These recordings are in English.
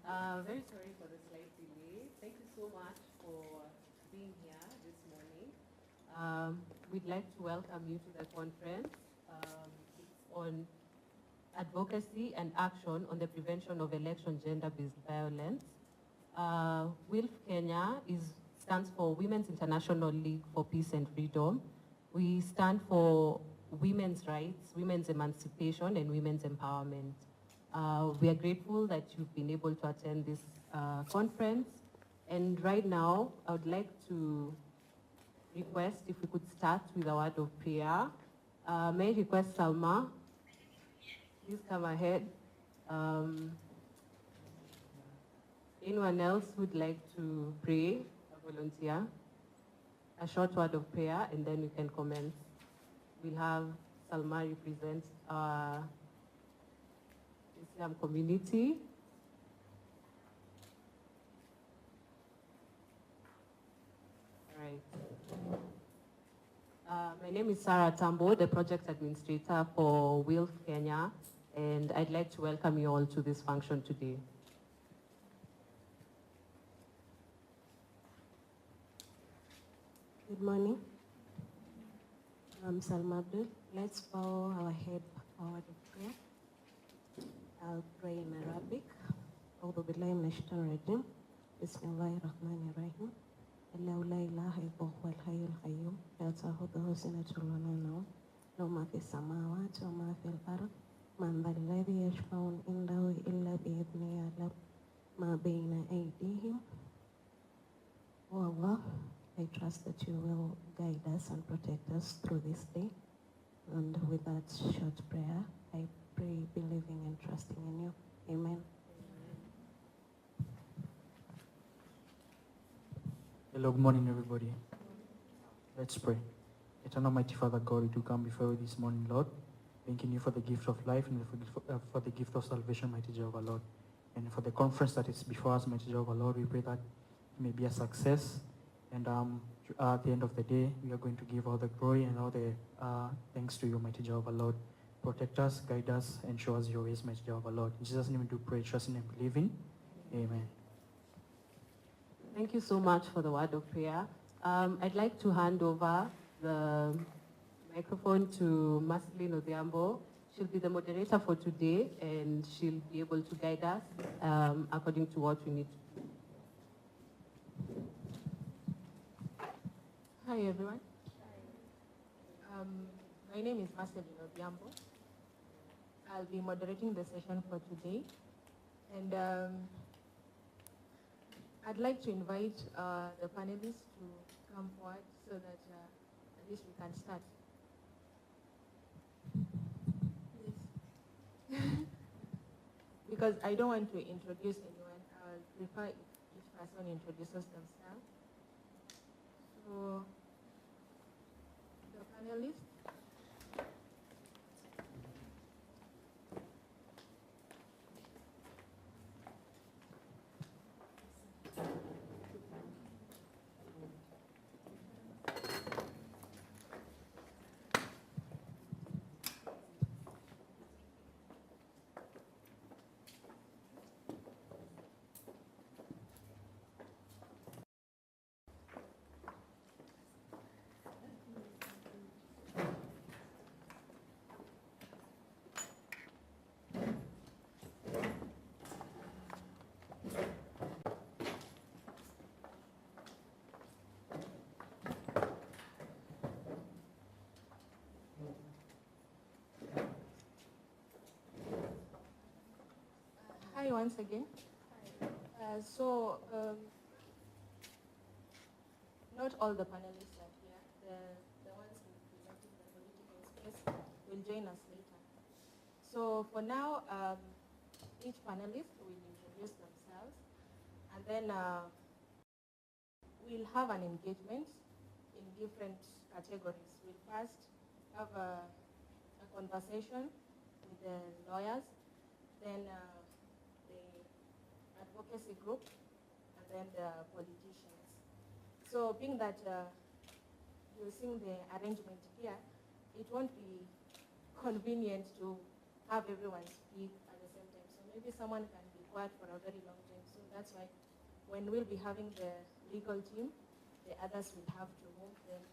Very sorry for the slight delay. Thank you so much for being here this morning. We'd like to welcome you to the conference. It's on advocacy and action on the prevention of election gender-based violence. WILF Kenya stands for Women's International League for Peace and Freedom. We stand for women's rights, women's emancipation, and women's empowerment. We are grateful that you've been able to attend this conference. And right now, I would like to request if we could start with a word of prayer. May I request Salma, please come ahead. Anyone else who'd like to pray, a volunteer? A short word of prayer, and then we can commence. We'll have Salma represent our Islam community. All right. My name is Sarah Tambo, the project administrator for WILF Kenya, and I'd like to welcome you all to this function today. Good morning. I'm Salma Abdul. Let's bow our head forward in prayer. I'll pray in Arabic. أعوذ بالله من الشيطان الرجيم. بسم الله الرحمن الرحيم. الله لا إله إلا هو الحي القيوم لا تأخذه سنة ولا نوم له ما في السماوات وما في الأرض من ذا الذي يشفع عنده إلا بإذنه يعلم ما بين أيديهم. Oh Allah, I trust that you will guide us and protect us through this day. And with that short prayer, I pray, believing and trusting in you. Amen. Hello, good morning, everybody. Let's pray. Eternal Mighty Father God, we do come before you this morning, Lord, thanking you for the gift of life and for the gift of salvation, Mighty Jehovah, Lord. And for the conference that is before us, Mighty Jehovah, Lord, we pray that it may be a success. And at the end of the day, we are going to give all the glory and all the thanks to you, Mighty Jehovah, Lord. Protect us, guide us, and show us your ways, Mighty Jehovah, Lord. In Jesus' name we do pray, trusting and believing. Amen. Thank you so much for the word of prayer. I'd like to hand over the microphone to Marceline Odhiambo. She'll be the moderator for today, and she'll be able to guide us according to what we need to do. Hi, everyone. My name is Marceline Odhiambo. I'll be moderating the session for today. And I'd like to invite the panelists to come forward so that at least we can start. Yes. Because I don't want to introduce anyone. I'll prefer if each person introduces themselves. So, the panelists. Hi, once again. Not all the panelists are here. The ones representing the political space will join us later. So for now, each panelist will introduce themselves, and then we'll have an engagement in different categories. We'll first have a conversation with the lawyers, then the advocacy group, and then the politicians. So being that you're seeing the arrangement here, it won't be convenient to have everyone speak at the same time. So maybe someone can be required for a very long time. So that's why when we'll be having the legal team, the others will have to move, then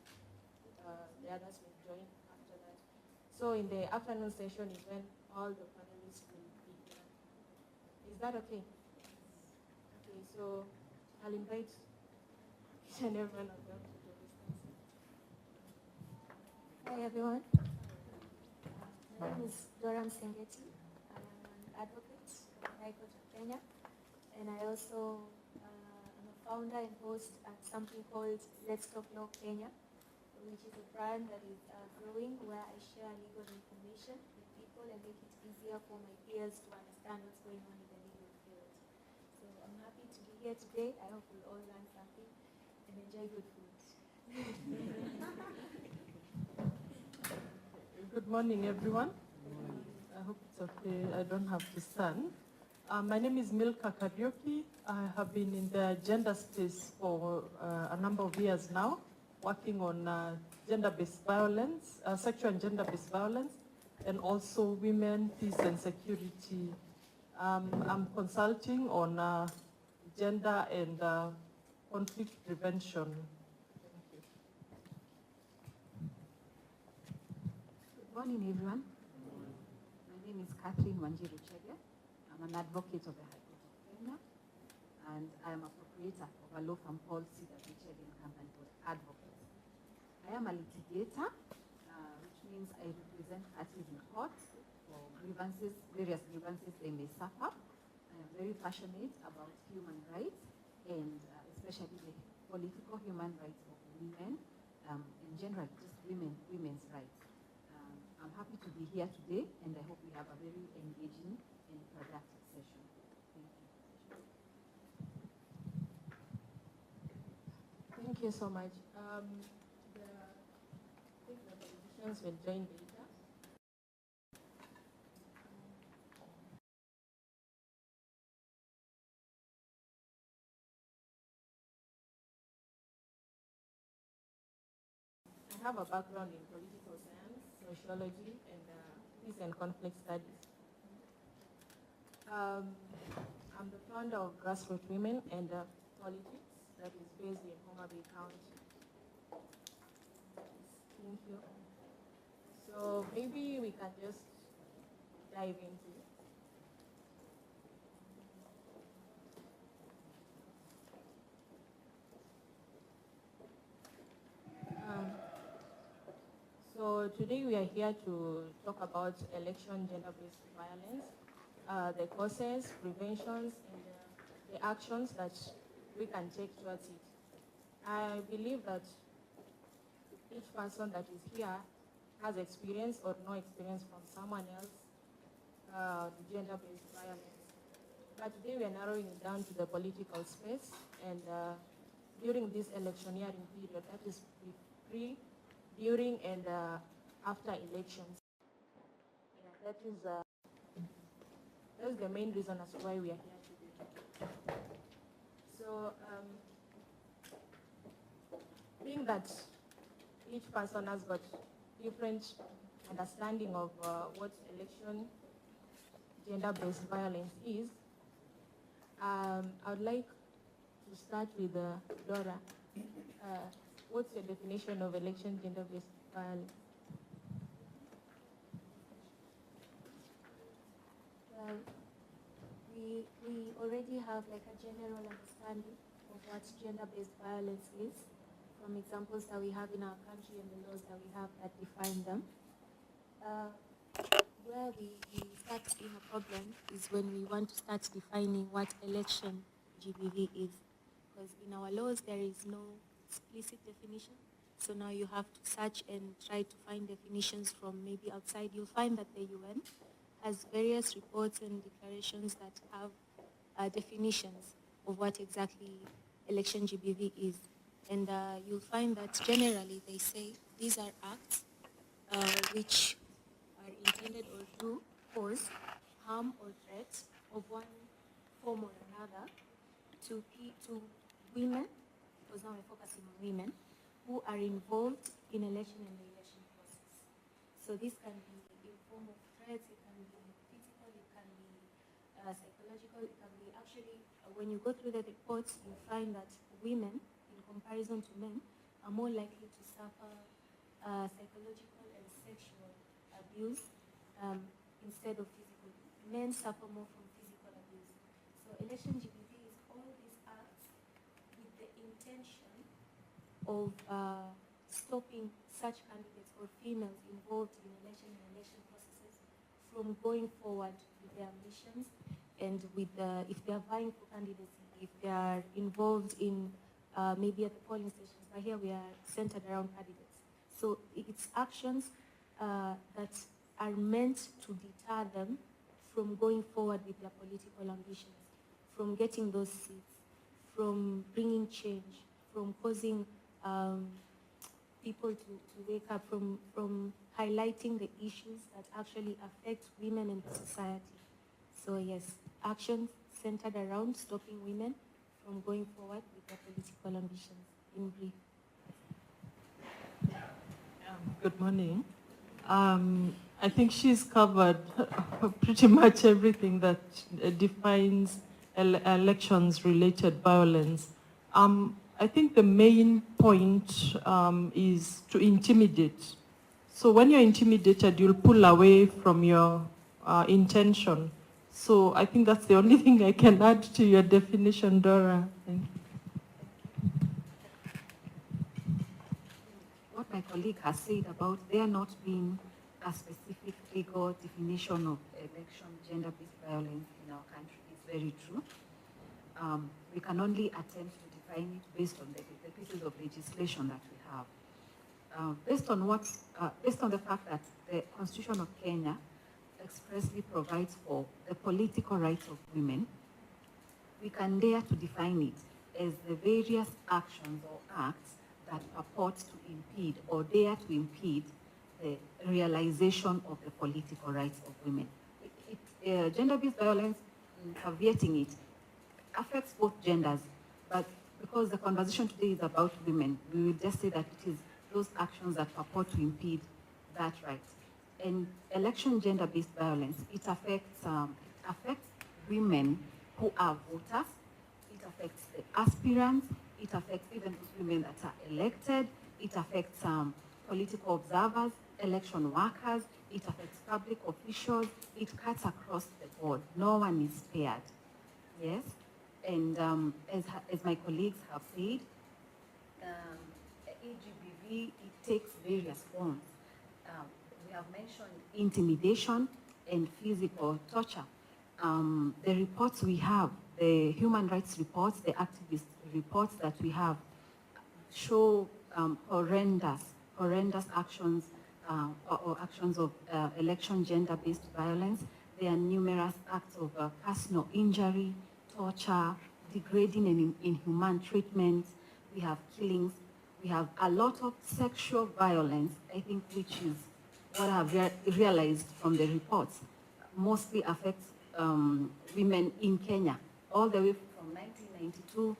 the others will join after that. So in the afternoon session is when all the panelists will be here. Is that okay? Okay, so I'll invite each and every one of them to do this. Hi everyone. My name is Dora Msengeti. I am an advocate from the High Court of Kenya, and I also am a founder and host at something called Let's Talk Law Kenya, which is a brand that is growing where I share legal information with people and make it easier for my peers to understand what's going on in the legal field. So I'm happy to be here today. I hope we'll all learn something and enjoy good food. Good morning, everyone. I hope it's okay. I don't have to stand. My name is Milka Karaoke. I have been in the gender space for a number of years now, working on gender-based violence, sexual and gender-based violence, and also women, peace and security. I'm consulting on gender and conflict prevention. Good morning, everyone. My name is Catherine Wanjiru Chege. I'm an advocate of the High Court of Kenya, and I am a proprietor of a law firm called C.W. Chege and Company called Advocate. I am a litigator, which means I represent parties in court for grievances, various grievances they may suffer. I am very passionate about human rights, and especially the political human rights of women, in general, just women's rights. I'm happy to be here today, and I hope we have a very engaging and productive session. Thank you. Thank you so much. I think the politicians will join later. I have a background in political science, sociology, and peace and conflict studies. I'm the founder of Grassroots Women and Politics that is based in Homa Bay County. Thank you. So maybe we can just dive into it. So today we are here to talk about election gender-based violence, the causes, preventions, and the actions that we can take towards it. I believe that each person that is here has experience or no experience from someone else, gender-based violence. But today we are narrowing it down to the political space, and during this electioneering period, that is pre, during, and after elections. Yeah, that's the main reason as to why we are here today. So, being that each person has got different understanding of what election gender-based violence is, I would like to start with Dora. What's your definition of election gender-based violence? Well, we already have like a general understanding of what gender-based violence is from examples that we have in our country and the laws that we have that define them. Where we start seeing a problem is when we want to start defining what election GBV is. Because in our laws there is no explicit definition. So now you have to search and try to find definitions from maybe outside. You'll find that the UN has various reports and declarations that have definitions of what exactly election GBV is. And you'll find that generally they say these are acts which are intended or do cause harm or threat of one form or another to women, because now we're focusing on women, who are involved in election and the election process. So this can be in form of threats, it can be physical, it can be psychological. It can be actually, when you go through the reports, you find that women, in comparison to men, are more likely to suffer psychological and sexual abuse instead of physical. Men suffer more from physical abuse. So election GBV is all these acts with the intention of stopping such candidates or females involved in election and election processes from going forward with their missions and with if they are vying for candidacy, if they are involved in maybe at the polling stations, but here we are centered around candidates. So it's actions that are meant to deter them from going forward with their political ambitions, from getting those seats, from bringing change, from causing people to wake up, from highlighting the issues that actually affect women in society. So yes, actions centered around stopping women from going forward with their political ambitions, in brief. Good morning. I think she's covered pretty much everything that defines elections-related violence. I think the main point is to intimidate. So when you're intimidated, you'll pull away from your intention. So I think that's the only thing I can add to your definition, Dora. Thank you. What my colleague has said about there not being a specific legal definition of election gender-based violence in our country is very true. We can only attempt to define it based on the pieces of legislation that we have. Based on the fact that the Constitution of Kenya expressly provides for the political rights of women, we can dare to define it as the various actions or acts that purport to impede or dare to impede the realization of the political rights of women. Gender-based violence, caveating it, affects both genders, but because the conversation today is about women, we will just say that it is those actions that purport to impede that right. And election gender-based violence, it affects women who are voters, it affects the aspirants, it affects even those women that are elected, it affects political observers, election workers, it affects public officials, it cuts across the board. No one is spared, yes? And as my colleagues have said, EGBV, it takes various forms. We have mentioned intimidation and physical torture. The reports we have, the human rights reports, the activist reports that we have show horrendous actions or actions of election gender-based violence. There are numerous acts of personal injury, torture, degrading and inhuman treatment. We have killings. We have a lot of sexual violence, I think, which is what I have realized from the reports, mostly affects women in Kenya, all the way from 1992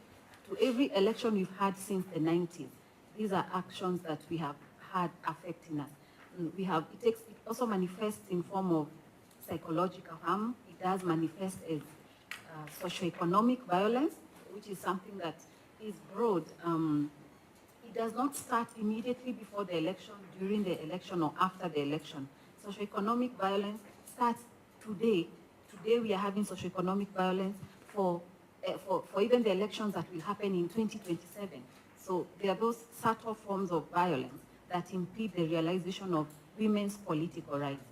to every election we've had since the 90s. These are actions that we have had affecting us. It also manifests in form of psychological harm. It does manifest as socioeconomic violence, which is something that is broad. It does not start immediately before the election, during the election, or after the election. Socioeconomic violence starts today. Today we are having socioeconomic violence for even the elections that will happen in 2027. So there are those subtle forms of violence that impede the realization of women's political rights.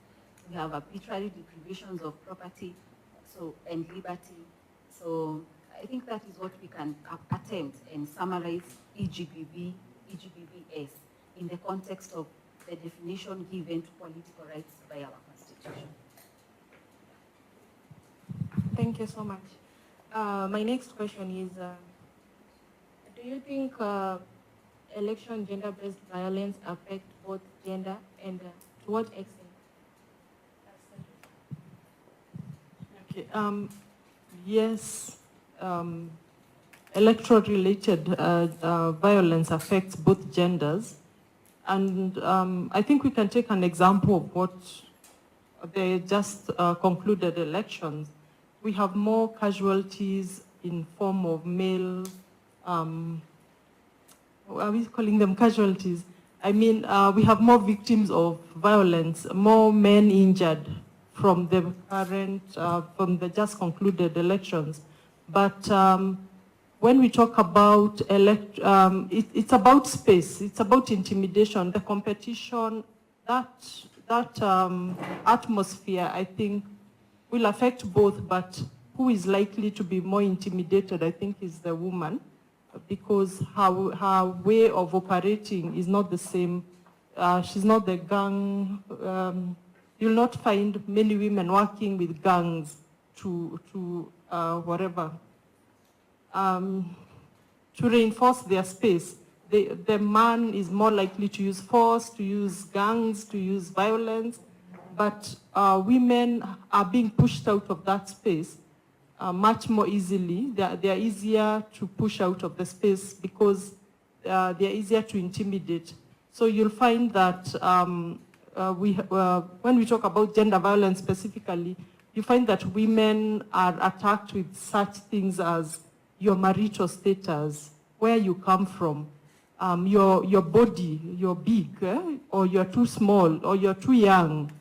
We have arbitrary deprivations of property and liberty. So I think that is what we can attempt and summarize EGBV as in the context of the definition given to political rights by our Constitution. Thank you so much. My next question is, do you think election gender-based violence affect both gender and to what extent? Okay. Yes. Electoral-related violence affects both genders. And I think we can take an example of what the just concluded elections. we have more casualties in form of male, are we calling them casualties? I mean, we have more victims of violence, more men injured from the current, from the just concluded elections. But when we talk about it's about space, it's about intimidation, the competition, that atmosphere, I think, will affect both, but who is likely to be more intimidated, I think, is the woman, because her way of operating is not the same. She's not the gang. You'll not find many women working with gangs to whatever, to reinforce their space. The man is more likely to use force, to use gangs, to use violence, but women are being pushed out of that space much more easily. They are easier to push out of the space because they are easier to intimidate. So you'll find that when we talk about gender violence specifically, you find that women are attacked with such things as your marital status, where you come from, your body, you're big, or you're too small, or you're too young.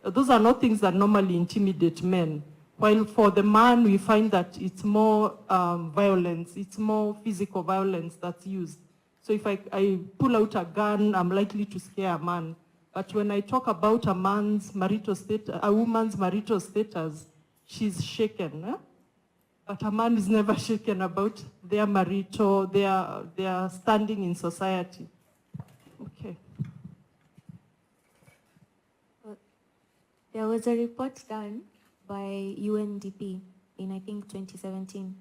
Those are not things that normally intimidate men. While for the man, we find that it's more violence, it's more physical violence that's used. So if I pull out a gun, I'm likely to scare a man. But when I talk about a woman's marital status, she's shaken. But a man is never shaken about their marital, their standing in society. Okay. There was a report done by UNDP in, I think, 2017,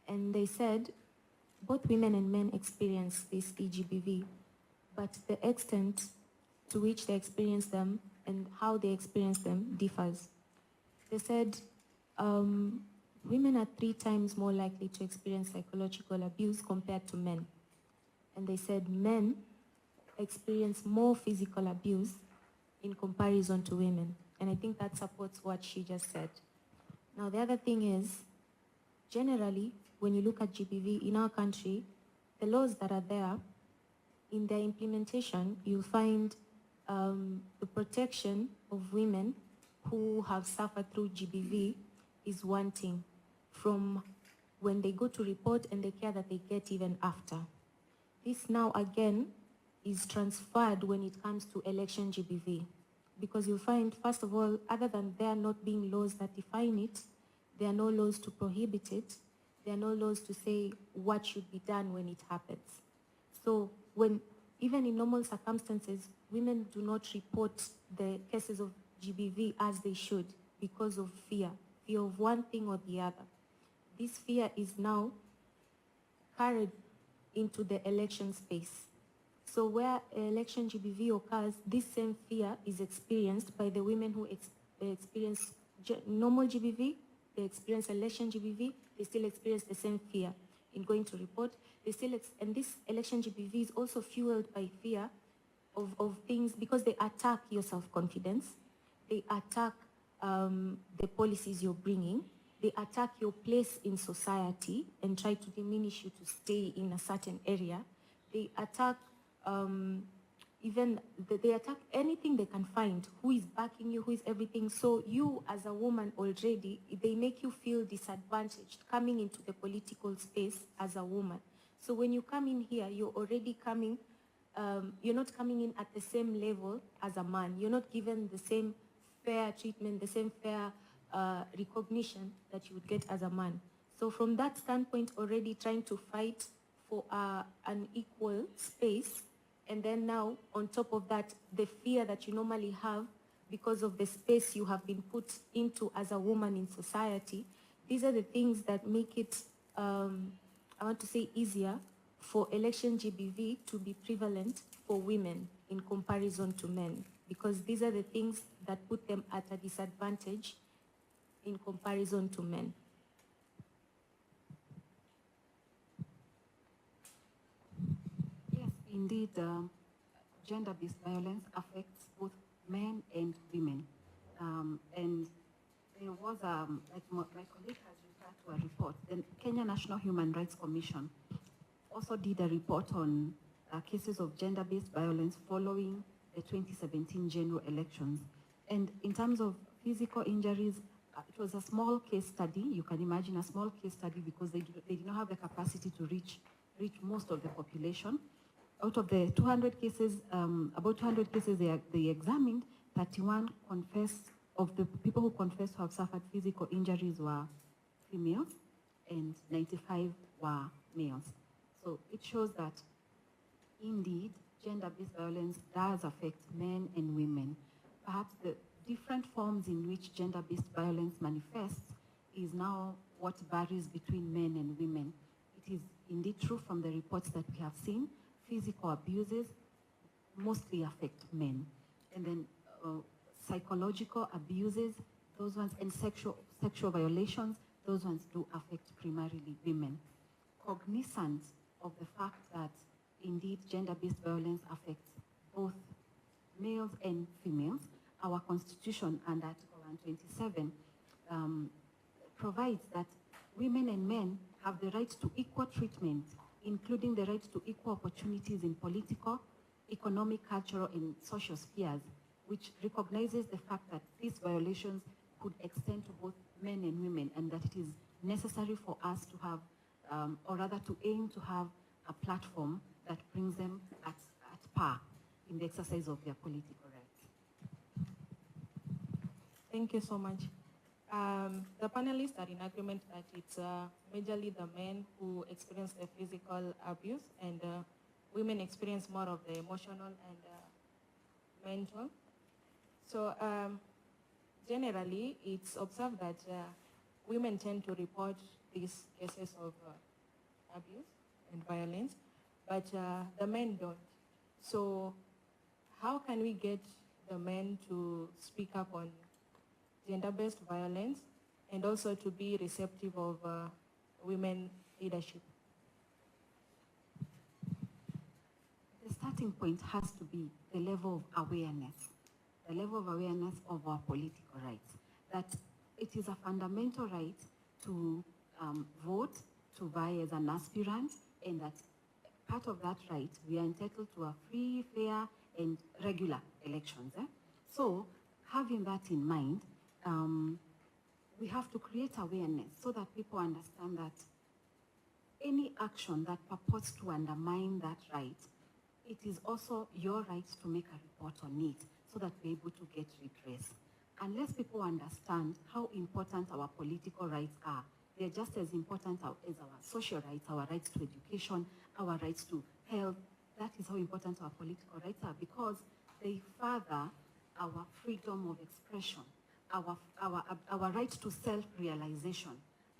and they said both women and men experience this EGBV, but the extent to which they experience them and how they experience them differs. They said women are 3 times more likely to experience psychological abuse compared to men. And they said men experience more physical abuse in comparison to women. And I think that supports what she just said. Now, the other thing is, generally, when you look at GBV in our country, the laws that are there, in their implementation, you'll find the protection of women who have suffered through GBV is wanting from when they go to report and the care that they get even after. This now, again, is transferred when it comes to election GBV. Because you'll find, first of all, other than there not being laws that define it, there are no laws to prohibit it, there are no laws to say what should be done when it happens. So when, even in normal circumstances, women do not report the cases of GBV as they should because of fear of one thing or the other. This fear is now carried into the election space. So where election GBV occurs, this same fear is experienced by the women who experience normal GBV, they experience election GBV, they still experience the same fear in going to report. They still and this election GBV is also fueled by fear of things because they attack your self-confidence, they attack the policies you're bringing, they attack your place in society and try to diminish you to stay in a certain area. They attack they attack anything they can find, who is backing you, who is everything. So you as a woman already, they make you feel disadvantaged coming into the political space as a woman. So when you come in here, you're already coming, you're not coming in at the same level as a man. You're not given the same fair treatment, the same fair recognition that you would get as a man. So from that standpoint, already trying to fight for an equal space, and then now, on top of that, the fear that you normally have because of the space you have been put into as a woman in society, these are the things that make it, I want to say, easier for election GBV to be prevalent for women in comparison to men, because these are the things that put them at a disadvantage in comparison to men. Indeed, gender-based violence affects both men and women. And there was, like my colleague has referred to a report, the Kenya National Human Rights Commission also did a report on cases of gender-based violence following the 2017 general elections. And in terms of physical injuries, it was a small case study. You can imagine a small case study because they did not have the capacity to reach most of the population. Out of the 200 cases, about 200 cases they examined, 31 confessed, of the people who confessed to have suffered physical injuries were females and 95 were males. So it shows that indeed gender-based violence does affect men and women. Perhaps the different forms in which gender-based violence manifests is now what varies between men and women. It is indeed true from the reports that we have seen, physical abuses mostly affect men. And then psychological abuses, those ones, and sexual violations, those ones do affect primarily women. Cognizant of the fact that indeed gender-based violence affects both males and females, our Constitution under Article 127 provides that women and men have the right to equal treatment, including the right to equal opportunities in political, economic, cultural, and social spheres, which recognizes the fact that these violations could extend to both men and women, and that it is necessary for us to have, or rather to aim to have a platform that brings them at par in the exercise of their political rights. Thank you so much. The panelists are in agreement that it's majorly the men who experience the physical abuse, and women experience more of the emotional and mental. So generally, it's observed that women tend to report these cases of abuse and violence, but the men don't. So how can we get the men to speak up on gender-based violence and also to be receptive of women leadership? The starting point has to be the level of awareness of our political rights, that it is a fundamental right to vote, to vie as an aspirant, and that part of that right, we are entitled to a free, fair, and regular elections. So, having that in mind, we have to create awareness so that people understand that any action that purports to undermine that right, it is also your right to make a report on it so that we're able to get redress. Unless people understand how important our political rights are, they're just as important as our social rights, our rights to education, our rights to health. That is how important our political rights are, because they further our freedom of expression, our right to self-realization.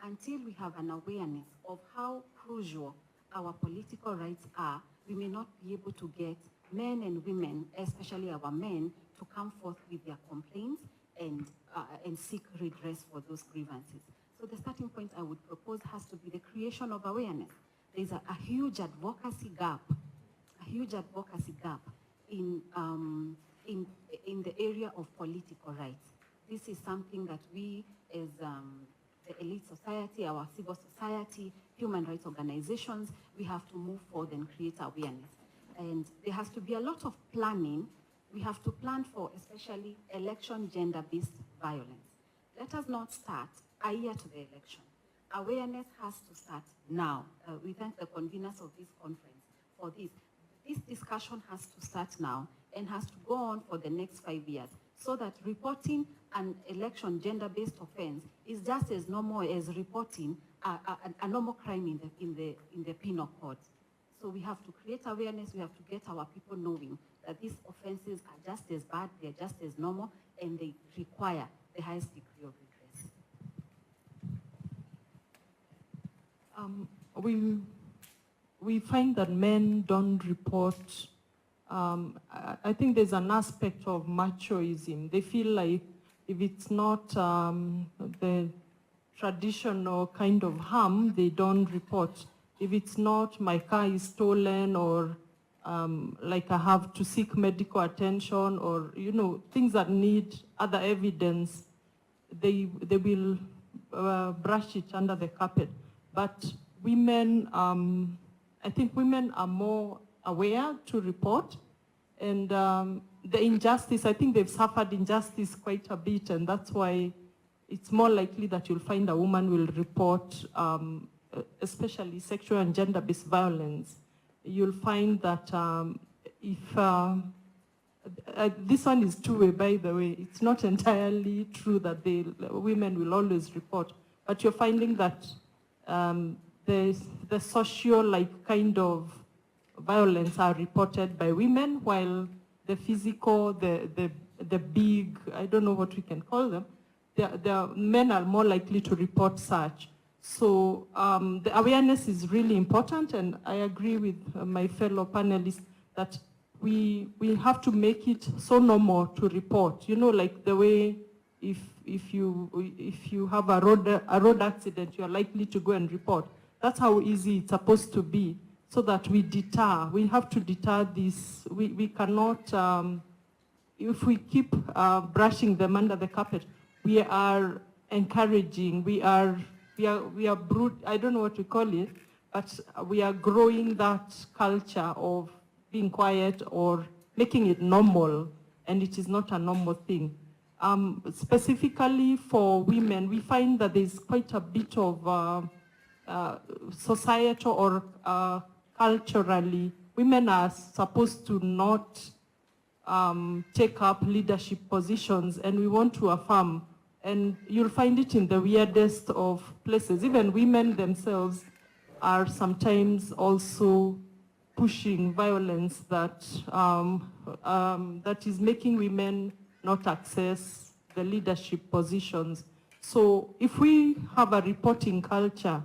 Until we have an awareness of how crucial our political rights are, we may not be able to get men and women, especially our men, to come forth with their complaints and seek redress for those grievances. So the starting point I would propose has to be the creation of awareness. There's a huge advocacy gap in the area of political rights. This is something that we, as the elite society, our civil society, human rights organizations, we have to move forward and create awareness. And there has to be a lot of planning. We have to plan for especially election gender-based violence. Let us not start a year to the election. Awareness has to start now. We thank the conveners of this conference for this. This discussion has to start now and has to go on for the next 5 years, so that reporting an election gender-based offense is just as normal as reporting a normal crime in the penal code. So we have to create awareness. We have to get our people knowing that these offenses are just as bad, they're just as normal, and they require the highest degree of redress. We find that men don't report. I think there's an aspect of machoism. They feel like if it's not the traditional kind of harm, they don't report. If it's not my car is stolen, or like I have to seek medical attention, or things that need other evidence, they will brush it under the carpet. But women, I think women are more aware to report, and the injustice, I think they've suffered injustice quite a bit, and that's why it's more likely that you'll find a woman will report, especially sexual and gender-based violence. You'll find that this one is two-way, by the way. It's not entirely true that women will always report, but you're finding that the social, kind of violence are reported by women, while the physical, the big, I don't know what we can call them, the men are more likely to report such. So the awareness is really important, and I agree with my fellow panelists that we have to make it so normal to report. You know, like the way if you have a road accident, you're likely to go and report. That's how easy it's supposed to be, so that we deter. We have to deter this. We cannot, if we keep brushing them under the carpet, we are encouraging, we are I don't know what to call it, but we are growing that culture of being quiet or making it normal, and it is not a normal thing. Specifically for women, we find that there's quite a bit of societal or culturally, women are supposed to not take up leadership positions, and we want to affirm. And you'll find it in the weirdest of places. Even women themselves are sometimes also pushing violence that is making women not access the leadership positions. So if we have a reporting culture,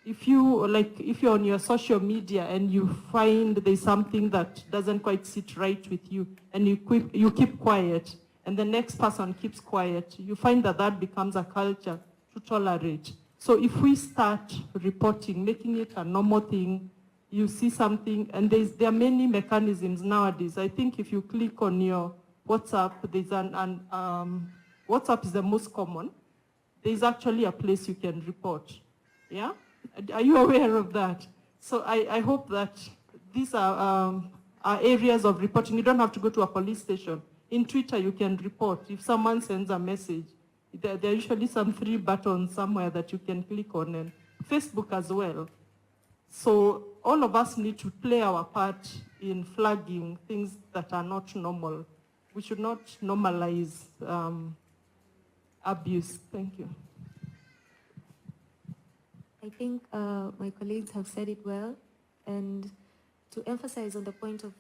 if you're on your social media and you find there's something that doesn't quite sit right with you, and you keep quiet, and the next person keeps quiet, you find that becomes a culture to tolerate. So if we start reporting, making it a normal thing, you see something, and there are many mechanisms nowadays. I think if you click on your WhatsApp, there's WhatsApp is the most common. There's actually a place you can report. Yeah? Are you aware of that? So I hope that these are areas of reporting. You don't have to go to a police station. In Twitter, you can report. If someone sends a message, there are usually some free buttons somewhere that you can click on, and Facebook as well. So all of us need to play our part in flagging things that are not normal. We should not normalize abuse. Thank you. I think my colleagues have said it well, and to emphasize on the point of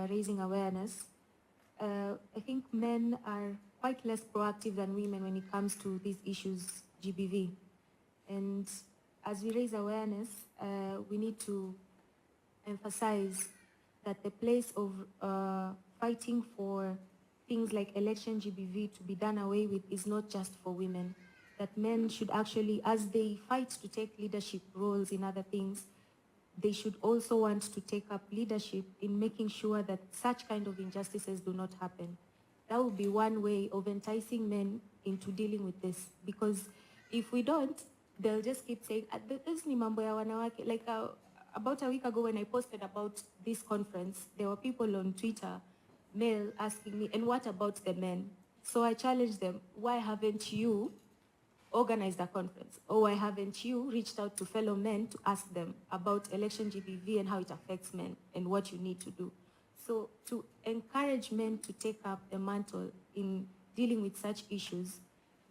raising awareness, I think men are quite less proactive than women when it comes to these issues, GBV. And as we raise awareness, we need to emphasize that the place of fighting for things like election GBV to be done away with is not just for women. That men should actually, as they fight to take leadership roles in other things, they should also want to take up leadership in making sure that such kind of injustices do not happen. That would be one way of enticing men into dealing with this. Because if we don't, they'll just keep saying, this ni mambo ya wanawake. Like about a week ago when I posted about this conference, there were people on Twitter, male, asking me, and what about the men? So I challenged them, why haven't you organized a conference? Or why haven't you reached out to fellow men to ask them about election GBV and how it affects men and what you need to do? So to encourage men to take up the mantle in dealing with such issues,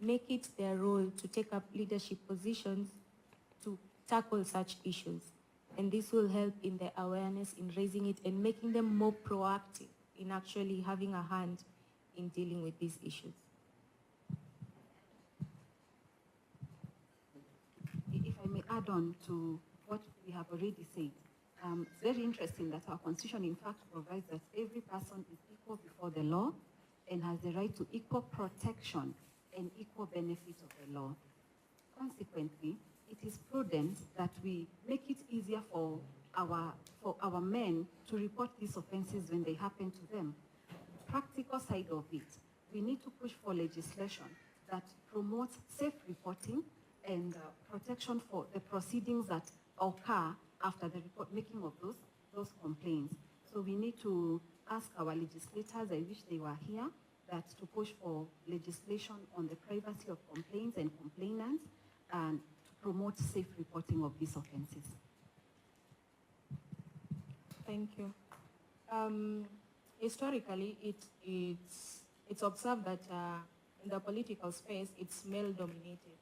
make it their role to take up leadership positions to tackle such issues. And this will help in the awareness, in raising it, and making them more proactive in actually having a hand in dealing with these issues. If I may add on to what we have already said, it's very interesting that our Constitution, in fact, provides that every person is equal before the law and has the right to equal protection and equal benefit of the law. Consequently, it is prudent that we make it easier for our men to report these offenses when they happen to them. Practical side of it, we need to push for legislation that promotes safe reporting and protection for the proceedings that occur after the making of those complaints. So we need to ask our legislators, I wish they were here, that to push for legislation on the privacy of complaints and complainants and to promote safe reporting of these offenses. Thank you. Historically, it's observed that in the political space, it's male-dominated.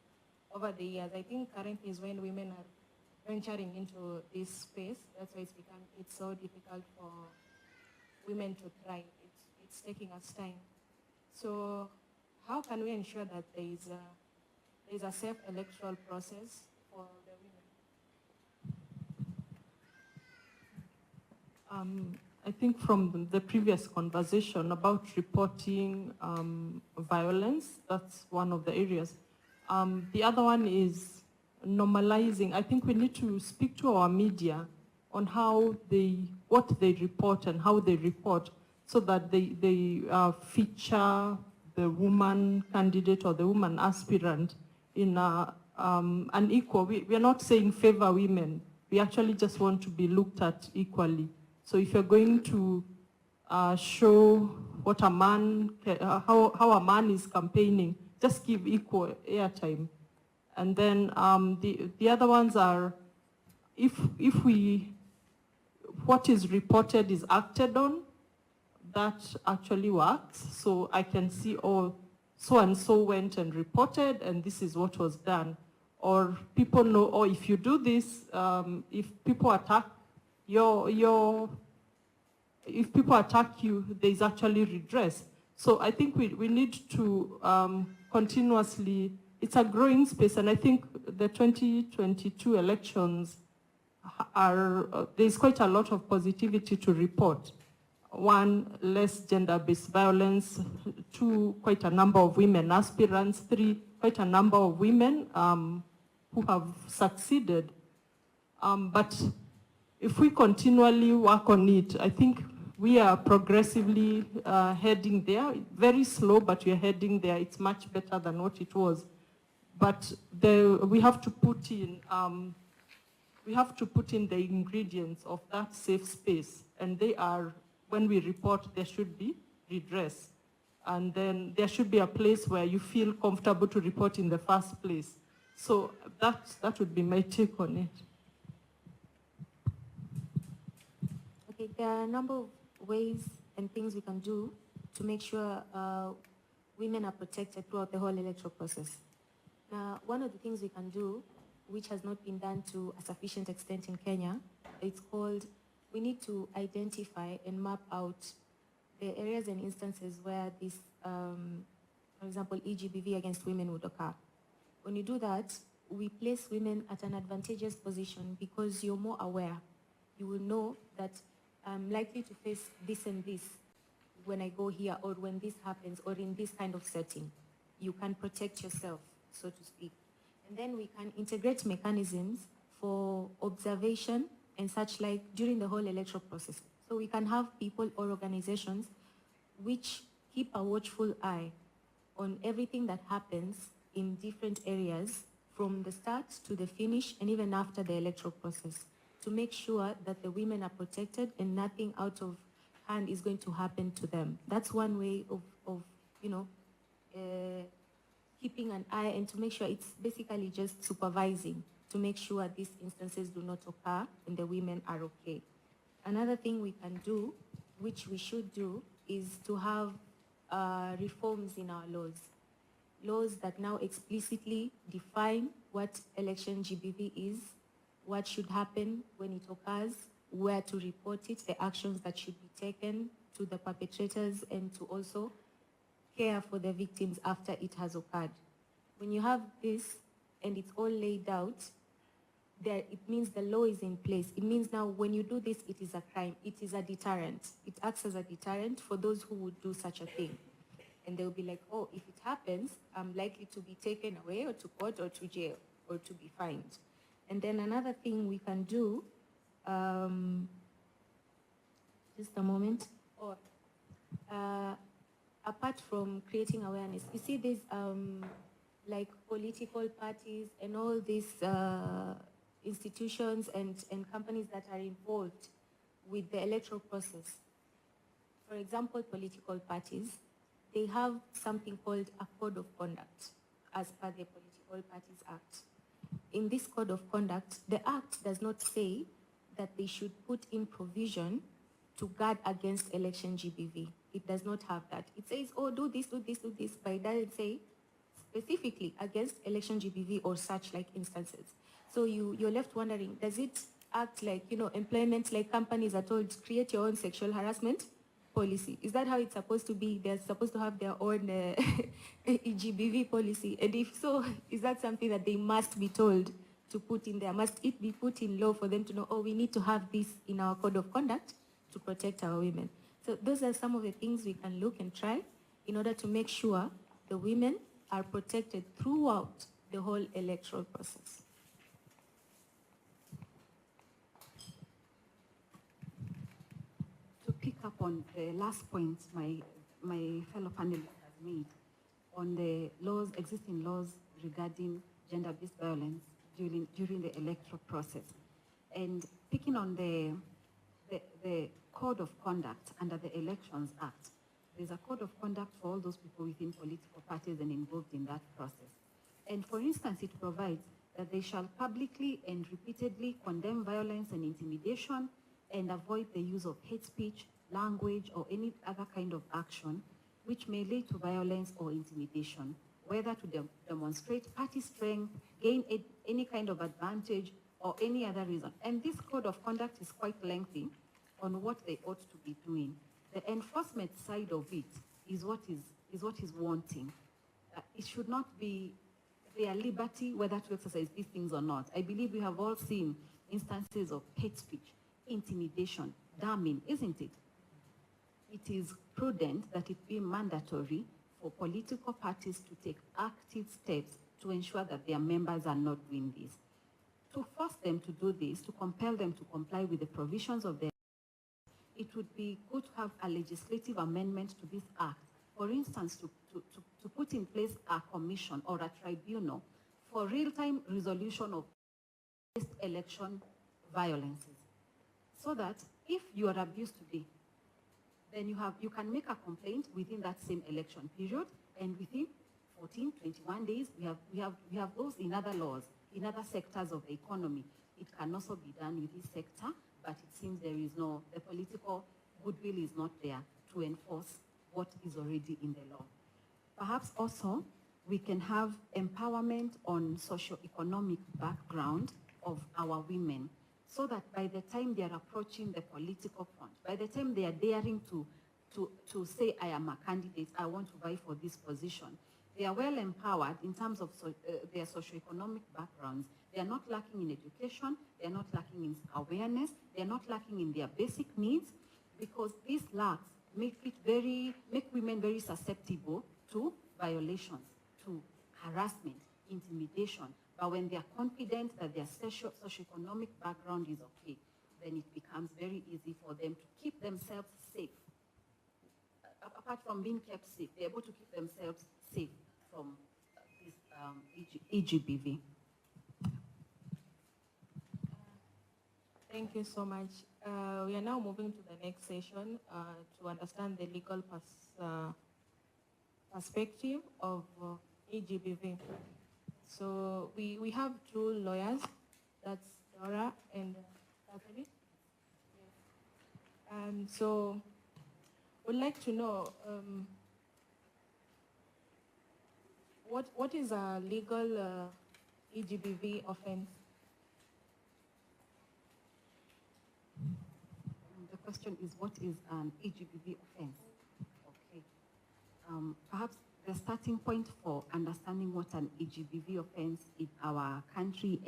Over the years, I think currently is when women are venturing into this space. That's why it's so difficult for women to thrive. It's taking us time. So how can we ensure that there is a safe electoral process for the women? I think from the previous conversation about reporting violence, that's one of the areas. The other one is normalizing. I think we need to speak to our media on what they report and how they report, so that they feature the woman candidate or the woman aspirant in an equal. We are not saying favor women. We actually just want to be looked at equally. So if you're going to show what a man, how a man is campaigning, just give equal airtime. And then the other ones are, if what is reported is acted on, that actually works. So I can see, oh, so-and-so went and reported, and this is what was done. Or people know, or if you do this, if people attack if people attack you, there's actually redress. So I think we need to continuously, it's a growing space, and I think the 2022 elections there's quite a lot of positivity to report. One, less gender-based violence. Two, quite a number of women aspirants. Three, quite a number of women who have succeeded. But if we continually work on it, I think we are progressively heading there. Very slow, but we're heading there. It's much better than what it was. But we have to put in the ingredients of that safe space, and they are, when we report, there should be redress. And then there should be a place where you feel comfortable to report in the first place. So that would be my take on it. Okay, there are a number of ways and things we can do to make sure women are protected throughout the whole electoral process. Now, one of the things we can do, which has not been done to a sufficient extent in Kenya, it's called, we need to identify and map out the areas and instances where this, for example, EGBV against women would occur. When you do that, we place women at an advantageous position because you're more aware. You will know that I'm likely to face this and this when I go here, or when this happens, or in this kind of setting. You can protect yourself, so to speak. And then we can integrate mechanisms for observation and such like during the whole electoral process. So we can have people or organizations which keep a watchful eye on everything that happens in different areas from the start to the finish and even after the electoral process, to make sure that the women are protected and nothing out of hand is going to happen to them. That's one way of keeping an eye, and to make sure it's basically just supervising to make sure these instances do not occur and the women are okay. Another thing we can do, which we should do, is to have reforms in our laws. Laws that now explicitly define what election GBV is, what should happen when it occurs, where to report it, the actions that should be taken to the perpetrators, and to also care for the victims after it has occurred. When you have this and it's all laid out, it means the law is in place. It means now when you do this, it is a crime. It is a deterrent. It acts as a deterrent for those who would do such a thing. And they'll be like, oh, if it happens, I'm likely to be taken away or to court or to jail or to be fined. And then another thing we can do, just a moment, apart from creating awareness, you see these like political parties and all these institutions and companies that are involved with the electoral process. For example, political parties, they have something called a code of conduct as per the Political Parties Act. In this code of conduct, the act does not say that they should put in provision to guard against election GBV. It does not have that. It says, oh, do this, do this, do this, but it doesn't say specifically against election GBV or such like instances. So you're left wondering, does it act like, employment, like companies are told, create your own sexual harassment policy? Is that how it's supposed to be? They're supposed to have their own GBV policy. And if so, is that something that they must be told to put in there? Must it be put in law for them to know, oh, we need to have this in our code of conduct to protect our women? So those are some of the things we can look and try in order to make sure the women are protected throughout the whole electoral process. To pick up on the last point my fellow panelist has made on the laws, existing laws regarding gender-based violence during the electoral process, and picking on the code of conduct under the Elections Act. There's a code of conduct for all those people within political parties and involved in that process. And for instance, it provides that they shall publicly and repeatedly condemn violence and intimidation and avoid the use of hate speech, language, or any other kind of action which may lead to violence or intimidation, whether to demonstrate party strength, gain any kind of advantage, or any other reason. And this code of conduct is quite lengthy on what they ought to be doing. The enforcement side of it is what is wanting. It should not be their liberty whether to exercise these things or not. I believe we have all seen instances of hate speech, intimidation, damning, isn't it? It is prudent that it be mandatory for political parties to take active steps to ensure that their members are not doing this. To force them to do this, to compel them to comply with the provisions of the it would be good to have a legislative amendment to this act. For instance, to put in place a commission or a tribunal for real-time resolution of election violences. So that if you are abused today, then you can make a complaint within that same election period, and within 14, 21 days, we have those in other laws, in other sectors of the economy. It can also be done with this sector, but it seems the political goodwill is not there to enforce what is already in the law. Perhaps also we can have empowerment on socio-economic background of our women, so that by the time they are approaching the political front, by the time they are daring to say, I am a candidate, I want to vie for this position, they are well empowered in terms of their socio-economic backgrounds. They are not lacking in education, they are not lacking in awareness, they are not lacking in their basic needs, because these lacks make women very susceptible to violations, to harassment, intimidation. But when they are confident that their socio-economic background is okay, then it becomes very easy for them to keep themselves safe. Apart from being kept safe, they're able to keep themselves safe from this EGBV. Thank you so much. We are now moving to the next session to understand the legal perspective of EGBV. So we have two lawyers, that's Dora and Catherine. And so we'd like to know what is a legal EGBV offense? The question is, what is an EGBV offense? Okay. Perhaps the starting point for understanding what an EGBV offense in our country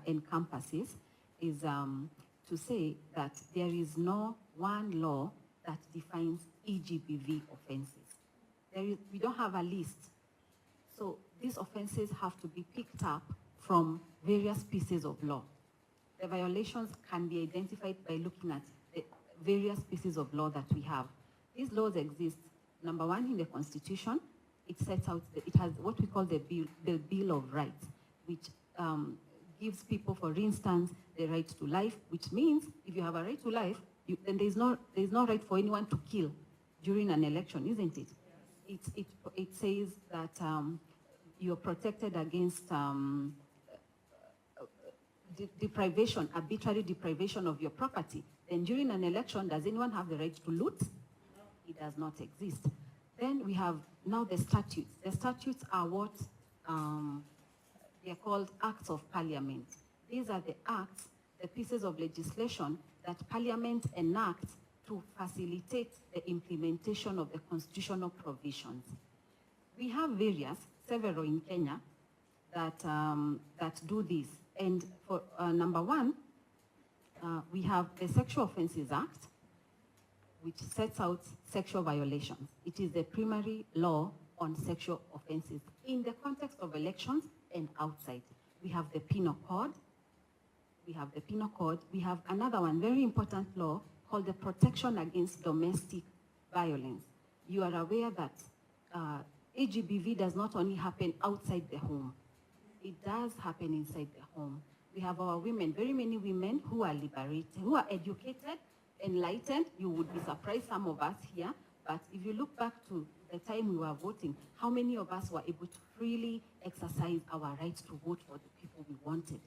encompasses is to say that there is no one law that defines EGBV offenses. We don't have a list. So these offenses have to be picked up from various pieces of law. The violations can be identified by looking at the various pieces of law that we have. These laws exist number one, in the Constitution, it sets out, it has what we call the Bill of Rights, which gives people, for instance, the right to life, which means if you have a right to life, then there's no right for anyone to kill during an election, isn't it? It says that you're protected against deprivation, arbitrary deprivation of your property. Then during an election, does anyone have the right to loot? It does not exist. Then we have now the statutes. The statutes are what they're called Acts of Parliament. These are the acts, the pieces of legislation that Parliament enacts to facilitate the implementation of the constitutional provisions. We have several in Kenya that do this. And for number one, we have the Sexual Offences Act, which sets out sexual violations. It is the primary law on sexual offences in the context of elections and outside. We have the Penal Code. We have another one, very important law called the Protection Against Domestic Violence. You are aware that AGBV does not only happen outside the home. It does happen inside the home. We have our women, very many women who are liberated, who are educated, enlightened. You would be surprised, some of us here, but if you look back to the time we were voting, how many of us were able to freely exercise our rights to vote for the people we wanted?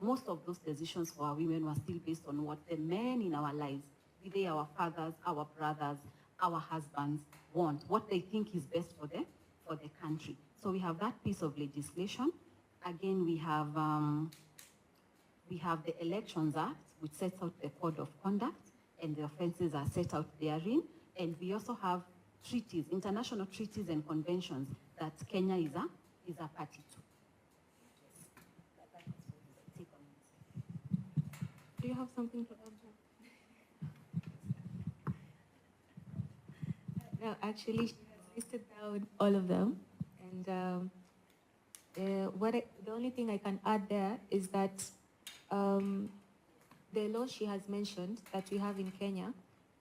Most of those decisions for our women were still based on what the men in our lives, be they our fathers, our brothers, our husbands, want, what they think is best for them, for the country. So we have that piece of legislation. Again, we have the Elections Act, which sets out the code of conduct, and the offenses are set out therein. And we also have treaties, international treaties and conventions that Kenya is a party to. Do you have something to add? No, actually, she has listed down all of them, and the only thing I can add there is that the laws she has mentioned that we have in Kenya,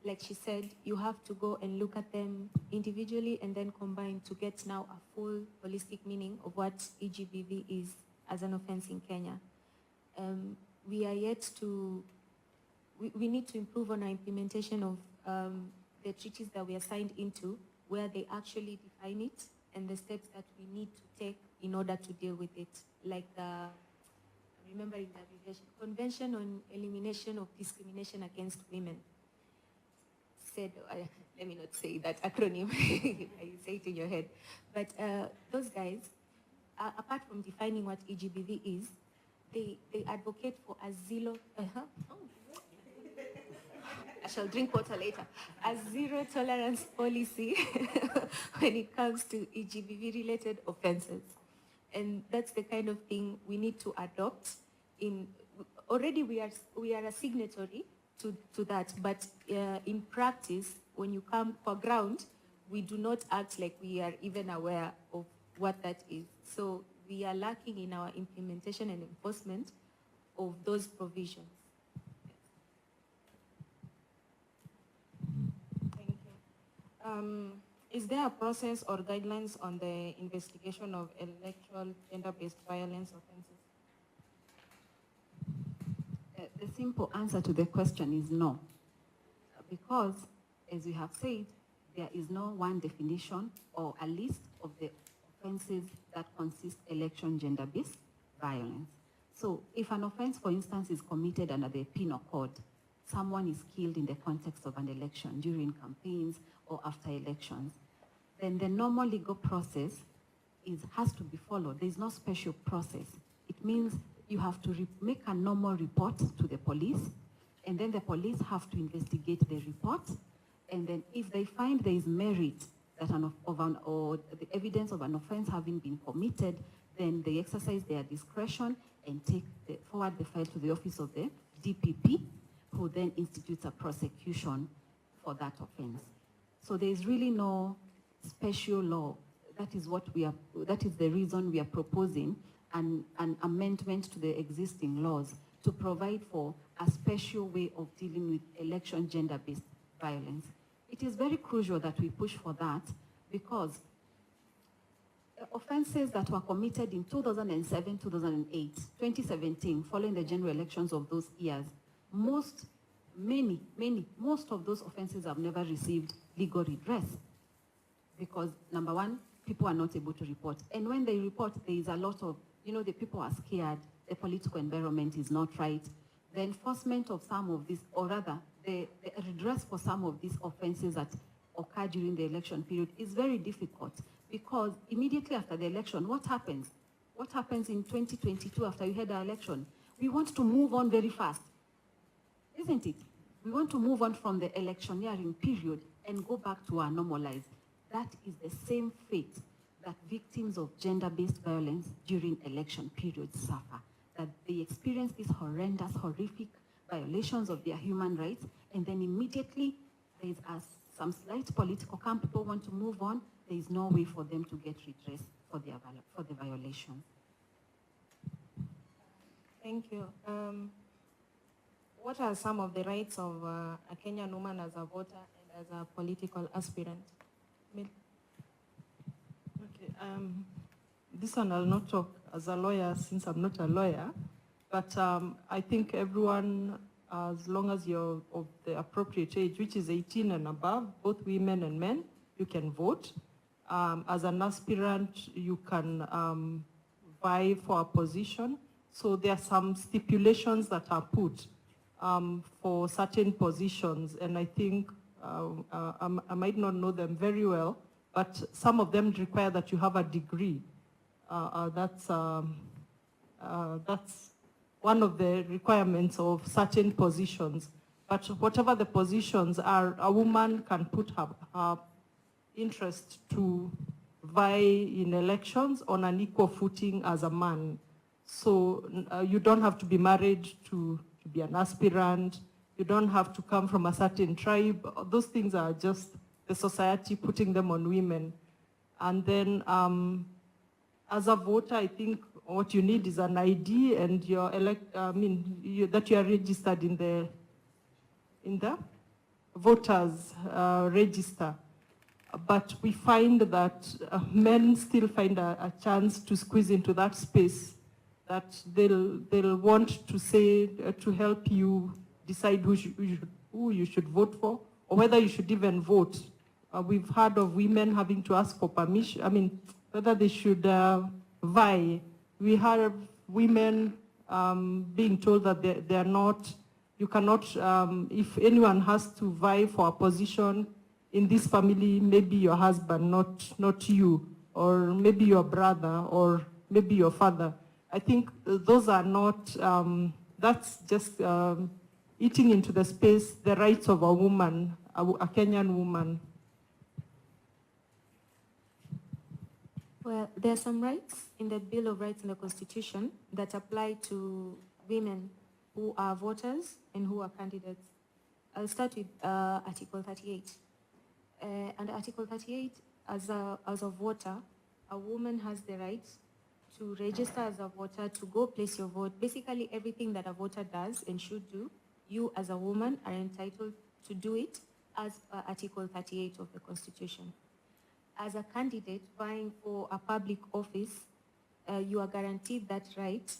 like she said, you have to go and look at them individually and then combine to get now a full holistic meaning of what EGBV is as an offense in Kenya. We are yet to, we need to improve on our implementation of the treaties that we are signed into, where they actually define it and the steps that we need to take in order to deal with it. Like the, remembering the abbreviation, Convention on Elimination of Discrimination Against Women. Said, let me not say that acronym, I say it in your head. But those guys, apart from defining what EGBV is, they advocate for a zero, I shall drink water later, a zero tolerance policy when it comes to EGBV-related offenses. And that's the kind of thing we need to adopt. Already we are a signatory to that, but in practice, when you come for ground, we do not act like we are even aware of what that is. So we are lacking in our implementation and enforcement of those provisions. Thank you. Is there a process or guidelines on the investigation of electoral gender-based violence offenses? The simple answer to the question is no. Because, as we have said, there is no one definition or a list of the offenses that consist election gender-based violence. So if an offense, for instance, is committed under the Penal Code, someone is killed in the context of an election during campaigns or after elections, then the normal legal process has to be followed. There is no special process. It means you have to make a normal report to the police, and then the police have to investigate the report, and then if they find there is merit that or the evidence of an offense having been committed, then they exercise their discretion and forward the file to the office of the DPP, who then institutes a prosecution for that offense. So there is really no special law. That is the reason we are proposing an amendment to the existing laws to provide for a special way of dealing with election gender-based violence. it is very crucial that we push for that, because offenses that were committed in 2007, 2008, 2017, following the general elections of those years, most of those offenses have never received legal redress. Because number one, people are not able to report. And when they report, there is a lot of, the people are scared, the political environment is not right. The enforcement of some of these, or rather, the redress for some of these offenses that occur during the election period is very difficult, because immediately after the election, what happens? What happens in 2022 after we had our election? We want to move on very fast, isn't it? We want to move on from the electioneering period and go back to our normal lives. That is the same fate that victims of gender-based violence during election periods suffer, that they experience these horrendous, horrific violations of their human rights, and then immediately there is some slight political calm, people want to move on, there is no way for them to get redress for the violations. Thank you. What are some of the rights of a Kenyan woman as a voter and as a political aspirant? Okay, this one I'll not talk as a lawyer, since I'm not a lawyer, but I think everyone, as long as you're of the appropriate age, which is 18 and above, both women and men, you can vote. As an aspirant, you can vie for a position. So there are some stipulations that are put for certain positions, and I think I might not know them very well, but some of them require that you have a degree. That's one of the requirements of certain positions. But whatever the positions are, a woman can put her interest to vie in elections on an equal footing as a man. So you don't have to be married to be an aspirant. You don't have to come from a certain tribe. Those things are just the society putting them on women. And then as a voter, I think what you need is an ID and that you are registered in the voters register. But we find that men still find a chance to squeeze into that space, that they'll want to say, to help you decide who you should vote for, or whether you should even vote. We've heard of women having to ask for permission, whether they should vie. We have women being told that they are not, you cannot, if anyone has to vie for a position in this family, maybe your husband, not you, or maybe your brother, or maybe your father. I think those are not, that's just eating into the space, the rights of a woman, a Kenyan woman. Well, there are some rights in the Bill of Rights in the Constitution that apply to women who are voters and who are candidates. I'll start with Article 38. Under Article 38, as a voter, a woman has the right to register as a voter, to go place your vote. Basically, everything that a voter does and should do, you as a woman are entitled to do it as per Article 38 of the Constitution. As a candidate vying for a public office, you are guaranteed that right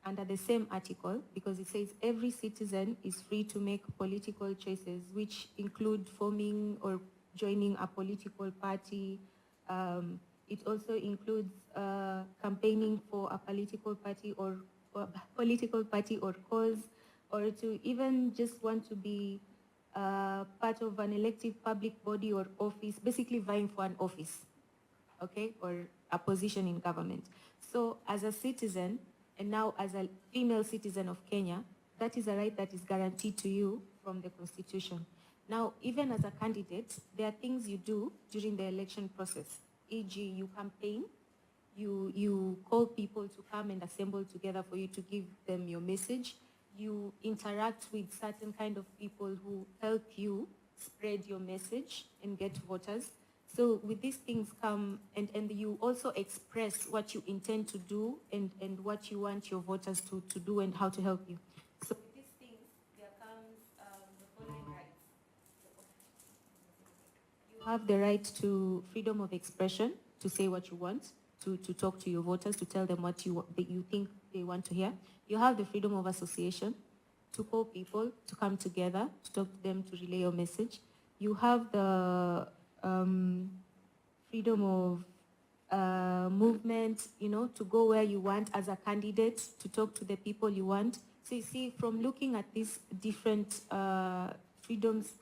under the same article, because it says every citizen is free to make political choices, which include forming or joining a political party. It also includes campaigning for a political party or cause, or to even just want to be part of an elective public body or office, basically vying for an office, okay, or a position in government. So as a citizen, and now as a female citizen of Kenya, that is a right that is guaranteed to you from the Constitution. Now, even as a candidate, there are things you do during the election process, e.g. you campaign, you call people to come and assemble together for you to give them your message. You interact with certain kind of people who help you spread your message and get voters. So with these things come, and you also express what you intend to do and what you want your voters to do and how to help you. So with these things, there comes the following rights. have the right to freedom of expression, to say what you want, to talk to your voters, to tell them what you think they want to hear. You have the freedom of association, to call people, to come together, to talk to them, to relay your message. You have the freedom of movement, to go where you want as a candidate, to talk to the people you want. So you see, from looking at these different freedoms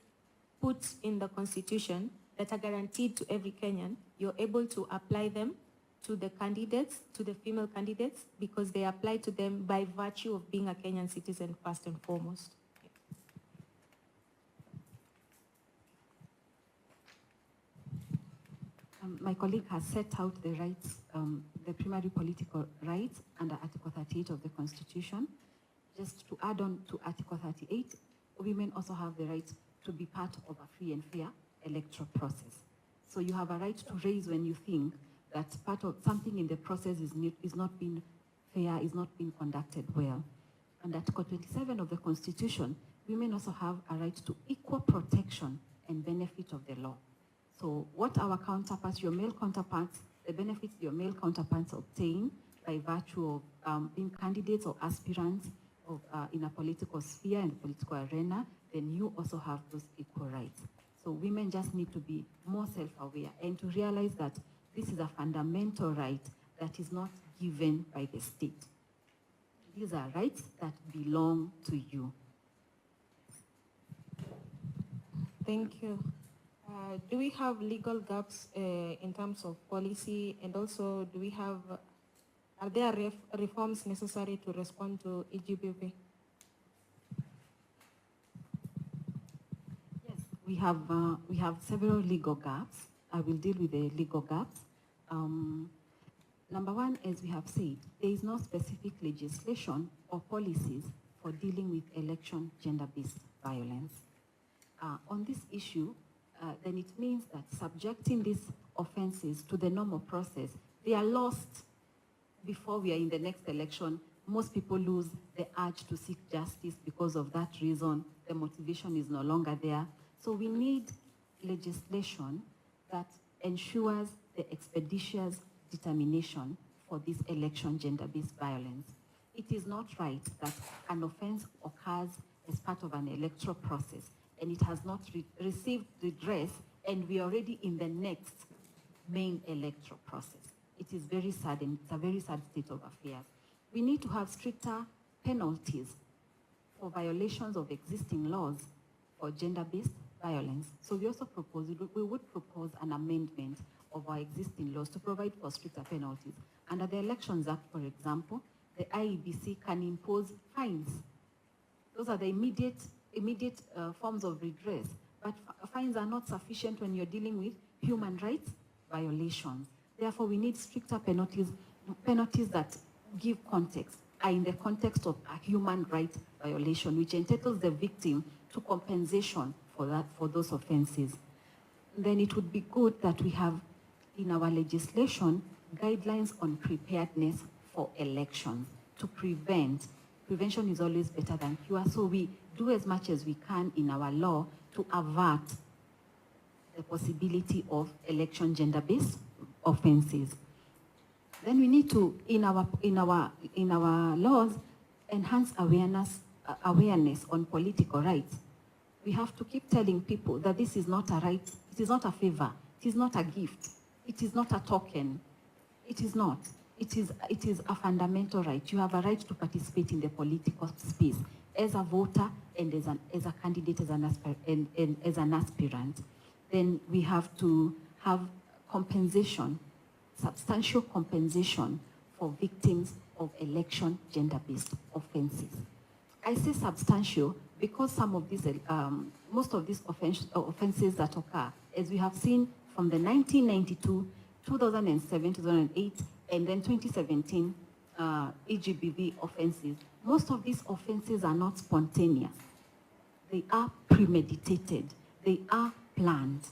put in the Constitution that are guaranteed to every Kenyan, you're able to apply them to the candidates, to the female candidates, because they apply to them by virtue of being a Kenyan citizen first and foremost. My colleague has set out the rights, the primary political rights under Article 38 of the Constitution. Just to add on to Article 38, women also have the right to be part of a free and fair electoral process. So you have a right to raise when you think that part of something in the process is not being fair, is not being conducted well. And Article 27 of the Constitution, women also have a right to equal protection and benefit of the law. So what our counterparts, your male counterparts, the benefits your male counterparts obtain by virtue of being candidates or aspirants of, in a political sphere and political arena, then you also have those equal rights. So women just need to be more self-aware and to realize that this is a fundamental right that is not given by the state. These are rights that belong to you. Thank you. Do we have legal gaps in terms of policy, and also are there reforms necessary to respond to EGBV? Yes, we have several legal gaps. I will deal with the legal gaps. Number one, as we have said, there is no specific legislation or policies for dealing with election gender-based violence. On this issue, then it means that subjecting these offenses to the normal process, they are lost before we are in the next election. Most people lose the urge to seek justice because of that reason. The motivation is no longer there. So we need legislation that ensures the expeditious determination for this election gender-based violence. It is not right that an offense occurs as part of an electoral process and it has not received redress, and we are already in the next main electoral process. It is very sad, and it's a very sad state of affairs. We need to have stricter penalties for violations of existing laws for gender-based violence. So we also would propose an amendment of our existing laws to provide for stricter penalties. Under the Elections Act, for example, the IEBC can impose fines. Those are the immediate forms of redress, but fines are not sufficient when you're dealing with human rights violations. Therefore, we need stricter penalties that give context, are in the context of a human rights violation, which entitles the victim to compensation for those offenses. Then it would be good that we have in our legislation guidelines on preparedness for elections to prevent. Prevention is always better than cure, so we do as much as we can in our law to avert the possibility of election gender-based offenses. Then we need to, in our laws, enhance awareness on political rights. We have to keep telling people that this is not a right, it is not a favor, it is not a gift, it is not a token. It is not. It is a fundamental right. You have a right to participate in the political space as a voter and as a candidate, as an aspirant. Then we have to have compensation, substantial compensation for victims of election gender-based offenses. I say substantial because some of these, most of these offenses that occur, as we have seen from the 1992, 2007, 2008, and then 2017 EGBV offenses, most of these offenses are not spontaneous. They are premeditated. They are planned.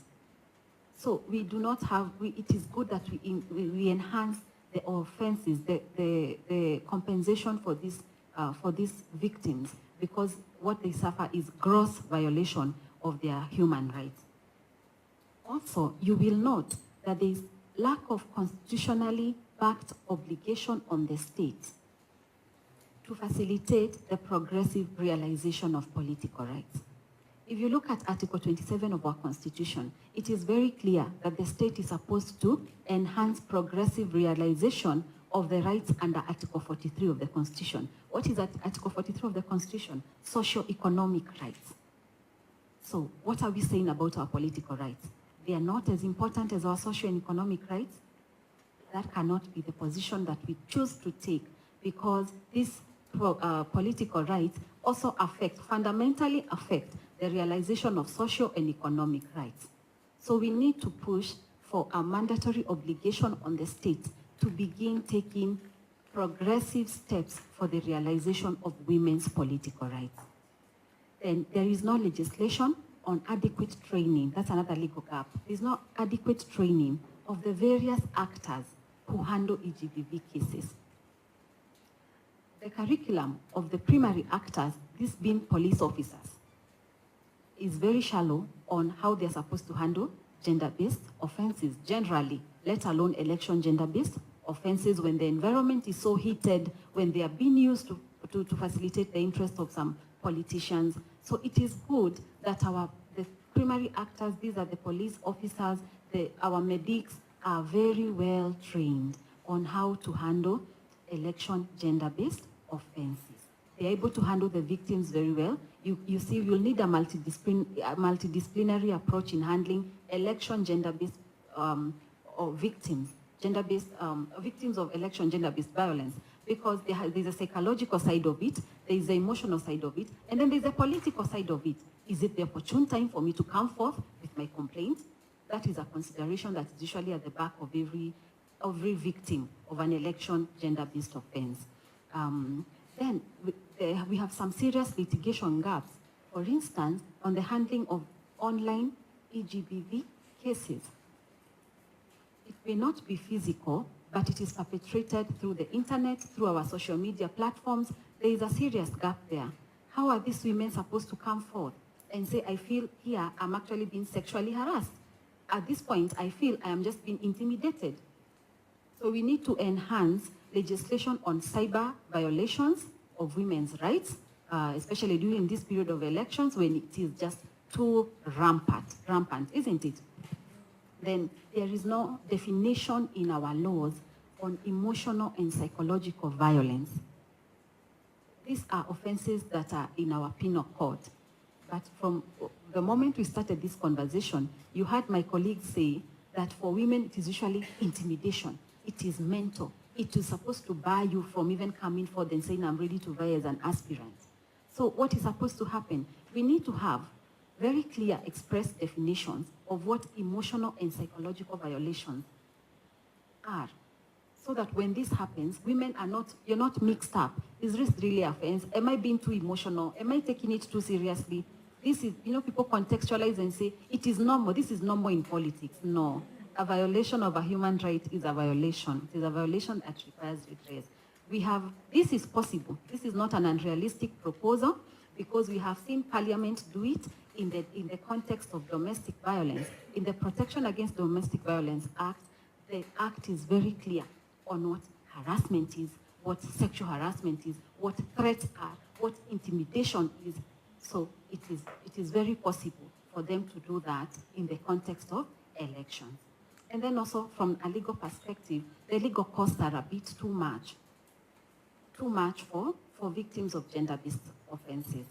So we do not have, it is good that we enhance the offenses, the compensation for these victims, because what they suffer is gross violation of their human rights. Also, you will note that there is lack of constitutionally backed obligation on the state to facilitate the progressive realization of political rights. If you look at Article 27 of our Constitution, it is very clear that the state is supposed to enhance progressive realization of the rights under Article 43 of the Constitution. What is Article 43 of the Constitution? Socio-economic rights. So what are we saying about our political rights? They are not as important as our socio and economic rights. That cannot be the position that we choose to take, because these political rights also fundamentally affect the realization of social and economic rights. So we need to push for a mandatory obligation on the state to begin taking progressive steps for the realization of women's political rights. Then there is no legislation on adequate training. That's another legal gap. There's no adequate training of the various actors who handle EGBV cases. The curriculum of the primary actors, these being police officers, is very shallow on how they're supposed to handle gender-based offenses generally, let alone election gender-based offenses when the environment is so heated, when they are being used to facilitate the interests of some politicians. So it is good that the primary actors, these are the police officers, our medics, are very well trained on how to handle election gender-based offenses. They're able to handle the victims very well. You see, you'll need a multidisciplinary approach in handling election gender-based or victims, victims of election gender-based violence, because there's a psychological side of it, there's the emotional side of it, and then there's a political side of it. Is it the opportune time for me to come forth with my complaint? That is a consideration that is usually at the back of every victim of an election gender-based offense. Then we have some serious litigation gaps. For instance, on the handling of online EGBV cases. It may not be physical, but it is perpetrated through the internet, through our social media platforms. There is a serious gap there. How are these women supposed to come forth and say, I feel here I'm actually being sexually harassed? At this point, I feel I am just being intimidated. So we need to enhance legislation on cyber violations of women's rights, especially during this period of elections when it is just too rampant, isn't it? Then there is no definition in our laws on emotional and psychological violence. These are offenses that are in our penal code. But from the moment we started this conversation, you heard my colleagues say that for women it is usually intimidation. It is mental. It is supposed to bar you from even coming forward and saying, I'm ready to vie as an aspirant. So what is supposed to happen? We need to have very clear express definitions of what emotional and psychological violations are, so that when this happens, women are not, you're not mixed up. Is this really offense? Am I being too emotional? Am I taking it too seriously? This is, people contextualize and say, it is normal. This is normal in politics. No. A violation of a human right is a violation. It is a violation that requires redress. This is possible. This is not an unrealistic proposal, because we have seen Parliament do it in the context of domestic violence. In the Protection Against Domestic Violence Act, the Act is very clear on what harassment is, what sexual harassment is, what threats are, what intimidation is. So it is very possible for them to do that in the context of elections. And then also from a legal perspective, the legal costs are a bit too much for victims of gender-based offenses.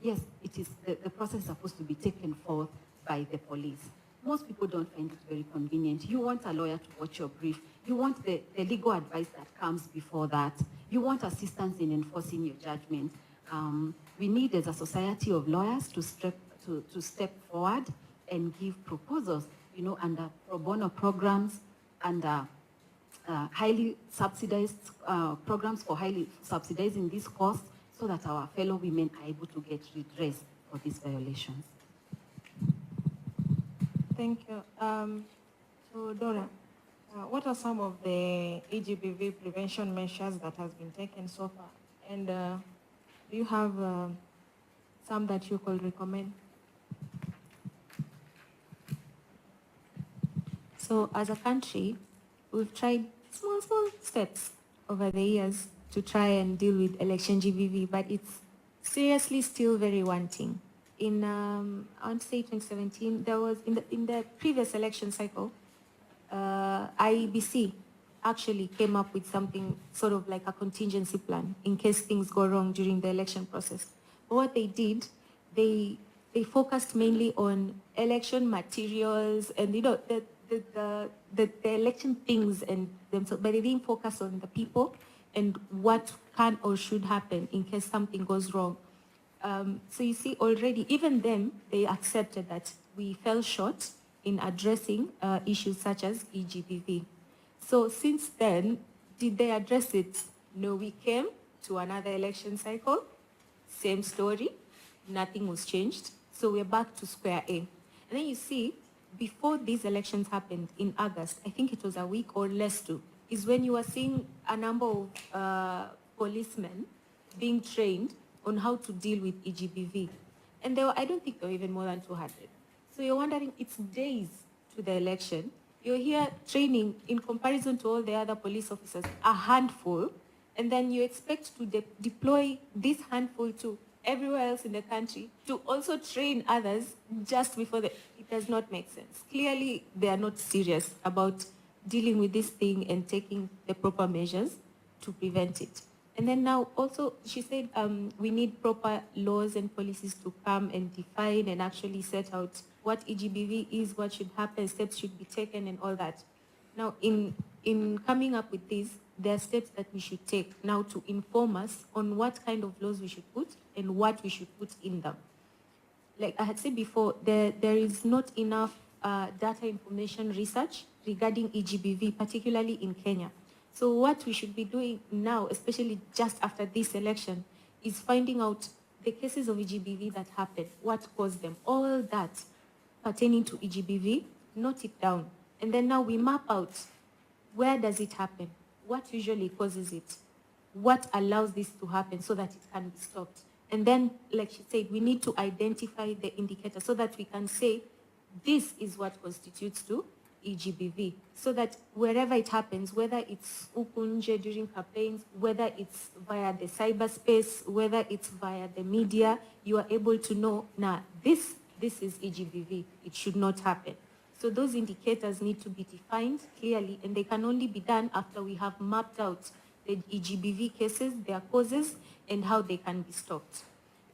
Yes, it is the process is supposed to be taken forth by the police. Most people don't find it very convenient. You want a lawyer to watch your brief. You want the legal advice that comes before that. You want assistance in enforcing your judgment. We need, as a society of lawyers, to step forward and give proposals, under pro bono programs, under highly subsidized programs for highly subsidizing these costs, so that our fellow women are able to get redress for these violations. Thank you. So Dora, what are some of the EGBV prevention measures that has been taken so far? And do you have some that you could recommend? So as a country, we've tried small steps over the years to try and deal with election GBV, but it's seriously still very wanting. In, I want to say 2017, there was, in the previous election cycle, IEBC actually came up with something sort of like a contingency plan in case things go wrong during the election process. But what they did, they focused mainly on election materials and the election things and themselves, but they didn't focus on the people and what can or should happen in case something goes wrong. So you see already, even then, they accepted that we fell short in addressing issues such as EGBV. So since then, did they address it? No, we came to another election cycle, same story, nothing was changed. So we're back to square A. And then you see, before these elections happened in August, I think it was a week or less too, is when you were seeing a number of policemen being trained on how to deal with EGBV. And there were, I don't think there were even more than 200. So you're wondering, it's days to the election. You're here training in comparison to all the other police officers, a handful, and then you expect to deploy this handful to everywhere else in the country to also train others just before it does not make sense. Clearly, they are not serious about dealing with this thing and taking the proper measures to prevent it. And then now also, she said we need proper laws and policies to come and define and actually set out what EGBV is, what should happen, steps should be taken and all that. Now, in coming up with this, there are steps that we should take now to inform us on what kind of laws we should put and what we should put in them. Like I had said before, there is not enough data information research regarding EGBV, particularly in Kenya. So what we should be doing now, especially just after this election, is finding out the cases of EGBV that happened, what caused them, all that pertaining to EGBV, note it down. And then now we map out where does it happen, what usually causes it, what allows this to happen so that it can be stopped. And then, like she said, we need to identify the indicator so that we can say, this is what constitutes to EGBV, so that wherever it happens, whether it's ukunje during campaigns, whether it's via the cyberspace, whether it's via the media, you are able to know, now, this is EGBV, it should not happen. So those indicators need to be defined clearly, and they can only be done after we have mapped out the EGBV cases, their causes, and how they can be stopped.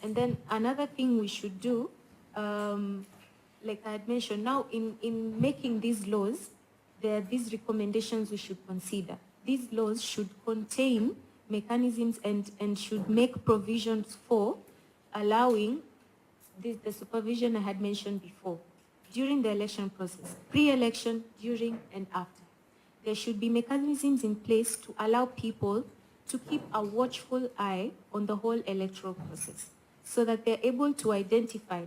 And then another thing we should do, like I had mentioned, now in making these laws, there are these recommendations we should consider. These laws should contain mechanisms and should make provisions for allowing the supervision I had mentioned before during the election process, pre-election, during, and after. There should be mechanisms in place to allow people to keep a watchful eye on the whole electoral process so that they're able to identify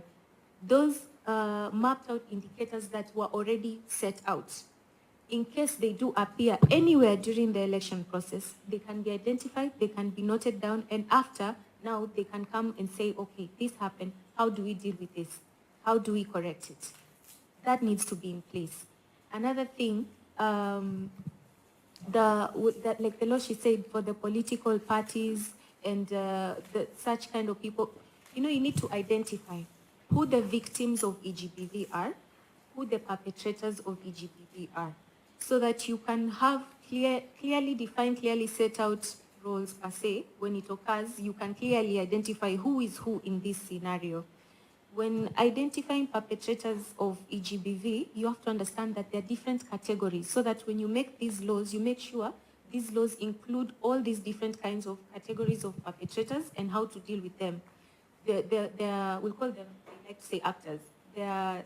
those mapped out indicators that were already set out. In case they do appear anywhere during the election process, they can be identified, they can be noted down, and after, now they can come and say, okay, this happened, how do we deal with this? How do we correct it? That needs to be in place. Another thing, like the law she said, for the political parties and such kind of people, you know, you need to identify who the victims of EGBV are, who the perpetrators of EGBV are, so that you can have clearly defined, clearly set out roles per se. When it occurs, you can clearly identify who is who in this scenario. When identifying perpetrators of EGBV, you have to understand that there are different categories, so that when you make these laws, you make sure these laws include all these different kinds of categories of perpetrators and how to deal with them. We'll call them, I like to say, actors. There are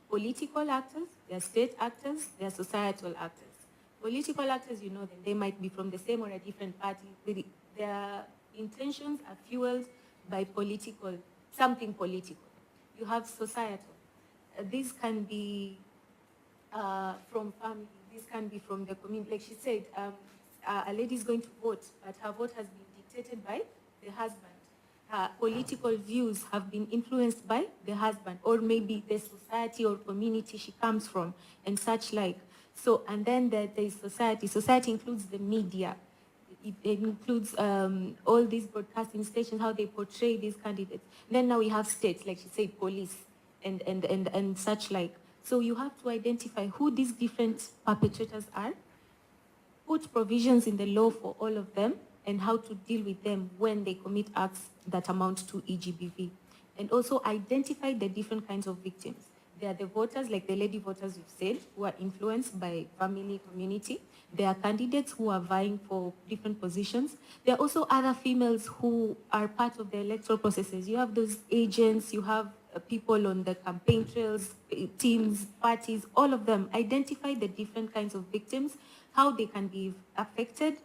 political actors, there are state actors, there are societal actors. Political actors, you know them, they might be from the same or a different party. Their intentions are fueled by something political. You have societal. These can be from family, this can be from the community. Like she said, a lady is going to vote, but her vote has been dictated by the husband. Her political views have been influenced by the husband, or maybe the society or community she comes from, and such like. So, and then there is society. Society includes the media. It includes all these broadcasting stations, how they portray these candidates. Then now we have states, like she said, police and such like. So you have to identify who these different perpetrators are, put provisions in the law for all of them, and how to deal with them when they commit acts that amount to EGBV. And also identify the different kinds of victims. There are the voters, like the lady voters you've said, who are influenced by family, community. There are candidates who are vying for different positions. There are also other females who are part of the electoral processes. You have those agents, you have people on the campaign trails, teams, parties, all of them. Identify the different kinds of victims, how they can be affected,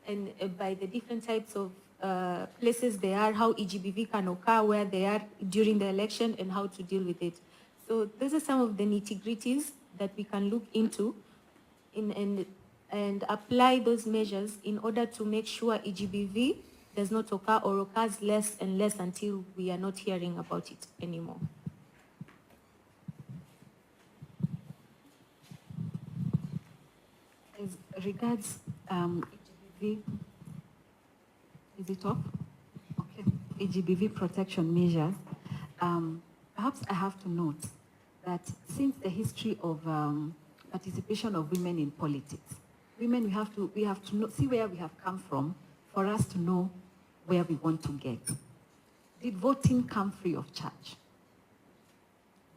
and by the different types of places they are, how EGBV can occur, where they are during the election, and how to deal with it. So those are some of the nitty-gritties that we can look into and apply those measures in order to make sure EGBV does not occur or occurs less and less until we are not hearing about it anymore. As regards EGBV, is it off? Okay. EGBV protection measures. Perhaps I have to note that since the history of participation of women in politics, women, we have to know, see where we have come from for us to know where we want to get. Did voting come free of charge?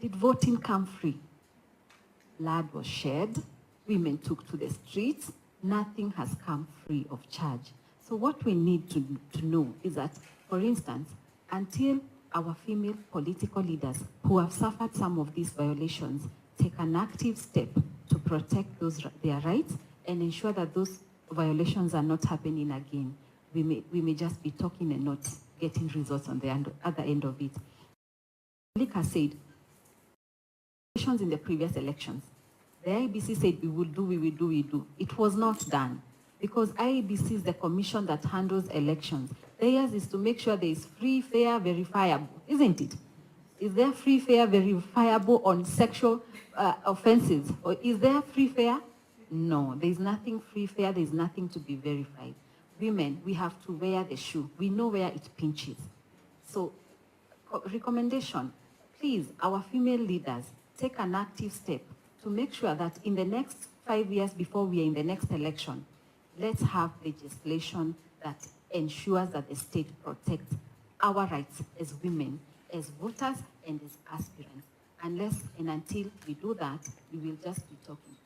Did voting come free? Blood was shed, women took to the streets, nothing has come free of charge. So what we need to know is that, for instance, until our female political leaders who have suffered some of these violations take an active step to protect their rights and ensure that those violations are not happening again, we may just be talking and not getting results on the other end of it. Like I said, in the previous elections, the IEBC said we will do. It was not done because IEBC is the commission that handles elections. Theirs is to make sure there is free, fair, verifiable, isn't it? Is there free, fair, verifiable on sexual offenses? Or is there free, fair? No, there is nothing free, fair, there is nothing to be verified. Women, we have to wear the shoe. We know where it pinches. So, recommendation, please, our female leaders, take an active step to make sure that in the next 5 years before we are in the next election, let's have legislation that ensures that the state protects our rights as women, as voters, and as aspirants. Unless and until we do that, we will just be talking.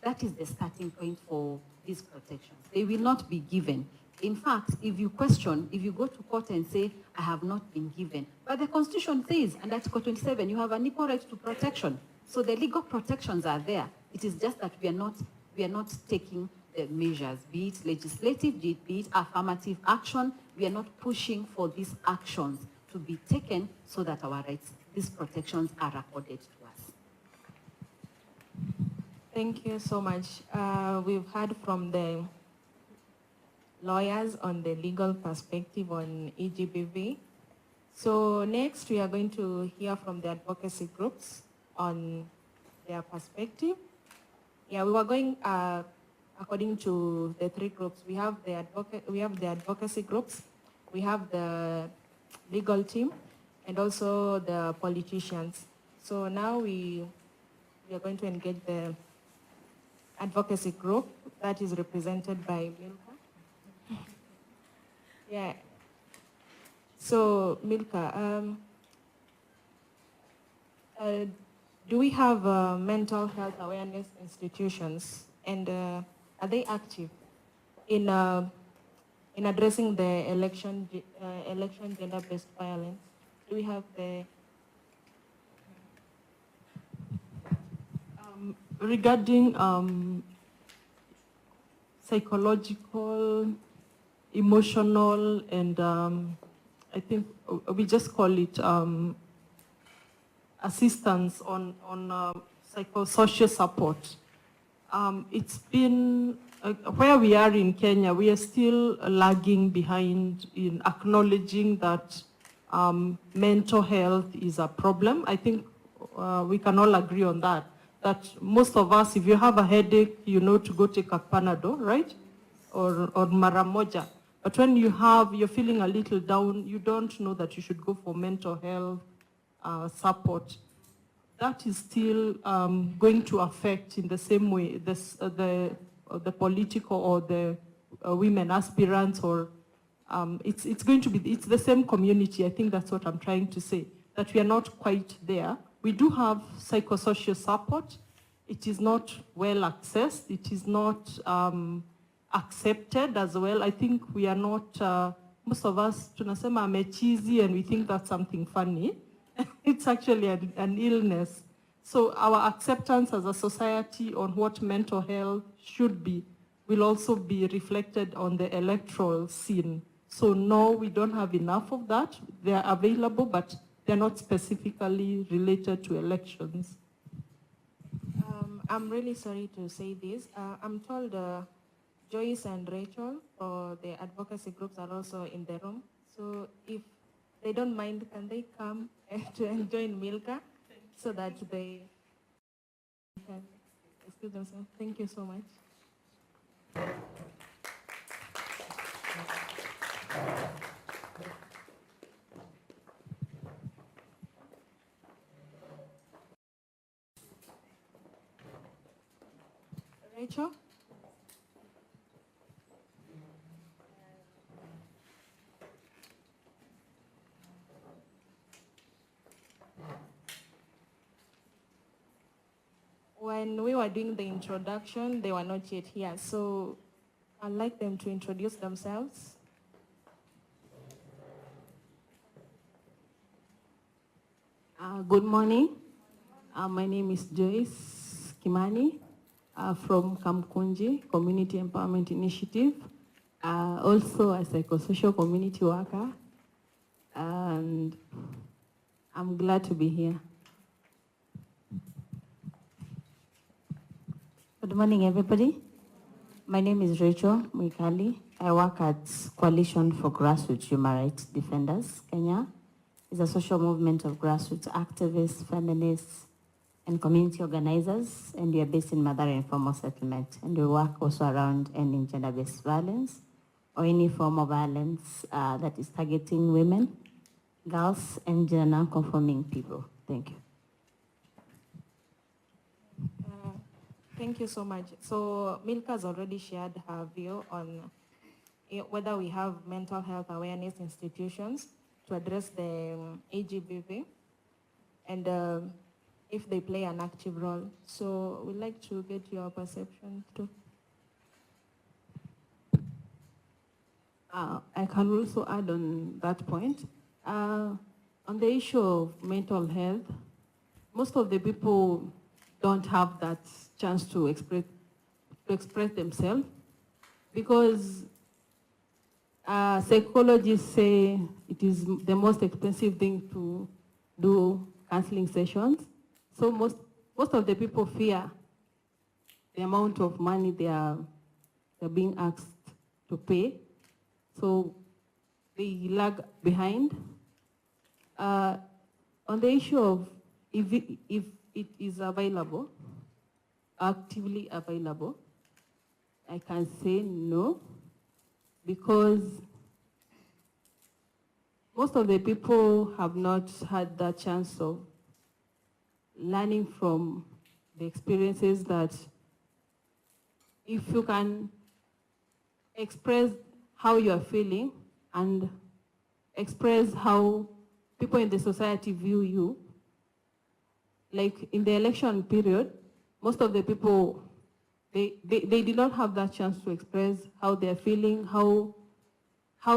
That is the starting point for these protections. They will not be given. In fact, if you go to court and say, I have not been given, but the Constitution says, and Article 27, you have an equal right to protection. So the legal protections are there. It is just that we are not taking the measures, be it legislative, be it affirmative action. We are not pushing for these actions to be taken so that our rights, these protections are accorded to us. Thank you so much. We've heard from the lawyers on the legal perspective on EGBV. So next we are going to hear from the advocacy groups on their perspective. Yeah, we were going according to the three groups. We have the advocacy groups, we have the legal team, and also the politicians. So now we are going to engage the advocacy group that is represented by Milka. Yeah. So Milka, do we have mental health awareness institutions, and are they active in addressing the election gender-based violence? Do we have the regarding psychological, emotional, and I think we just call it assistance on psychosocial support. It's been, where we are in Kenya, we are still lagging behind in acknowledging that mental health is a problem. I think we can all agree on that that most of us, if you have a headache, you know to go take a Panadol, right? Or Maramoja. But when you're feeling a little down, you don't know that you should go for mental health support. That is still going to affect in the same way the political or the women aspirants, or it's going to be, it's the same community. I think that's what I'm trying to say, that we are not quite there. We do have psychosocial support. It is not well accessed. It is not accepted as well. I think we are not, most of us, tunasema amechizi, and we think that's something funny. It's actually an illness. So our acceptance as a society on what mental health should be will also be reflected on the electoral scene. So no, we don't have enough of that. They are available, but they're not specifically related to elections. I'm really sorry to say this. I'm told Joyce and Rachel, or the advocacy groups, are also in the room. So if they don't mind, can they come and join Milka so that they can excuse themselves? Thank you so much. Rachel? When we were doing the introduction, they were not yet here, so I'd like them to introduce themselves. Good morning. My name is Joyce Kimani from Kamkunji Community Empowerment Initiative, also a psychosocial community worker, and I'm glad to be here. Good morning, everybody. My name is Rachel Mwikali. I work at Coalition for Grassroots Human Rights Defenders, Kenya. It's a social movement of grassroots activists, feminists, and community organizers, and we are based in Mathare Informal Settlement. And we work also around ending gender-based violence or any form of violence that is targeting women, girls, and gender non-conforming people. Thank you. Thank you so much. So Milka has already shared her view on whether we have mental health awareness institutions to address the AGBV, and if they play an active role. So we'd like to get your perception too. I can also add on that point. On the issue of mental health, most of the people don't have that chance to express themselves, because psychologists say it is the most expensive thing to do counseling sessions. So most of the people fear the amount of money they're being asked to pay. So they lag behind. On the issue of if it is available, actively available, I can say no, because most of the people have not had that chance of learning from the experiences that if you can express how you are feeling and express how people in the society view you, like in the election period, most of the people, they did not have that chance to express how they're feeling, how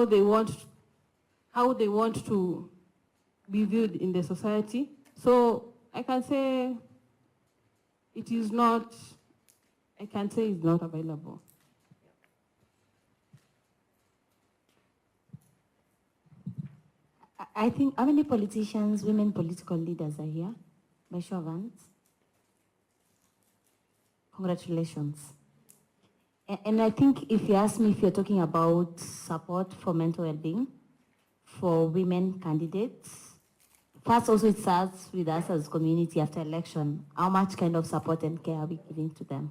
they want to be viewed in the society. So I can say it is not, I can say it's not available. I think, how many politicians, women political leaders are here? By show of hands. Congratulations. And I think if you ask me if you're talking about support for mental well-being for women candidates first also it starts with us as community after election. How much kind of support and care are we giving to them?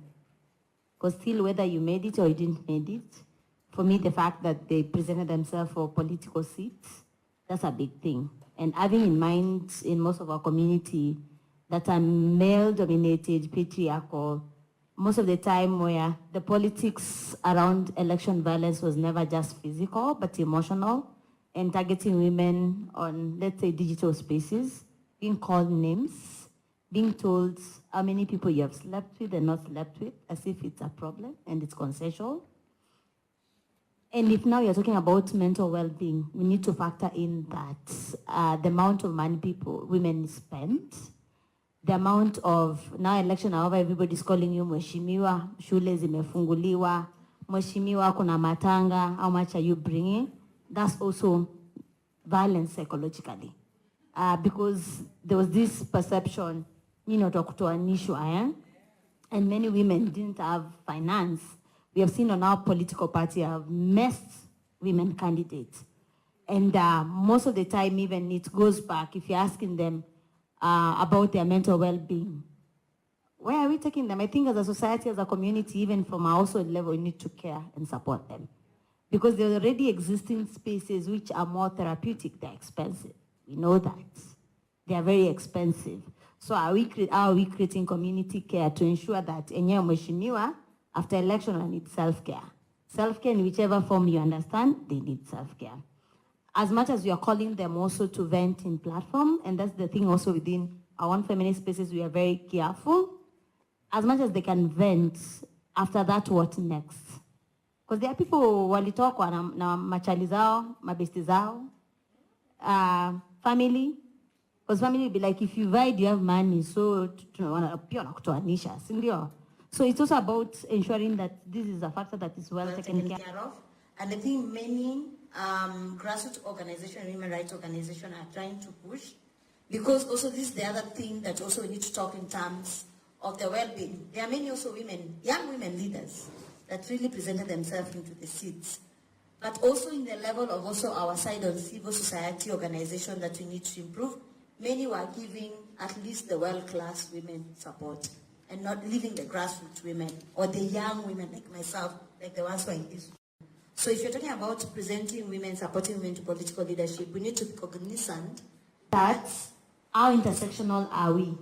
Because still, whether you made it or you didn't made it, for me, the fact that they presented themselves for political seats, that's a big thing. And having in mind in most of our community that are male-dominated, patriarchal, most of the time where the politics around election violence was never just physical, but emotional, and targeting women on, let's say, digital spaces, being called names, being told how many people you have slept with and not slept with, as if it's a problem and it's consensual. And if now you're talking about mental well-being, we need to factor in that the amount of money women spend, the amount of, now election, however, everybody's calling you mheshimiwa, shule zimefunguliwa, mheshimiwa kuna matanga, how much are you bringing? That's also violence psychologically. Because there was this perception, takutoanishwa, and many women didn't have finance. We have seen on our political party have messed women candidates. And most of the time, even it goes back, if you're asking them about their mental well-being, where are we taking them? I think as a society, as a community, even from our household level, we need to care and support them. Because there are already existing spaces which are more therapeutic, they're expensive. We know that. They are very expensive. So are we creating community care to ensure that after election, I need self-care. Self-care in whichever form you understand, they need self-care. As much as we are calling them also to vent in platform, and that's the thing also within our own feminist spaces, we are very careful. As much as they can vent, after that, what next? Because there are people walitokwa na machali zao, mabesti zao, family. Because family will be like, if you divide, you have money, so nisha, sindio. So it's also about ensuring that this is a factor that is well taken care of. And I think many grassroots organizations, human rights organizations are trying to push, because also this is the other thing that also we need to talk in terms of the well-being. There are many also women, young women leaders that really presented themselves into the seats. But also in the level of also our side on civil society organization that we need to improve, many were giving at least the world-class women support and not leaving the grassroots women or the young women like myself, like the ones who are in this. So if you're talking about presenting women, supporting women to political leadership, we need to be cognizant that how intersectional are we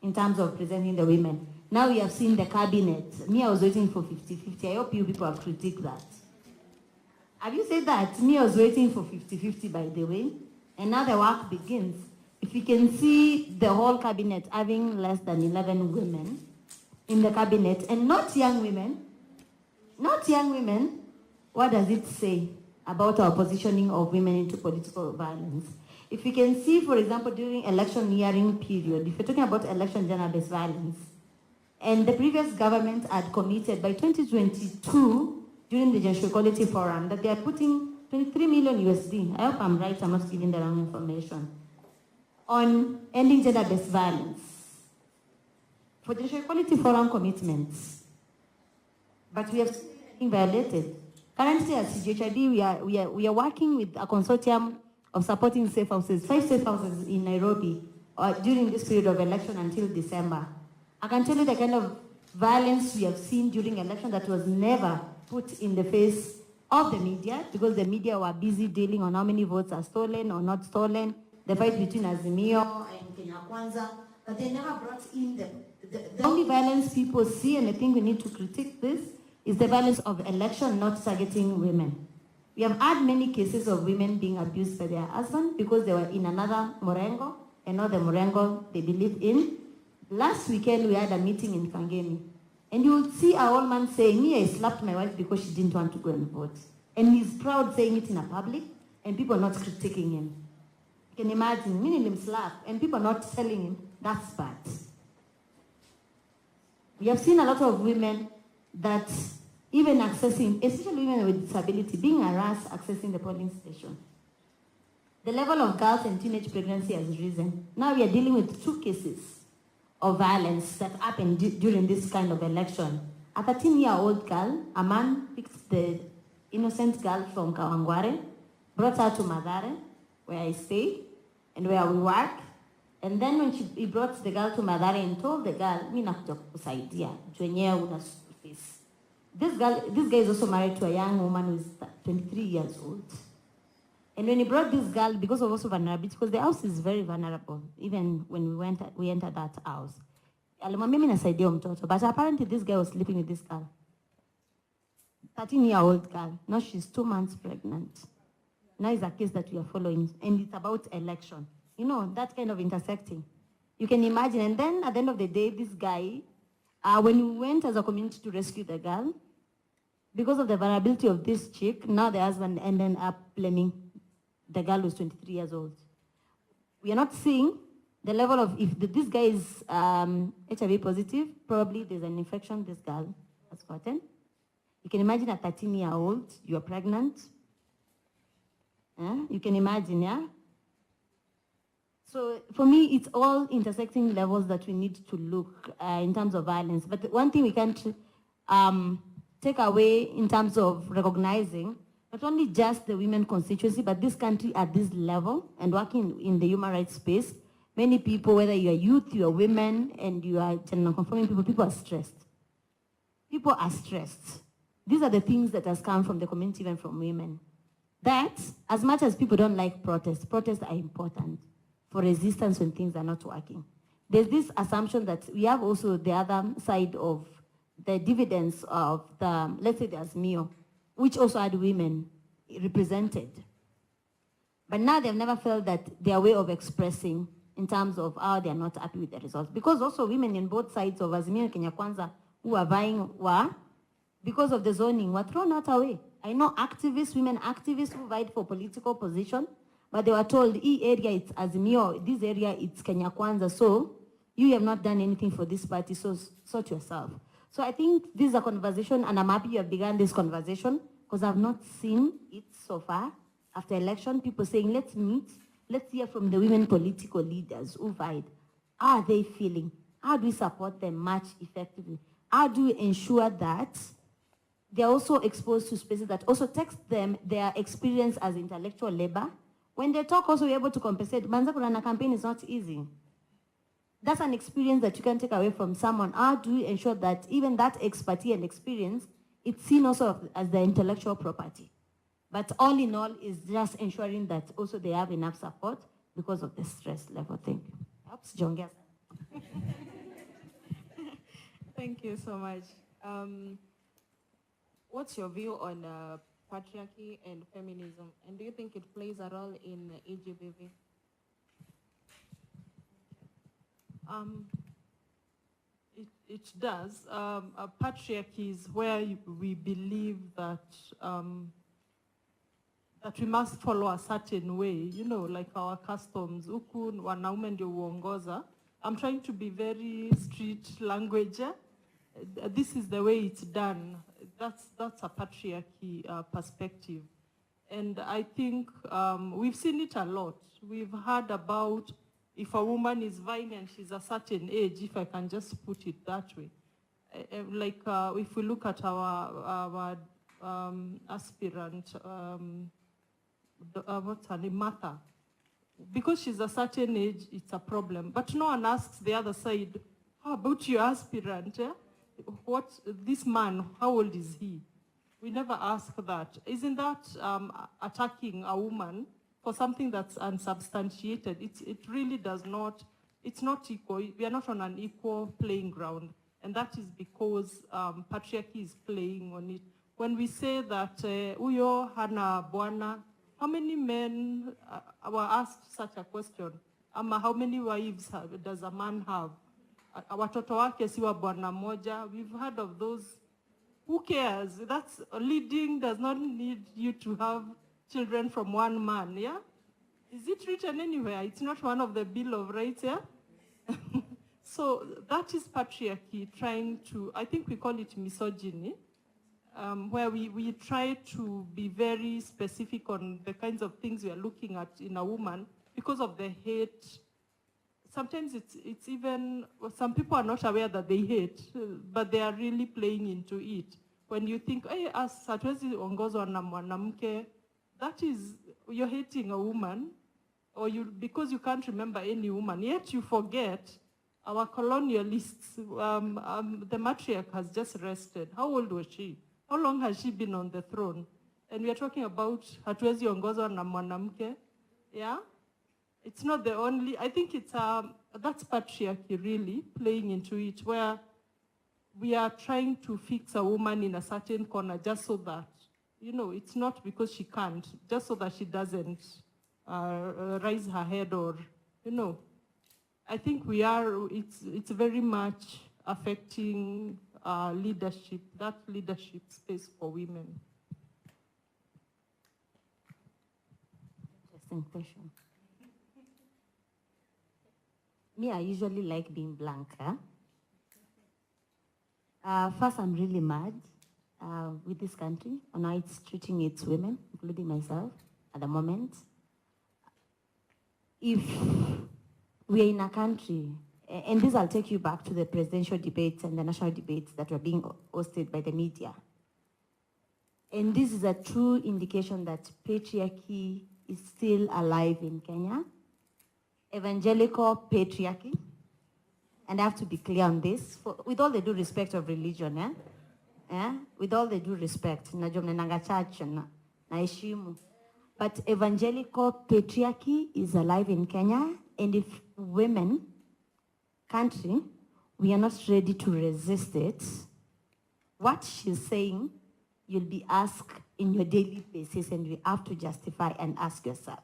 in terms of presenting the women. Now we have seen the cabinet. Me, I was waiting for 50-50. I hope you people have critiqued that. Have you said that? Me, I was waiting for 50-50, by the way. And now the work begins. If you can see the whole cabinet having less than 11 women in the cabinet, and not young women, what does it say about our positioning of women into political violence? If you can see, for example, during election hearing period, if you're talking about election gender-based violence, and the previous government had committed by 2022, during the Gender Equality Forum, that they are putting 23 million USD, I hope I'm right, I'm not giving the wrong information, on ending gender-based violence for the Gender Equality Forum commitments. But we have been violated. Currently at CGHID, we are working with a consortium of supporting safe houses, 5 safe houses in Nairobi during this period of election until December. I can tell you the kind of violence we have seen during election that was never put in the face of the media, because the media were busy dealing on how many votes are stolen or not stolen, the fight between Azimio and Kenya Kwanza, but they never brought in the only violence people see, and I think we need to critique this, is the violence of election not targeting women. We have had many cases of women being abused by their husband because they were in another Morengo, and not the Morengo they believe in. Last weekend we had a meeting in Kangemi, and you would see our old man saying, me, I slapped my wife because she didn't want to go and vote. And he's proud saying it in a public, and people not critiquing him. You can imagine, meaning him slap, and people not telling him, that's bad. We have seen a lot of women that even accessing, especially women with disability, being harassed accessing the polling station. The level of girls and teenage pregnancy has risen. Now we are dealing with 2 cases of violence that happened during this kind of election. A 13-year-old girl, a man picked the innocent girl from Kawangware, brought her to Mathare, where I stay, and where we work, And then when he brought the girl to Mathare and told the girl, "Mimi nakuja kukusaidia, juu wenyewe una school fees." This guy is also married to a young woman who is 23 years old. And when he brought this girl, because of also vulnerability, because the house is very vulnerable, even when we entered that house. Alimwambia mimi nasaidia mtoto, but apparently this guy was sleeping with this girl. 13-year-old girl. Now she's 2 months pregnant. Now it's a case that we are following, and it's about election. You know, that kind of intersecting. You can imagine. And then at the end of the day, this guy, when we went as a community to rescue the girl, because of the vulnerability of this chick, now the husband ended up blaming the girl who's 23 years old. We are not seeing the level of, if this guy is HIV positive, probably there's an infection this girl has gotten. You can imagine a 13-year-old, you are pregnant. You can imagine, yeah? So for me, it's all intersecting levels that we need to look in terms of violence. But one thing we can't take away in terms of recognizing not only just the women constituency, but this country at this level and working in the human rights space, many people, whether you are youth, you are women, and you are gender non-conforming people are stressed. People are stressed. These are the things that has come from the community, even from women. That, as much as people don't like protests are important for resistance when things are not working. There's this assumption that we have also the other side of the dividends of the, let's say there's Mio, which also had women represented. But now they've never felt that their way of expressing in terms of how they are not happy with the results. Because also women in both sides of Azimio and Kenya Kwanza who are vying were, because of the zoning, were thrown out away. I know activists, women activists who vied for political position, but they were told, area it's Azimio, this area it's Kenya Kwanza, so you have not done anything for this party, so sort yourself. So I think this is a conversation, and I'm happy you have begun this conversation, because I've not seen it so far. After election, people saying, let's meet, let's hear from the women political leaders who vied. How are they feeling? How do we support them much effectively? How do we ensure that they're also exposed to spaces that also text them their experience as intellectual labor? When they talk, also we're able to compensate. Manza Kurana campaign is not easy. That's an experience that you can take away from someone. How do we ensure that even that expertise and experience, it's seen also as the intellectual property? But all in all, is just ensuring that also they have enough support because of the stress level. Thank you. Helps John Gas. Thank you so much. What's your view on patriarchy and feminism? And do you think it plays a role in EGBV? It does. Patriarchy is where we believe that that we must follow a certain way, you know, like our customs. Huku wanaume ndio uongoza. I'm trying to be very street language. This is the way it's done. That's a patriarchy perspective. And I think we've seen it a lot. We've heard about if a woman is vying and she's a certain age, if I can just put it that way. Like if we look at our aspirant, what's her name, Martha. Because she's a certain age, it's a problem. But no one asks the other side, how about your aspirant? Eh? What, this man, how old is he? We never ask that. Isn't that attacking a woman for something that's unsubstantiated? It really does not, it's not equal. We are not on an equal playing ground. And that is because patriarchy is playing on it. When we say that, uyo hana bwana, how many men were asked such a question? How many wives does a man have? Watoto wake siwa bwana moja. We've heard of those. Who cares? That's leading does not need you to have children from one man, yeah? Is it written anywhere? It's not one of the Bill of Rights, yeah? So that is patriarchy trying to, I think we call it misogyny, where we try to be very specific on the kinds of things we are looking at in a woman because of the hate. Sometimes it's even, some people are not aware that they hate, but they are really playing into it. When you think, hey, as hatuwezi ongozwa na mwanamke, that is, you're hating a woman. or because you can't remember any woman, yet you forget our colonialists. The matriarch has just rested. How old was she? How long has she been on the throne? And we are talking about hatuwezi ongozwa na mwanamke. Yeah? It's not the only, I think it's, that's patriarchy really playing into it, where we are trying to fix a woman in a certain corner just so that, it's not because she can't, just so that she doesn't raise her head or, I think it's very much affecting leadership, that leadership space for women. Interesting question. Me, I usually like being blank. First, I'm really mad with this country on how it's treating its women, including myself, at the moment. If we're in a country, and this I'll take you back to the presidential debates and the national debates that were being hosted by the media. And this is a true indication that patriarchy is still alive in Kenya. Evangelical patriarchy, and I have to be clear on this, with all the due respect of religion, with all the due respect, but evangelical patriarchy is alive in Kenya, and if women, country, we are not ready to resist it, what she's saying, you'll be asked in your daily basis, and you have to justify and ask yourself.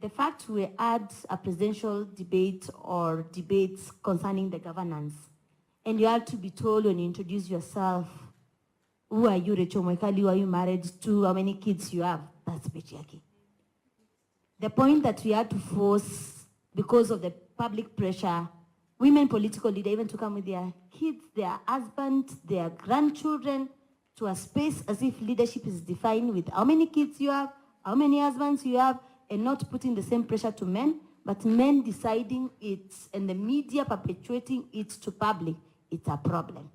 The fact we had a presidential debate or debates concerning the governance, and you have to be told when you introduce yourself, who are you, Rachel Mwekali, who are you married to, how many kids you have, that's patriarchy. The point that we had to force, because of the public pressure, women political leaders even to come with their kids, their husbands, their grandchildren, to a space as if leadership is defined with how many kids you have, how many husbands you have, and not putting the same pressure to men, but men deciding it and the media perpetuating it to public. It's a problem.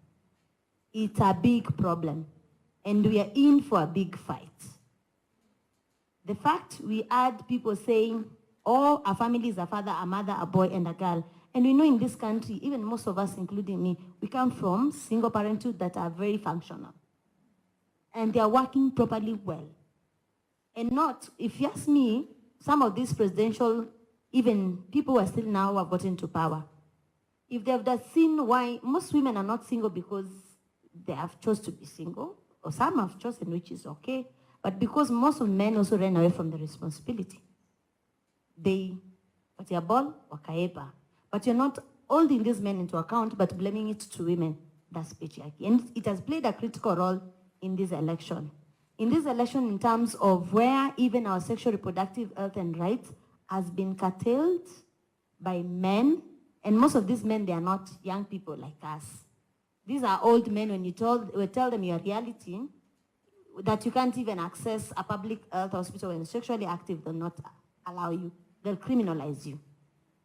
It's a big problem. And we are in for a big fight. The fact we had people saying, oh, a family is a father, a mother, a boy, and a girl. And we know in this country, even most of us, including me, we come from single parenthood that are very functional. And they are working properly well. And not, if you ask me, some of these presidential, even people who are still now have gotten to power. If they've seen why most women are not single because they have chosen to be single, or some have chosen, which is okay, but because most of men also ran away from the responsibility. They, but your ball or kaeba. But you're not holding these men into account, but blaming it to women. That's patriarchy. And it has played a critical role in this election. In this election, in terms of where even our sexual reproductive health and rights has been curtailed by men, and most of these men, they are not young people like us. These are old men. When you tell them your reality, that you can't even access a public health hospital when you're sexually active, they'll not allow you. They'll criminalize you.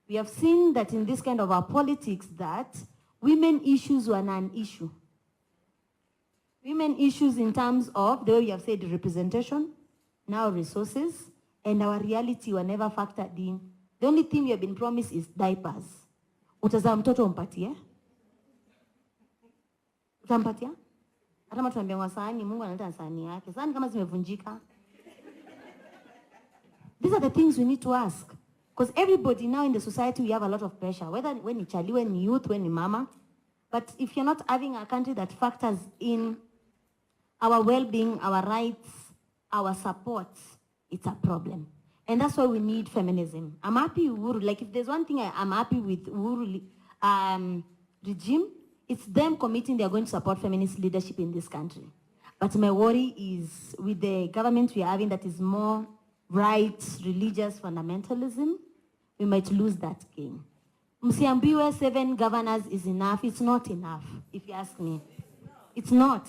We have seen that in this kind of our politics that women issues were an issue. Women issues in terms of, the way we have said, representation, now resources, and our reality were never factored in. The only thing we have been promised is diapers. Utazaa mtoto umpatie? Utampatia? Hata mtu ambiwa sahani, Mungu analeta sahani yake. Sahani kama zimevunjika. These are the things we need to ask. Because everybody now in the society, we have a lot of pressure. Whether when you're child, when you're youth, when you're mama. But if you're not having a country that factors in our well-being, our rights, our support, it's a problem. And that's why we need feminism. I'm happy with Uhuru. Like if there's one thing I'm happy with Uhuru regime, it's them committing they're going to support feminist leadership in this country. But my worry is with the government we are having that is more right, religious fundamentalism, we might lose that game. Msiambiwe 7 governors is enough. It's not enough, if you ask me. It's not.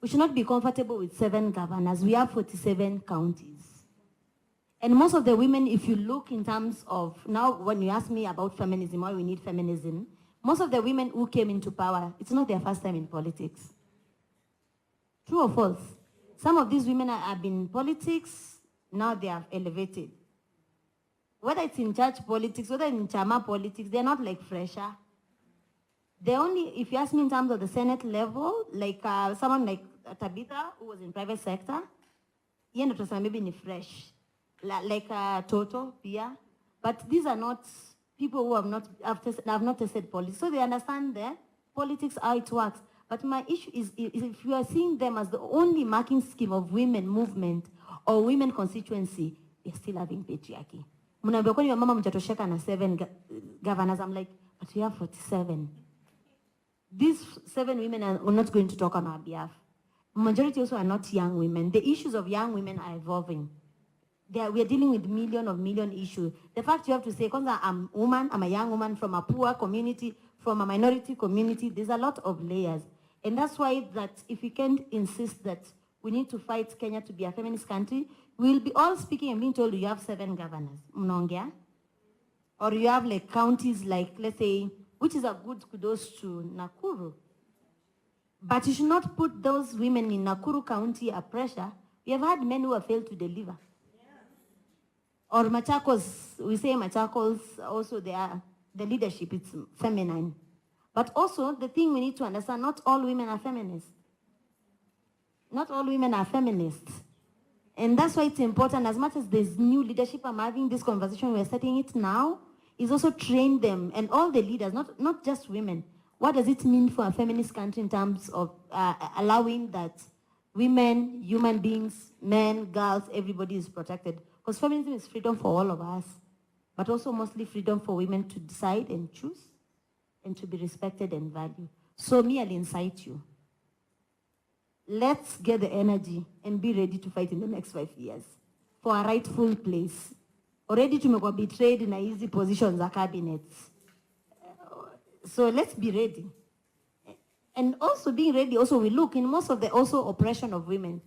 We should not be comfortable with 7 governors. We have 47 counties. And most of the women, if you look in terms of, now when you ask me about feminism, why we need feminism, most of the women who came into power, it's not their first time in politics. True or false? Some of these women have been in politics, now they are elevated. whether it's in church politics, whether in chama politics, they're not like fresher. The only, if you ask me in terms of the Senate level, like someone like Tabitha, who was in private sector, maybe ni fresh, like Toto, Pia. But these are not people who have not tested politics. So they understand the politics, how it works. But my issue is if you are seeing them as the only marking scheme of women movement or women constituency, they're still having patriarchy. Mnaambia kwani mama mjatosheka na 7 governors. I'm like, but we have 47. These 7 women are not going to talk on our behalf. Majority also are not young women. The issues of young women are evolving. We are dealing with million issues. The fact you have to say, I'm a woman, I'm a young woman from a poor community, from a minority community, there's a lot of layers. And that's why that if we can't insist that we need to fight Kenya to be a feminist country, we'll be all speaking and being told you have 7 governors. Mnongia? Or you have like counties like, let's say, which is a good kudos to Nakuru. But you should not put those women in Nakuru County a pressure. We have had men who have failed to deliver. Or Machakos, we say Machakos, also the leadership, it's feminine. But also, the thing we need to understand, not all women are feminists. Not all women are feminists. And that's why it's important, as much as there's new leadership, I'm having this conversation, we're setting it now, is also train them, and all the leaders, not just women. What does it mean for a feminist country in terms of allowing that women, human beings, men, girls, everybody is protected? Because feminism is freedom for all of us, but also mostly freedom for women to decide and choose and to be respected and valued. So me, I'll incite you. Let's get the energy and be ready to fight in the next 5 years for a rightful place. Already tumekuwa betrayed in easy positions of cabinets. So let's be ready. And also being ready, also we look in most of the also oppression of women.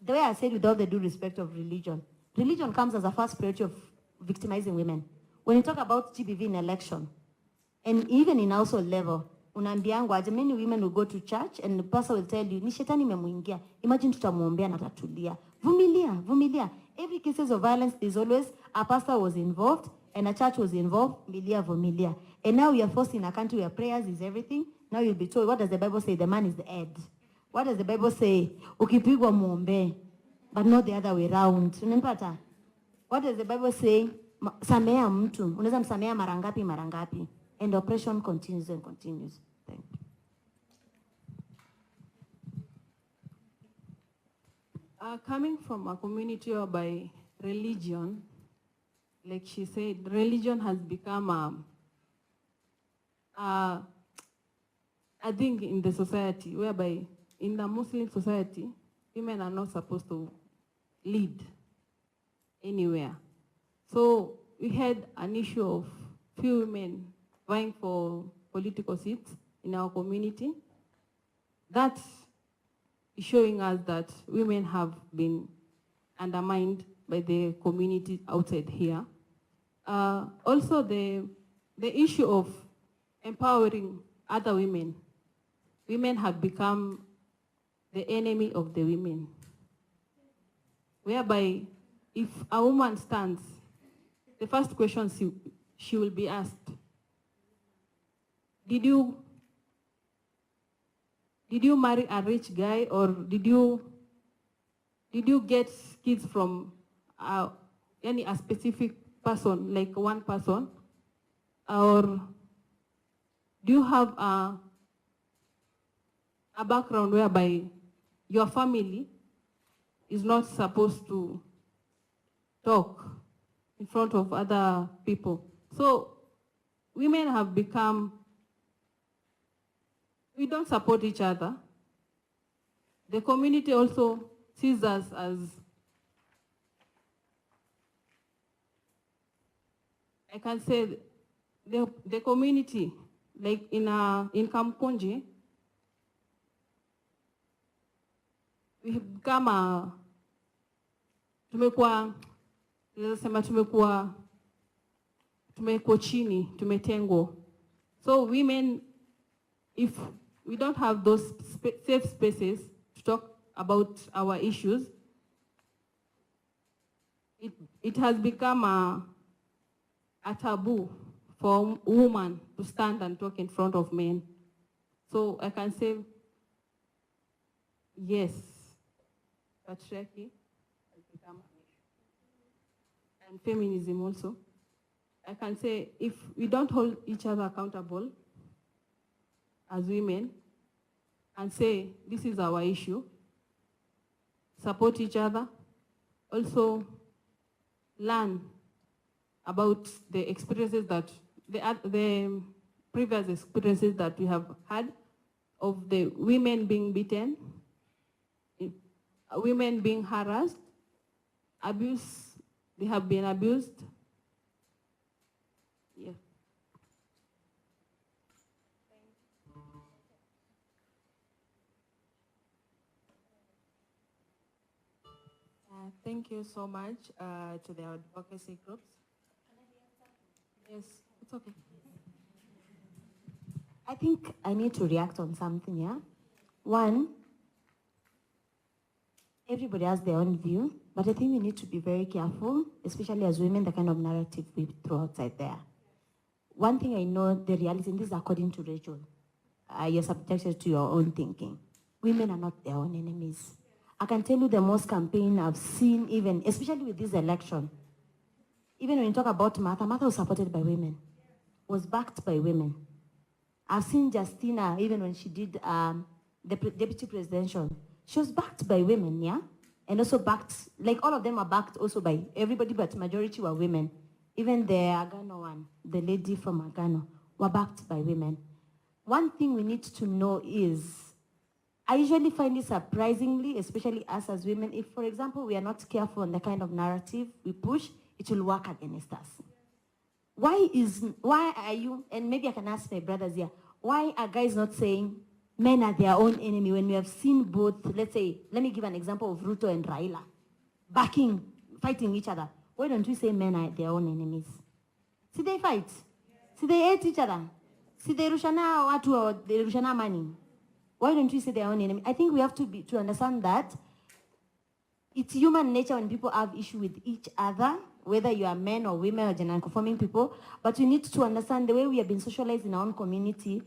The way I said, with all the due respect of religion, religion comes as a first priority of victimizing women. When you talk about GBV in election, and even in household level, unaambiangwa, many women will go to church and the pastor will tell you, ni shetani imemuingia. Imagine tutamuombea na tatulia. Vumilia. Every cases of violence, there's always a pastor was involved and a church was involved, vumilia. And now we are forced in a country where prayers is everything. Now you'll be told, what does the Bible say? The man is the head. What does the Bible say? Ukipigwa muombe, but not the other way around. Unanipata? What does the Bible say? Samea mtu. Unaweza msamea marangapi. And oppression continues and continues. Thank you. Coming from a community whereby religion, like she said, religion has become I think in the society, whereby in the Muslim society, women are not supposed to lead anywhere. So we had an issue of few women vying for political seats in our community. That is showing us that women have been undermined by the community outside here. Also the issue of empowering other women. Women have become the enemy of the women. Whereby if a woman stands, the first question she will be asked, did you marry a rich guy, or did you get kids from a specific person, like one person, or do you have a background whereby your family is not supposed to talk in front of other people? So women have become, we don't support each other. The community also sees us as, I can say, the community, like in Kamkonji, we have become tumekuwa chini, tumetengwa. So women, if we don't have those safe spaces to talk about our issues, it has become a taboo for a woman to stand and talk in front of men. So I can say, yes, patriarchy has become an issue. And feminism also. I can say if we don't hold each other accountable as women and say, this is our issue, support each other, also learn about the experiences that, the previous experiences that we have had of the women being beaten, women being harassed, abused, they have been abused. Yeah. Thank you so much to the advocacy groups. Yes, it's okay. I think I need to react on something, yeah? One, everybody has their own view, but I think we need to be very careful, especially as women, the kind of narrative we throw outside there. One thing I know, the reality, and this is according to Rachel, you're subjected to your own thinking. Women are not their own enemies. I can tell you the most campaign I've seen, even, especially with this election, even when you talk about Martha was supported by women, was backed by women. I've seen Justina, even when she did the deputy presidential, she was backed by women, yeah? And also backed, like all of them are backed also by everybody, but majority were women. Even the Agano one, the lady from Agano, were backed by women. One thing we need to know is, I usually find it surprisingly, especially us as women, if, for example, we are not careful on the kind of narrative we push, it will work against us. Why are you, and maybe I can ask my brothers here, why are guys not saying men are their own enemy when we have seen both, let's say, let me give an example of Ruto and Raila, fighting each other. Why don't we say men are their own enemies? See, they fight. See, they hate each other. See, they rushana watu or they rushana money. Why don't we say their own enemy? I think we have to understand that it's human nature when people have issue with each other, whether you are men or women or gender-conforming people, but we need to understand the way we have been socialized in our own community.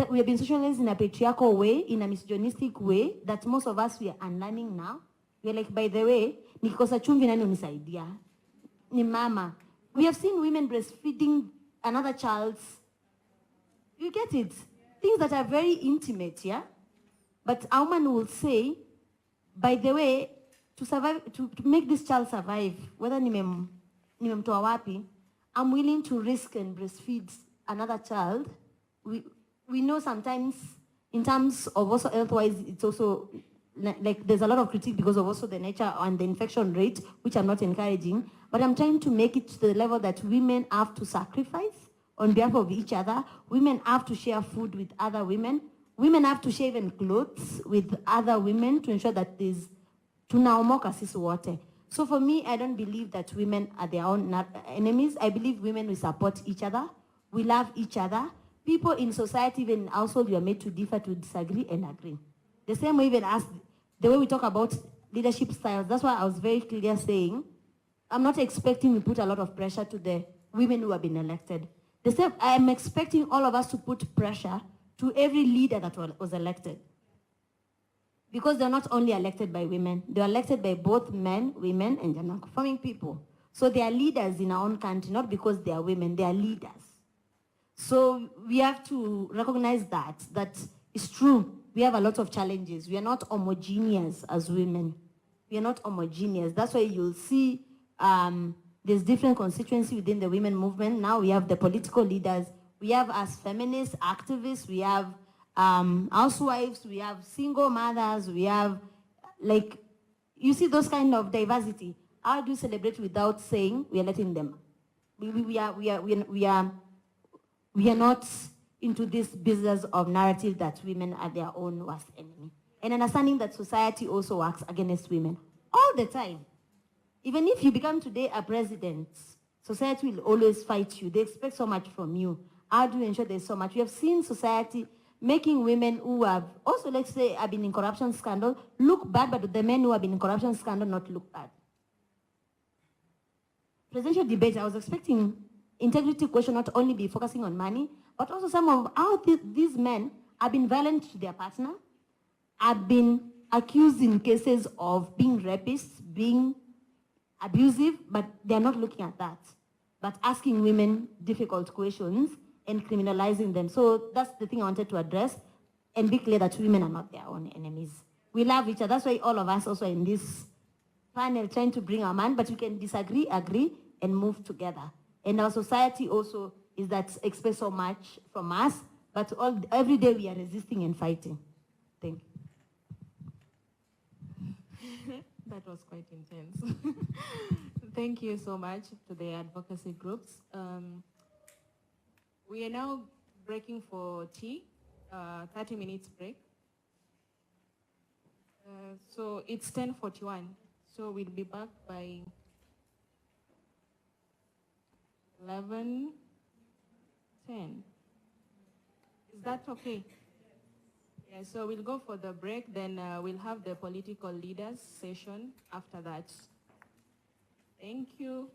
We have been socialized in a patriarchal way, in a misogynistic way, that most of us, we are unlearning now. We are like, by the way, nikikosa chumvi nani unisaidia? Ni mama. We have seen women breastfeeding another child's. You get it? Things that are very intimate, yeah? But a woman will say, by the way, to survive, to make this child survive, whether nimemtoa wapi, I'm willing to risk and breastfeed another child. We know sometimes, in terms of also health-wise, it's also, like there's a lot of critique because of also the nature and the infection rate, which I'm not encouraging, but I'm trying to make it to the level that women have to sacrifice on behalf of each other. Women have to share food with other women. Women have to share even clothes with other women to ensure that there's tunaomoka sisi wote. So for me, I don't believe that women are their own enemies. I believe women will support each other. We love each other. People in society, even in household, we are made to differ, to disagree and agree. The same way even as the way we talk about leadership styles, that's why I was very clear saying, I'm not expecting we put a lot of pressure to the women who have been elected. The same, I am expecting all of us to put pressure to every leader that was elected. Because they're not only elected by women, they're elected by both men, women, and gender-conforming people. So they are leaders in our own country, not because they are women, they are leaders. So we have to recognize that it's true. We have a lot of challenges. We are not homogeneous as women. We are not homogeneous. That's why you'll see there's different constituency within the women movement. Now we have the political leaders. We have as feminist activists, we have housewives, we have single mothers, we have, like, you see those kind of diversity. How do you celebrate without saying we are letting them? We are not into this business of narrative that women are their own worst enemy. And understanding that society also works against women all the time. Even if you become today a president, society will always fight you. They expect so much from you. How do you ensure there's so much? We have seen society making women who have also, let's say, have been in corruption scandal, look bad, but the men who have been in corruption scandal not look bad. Presidential debate, I was expecting integrity question not only be focusing on money, but also some of how these men have been violent to their partner, have been accused in cases of being rapists, being abusive, but they're not looking at that, but asking women difficult questions and criminalizing them. So that's the thing I wanted to address and be clear that women are not their own enemies. We love each other. That's why all of us also in this panel trying to bring our man, but we can disagree, agree, and move together. And our society also is that expects so much from us, but every day we are resisting and fighting. Thank you. That was quite intense. Thank you so much to the advocacy groups. We are now breaking for tea, 30 minutes break. So it's 10:41, so we'll be back by 11:10. Is that okay? Yeah, so we'll go for the break, then we'll have the political leaders session after that. Thank you.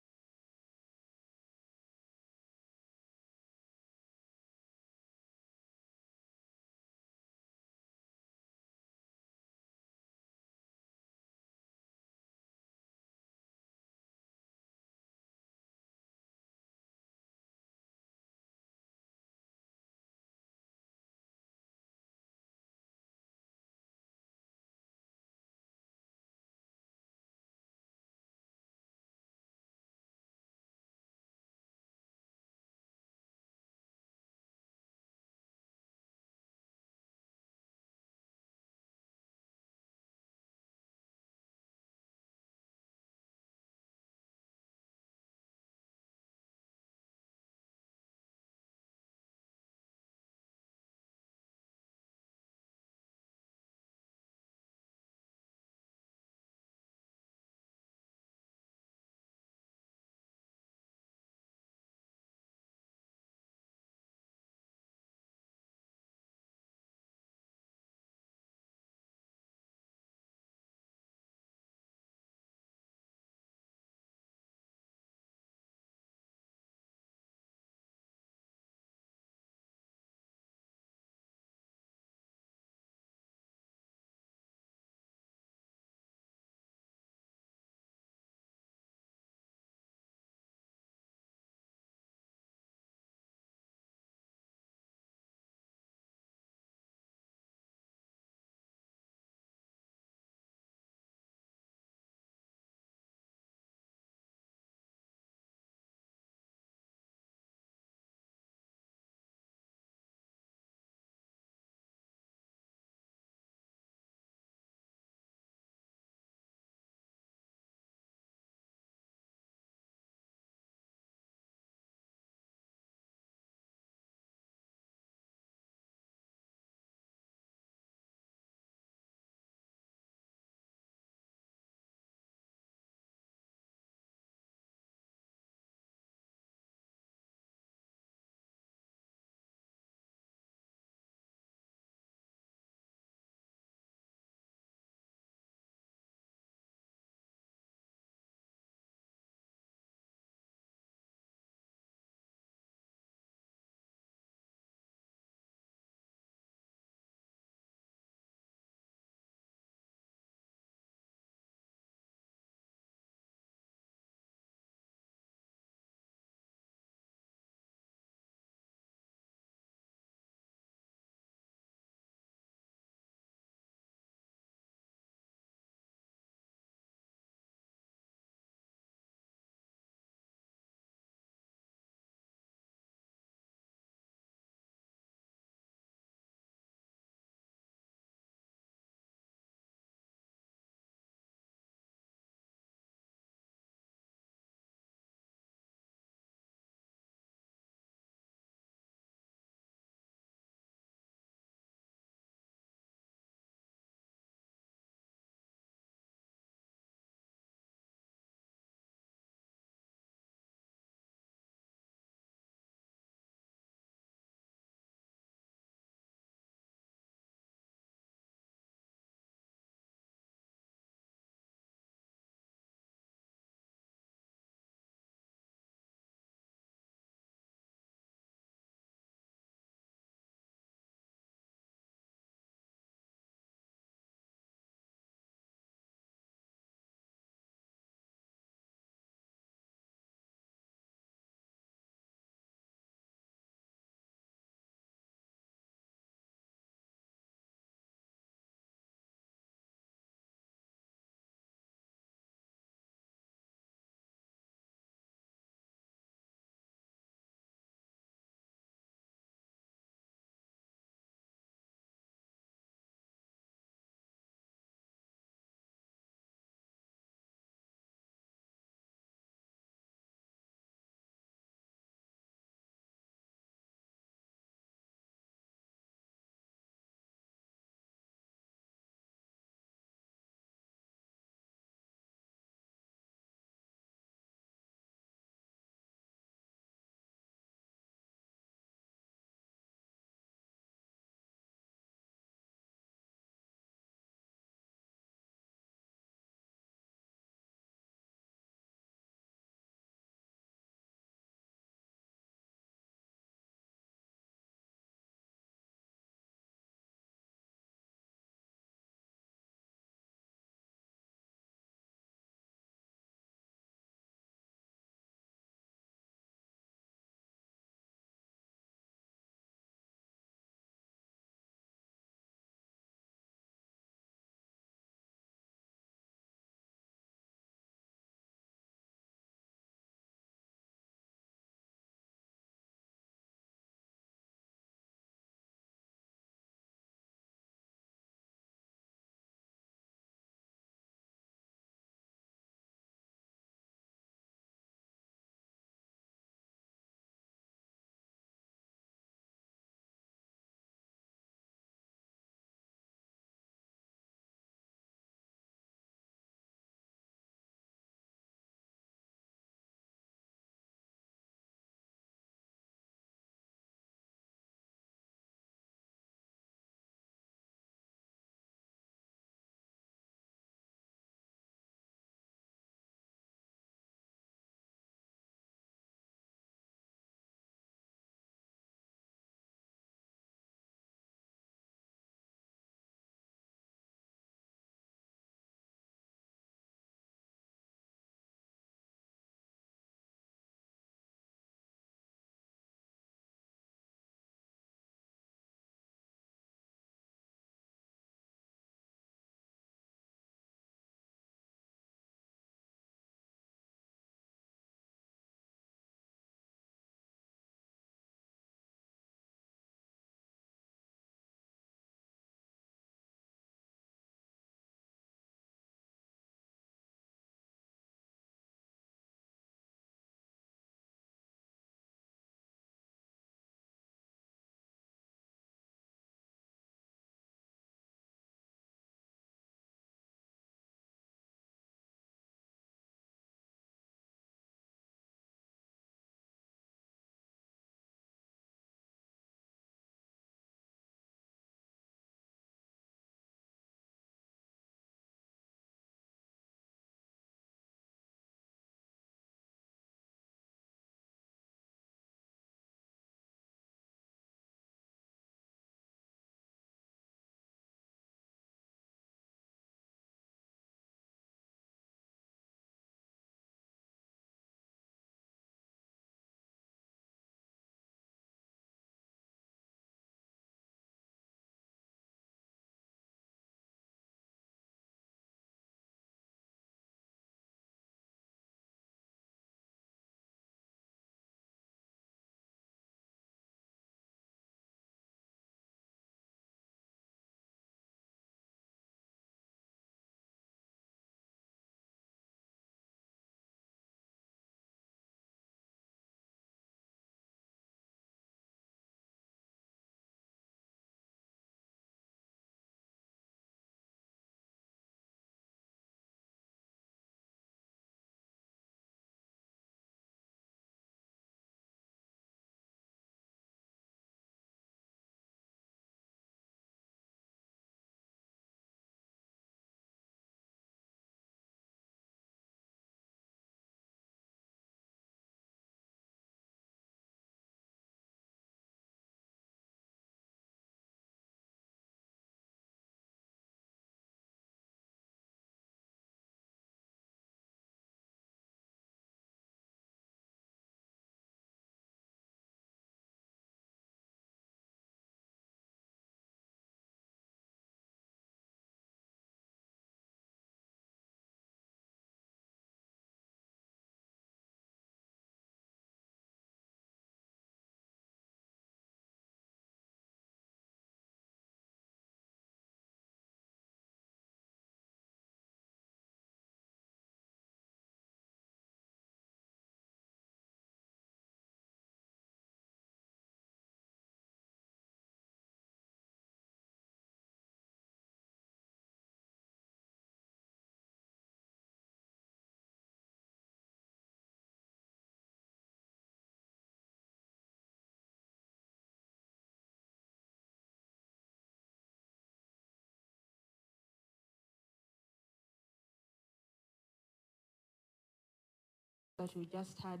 that we just had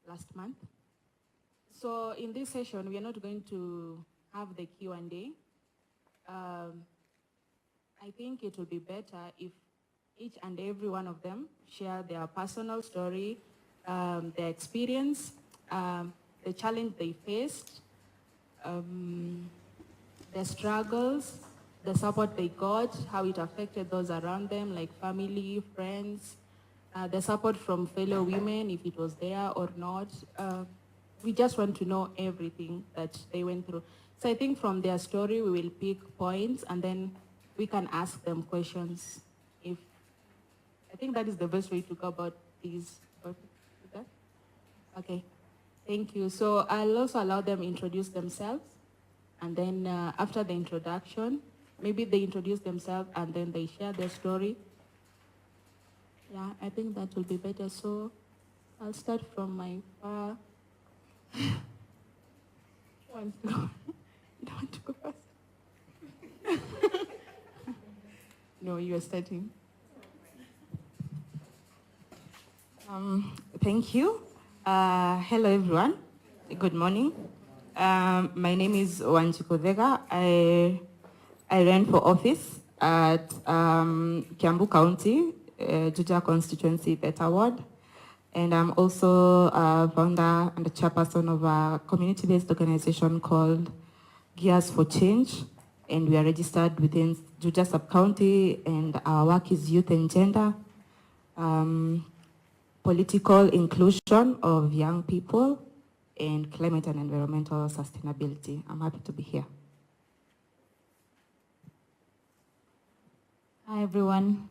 last month. So in this session, we are not going to have the Q&A. I think it would be better if each and every one of them share their personal story, their experience, the challenge they faced, their struggles, the support they got, how it affected those around them, like family, friends, the support from fellow women, if it was there or not. We just want to know everything that they went through. So I think from their story, we will pick points and then we can ask them questions. I think that is the best way to go about these. Okay, thank you. So I'll also allow them introduce themselves. And then after the introduction, maybe they introduce themselves and then they share their story. Yeah, I think that will be better. So I'll start from my far. You don't want to go first? No, you are starting. Thank you. Hello, everyone. Good morning. My name is Wanjiko Vega. I ran for office at Kiambu County, Juja constituency, Beta Ward. And I'm also a founder and a chairperson of a community-based organization called Gears for Change. And we are registered within Juja sub-county, and our work is youth and gender, political inclusion of young people, and climate and environmental sustainability. I'm happy to be here. Hi everyone.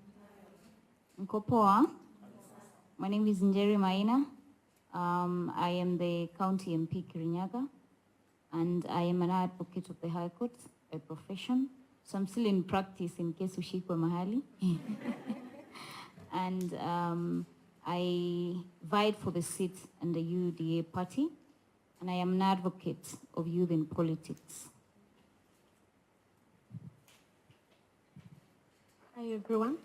Mkopoa. My name is Njeri Maina. I am the County MP Kirinyaga, and I am an advocate of the High Court by profession. So I'm still in practice in case ushikwe mahali. And I vied for the seat in the UDA party, and I am an advocate of youth in politics. Hi everyone.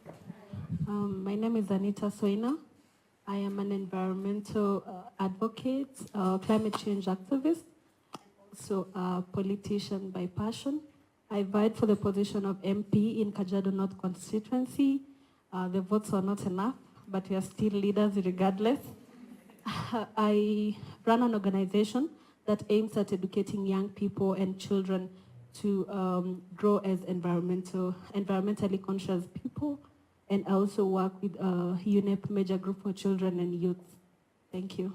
My name is Anita Soina. I am an environmental advocate, climate change activist, also a politician by passion. I vied for the position of MP in Kajiado North constituency. The votes are not enough, but we are still leaders regardless. I run an organization that aims at educating young people and children to grow as environmentally conscious people, and I also work with UNEP Major Group for Children and Youth. Thank you.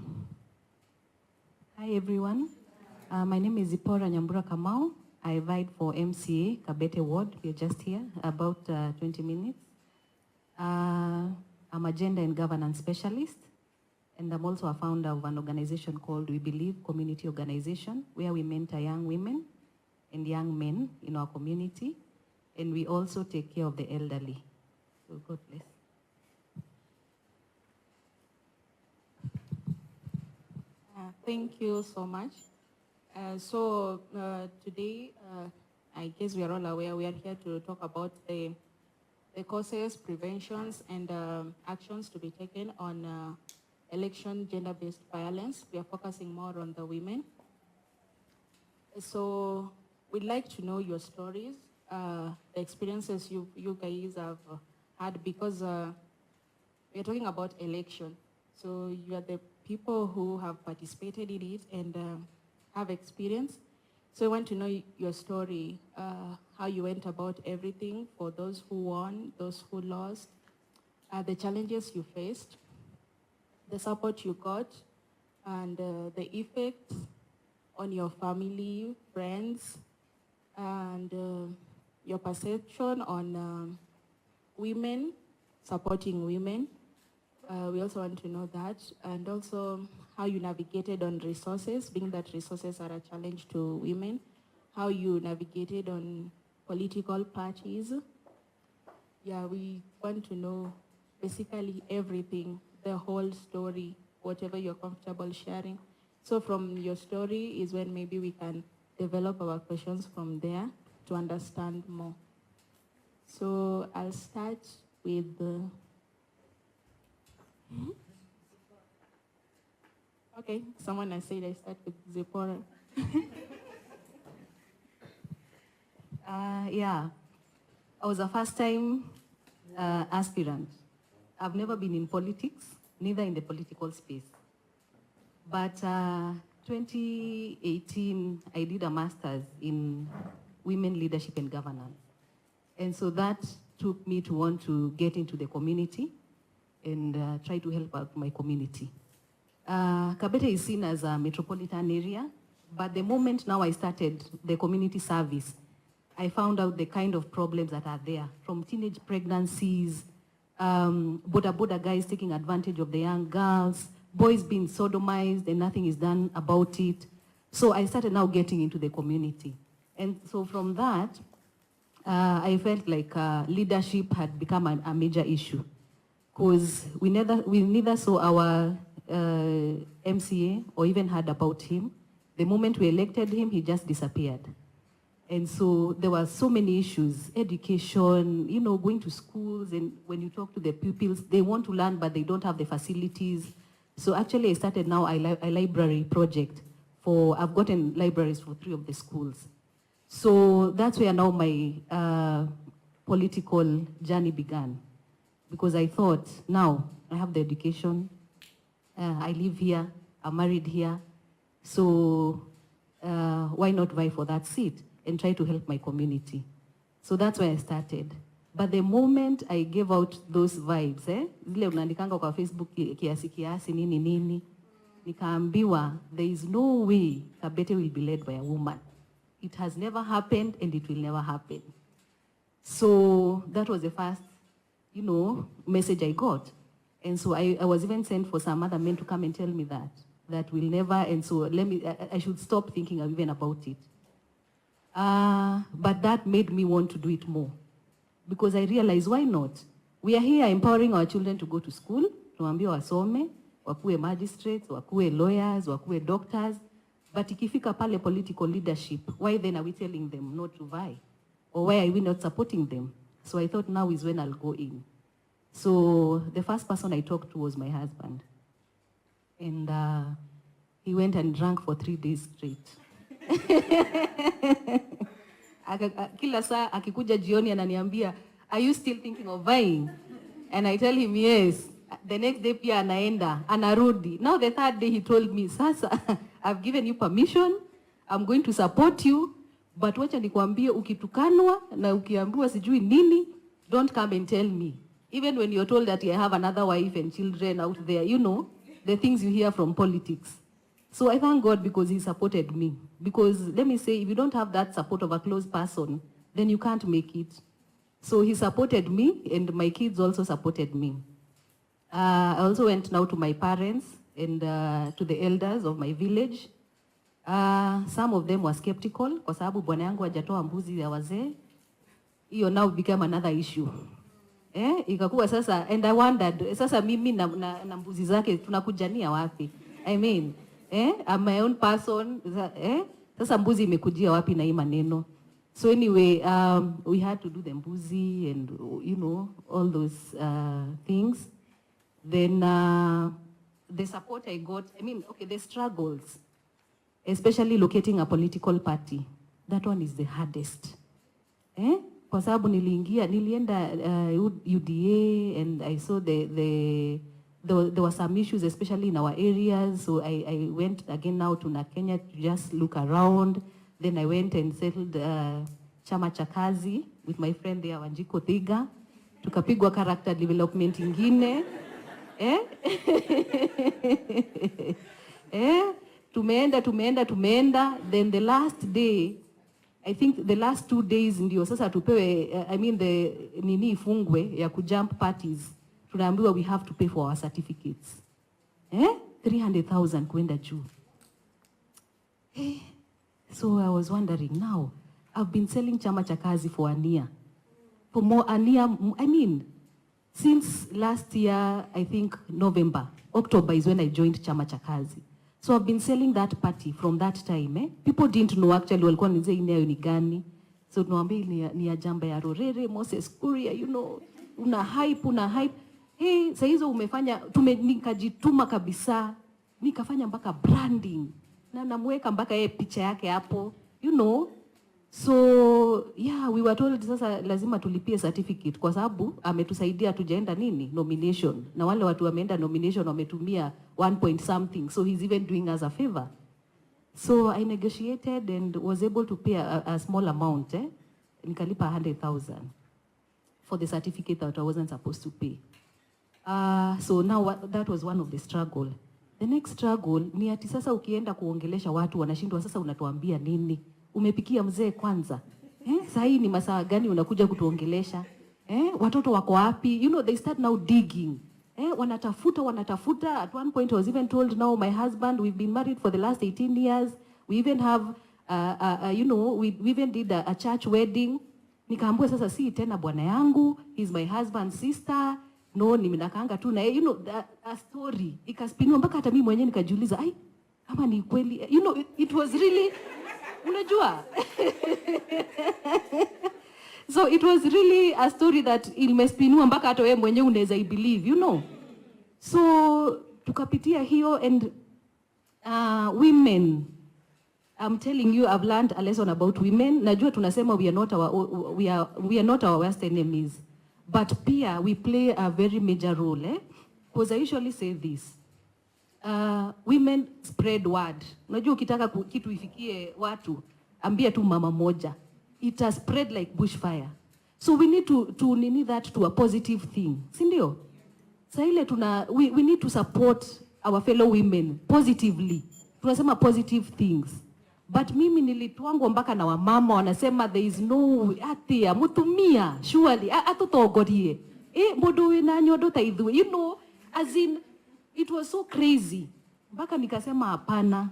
Hi everyone. My name is Zipora Nyambura Kamau. I vied for MCA, Kabete Ward. We're just here, about 20 minutes. I'm a gender and governance specialist, and I'm also a founder of an organization called We Believe Community Organization, where we mentor young women and young men in our community, and we also take care of the elderly. So God bless. Thank you so much. Today, I guess we are all aware, we are here to talk about the causes, preventions, and actions to be taken on election gender-based violence. We are focusing more on the women. So we'd like to know your stories, the experiences you guys have had, because we are talking about election. So you are the people who have participated in it and have experience. So I want to know your story, how you went about everything, for those who won, those who lost, the challenges you faced, the support you got, and the effects on your family, friends, and your perception on women, supporting women. We also want to know that, and also how you navigated on resources, being that resources are a challenge to women, how you navigated on political parties. Yeah, we want to know basically everything, the whole story, whatever you're comfortable sharing. So from your story is when maybe we can develop our questions from there to understand more. So I'll start with Okay, someone has said I start with Zipporah. Yeah, I was a first-time aspirant. I've never been in politics, neither in the political space. But 2018, I did a master's in women leadership and governance. And so that took me to want to get into the community and try to help out my community. Kabete is seen as a metropolitan area, but the moment now I started the community service, I found out the kind of problems that are there, from teenage pregnancies, border guys taking advantage of the young girls, boys being sodomized and nothing is done about it. So I started now getting into the community. And so from that, I felt like leadership had become a major issue, because we neither saw our MCA or even heard about him. The moment we elected him, he just disappeared. And so there were so many issues, education, you know, going to schools, and when you talk to the pupils, they want to learn, but they don't have the facilities. So actually I started now a library project I've gotten libraries for 3 of the schools. So that's where now my political journey began. Because I thought, now I have the education, I live here, I'm married here, so why not vie for that seat and try to help my community? So that's where I started. But the moment I gave out those vibes, zile unaandikanga kwa Facebook kiasi nini, nikaambiwa there is no way Kabete will be led by a woman. It has never happened and it will never happen. So that was the first, you know, message I got. And so I was even sent for some other men to come and tell me that will never, and so I should stop thinking even about it. But that made me want to do it more, because I realized, why not? We are here empowering our children to go to school, tuambie wasome, wakuwe magistrates, wakuwe lawyers, wakuwe doctors, but ikifika pale political leadership, why then are we telling them not to vie? Or why are we not supporting them? So I thought now is when I'll go in. So the first person I talked to was my husband. And he went and drank for 3 days straight. Kila saa akikuja jioni ananiambia, are you still thinking of vying? And I tell him yes. The next day pia anaenda, anarudi. Now the 3rd day he told me, sasa, I've given you permission, I'm going to support you, but wacha nikwambie ukitukanwa na ukiambiwa sijui nini, don't come and tell me. Even when you're told that you have another wife and children out there, you know, the things you hear from politics. So I thank God because he supported me. Because let me say, if you don't have that support of a close person, then you can't make it. So he supported me, and my kids also supported me. I also went now to my parents and to the elders of my village. Some of them were skeptical, kwa sababu bwana yangu hajatoa mbuzi ya wazee. Hiyo now became another issue. Ikakuwa sasa, and I wondered, sasa mimi na mbuzi zake tunakujania wapi? I mean, I'm my own person. Sasa mbuzi imekujia wapi na hii maneno? So anyway, we had to do the mbuzi and, you know, all those things. Then the support I got, I mean, okay, the struggles, especially locating a political party, that one is the hardest. Kwa sababu nilienda UDA, and I saw there were some issues, especially in our areas. So I went again now to Kenya to just look around. Then I went and settled chama cha kazi with my friend there, Wanjiko Thiga. Tukapigwa character development ingine. Tumeenda. Then the last day, I think the last 2 days ndio sasa tupewe, I mean the nini ifungwe ya kujump parties. Tunaambiwa we have to pay for our certificates. 300,000 kwenda juu. So I was wondering, now, I've been selling chama cha kazi for a year. For more a year, I mean, since last year, I think October is when I joined chama cha kazi. So I've been selling that party from that time. People didn't know actually walikuwa nize inayo ni gani. So tunawaambia ni ya jamba ya Rorere, Moses Kuria, you know, una hype. Hey, saa hizo umefanya, nikajituma kabisa. nikafanya mpaka branding na namweka mpaka yeye picha yake hapo, you know. So yeah, we were told sasa lazima tulipie certificate kwa sababu ametusaidia tujaenda nini nomination, na wale watu wameenda nomination wametumia 1 point something, so he's even doing us a favor. So I negotiated and was able to pay a small amount, nikalipa 100,000 for the certificate that I wasn't supposed to pay. So now that was one of the struggle. The next struggle ni ati sasa ukienda kuongelesha watu wanashindwa, sasa unatuambia nini? Umepikia mzee kwanza? Sasa hii ni masaa gani unakuja kutuongelesha? Watoto wako wapi? You know, they start now digging. Wanatafuta. At one point I was even told, now my husband, we've been married for the last 18 years. We even have, you know, we even did a church wedding. Nikaambiwa sasa si tena bwana yangu, he's my husband's sister. No, nimenakaanga tu na, you know, a story. Ikaspinwa mpaka hata mimi mwenyewe nikajiuliza, ai, kama ni kweli, you know, it was really, unajua. So it was really a story that ilmespinua mpaka hata wewe mwenyewe unaweza believe, you know. So tukapitia hiyo, and women, I'm telling you, I've learned a lesson about women. Najua tunasema we are not our worst enemies, but pia we play a very major role, because I usually say this, women spread word. Unajua ukitaka kitu ifikie watu, ambia tu mama moja, it has spread like bushfire. So we need to nini that to a positive thing, si ndio? Sasa ile we need to support our fellow women positively. Tunasema positive things. But mimi nilitwangwa mpaka na wamama wanasema there is no ati ya mutumia surely atotogorie bodo we na nyodo taidhu, you know, as in it was so crazy mpaka nikasema hapana,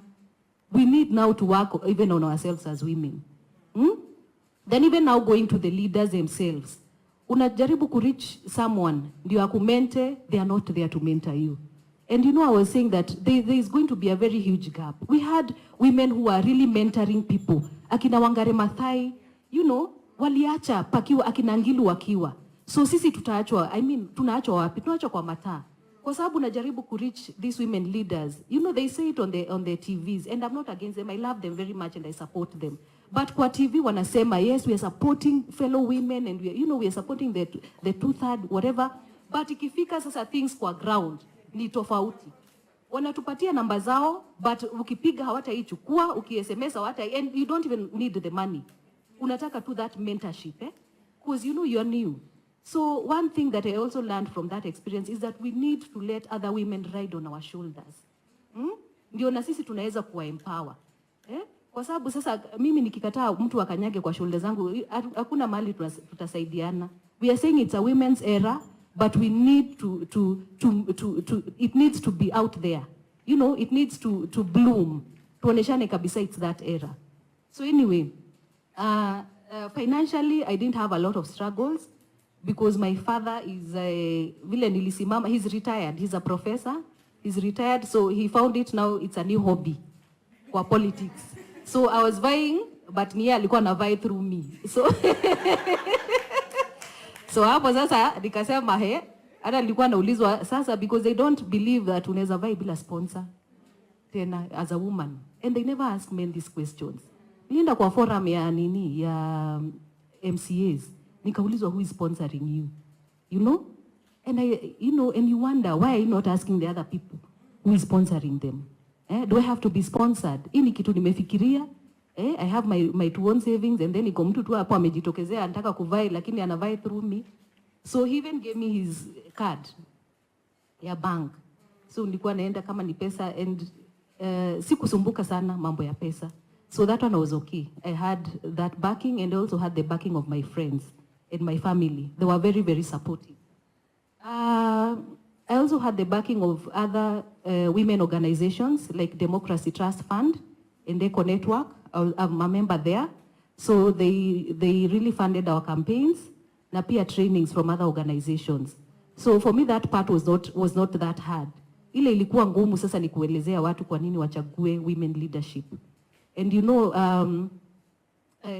we need now to work even on ourselves as women. Then even now going to the leaders themselves, unajaribu ku reach someone ndio akumente, they are not there to mentor you. And you know, I was saying that there is going to be a very huge gap. We had women who are really mentoring people. Akina Wangare Maathai, you know, waliacha pakiwa, akina Ngilu wakiwa. So sisi tutaachwa, I mean, tunaachwa wapi? Tunaachwa kwa mataa. Kwa sababu najaribu ku reach these women leaders. You know, they say it on the TVs, and I'm not against them. I love them very much and I support them. But kwa TV wanasema, yes, we are supporting fellow women, and we are supporting the 2/3, whatever. But ikifika sasa things kwa ground, ni tofauti. Wanatupatia namba zao, but ukipiga hawataichukua, uki-SMS and you don't even need the money. Unataka to that mentorship, because you know you're new. So one thing that I also learned from that experience is that we need to let other women ride on our shoulders. Ndio na sisi tunaweza kuwa empower. Kwa sababu sasa mimi nikikataa mtu akanyage kwa shoulders zangu, hakuna mahali tutasaidiana. We are saying it's a women's era, but we need it needs to be out there. You know, it needs to bloom. Tuoneshane kabisa it's that era. So anyway, financially I didn't have a lot of struggles because my father is vile nilisimama, he's retired, he's a professor, he's retired, so he found it now it's a new hobby kwa politics. So I was vying, but niye alikuwa na vie through me. So hapo sasa nikasema hata nilikuwa naulizwa sasa, because they don't believe that unaweza vai bila sponsor tena as a woman, and they never ask men these questions. Nilienda kwa forum ya nini ya MCAs, nikaulizwa who is sponsoring you, you know, and and you wonder why are you not asking the other people who is sponsoring them. Do I have to be sponsored? Ini kitu nimefikiria. I have my own savings, and then iko mtu tu hapo amejitokezea anataka kuvai lakini anavai through me. So he even gave me his card ya bank. So nilikuwa naenda kama ni pesa, and sikusumbuka sana mambo ya pesa. So that one was okay. I had that backing, and also had the backing of my friends and my family. They were very, very supportive. I also had the backing of other women organizations like Democracy Trust Fund and Eco Network. I'm a member there. So they really funded our campaigns na pia trainings from other organizations. So for me that part was not that hard. Ile ilikuwa ngumu sasa ni kuelezea watu kwa nini wachague women leadership. And you know,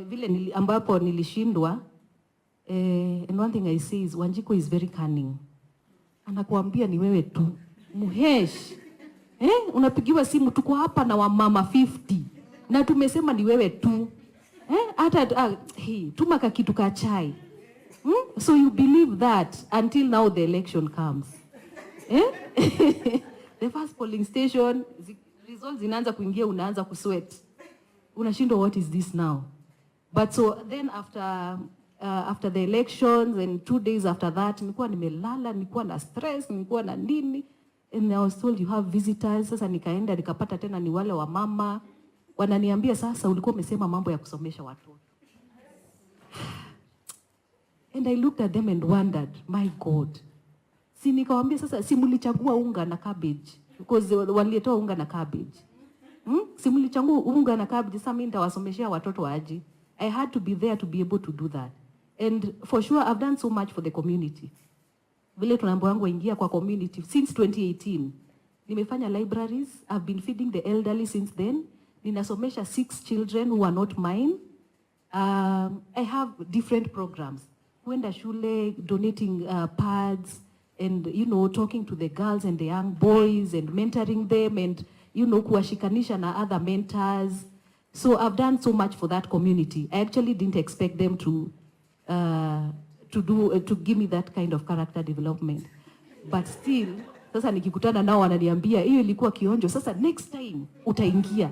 vile ambapo nilishindwa, and one thing I say is Wanjiku is very cunning. Anakuambia ni wewe tu. Muhesh. Unapigiwa simu, tuko hapa na wamama 50 na tumesema ni wewe tu. Hata tuma kakitu ka chai. So you believe that until now the election comes. The first polling station, results inaanza kuingia, unaanza kusweat. Unashindwa, what is this now? But so then after the elections and 2 days after that, nilikuwa nimelala, nilikuwa na stress, nilikuwa na nini. And I was told you have visitors. Sasa nikaenda nikapata tena ni wale wa mama. Wananiambia sasa ulikuwa umesema mambo ya kusomesha watoto. And I looked at them and wondered, my God. Si nikawaambia sasa si mlichagua unga na cabbage because walitoa unga na cabbage. Si mlichagua unga na cabbage, sasa mimi nitawasomeshia watoto aje. I had to be there to be able to do that. And for sure I've done so much for the community. Vile tunaambiwa wangu waingia kwa community since 2018. Nimefanya libraries, I've been feeding the elderly since then. Ninasomesha 6 children who are not mine. I have different programs. Kwenda shule, donating pads, and talking to the girls and the young boys and mentoring them and kuwashikanisha na other mentors. So I've done so much for that community. I actually didn't expect them to give me that kind of character development. But still, sasa nikikutana nao wananiambia hiyo ilikuwa kionjo, sasa next time utaingia.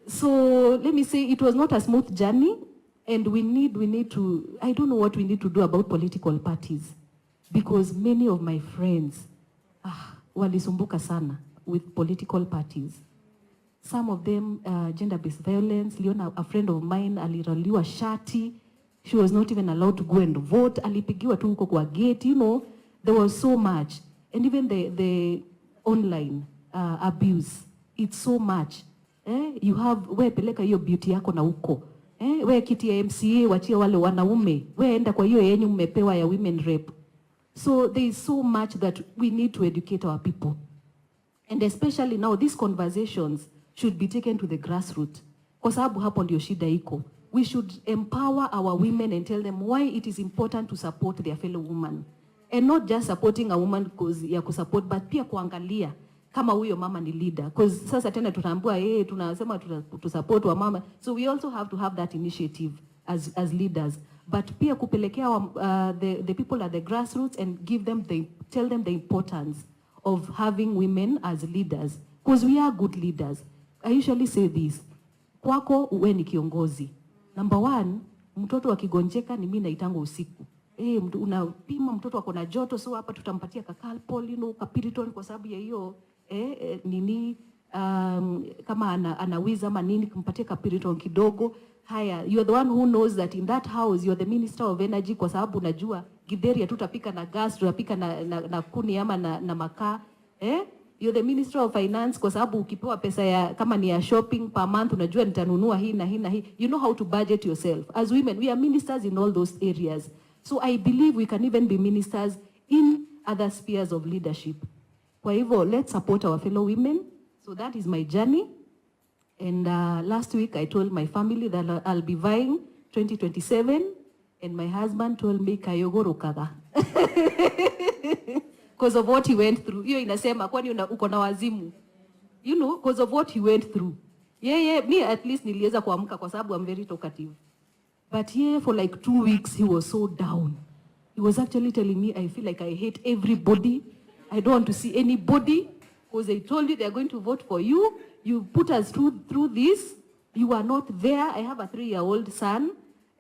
So let me say it was not a smooth journey, and we need to, I don't know what we need to do about political parties, because many of my friends walisumbuka sana with political parties. Some of them gender-based violence. Liona, a friend of mine, aliraliwa shati. She was not even allowed to go and vote. Alipigiwa tu huko kwa gate. There was so much. And even the online abuse. It's so much. You have, we peleka hiyo beauty yako na huko. We kiti ya MCA, wachia wale wanaume. We enda kwa hiyo yenye umepewa ya women rep. So there is so much that we need to educate our people. And especially now, these conversations should be taken to the grassroots. Kwa sababu hapo ndio shida iko. We should empower our women and tell them why it is important to support their fellow woman. And not just supporting a woman because ya kusupport, but pia kuangalia kama huyo mama ni leader. Because sasa tena tutaambua tunasema tusupport wa mama. So we also have to have that initiative as leaders. But pia kupelekea the people at the grassroots and tell them the importance of having women as leaders. Because we are good leaders. I usually say this. Kwako uwe ni kiongozi. Number 1, mtoto akigonjeka ni mimi naitango usiku. Unapima mtoto wako na joto, so hapa tutampatia Calpol, Capiriton kwa sababu ya hiyo kama anawiza ama nini, kumpatia Capiriton kidogo. Haya, you are the one who knows that in that house you are the minister of energy, kwa sababu unajua githeri tutapika na gas, tutapika na kuni ama na makaa. You're the minister of finance, kwa sababu ukipewa pesa ya kama ni ya shopping per month, unajua nitanunua hii na hii na hii. You know how to budget yourself. As women, we are ministers in all those areas. So I believe we can even be ministers in other spheres of leadership. Kwa hivyo, let's support our fellow women. So that is my journey. And last week I told my family that I'll be vying 2027, and my husband told me kayogoro kaga. Because of what he went through. Hiyo inasema kwani uko na wazimu. Because of what he went through. Me at least niliweza kuamka kwa sababu I'm very talkative. But for like 2 weeks he was so down. He was actually telling me, I feel like I hate everybody. I don't want to see anybody. Because they told you they're going to vote for you. You put us through this. You are not there. I have a 3-year-old son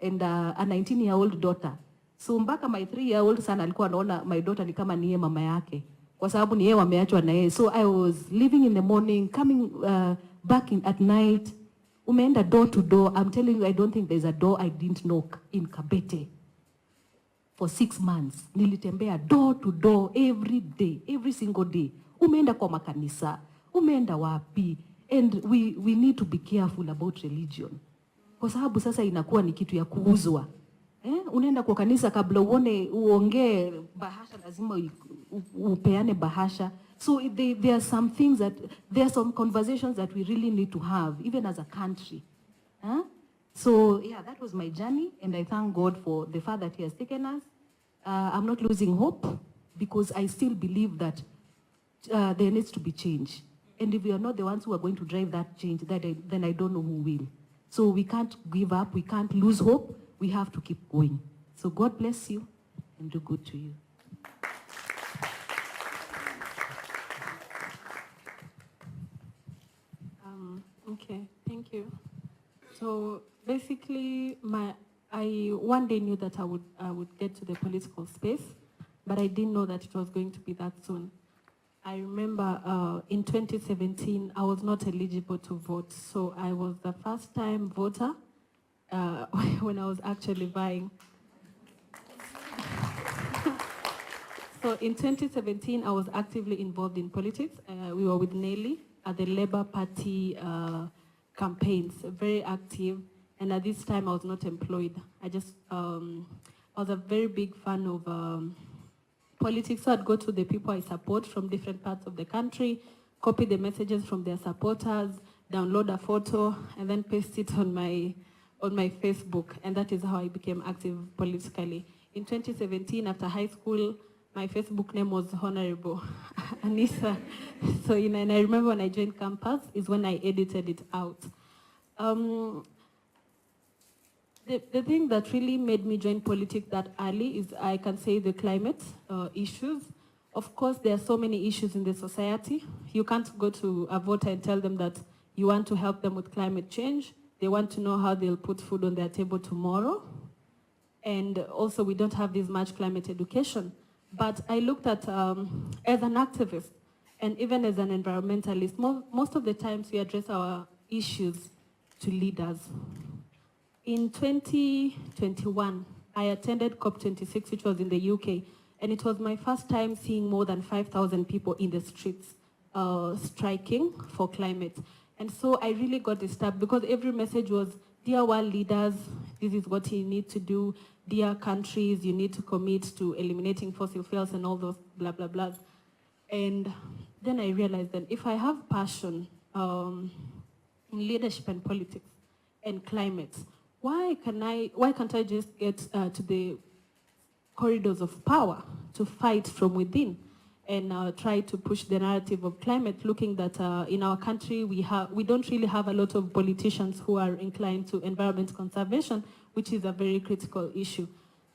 and a 19-year-old daughter. So mpaka my 3-year-old son alikuwa anaona my daughter ni kama niye mama yake. Kwa sababu niye wameachwa na yeye. So I was leaving in the morning, coming back at night. Umeenda door to door. I'm telling you, I don't think there's a door I didn't knock in Kabete. For 6 months. Nilitembea door to door every day, every single day. Umeenda kwa makanisa. Umeenda wapi. And we need to be careful about religion. Kwa sababu sasa inakuwa ni kitu ya kuuzwa. Unaenda kwa kanisa kabla uongee bahasha lazima upeane bahasha. So there are some things there are some conversations that we really need to have, even as a country. So yeah, that was my journey, and I thank God for the far that He has taken us. I'm not losing hope, because I still believe that there needs to be change. And if we are not the ones who are going to drive that change, then I don't know who will. So we can't give up, we can't lose hope, we have to keep going. So God bless you and do good to you. Okay, thank you. So basically, I one day knew that I would get to the political space, but I didn't know that it was going to be that soon. I remember in 2017, I was not eligible to vote. So I was the first time voter when I was actually vying. So in 2017, I was actively involved in politics. We were with Nelly at the Labour Party campaigns, very active. And at this time, I was not employed. I was a very big fan of politics. So I'd go to the people I support from different parts of the country, copy the messages from their supporters, download a photo, and then paste it on my Facebook. And that is how I became active politically. In 2017, after high school, my Facebook name was Honorable Anissa. So, and I remember when I joined campus is when I edited it out. The thing that really made me join politics that early is, I can say, the climate issues. Of course, there are so many issues in the society. You can't go to a voter and tell them that you want to help them with climate change. They want to know how they'll put food on their table tomorrow. And also, we don't have this much climate education. But I looked at, as an activist, and even as an environmentalist, most of the times we address our issues to leaders. In 2021, I attended COP26, which was in the UK, and it was my first time seeing more than 5,000 people in the streets striking for climate. And so I really got disturbed because every message was, dear world leaders, this is what you need to do. Dear countries, you need to commit to eliminating fossil fuels and all those blah, blah, blah. And then I realized that if I have passion in leadership and politics and climate, why can't I just get to the corridors of power to fight from within and try to push the narrative of climate, looking that in our country we don't really have a lot of politicians who are inclined to environment conservation, which is a very critical issue.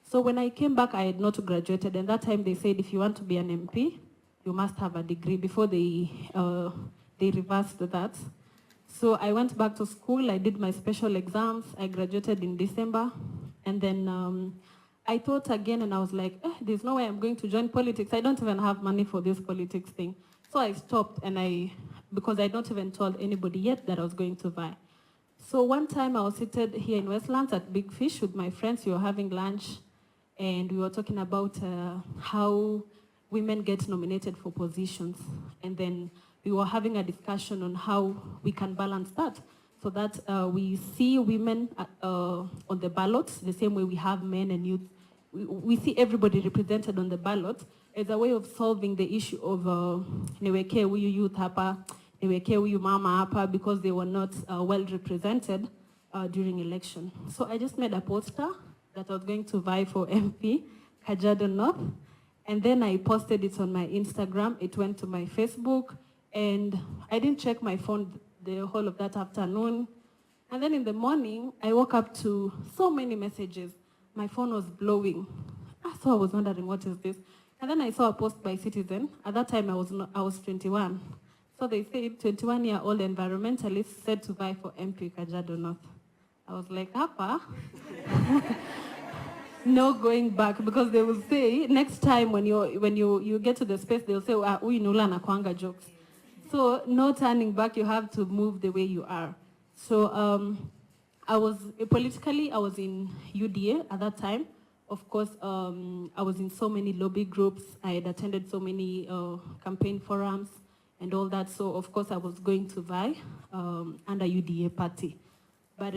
So when I came back, I had not graduated, and that time they said if you want to be an MP, you must have a degree. Before they reversed that. So I went back to school, I did my special exams, I graduated in December, and then I thought again, and I was like, there's no way I'm going to join politics. I don't even have money for this politics thing. So I stopped, and because I not even told anybody yet that I was going to vie. So one time I was seated here in Westlands at Big Fish with my friends. We were having lunch, and we were talking about how women get nominated for positions. And then we were having a discussion on how we can balance that so that we see women on the ballot the same way we have men and youth. We see everybody represented on the ballot as a way of solving the issue of niweke huyu youth hapa, niweke huyu mama hapa, because they were not well represented during election. So I just made a poster that I was going to vie for MP, Kajiado North, and then I posted it on my Instagram. It went to my Facebook, and I didn't check my phone the whole of that afternoon. And then in the morning, I woke up to so many messages. My phone was blowing. So I was wondering, what is this? And then I saw a post by Citizen. At that time, I was 21. So they said 21-year-old environmentalist said to vie for MP Kajiado North. I was like, Apa? No going back, because they will say next time when you get to the space, they'll say, "Uy nula na kwanga jokes." So no turning back. You have to move the way you are. So I was politically, I was in UDA at that time. Of course, I was in so many lobby groups. I had attended so many campaign forums and all that. So of course, I was going to vie under UDA party. But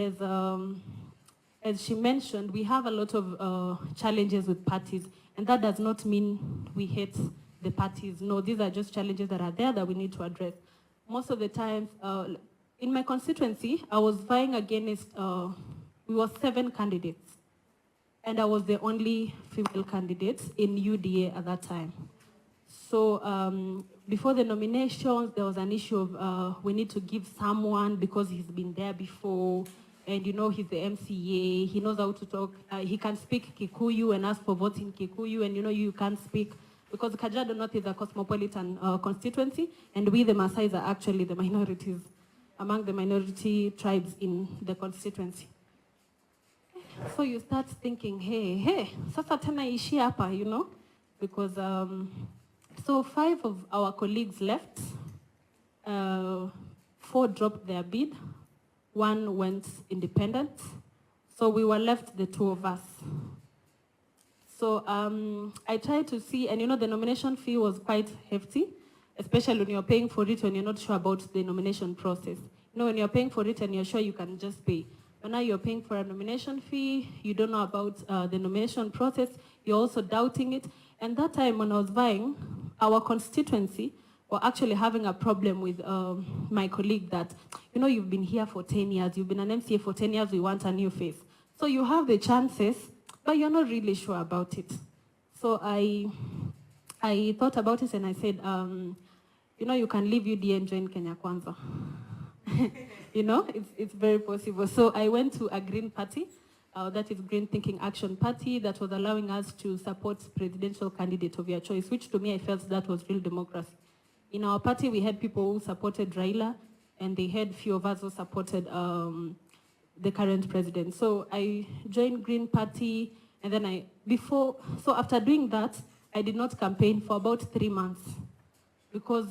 as she mentioned, we have a lot of challenges with parties, and that does not mean we hate the parties. No, these are just challenges that are there that we need to address. Most of the times, in my constituency, I was vying against, we were 7 candidates, and I was the only female candidate in UDA at that time. So before the nominations, there was an issue of we need to give someone because he's been there before, and you know he's the MCA, he knows how to talk, he can speak Kikuyu and ask for votes in Kikuyu, and you know you can't speak, because Kajiado North is a cosmopolitan constituency, and we the Maasais are actually the minorities, among the minority tribes in the constituency. So you start thinking, hey, sasa tena ishi hapa, you know, because so 5 of our colleagues left, 4 dropped their bid, 1 went independent, so we were left the 2 of us. So I tried to see, and you know the nomination fee was quite hefty, especially when you're paying for it when you're not sure about the nomination process. You know, when you're paying for it and you're sure you can just pay. But now you're paying for a nomination fee, you don't know about the nomination process, you're also doubting it. And that time when I was vying, our constituency were actually having a problem with my colleague that, you know, you've been here for 10 years, you've been an MCA for 10 years, we want a new face. So you have the chances, but you're not really sure about it. So I thought about it and I said, you know, you can leave UDA and join Kenya Kwanza. You know, it's very possible. So I went to a Green Party, that is Green Thinking Action Party, that was allowing us to support presidential candidate of your choice, which to me I felt that was real democracy. In our party, we had people who supported Raila, and they had few of us who supported the current president. So I joined Green Party, and then so after doing that, I did not campaign for about 3 months, because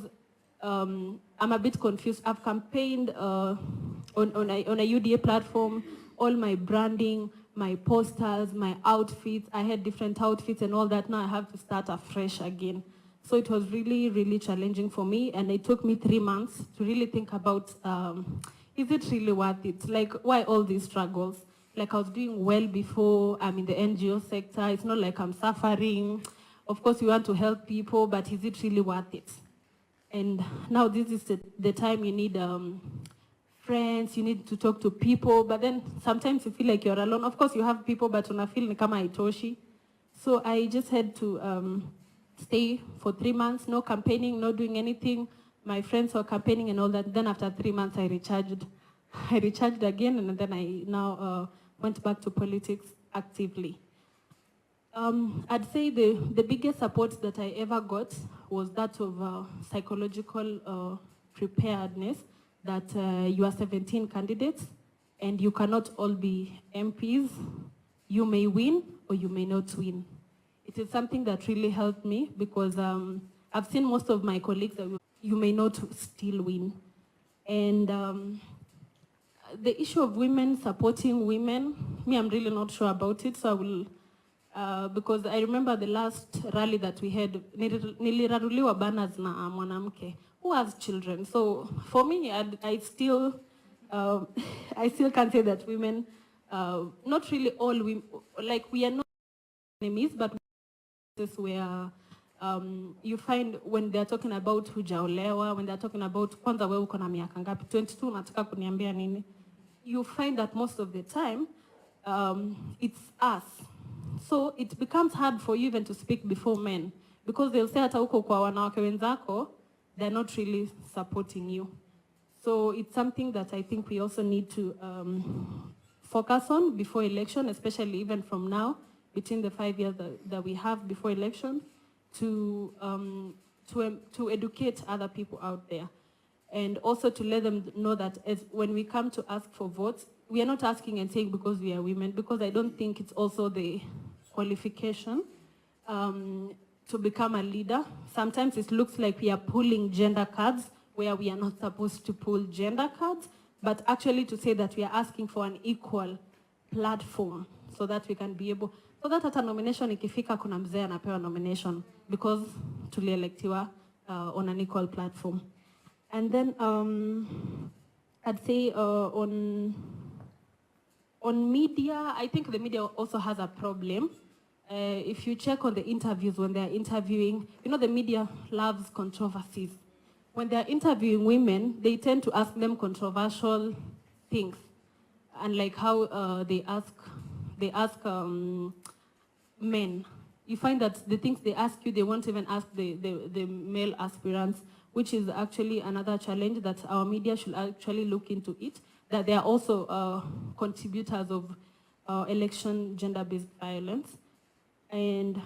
I'm a bit confused. I've campaigned on a UDA platform, all my branding, my posters, my outfits. I had different outfits and all that. Now I have to start afresh again. So it was really, really challenging for me. And it took me 3 months to really think about, is it really worth it? Like, why all these struggles? Like, I was doing well before. I'm in the NGO sector. It's not like I'm suffering. Of course, you want to help people, but is it really worth it? And now this is the time you need friends, you need to talk to people, but then sometimes you feel like you're alone. Of course, you have people, but una feel like kama haitoshi. So I just had to stay for 3 months, no campaigning, no doing anything. My friends were campaigning and all that. Then after 3 months, I recharged. I recharged again, and then I now went back to politics actively. I'd say the biggest support that I ever got was that of psychological preparedness, that you are 17 candidates and you cannot all be MPs. You may win or you may not win. It is something that really helped me, because I've seen most of my colleagues that you may not still win. And the issue of women supporting women, me, I'm really not sure about it, so I will because I remember the last rally that we had, niliraruliwa banners na mwanamke who has children. So for me, I still can't say that women, not really all women, like we are not enemies, but this where you find when they're talking about hujaolewa, when they're talking about kwanza wewe uko na miaka ngapi, 22 unataka kuniambia nini, you find that most of the time it's us. So it becomes hard for you even to speak before men, because they'll say hata uko kwa wanawake wenzako, they're not really supporting you. So it's something that I think we also need to focus on before election, especially even from now, between the 5 years that we have before election, to educate other people out there. And also to let them know that when we come to ask for votes, we are not asking and saying because we are women, because I don't think it's also the qualification to become a leader. Sometimes it looks like we are pulling gender cards where we are not supposed to pull gender cards, but actually to say that we are asking for an equal platform so that we can be able, so that hata nomination ikifika kuna mzee anapewa nomination, because tulielectiwa on an equal platform. And then I'd say on media, I think the media also has a problem. If you check on the interviews when they're interviewing, you know the media loves controversies. When they're interviewing women, they tend to ask them controversial things. And like how they ask men. you find that the things they ask you, they won't even ask the male aspirants, which is actually another challenge that our media should actually look into it, that they are also contributors of election gender-based violence. And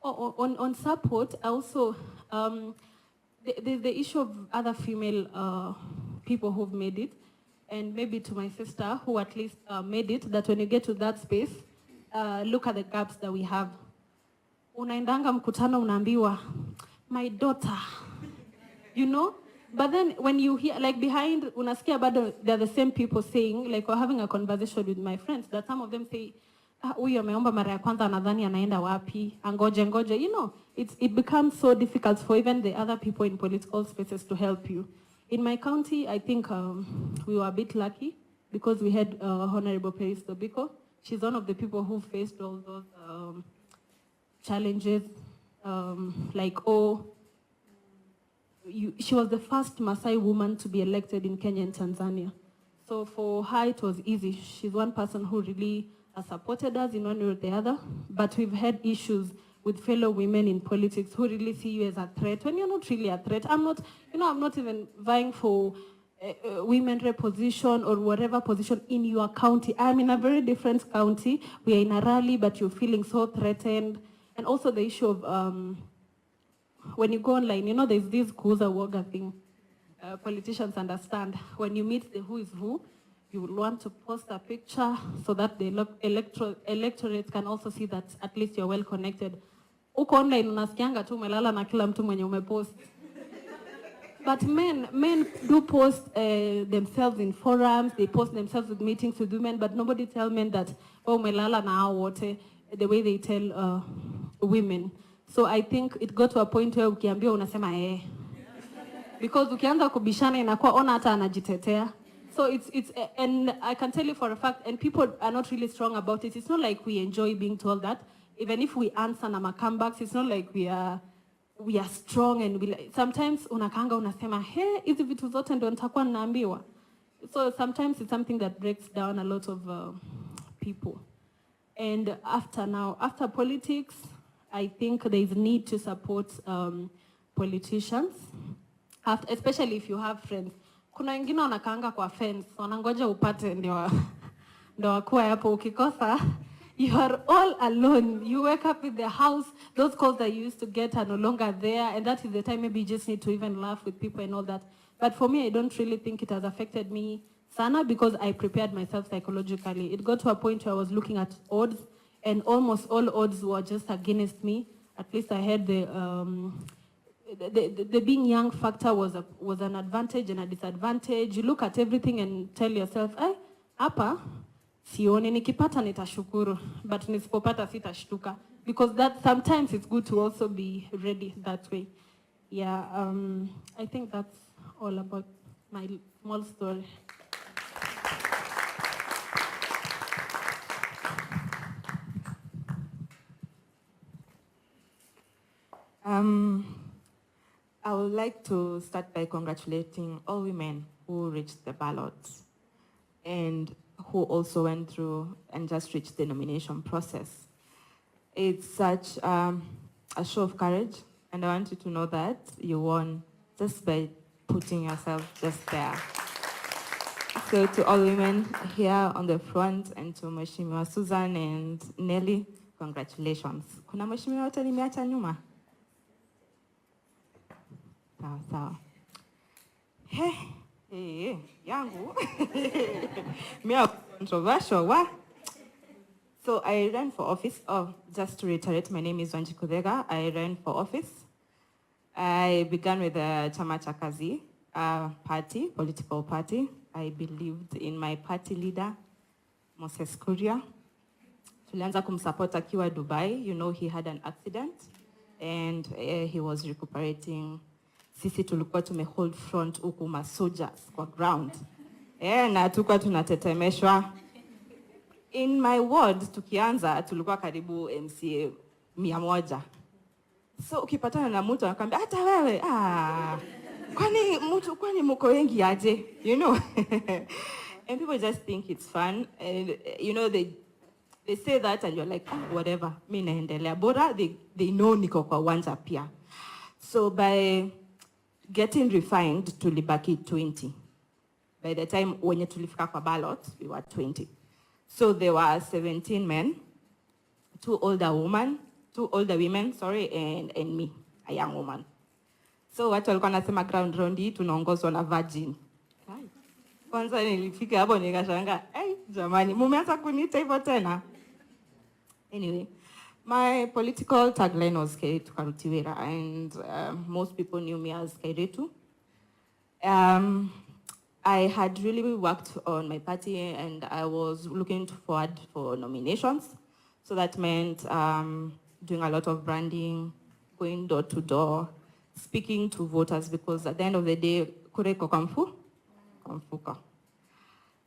on support, also, the issue of other female people who've made it, and maybe to my sister who at least made it, that when you get to that space, look at the gaps that we have. Unaendanga mkutano unaambiwa, my daughter, you know? But then when you hear, like behind, unasikia bado, they're the same people saying, like we're having a conversation with my friends, that some of them say, huyu ameomba mara ya kwanza nadhani anaenda wapi, angoje, you know, it becomes so difficult for even the other people in political spaces to help you. In my county, I think we were a bit lucky because we had Honorable Peris Tobiko. She's one of the people who faced all those challenges, she was the first Maasai woman to be elected in Kenya and Tanzania. So for her, it was easy. She's one person who really supported us in one way or the other, but we've had issues with fellow women in politics who really see you as a threat when you're not really a threat. I'm not even vying for women rep position or whatever position in your county. I'm in a very different county. We are in a rally, but you're feeling so threatened. And also the issue of when you go online, you know, there's this Kuza Woga thing. Politicians understand. When you meet the who is who, you will want to post a picture so that the electorate can also see that at least you're well connected. Uko online unasikianga tu umelala na kila mtu mwenye umepost. But men do post themselves in forums, they post themselves with meetings with women, but nobody tell men that, oh, umelala na hao wote, the way they tell women. So I think it got to a point where ukiambiwa unasema because ukianza kubishana inakuwa ona hata anajitetea. So it's and I can tell you for a fact, and people are not really strong about it. It's not like we enjoy being told that. Even if we answer na comebacks, it's not like we are strong and sometimes unakanga unasema, hey, hizi vitu zote ndo nitakuwa naambiwa. So sometimes it's something that breaks down a lot of people. And after politics, I think there is need to support politicians, especially if you have friends. Kuna wengine wanakaanga kwa fence, wanangoja upate ndio wakuwa hapo. Ukikosa, you are all alone. You wake up in the house, those calls that you used to get are no longer there, and that is the time maybe you just need to even laugh with people and all that. But for me, I don't really think it has affected me sana because I prepared myself psychologically. It got to a point where I was looking at odds, and almost all odds were just against me. At least I had the being young factor was an advantage and a disadvantage. You look at everything and tell yourself, hapa sioni, nikipata nitashukuru, but nisipopata sitashtuka. Because that sometimes it's good to also be ready that way. Yeah, I think that's all about my small story. I would like to start by congratulating all women who reached the ballots and who also went through and just reached the nomination process. It's such a show of courage, and I want you to know that you won just by putting yourself just there. So to all women here on the front and to Mheshimiwa Susan and Nelly, congratulations. Kuna Mheshimiwa wote nimeacha nyuma? Sawa. Hey, yangu. Me are controversial, what? So I ran for office. Oh, just to reiterate, my name is Wanji Kudega. I ran for office. I began with the Chama cha Kazi party, political party. I believed in my party leader, Moses Kuria. Tulianza kumsupport akiwa Dubai. You know, he had an accident and he was recuperating. Sisi tulikuwa tumehold front huku soldiers kwa ground. Na tulikuwa tunatetemeshwa. In my ward tukianza tulikuwa karibu MCA 100. So ukipatana na mtu anakuambia hata wewe kwani mko wengi aje, you know. And people just think it's fun, and you know, They say that and you're like, whatever, mi naendelea. Bora, they know niko kwa uwanja pia. So by getting refined, tulibaki 20. By the time wenye tulifika kwa ballot, we were 20. So there were 17 men, 2 older women, and me, a young woman. So watu walikuwa nasema ground round hii tunaongozwa na virgin. Kwanza nilifika hapo nikashanga, jamani, mumeanza kuniita hivyo tena. Anyway, my political tagline was Kairetu Karutiwira, and most people knew me as Kairetu. I had really worked on my party and I was looking forward for nominations. So that meant doing a lot of branding, going door to door, speaking to voters, because at the end of the day, kureko kamfuka.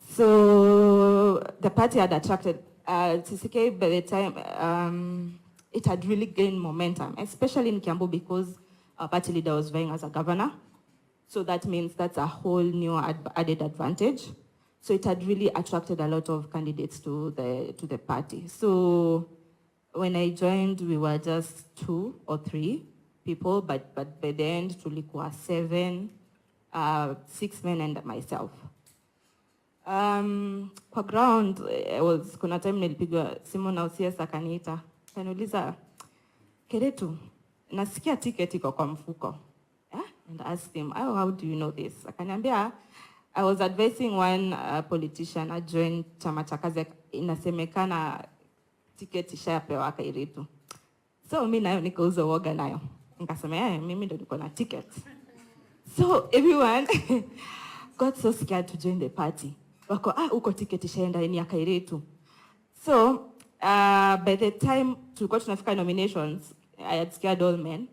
So the party had attracted TCK by the time it had really gained momentum, especially in Kiambu because our party leader was vying as a governor. So that means that's a whole new added advantage. So it had really attracted a lot of candidates to the party. So when I joined, we were just 2 or 3 people, but by the end, tulikuwa 7, 6 men and myself. Kwa ground, kuna time nilipigwa simu na OCS akaniita. Kaniuliza, Kairetu, nasikia ticket iko kwa mfuko. And asked him, how do you know this? Akaniambia, I was advising one politician join chama cha kazi, inasemekana ticket ishapewa Kairetu. So mimi nayo nikauza uoga nayo. Nikasema, mimi ndo niko na ticket. So everyone got so scared to join the party. Wako, uko ticket ishaenda ni ya Kairetu. So by the time tulikuwa tunafika nominations, I had scared all men.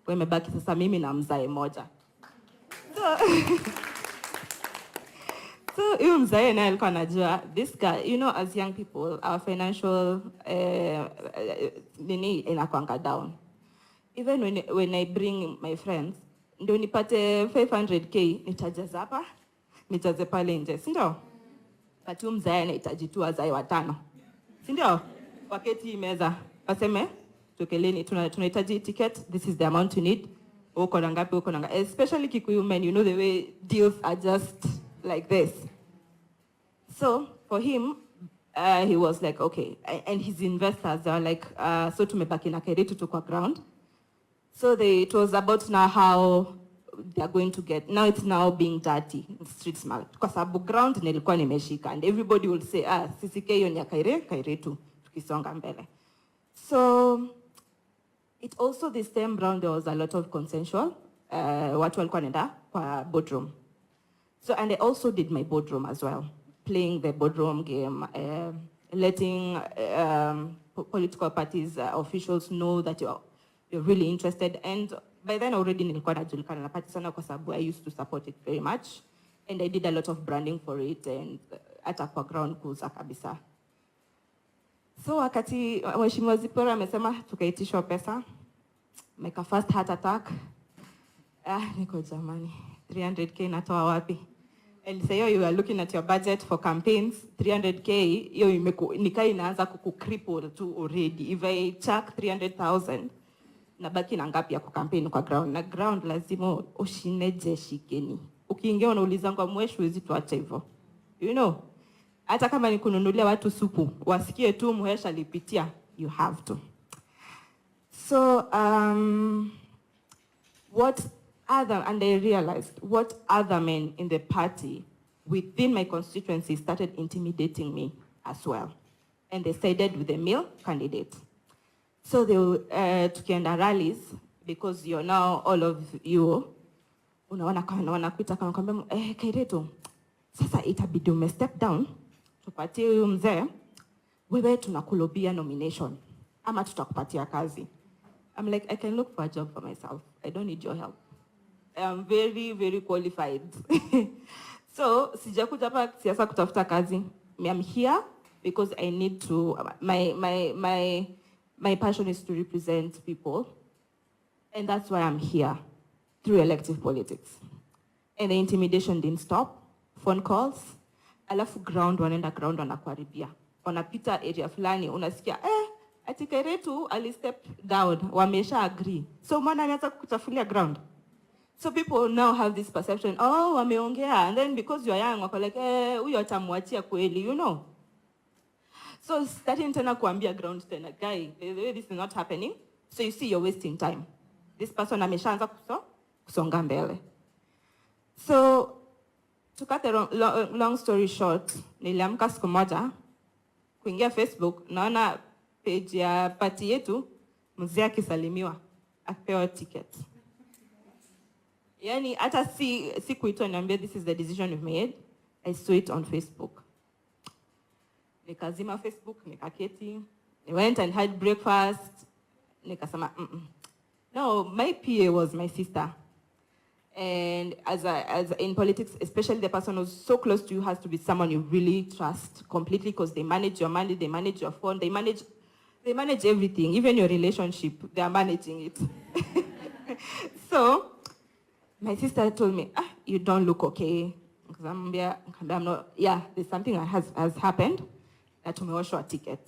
Wamebaki sasa mimi na mzae moja. So huyu mzae naye alikuwa anajua, this guy, you know, as young people, our financial nini inakwanga down. Even when I bring my friends, ndio nipate 500k, nitajaza hapa, nitajaze pale nje, si ndio? But huyu mzae anahitaji tu wazae 5. Si ndio? Waketi meza, waseme, tukeleni, tunahitaji ticket, this is the amount you need. Uko na ngapi, uko na ngapi. Especially Kikuyu men, you know the way deals are just like this. So for him, he was like, okay. And his investors, they were like, so tumebaki na Kairetu to kwa ground. So it was about now how they're going to get, now it's now being dirty, street smart. Kwa sababu ground nilikuwa nimeshika. And everybody will say, CCK hiyo ni ya Kairetu, tukisonga mbele. So it also this time round there was a lot of consensual. Watu walikuwa nenda kwa boardroom. So and I also did my boardroom as well, playing the boardroom game, letting political parties officials know that you're really interested. And by then already nilikuwa najulikana na party sana kwa sababu I used to support it very much, and I did a lot of branding for it and hata kwa ground kuuza kabisa. So wakati Mheshimiwa Zipora amesema tukaitishwa pesa, make a first heart attack. Niko jamani, 300k natoa wapi? And say, you are looking at your budget for campaigns, 300k, nikai inaanza kukripple tu already. If I chuck 300,000, nabaki na ngapi ya kukampeni kwa ground? Na ground lazima ushineje shikeni. Ukiingia unauliza kwa mweshi wezi tuache hivyo. You know? Hata kama ni kununulia watu supu, wasikie tu muhesha lipitia, you have to. So, and I realized what other men in the party within my constituency started intimidating me as well. And they sided with the male candidate. So they tukienda rallies, because you're now, all of you, wanakuita kama kwamba, Kairetu, sasa itabidi step down, tupatie huyu mzee, wewe tunakulobia nomination, ama tutakupatia kazi. I'm like, I can look for a job for myself. I don't need your help. I'm very, very qualified. So, sijakuja hapa siasa kutafuta kazi. I'm here because I need to, my passion is to represent people. And that's why I'm here, through elective politics. And the intimidation didn't stop. Phone calls, alafu ground wanaenda ground wanakuharibia. wanapita area fulani, unasikia, ati Keretu ali step down, wamesha agree. So mwana ameanza kuchafulia ground. So people now have this perception, oh, wameongea, and then because you're young, wako like, huyo atamwachia kweli, you know. So starting tena kuambia ground tena, guy, the way this is not happening, so you see you're wasting time. This person ameshaanza kusonga mbele. So to cut the long story short, niliamka siku moja, kuingia Facebook, naona page ya party yetu, mzee akisalimiwa, akipewa ticket. Yani hata si kuitwa niambia this is the decision we've made, I saw it on Facebook. Nikazima Facebook, nikaketi, I went and had breakfast, nikasema, No, my PA was my sister. And as in politics, especially the person who's so close to you has to be someone you really trust completely, because they manage your money, they manage your phone, they manage everything, even your relationship, they are managing it. So, my sister told me, you don't look okay. I'm not, there's something that has happened, that tumeoshwa a ticket.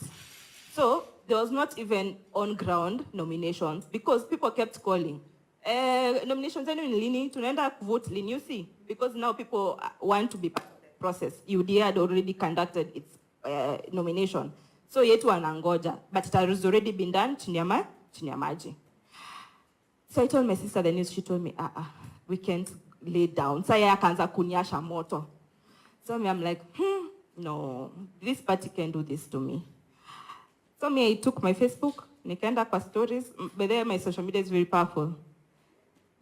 So, there was not even on-ground nominations, because people kept calling. Nominations ni lini, tunaenda vote lini, you see? Because now people want to be part of the process. UDA had already conducted its nomination. So yetu wanangoja, but it has already been done, chini ya maji. So I told my sister the news, she told me, we can't lay down. So I akaanza kunyasha moto. So I'm like, no, this party can do this to me. So I took my Facebook, nikaenda kwa stories, but there my social media is very powerful.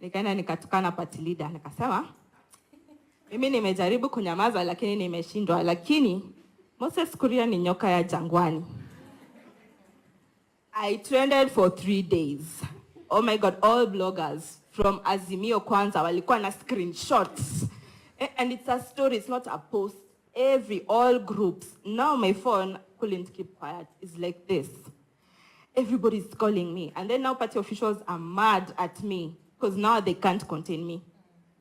Nikaenda nikatukana party leader, nikasema, mimi nimejaribu kunyamaza lakini nimeshindwa, lakini Moses Kuria ni nyoka ya jangwani. I trended for 3 days. Oh my God, all bloggers from Azimio Kwanza walikuwa na screenshots. And it's a story, it's not a post. All groups. Now my phone couldn't keep quiet. It's like this. Everybody's calling me. And then now party officials are mad at me because now they can't contain me.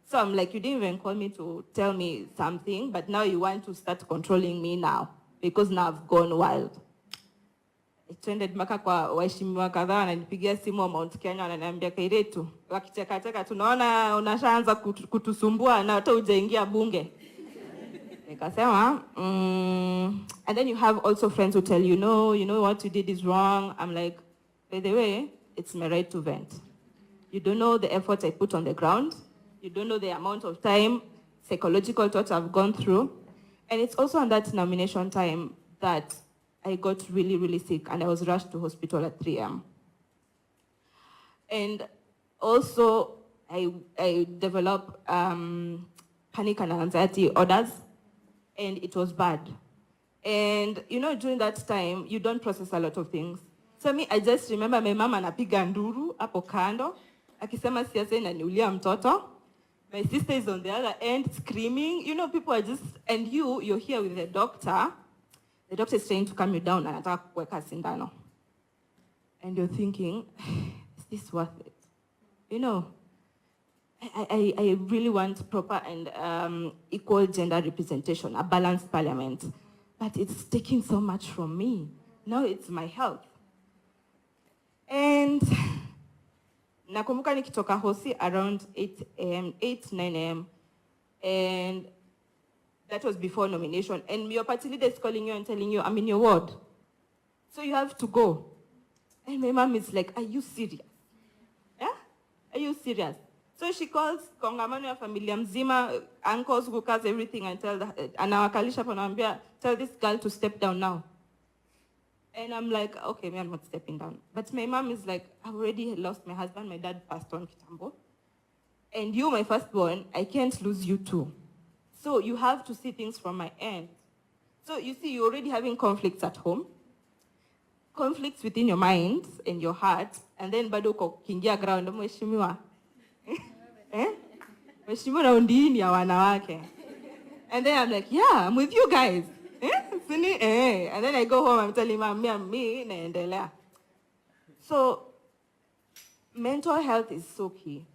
So I'm like, you didn't even call me to tell me something, but now you want to start controlling me now because now I've gone wild. I trended maka kwa waheshimiwa kadhaa wananipigia simu wa Mount Kenya wananiambia Kairetu, wakicheka tunaona unashaanza kutusumbua na hata hujaingia bunge. Nikasema, and then you have also friends who tell you, no, you know what you did is wrong. I'm like, by the way, it's my right to vent. You don't know the effort I put on the ground. You don't know the amount of time, psychological thoughts I've gone through. And it's also on that nomination time that I got really, really sick and I was rushed to hospital at 3 a.m. And also, I developed panic and anxiety orders, and it was bad. And you know, during that time, you don't process a lot of things. So I just remember my mama anapiga nduru hapo kando, akisema siasa inaniulia mtoto. My sister is on the other end screaming. You know, people are just, and you're here with the doctor. The doctor is trying to calm you down and anataka kuweka sindano. And you're thinking, is this worth it? You know, I really want proper and equal gender representation, a balanced parliament. But it's taking so much from me. Now it's my health. And nakumbuka nikitoka hosi around 9 a.m. And that was before nomination. And your party leader is calling you and telling you, I'm in your ward. So you have to go. And my mom is like, are you serious? Yeah? Are you serious? So she calls kongamano ya familia mzima, uncles, kukas, everything, and anawakalisha panambia, tell this girl to step down now. And I'm like, okay, I'm not stepping down. But my mom is like, I've already lost my husband, my dad passed on kitambo. And you, my firstborn, I can't lose you too. So you have to see things from my end. So you see, you're already having conflicts at home, conflicts within your mind and your heart, and then bado ko kingia ground, mheshimiwa. Mheshimiwa undini ya wanawake. And then I'm like, yeah, I'm with you guys. And then I go home, I'm telling mom, me naendelea. So mental health is so key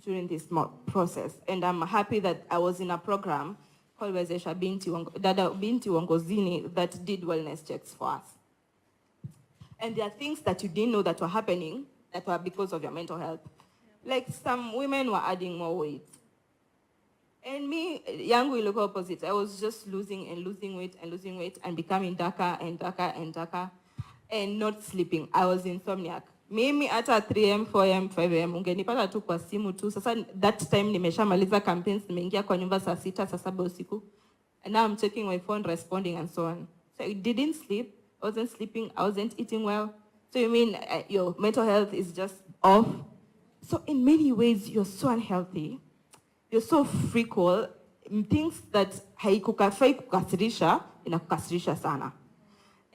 during this process. And I'm happy that I was in a program called Wezesha Dada Binti Wongozini that did wellness checks for us. And there are things that you didn't know that were happening that were because of your mental health. Like some women were adding more weight. And me, young will look opposite. I was just losing weight and becoming darker and darker and darker and not sleeping. I was insomniac. Mimi at 3 a.m., 4 a.m., 5 a.m. Ungenipata tu kwa simu tu. Sasa that time nimeshamaliza campaigns, nimeingia kwa nyumba saa 6, saa 7 usiku. And now I'm checking my phone, responding and so on. So I didn't sleep. I wasn't sleeping. I wasn't eating well. So you mean your mental health is just off? So in many ways, you're so unhealthy. You're so freakful. Things that haikukafai kukasirisha, inakukasirisha sana.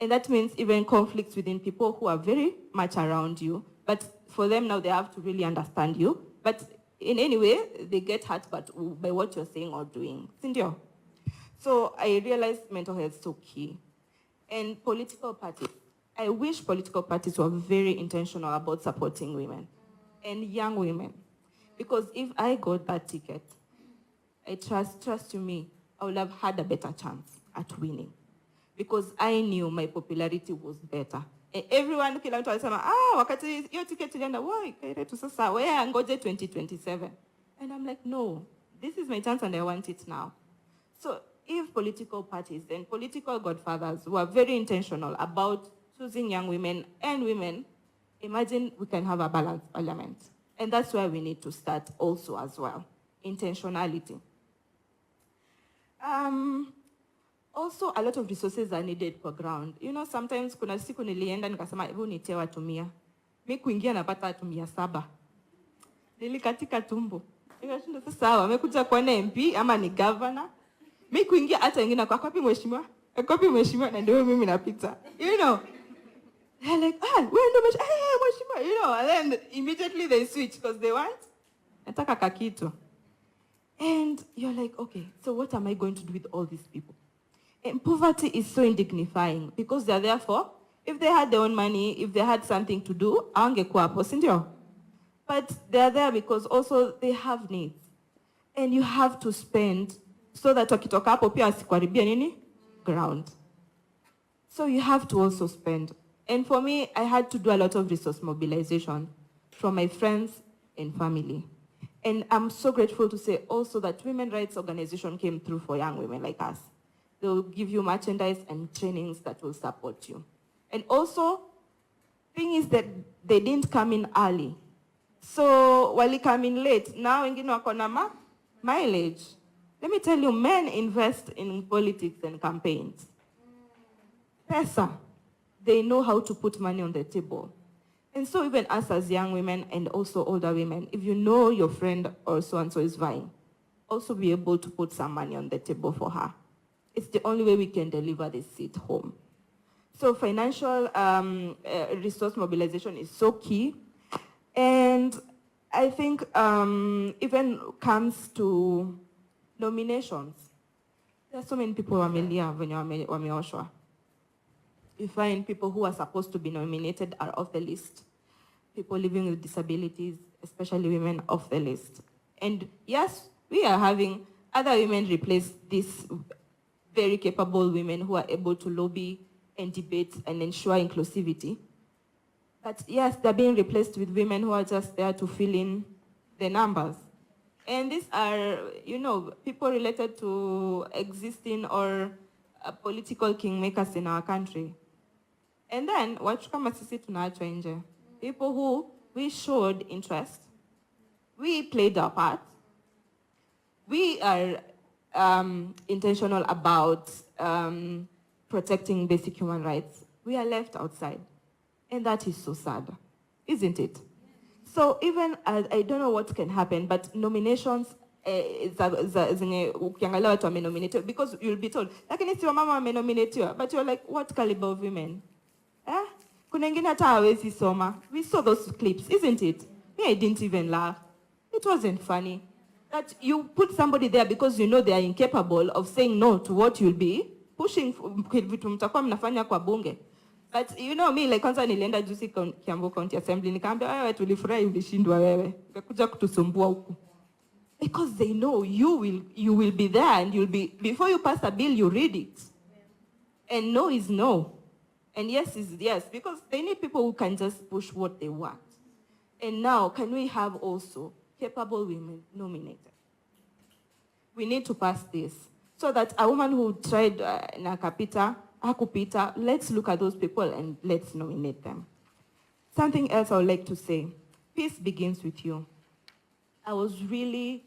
And that means even conflicts within people who are very much around you. But for them now, they have to really understand you. But in any way, they get hurt by what you're saying or doing. Sindio? So I realized mental health is so key. And political parties. I wish political parties were very intentional about supporting women and young women. Because if I got that ticket, I trust you me, I would have had a better chance at winning. Because I knew my popularity was better. And everyone kila mtu alisema, wakati hiyo ticket ilienda, ikairetu sasa, where ngoje 2027. And I'm like, no, this is my chance and I want it now. So if political parties and political godfathers were very intentional about choosing young women and women, imagine we can have a balanced parliament. And that's where we need to start also as well, intentionality. Also, a lot of resources are needed for ground. You know, sometimes kuna siku nilienda nikasema hebu nitie watu 100. Mimi kuingia napata watu 700. Nilikatika tumbo. Nikashinda sasa sawa, amekuja kuona MP ama ni governor. Mimi kuingia hata wengine kwa wapi mheshimiwa? Wapi mheshimiwa na ndio mimi napita. You know. They're like, wewe ndio mheshimiwa, you know, and then immediately they switch because they want nataka kakitu. And you're like, okay, so what am I going to do with all these people? And poverty is so indignifying because they're there for, if they had their own money, if they had something to do, awangekuwa hapo, si ndio? But they're there because also they have needs. And you have to spend so that wakitoka hapo pia asikuharibia nini? Ground. So you have to also spend. And for me, I had to do a lot of resource mobilization from my friends and family. And I'm so grateful to say also that women's rights organization came through for young women like us. They'll give you merchandise and trainings that will support you. And also, thing is that they didn't come in early. So wali come in late. Now wengine wako na mileage. Let me tell you, men invest in politics and campaigns. Pesa. They know how to put money on the table. And so even us as young women and also older women, if you know your friend or so-and-so is vying, also be able to put some money on the table for her. It's the only way we can deliver this seat home. So financial resource mobilization is so key. And I think even comes to nominations. There are so many people wamelia when wameoshwa. You find people who are supposed to be nominated are off the list. People living with disabilities, especially women, off the list. And yes, we are having other women replace these very capable women who are able to lobby and debate and ensure inclusivity. But yes, they're being replaced with women who are just there to fill in the numbers. And these are, you know, people related to existing or political kingmakers in our country. And then, watu kama sisi tunaachwa nje. People who we showed interest, we played our part, we are intentional about protecting basic human rights. We are left outside. And that is so sad, isn't it? So even, I don't know what can happen, but nominations, ukiangalia watu wamenominatiwa, because you'll be told, lakini si wamama wamenominatiwa, but you're like, what caliber of women? Kuna wengine hata hawezi soma. We saw those clips, isn't it? Me, I didn't even laugh. It wasn't funny. That you put somebody there because you know they are incapable of saying no to what you'll be pushing vitu mtakuwa mnafanya kwa bunge. But you know me, like kwanza nilienda juzi Kiambu County Assembly, nikaambia wewe tulifurahi ulishindwa wewe. Ungekuja kutusumbua huku. Because they know you will be there, and before you pass a bill, you read it. And no is no. And yes is yes, because they need people who can just push what they want. And now, can we have also capable women nominated? We need to pass this so that a woman who tried nakapita, akupita, let's look at those people and let's nominate them. Something else I would like to say. Peace begins with you. I was really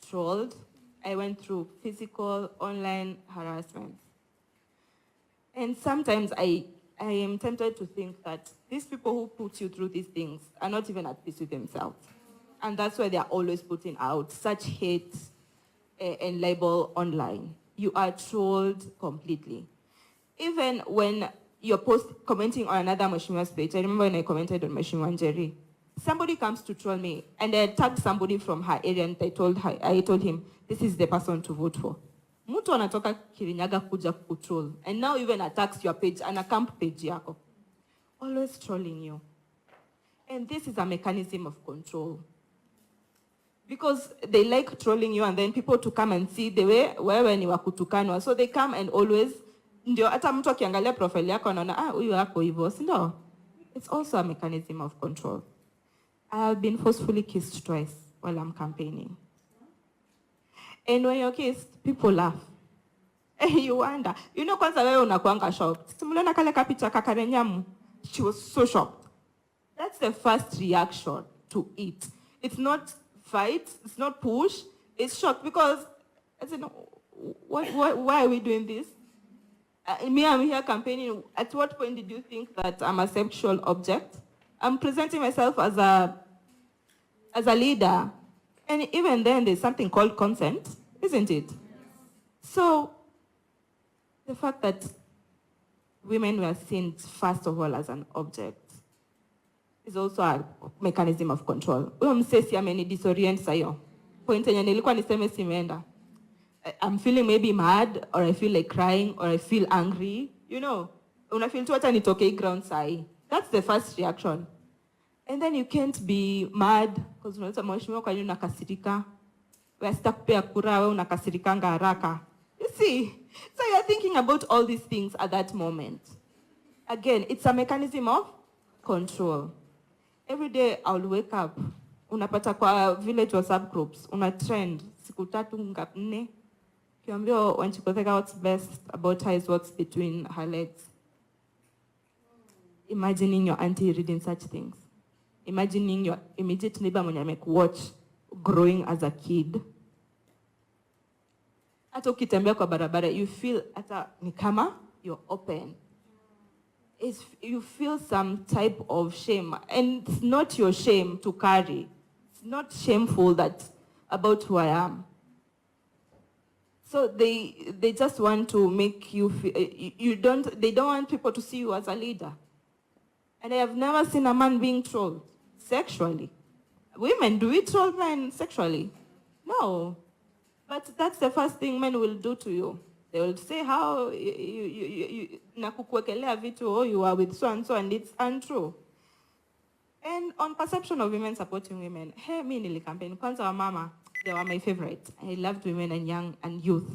trolled. I went through physical, online harassment. And sometimes I am tempted to think that these people who put you through these things are not even at peace with themselves. And that's why they are always putting out such hate and label online. You are trolled completely. Even when you're commenting on another Mheshimiwa's page, I remember when I commented on Mheshimiwa Njeri, somebody comes to troll me, and I tagged somebody from her area, and I told him, this is the person to vote for. Mtu anatoka Kirinyaga kuja kutroll, and now even attacks your page, and a camp page yako. Always trolling you. And this is a mechanism of control. Because they like trolling you, and then people to come and see the way wewe ni wakutukanwa. So they come and always, ndio hata mtu akiangalia profile yako anaona, huyu yako hivyo, si ndio? It's also a mechanism of control. I have been forcefully kissed twice while I'm campaigning. And when you're kissed, people laugh. And you wonder. You know, kwanza wewe unakuanga shocked. Simuliona kale kapicha kakarenyamu. She was so shocked. That's the first reaction to it. It's not fight, it's not push, it's shock, because I said, no, why are we doing this? I'm here campaigning. At what point did you think that I'm a sexual object? I'm presenting myself as a leader. And even then, there's something called consent, isn't it? So, the fact that women were seen first of all as an object is also a mechanism of control. Huyo msesi ameni disorient sayo. Point yenye nilikuwa niseme simeenda. I'm feeling maybe mad, or I feel like crying, or I feel angry. You know, una feel tu hata nitoke ground sahi. That's the first reaction. And then you can't be mad because unaweza mheshimiwa kwa nini unakasirika? Wewe sitakupea kura, wewe unakasirikanga haraka. You see? So you're thinking about all these things at that moment. Again, it's a mechanism of control. Every day I'll wake up, unapata kwa village WhatsApp groups, una trend, siku 3 4, kiambio Wanchikotheka what's best about her is what's between her legs. Imagining your auntie reading such things. Imagining your immediate neighbor mwenye amekuwatch growing as a kid. Hata ukitembea kwa barabara, you feel hata ni kama you're open. You feel some type of shame, and it's not your shame to carry. It's not shameful about who I am. So they just want to make you feel, they don't want people to see you as a leader. And I have never seen a man being trolled sexually. Women, do we troll men sexually? No. But that's the first thing men will do to you. They will say how nakukuwekelea vitu, you are with so and so, and it's untrue. And on perception of women supporting women, mi nilikampaign. Kwanza wa mama, they were my favorite. I loved women and young and youth.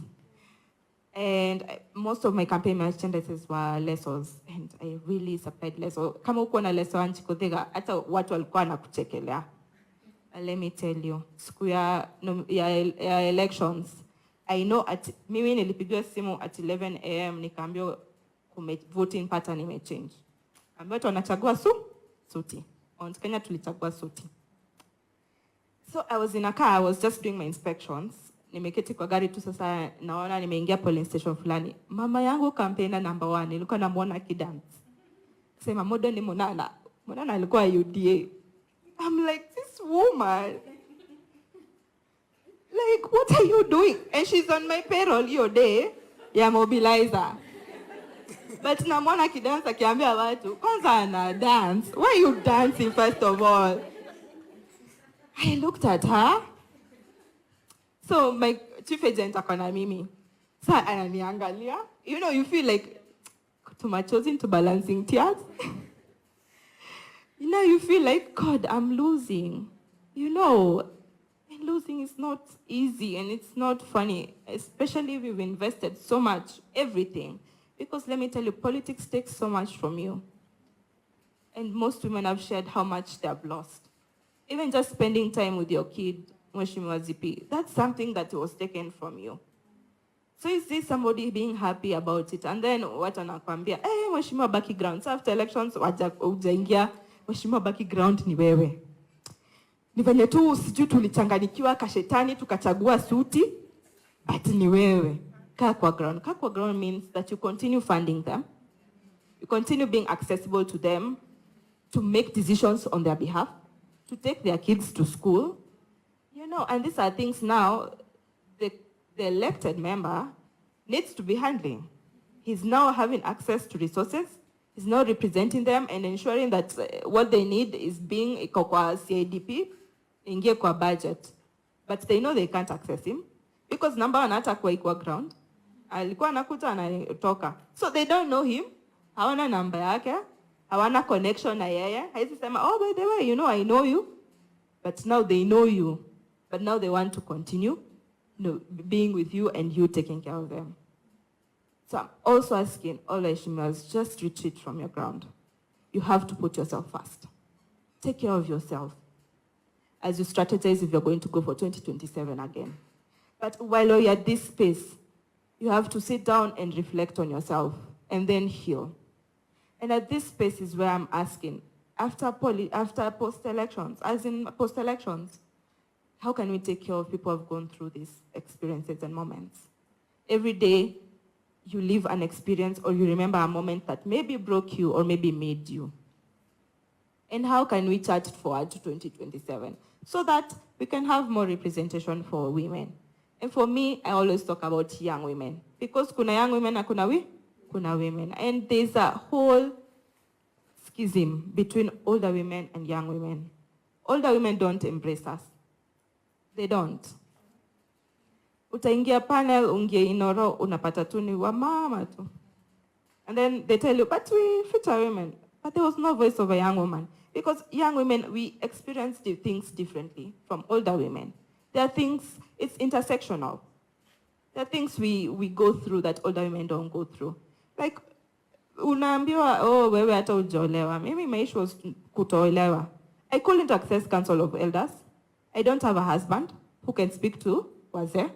And most of my campaign merchandises were lessons, and I really supplied lessons. Kama uko na leso Wanchikotheka, hata watu walikuwa nakuchekelea. Let me tell you, siku ya elections, I know mimi nilipigiwa simu at 11 a.m. nikaambiwa voting pattern imechange. Ambayo tunachagua suti. On Kenya tulichagua suti. So I was in a car, I was just doing my inspections. Nimeketi kwa gari tu sasa naona nimeingia polling station fulani. Mama yangu campaigner number 1, nilikuwa namuona akidance. Sema modo ni Monana. Monana alikuwa UDA. I'm like, this woman. Like, what are you doing? And she's on my payroll your day. Yeah, mobilizer. But namwona akidance akiambia watu, kwanza ana dance. Why are you dancing first of all? I looked at her. So my chief agent akona mimi. Sa ananiangalia. You know, you feel like to machozi into balancing tears. You know, you feel like, God, I'm losing. You know, and losing is not easy and it's not funny, especially if you've invested so much, everything. Because let me tell you, politics takes so much from you. And most women have shared how much they have lost. Even just spending time with your kid, Mheshimiwa ZP, that's something that was taken from you. So you see somebody being happy about it, and then what anakwambia, Mheshimiwa baki ground. So after elections, ujaingia, Mheshimiwa baki ground ni wewe. Ni venye tu sijui tulichanganyikiwa kashetani tukachagua suti, but ni wewe. Kaa kwa ground. Kaa kwa ground means that you continue funding them. You continue being accessible to them, to make decisions on their behalf, to take their kids to school. You know, and these are things now the elected member needs to be handling. He's now having access to resources. He's now representing them and ensuring that what they need is being kwa CIDP, ingie kwa budget. But they know they can't access him because number one hata kwa equal ground. Alikuwa anakuta anatoka. So they don't know him. Hawana namba yake. Hawana connection na yeye. Haisi sema, oh, by the way, you know, I know you. But now they know you. But now they want to continue being with you and you taking care of them. So I'm also asking all Ishmaels, just retreat from your ground. You have to put yourself first. Take care of yourself as you strategize if you're going to go for 2027 again. But while you're at this space, you have to sit down and reflect on yourself and then heal. And at this space is where I'm asking, after post-elections, as in post-elections, how can we take care of people who have gone through these experiences and moments? Every day, you live an experience or you remember a moment that maybe broke you or maybe made you. And how can we chart forward to 2027 so that we can have more representation for women? And for me, I always talk about young women because kuna young women na kuna women. And there's a whole schism between older women and young women. Older women don't embrace us. They don't. Utaingia panel, ungie inoro, unapata tu ni wa mama tu. And then they tell you, but we feature women. But there was no voice of a young woman. Because young women, we experience the things differently from older women. There are things, it's intersectional. There are things we go through that older women don't go through. Like, unaambiwa, oh, wewe hata hujaolewa. Maybe my issue was kutolewa. I couldn't access Council of Elders. I don't have a husband who can speak to wazee.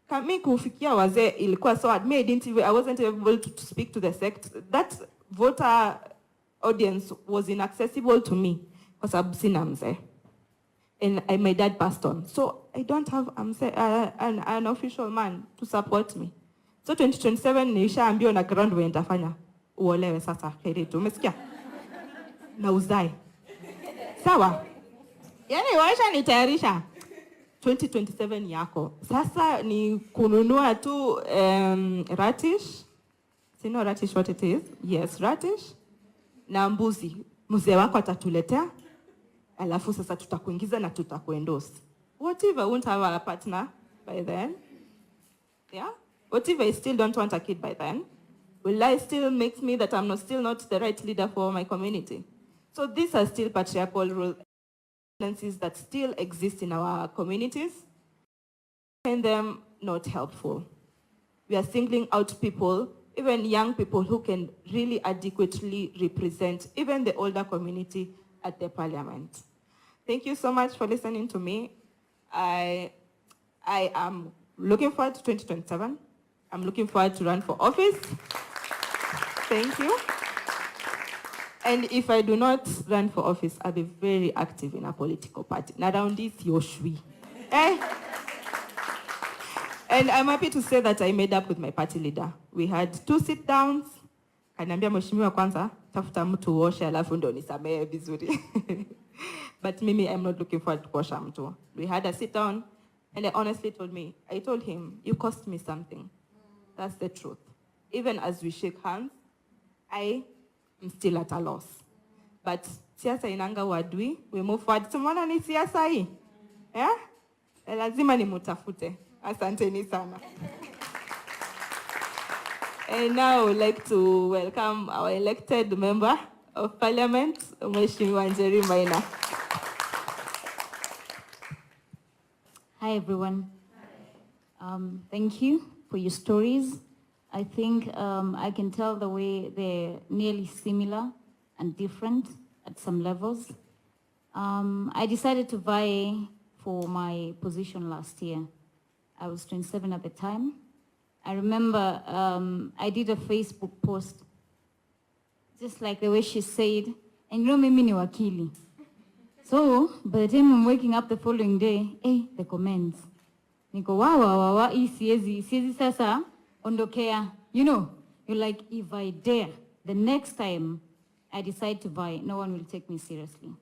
Kami kufikia wazee ilikuwa so hard. I wasn't able to speak to the sect. That voter audience was inaccessible to me because sababu sina mzee. And my dad passed on. So I don't have an official man to support me. So 2027 nishaambiwa na ground wewe nitafanya uolewe sasa Keritu. Umesikia? Na uzae. Sawa? Yani waisha nitayarisha 2027 yako. Sasa ni kununua tu radish. You know radish what it is? Yes, radish. Na mbuzi. Mzee wako atatuletea. Alafu sasa tutakuingiza na tutakuendorse. What if I won't have a partner by then? Yeah? What if I still don't want a kid by then? Will I still make me that I'm still not the right leader for my community? So these are still patriarchal roles that still exist in our communities, and them not helpful. We are singling out people, even young people who can really adequately represent even the older community at the parliament. Thank you so much for listening to me. I am looking forward to 2027. I'm looking forward to run for office. Thank you. And if I do not run for office, I'll be very active in a political party. Now around this, Yoshwi. Eh? And I'm happy to say that I made up with my party leader. We had 2 sit-downs. Kaniambia mheshimiwa kwanza, tafuta mtu uoshe alafu ndo nisamehe vizuri. But Mimi, I'm not looking forward to kuosha mtu. We had a sit-down, and I honestly I told him, you cost me something. That's the truth. Even as we shake hands, I am still at a loss. But siasa inanga uadui, we move forward. Tumeona ni siasa hii. Yeah? Lazima nimutafute. Asanteni sana. And now I would like to welcome our elected member of parliament, Mheshimiwa Njeri Maina. Hi, everyone. Thank you for your stories. I think I can tell the way they're nearly similar and different at some levels. I decided to vie for my position last year. I was 27 at the time. I remember I did a Facebook post, just like the way she said, and you know, mimi ni wakili. So, by the time I'm waking up the following day, the comments. Niko, wow, hii siezi sasa, ondokea. You know, you're like, if I dare, the next time I decide to vie, no one will take me seriously.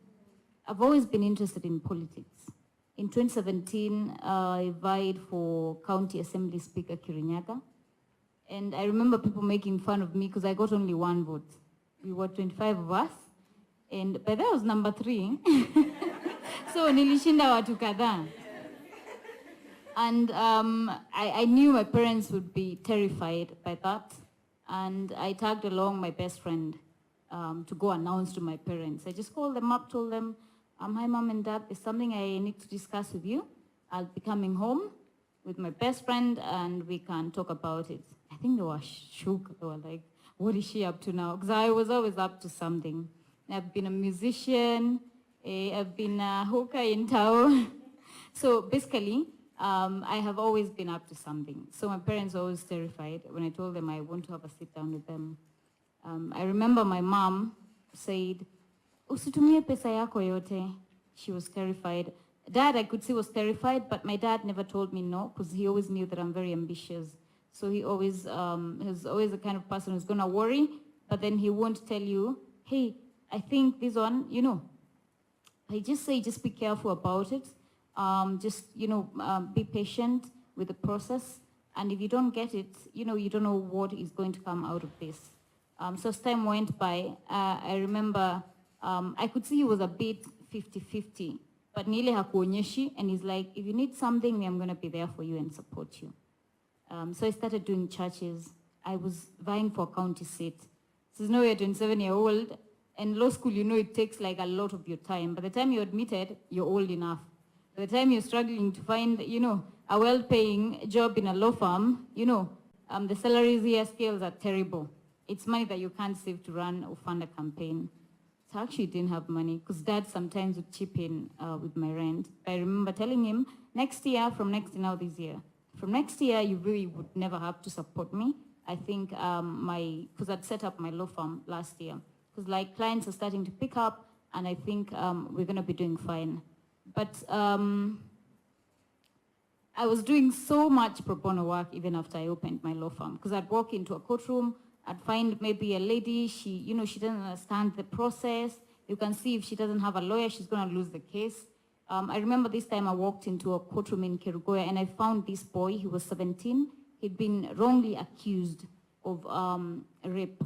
I've always been interested in politics. In 2017, I vied for County Assembly Speaker Kirinyaga. And I remember people making fun of me because I got only 1 vote. We were 25 of us. And by that I was number 3. So nilishinda watu kadhaa. And I knew my parents would be terrified by that. And I tagged along my best friend to go announce to my parents. I just called them up, told them, hi, Mom and Dad, there's something I need to discuss with you. I'll be coming home with my best friend and we can talk about it. I think they were shook. They were like, what is she up to now? Because I was always up to something. I've been a musician. I've been a hooker in town. So basically, I have always been up to something. So my parents were always terrified when I told them I want to have a sit down with them. I remember my mom said, usitumie pesa yako yote. She was terrified. Dad, I could see, was terrified, but my dad never told me no, because he always knew that I'm very ambitious. So he always, he's always the kind of person who's gonna worry, but then he won't tell you, hey, I think this one, you know. I just say, just be careful about it. Just, you know, be patient with the process. And if you don't get it, you know, you don't know what is going to come out of this. So as time went by, I remember I could see he was a bit 50-50, but nile hakuonyeshi, and he's like, if you need something, I'm going to be there for you and support you. So I started doing churches. I was vying for a county seat. So now you're 27-year-old, and law school, you know, it takes like a lot of your time. By the time you're admitted, you're old enough. By the time you're struggling to find, you know, a well-paying job in a law firm, you know, the salaries here scales are terrible. It's money that you can't save to run or fund a campaign. So I actually didn't have money because Dad sometimes would chip in with my rent. I remember telling him, next year, from next year, now this year, from next year, you really would never have to support me. I think because I'd set up my law firm last year. Because like clients are starting to pick up, and I think we're gonna be doing fine. But I was doing so much pro bono work even after I opened my law firm. Because I'd walk into a courtroom, I'd find maybe a lady, she doesn't understand the process. You can see if she doesn't have a lawyer, she's gonna lose the case. I remember this time I walked into a courtroom in Kerugoya and I found this boy, he was 17. He'd been wrongly accused of rape.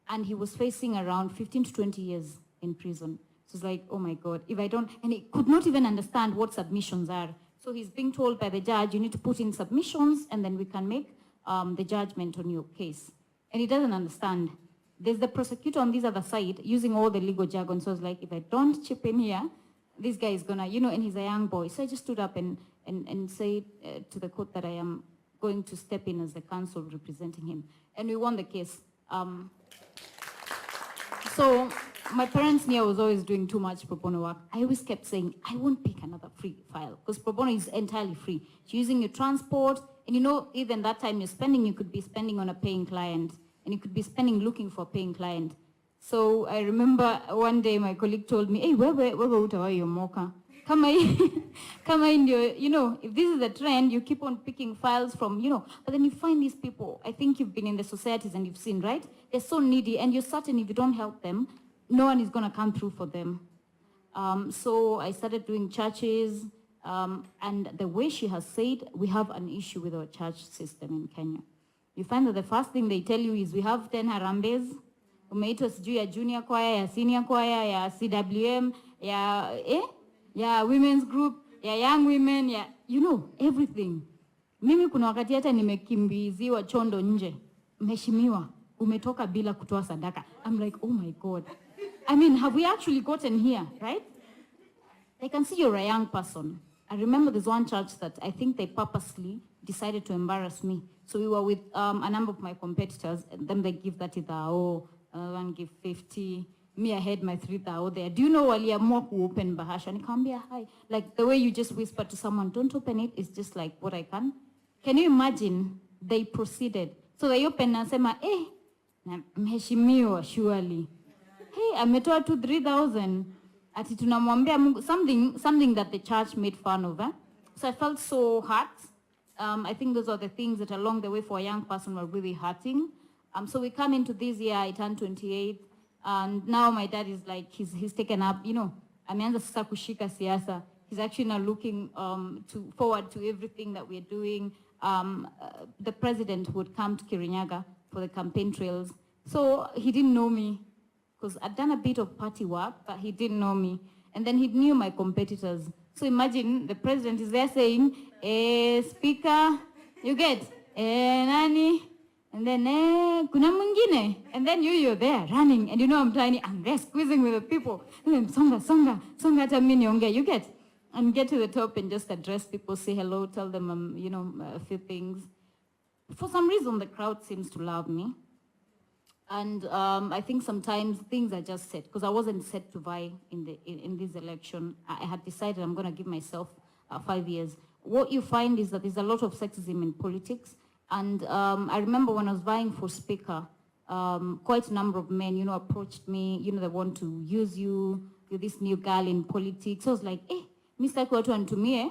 And he was facing around 15 to 20 years in prison. So it's like, oh my God, if I don't, and he could not even understand what submissions are. So he's being told by the judge, you need to put in submissions and then we can make the judgment on your case. And he doesn't understand. There's the prosecutor on this other side using all the legal jargon. So it's like, if I don't chip in here, this guy is gonna, you know, and he's a young boy. So I just stood up and said to the court that I am going to step in as the counsel representing him. And we won the case. So my parents knew I was always doing too much pro bono work. I always kept saying, I won't pick another free file because pro bono is entirely free. You're using your transport, and you know, even that time you're spending, you could be spending on a paying client, and you could be spending looking for a paying client. So I remember one day my colleague told me, hey, where utawa your mocha? Come in, you know, if this is the trend, you keep on picking files from, you know, but then you find these people, I think you've been in the societies and you've seen, right? They're so needy, and you're certain if you don't help them, no one is gonna come through for them. So I started doing churches, and the way she has said, we have an issue with our church system in Kenya. You find that the first thing they tell you is we have 10 harambes, umeitwa sijui ya junior choir, ya senior choir, ya CWM, ya women's group, ya young women, ya, you know, everything. Mimi kuna wakati hata nimekimbiziwa chondo nje. Mheshimiwa, umetoka bila kutoa sadaka. I'm like, oh my God. I mean, have we actually gotten here, right? They can see you're a young person. I remember there's one church that I think they purposely decided to embarrass me. So we were with a number of my competitors, and then they give 30,000, another one give 50. Me, I had my 3,000 there. Do you know waliamua open bahasha? Nikamwambia hi. Like the way you just whisper to someone, don't open it, it's just like what I can. Can you imagine? They proceeded. So they open and say, mheshimiwa surely. Hey, ametoa tu 3,000. Ati tunamwambia Mungu, something that the church made fun of. So I felt so hurt. I think those are the things that along the way for a young person were really hurting. So we come into this year, I turned 28, and now my dad is like, he's taken up, ameanza sasa kushika siasa. He's actually now looking forward to everything that we're doing. The president would come to Kirinyaga for the campaign trails. So he didn't know me, because I'd done a bit of party work, but he didn't know me. And then he knew my competitors. So imagine the president is there saying, speaker, you get, nani, and then, kuna mwingine. And then you're there running, and I'm tiny, I'm there squeezing with the people. And then, songa, hata mimi niongee, you get. And get to the top and just address people, say hello, tell them, a few things. For some reason, the crowd seems to love me. And I think sometimes things are just set, because I wasn't set to vie in this election. I had decided I'm going to give myself 5 years. What you find is that there's a lot of sexism in politics. And I remember when I was vying for speaker, quite a number of men, approached me, they want to use you, you're this new girl in politics. So I was like, mimi sitaki watu wanitumie,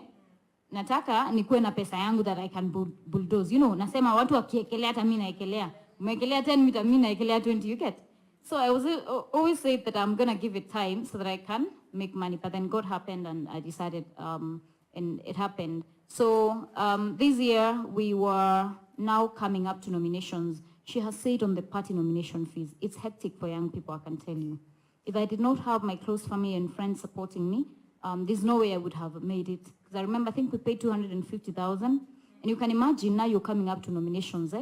nataka nikuwe na pesa yangu that I can bulldoze. Nasema watu wakiekelea hata mimi naekelea. Umekelea 10 meter, mimi naekelea 20, you get. So I was always said that I'm going to give it time so that I can make money. But then God happened and I decided, and it happened. So this year we were now coming up to nominations. She has said on the party nomination fees, it's hectic for young people, I can tell you. If I did not have my close family and friends supporting me, there's no way I would have made it. Because I remember, I think we paid 250,000. And you can imagine now you're coming up to nominations.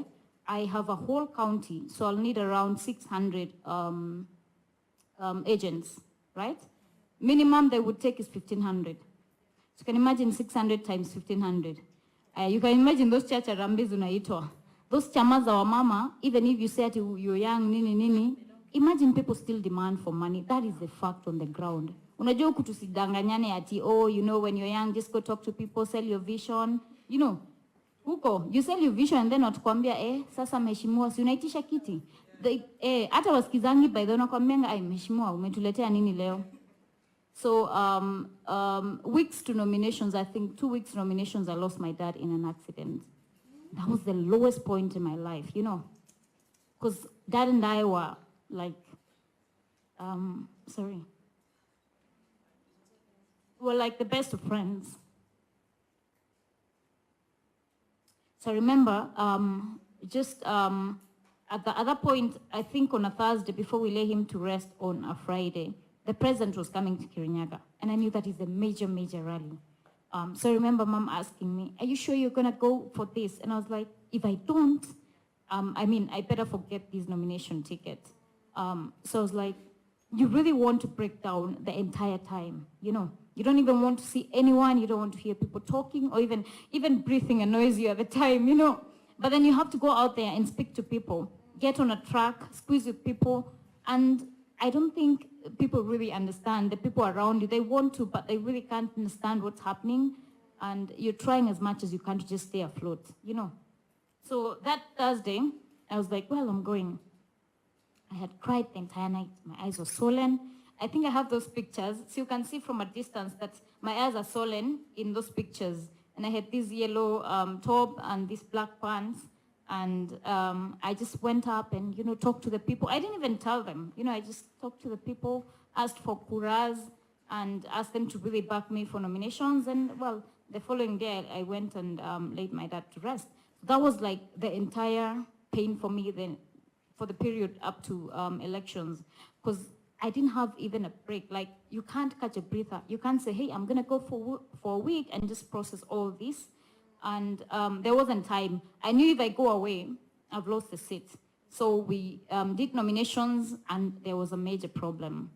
I have a whole county, so I'll need around 600 agents, right? Minimum they would take is 1,500. So you can imagine 600 times 1,500. You can imagine those church arambes unaitwa. Those chamas wa mama, even if you say that you're young, nini, imagine people still demand for money. That is the fact on the ground. Unajua huku tusidanganyane ati, when you're young, just go talk to people, sell your vision, huko, you sell your vision and then watakwambia, sasa mheshimiwa, si unaitisha kiti. Hata wasikizangi by the way nakwambia, mheshimiwa, umetuletea nini leo? So, weeks to nominations, I think 2 weeks nominations, I lost my dad in an accident. That was the lowest point in my life, because dad and I were like, we're like the best of friends. So I remember, at the other point, I think on a Thursday before we lay him to rest on a Friday, the president was coming to Kirinyaga, and I knew that is a major, major rally. So I remember mom asking me, are you sure you're gonna go for this? And I was like, if I don't, I better forget this nomination ticket. So I was like, you really want to break down the entire time, You don't even want to see anyone, you don't want to hear people talking or even breathing annoys you at the time, But then you have to go out there and speak to people, get on a track, squeeze with people, and I don't think people really understand. The people around you, they want to, but they really can't understand what's happening, and you're trying as much as you can to just stay afloat, So that Thursday, I was like, well, I'm going. I had cried the entire night. My eyes were swollen. I think I have those pictures. So you can see from a distance that my eyes are swollen in those pictures. And I had this yellow top and these black pants. And I just went up and, talked to the people. I didn't even tell them. I just talked to the people, asked for kuras, and asked them to really back me for nominations. And, well, the following day, I went and laid my dad to rest. That was like the entire pain for me then, for the period up to elections. Because I didn't have even a break. Like, you can't catch a breather. You can't say, hey, I'm going to go for a week and just process all this. And there wasn't time. I knew if I go away, I've lost the seat. So we did nominations, and there was a major problem.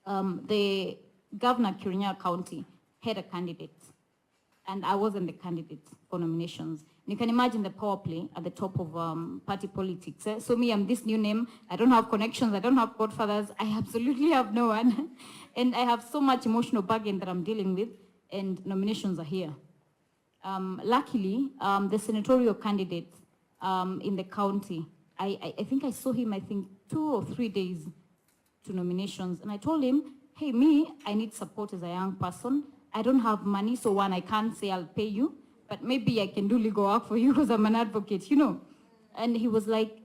The governor of Kirinyaga County had a candidate. and I wasn't the candidate for nominations. And you can imagine the power play at the top of party politics. So me, I'm this new name. I don't have connections. I don't have godfathers. I absolutely have no one. And I have so much emotional baggage that I'm dealing with, and nominations are here. Luckily, the senatorial candidate in the county, I think I saw him, 2 or 3 days to nominations. And I told him, hey, I need support as a young person. I don't have money, so one, I can't say I'll pay you, but maybe I can do legal work for you because I'm an advocate, And he was like,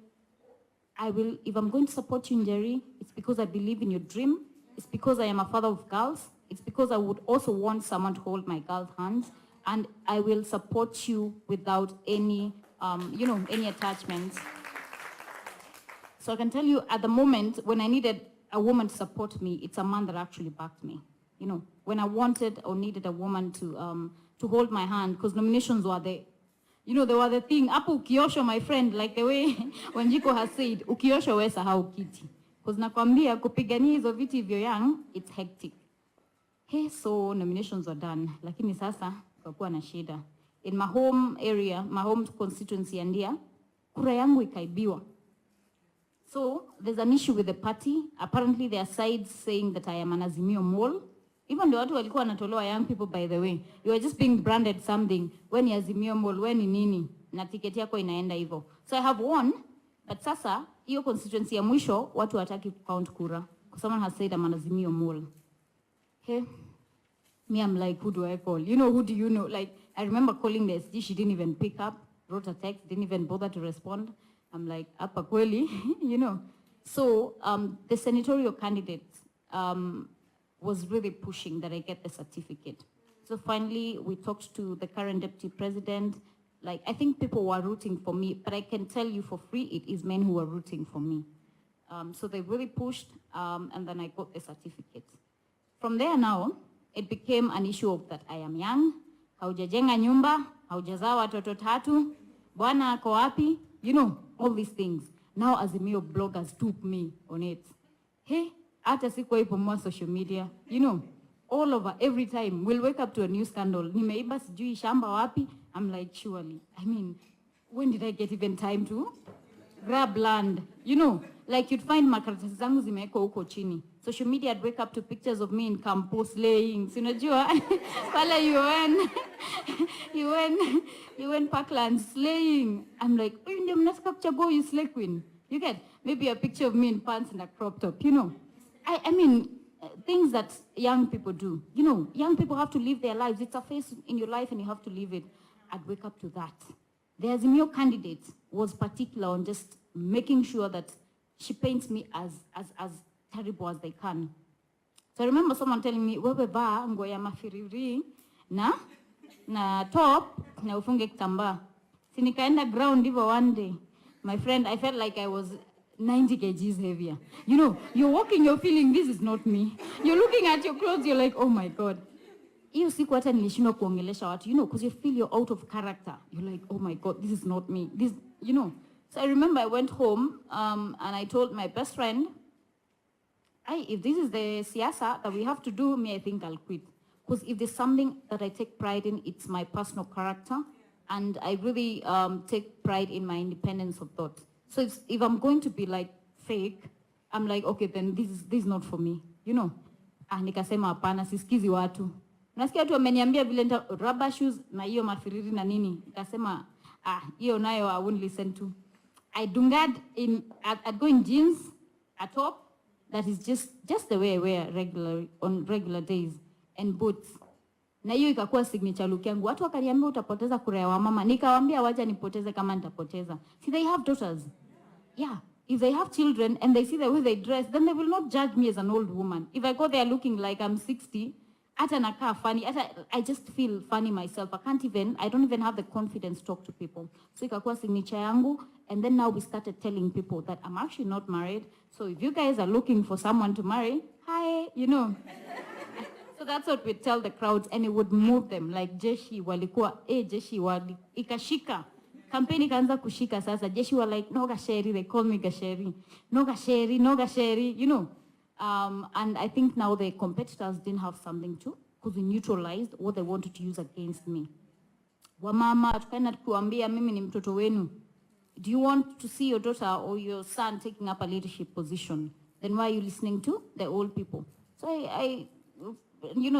if I'm going to support you, Njeri, it's because I believe in your dream. It's because I am a father of girls. It's because I would also want someone to hold my girls' hands. And I will support you without any, any attachments. So I can tell you, at the moment, when I needed a woman to support me, it's a man that actually backed me. When I wanted or needed a woman to hold my hand, because nominations were they were the thing. Apo ukiosho, my friend, like the way Wanjiko has said, ukiosho we sahau kiti. Because nakwambia kupigania hizo viti hivyo young, it's hectic. Hey, so nominations were done. Lakini sasa kukakuwa na shida. In my home area, my home constituency Andia, kura yangu ikaibiwa. So there's an issue with the party. Apparently there are sides saying that I am an Azimio mole. Even the watu walikuwa wanatolewa young people, by the way. You are just being branded something. When ni Azimio mole, when ni nini. Na tiketi yako inaenda hivyo. So I have won, but sasa, hiyo constituency ya mwisho, watu wataki count kura. Because someone has said I'm an Azimio mole. Okay? Me, I'm like, who do I call? Who do you know? Like, I remember calling the SG, she didn't even pick up, wrote a text, didn't even bother to respond. I'm like, apa kweli, So the senatorial candidate was really pushing that I get the certificate. So finally, we talked to the current deputy president. Like, I think people were rooting for me, but I can tell you for free, it is men who were rooting for me. So they really pushed, and then I got the certificate. From there now, it became an issue of that I am young, haujajenga nyumba, haujazaa watoto tatu, bwana ako wapi, all these things. Now Azimio bloggers took me on it. Hey, hata sikuwa ipo more social media, all over, every time, we'll wake up to a new scandal. Nimeiba sijui shamba wapi. I'm like, surely, when did I get even time to grab land? Like you'd find makaratasi zangu zimewekwa huko chini. Social media, I'd wake up to pictures of me in campus slaying. Unajua, pale UN Parkland slaying. I'm like, oh, you mnataka kuchagua you slay queen. You get maybe a picture of me in pants and a crop top. I mean, things that young people do. Young people have to live their lives. It's a phase in your life and you have to live it. I'd wake up to that. The Azimio candidate was particular on just making sure that she paints me as terrible as they can. So I remember someone telling me, wewe vaa nguo ya mafiriri na top na ufunge kitambaa. Si nikaenda ground hivyo one day. My friend, I felt like I was 90 kgs heavier. You're walking, you're feeling, this is not me. You're looking at your clothes, you're like, oh my God. Hiyo siku hata nilishindwa kuongelesha watu, because you feel you're out of character. You're like, oh my God, this is not me. So I remember I went home and I told my best friend, if this is the siasa that we have to do, I think I'll quit. Because if there's something that I take pride in, it's my personal character. And I really take pride in my independence of thought. So if I'm going to be like fake, I'm like, okay, then this is not for me. Nikasema hapana, sisikizi watu. Nasikia watu wameniambia vile rubber shoes na hiyo mafiriri na nini. Nikasema, hiyo nayo I won't listen to. I'd go in jeans, a top, that is just the way I wear on regular days, and boots. Na hiyo ikakuwa signature look yangu. Watu wakaniambia utapoteza kura ya wamama. Nikawaambia wacha nipoteze kama nitapoteza. See, they have daughters. Yeah. If they have children and they see the way they dress, then they will not judge me as an old woman. If I go there looking like I'm 60, hata nakaa funny, I just feel funny myself. I don't even have the confidence to talk to people. So ikakuwa signature yangu, and then now we started telling people that I'm actually not married. So if you guys are looking for someone to marry, hi, So that's what we tell the crowds, and it would move them. Like jeshi walikuwa, jeshi wali ikashika. Campaign ikaanza kushika sasa. Jeshi were like, no gasheri, they call me gasheri. No gasheri, no gasheri, And I think now the competitors didn't have something to because we neutralized what they wanted to use against me. Wamama, tukaenda kuambia mimi ni mtoto wenu. Do you want to see your daughter or your son taking up a leadership position? Then why are you listening to the old people? So I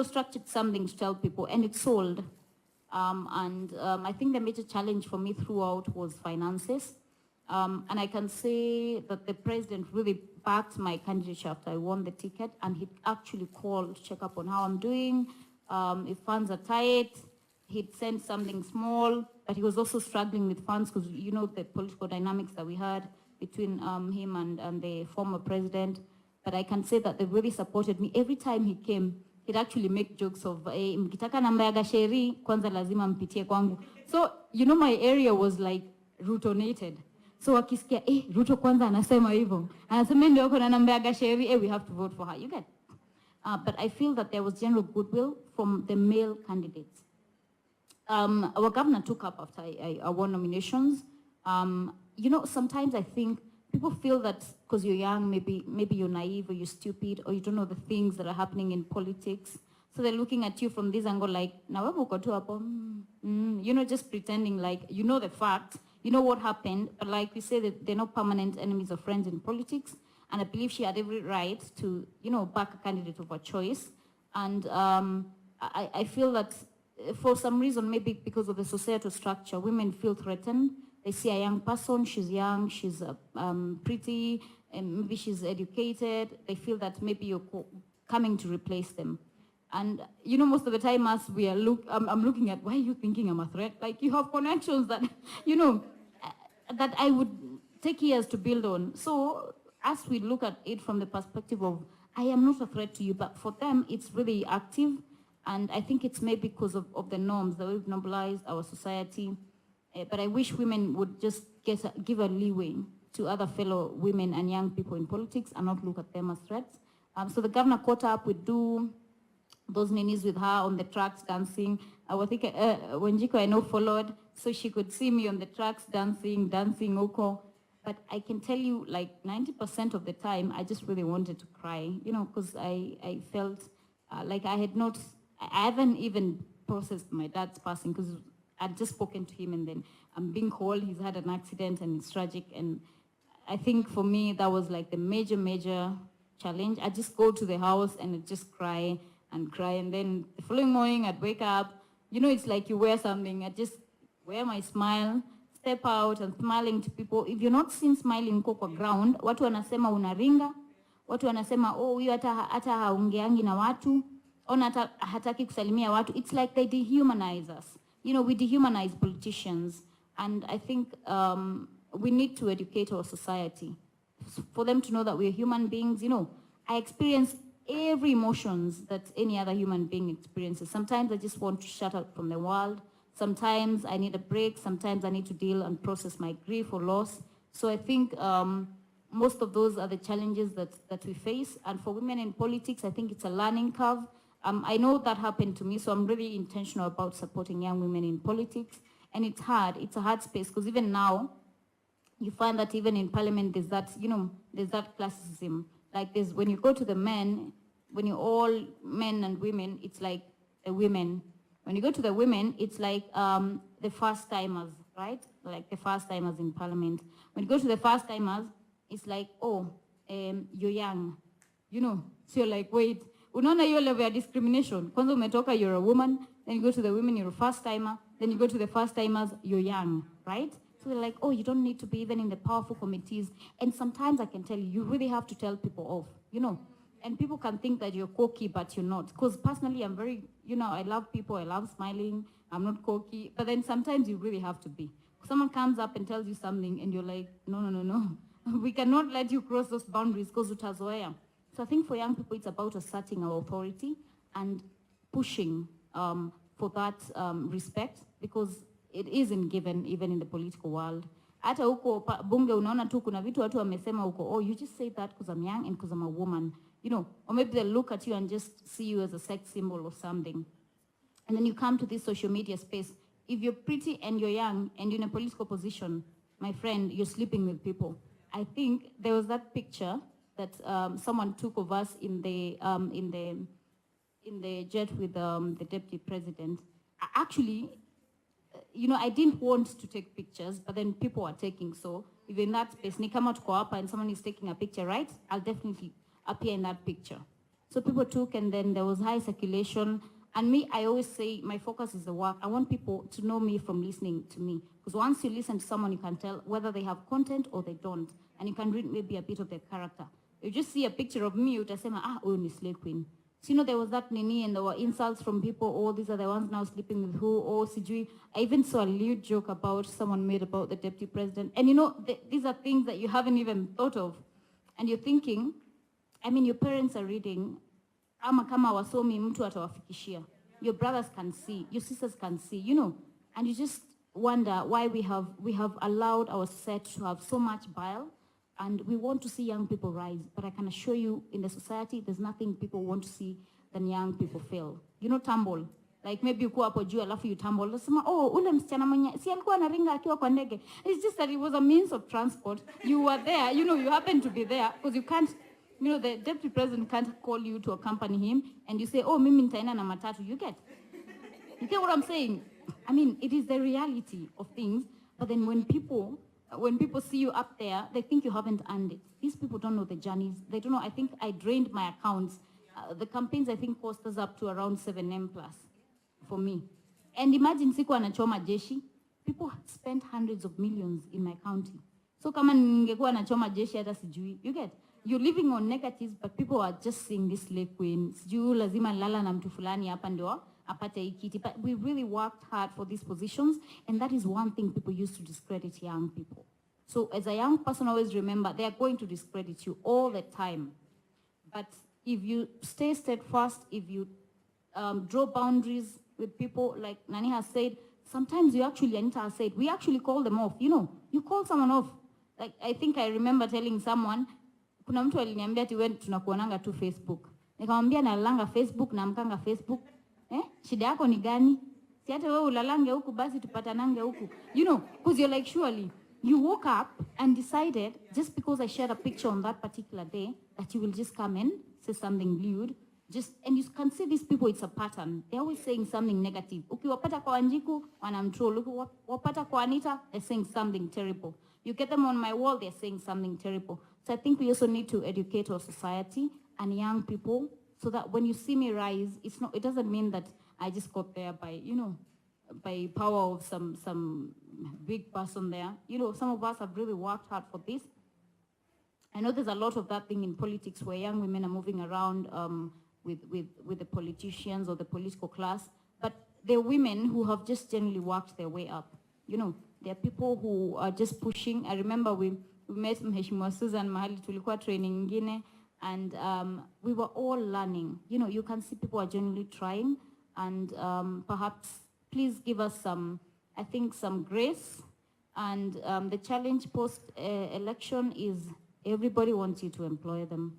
structured something to tell people, and it sold. I think the major challenge for me throughout was finances. And I can say that the president really backed my candidature after I won the ticket, and he actually called to check up on how I'm doing, if funds are tight. He'd sent something small, but he was also struggling with funds because the political dynamics that we had between him and the former president. But I can say that they really supported me. Every time he came, he'd actually make jokes of, mkitaka namba ya gasheri, kwanza lazima mpitie kwangu. So, my area was like Rutonated. So wakisikia, Ruto kwanza anasema hivyo. Anasema ndio uko na namba ya gasheri, we have to vote for her. You get? But I feel that there was general goodwill from the male candidates. Our governor took up after I won nominations. Sometimes I think people feel that because you're young, maybe you're naive or you're stupid or you don't know the things that are happening in politics. So they're looking at you from this angle like, na wewe uko tu hapo, just pretending like you know the facts, you know what happened, but like we say that they're not permanent enemies or friends in politics. And I believe she had every right to, back a candidate of her choice. And I feel that for some reason, maybe because of the societal structure, women feel threatened. They see a young person, she's young, she's pretty, and maybe she's educated. They feel that maybe you're coming to replace them. And, most of the time as we are I'm looking at, why are you thinking I'm a threat? Like, you have connections that, that I would take years to build on. So as we look at it from the perspective of, I am not a threat to you, but for them, it's really active. And I think it's maybe because of the norms that we've normalized our society. But I wish women would just give a leeway to other fellow women and young people in politics and not look at them as threats. So the governor caught up, would do those ninis with her on the tracks dancing. I think Wanjiko I know followed, so she could see me on the tracks dancing oko. But I can tell you, like 90% of the time, I just really wanted to cry, because I felt like I haven't even processed my dad's passing because I'd just spoken to him and then I'm being called, he's had an accident and it's tragic. And I think for me, that was like the major challenge. I just go to the house and I'd just cry. And then the following morning I'd wake up, it's like you wear something. I just wear my smile, step out and smiling to people. If you're not seen smiling kwa ground, watu wanasema unaringa, watu wanasema, huyu hata haongeangi na watu, ona hataki kusalimia watu. It's like they dehumanize us. We dehumanize politicians. And I think we need to educate our society for them to know that we're human beings. I experience every emotions that any other human being experiences. Sometimes I just want to shut out from the world. Sometimes I need a break. Sometimes I need to deal and process my grief or loss. So I think most of those are the challenges that we face. And for women in politics, I think it's a learning curve. I know that happened to me, so I'm really intentional about supporting young women in politics. And it's hard. It's a hard space because even now, you find that even in parliament, there's that, there's that classism. Like when you go to the men, when you're all men and women, it's like the women. When you go to the women, it's like the first timers, right? Like the first timers in parliament. When you go to the first timers, it's like, you're young. So you're like, wait, unaona hiyo level of discrimination. Kwanza umetoka, you're a woman, then you go to the women, you're a first timer, then you go to the first timers, you're young, right? So they're like, you don't need to be even in the powerful committees. And sometimes I can tell you really have to tell people off, And people can think that you're cocky, but you're not. Because personally, I'm very, I love people, I love smiling, I'm not cocky. But then sometimes you really have to be. Someone comes up and tells you something and you're like, no. We cannot let you cross those boundaries because utazoea. So I think for young people, it's about asserting our authority and pushing for that respect, because it isn't given even in the political world. Hata huko bunge unaona tu kuna vitu watu wamesema huko, you just say that because I'm young and because I'm a woman, or maybe they'll look at you and just see you as a sex symbol or something. And then you come to this social media space. If you're pretty and you're young and you're in a political position, my friend, you're sleeping with people. I think there was that picture that someone took of us in the in the jet with the deputy president. Actually, I didn't want to take pictures, but then people were taking. So if in that space, ni kama tuko hapa and someone is taking a picture, right? I'll definitely appear in that picture. So people took, and then there was high circulation. And me, I always say my focus is the work. I want people to know me from listening to me. Because once you listen to someone, you can tell whether they have content or they don't. And you can read maybe a bit of their character. You just see a picture of me, utasema, ni slay queen. So, there was that nini, and there were insults from people, oh, these are the ones now sleeping with who, oh, sijui. I even saw a lewd joke about someone made about the deputy president. And these are things that you haven't even thought of. And you're thinking, your parents are reading, ama kama wasomi mtu atawafikishia. Your brothers can see, your sisters can see, and you just wonder why we have allowed our set to have so much bile, and we want to see young people rise. But I can assure you, in the society, there's nothing people want to see than young people fail. Tumble. Like maybe uko hapo juu alafu you tumble. Unasema, ule msichana mwenye si alikuwa anaringa akiwa kwa ndege. It's just that it was a means of transport. You were there, you happen to be there, because you can't, the deputy president can't call you to accompany him and you say, mimi nitaenda na matatu. You get what I'm saying? It is the reality of things. But then when people see you up there, they think you haven't earned it. These people don't know the journeys. They don't know. I think I drained my accounts. The campaigns, I think, cost us up to around 7M plus for me. And imagine siku anachoma jeshi. People spent hundreds of millions in my county. So kama ningekuwa anachoma jeshi hata sijui. You get? You're living on negatives, but people are just seeing this slay queen. Sijui lazima lala na mtu fulani hapa ndio apate ikiti. But we really worked hard for these positions, and that is one thing people used to discredit young people. So as a young person, always remember, they are going to discredit you all the time. But if you stay steadfast, if you draw boundaries with people, like Nani has said, sometimes Anita has said, we actually call them off. You call someone off. Like, I think I remember telling someone, kuna mtu aliniambia ati wewe tunakuonanga tu Facebook. Nikamwambia nalalanga Facebook na mkanga Facebook. Shida yako ni gani? Si hata wewe ulalange huku basi tupatanange huku. Because you're like, surely you woke up and decided, just because I shared a picture on that particular day, that you will just come and say something lewd. And you can see these people, it's a pattern. They're always saying something negative. Ukiwapata kwa Wanjiku, wanamtroll. Ukiwapata kwa Anita, they're saying something terrible. You get them on my wall, they're saying something terrible. So I think we also need to educate our society and young people so that when you see me rise, it doesn't mean that I just got there by, by power of some big person there. Some of us have really worked hard for this. I know there's a lot of that thing in politics where young women are moving around with the politicians or the political class, but there are women who have just generally worked their way up. There are people who are just pushing. I remember we met Mheshimiwa Susan mahali tulikuwa training ingine, and we were all learning. You can see people are genuinely trying, and perhaps please give us some grace. And the challenge post-election is everybody wants you to employ them.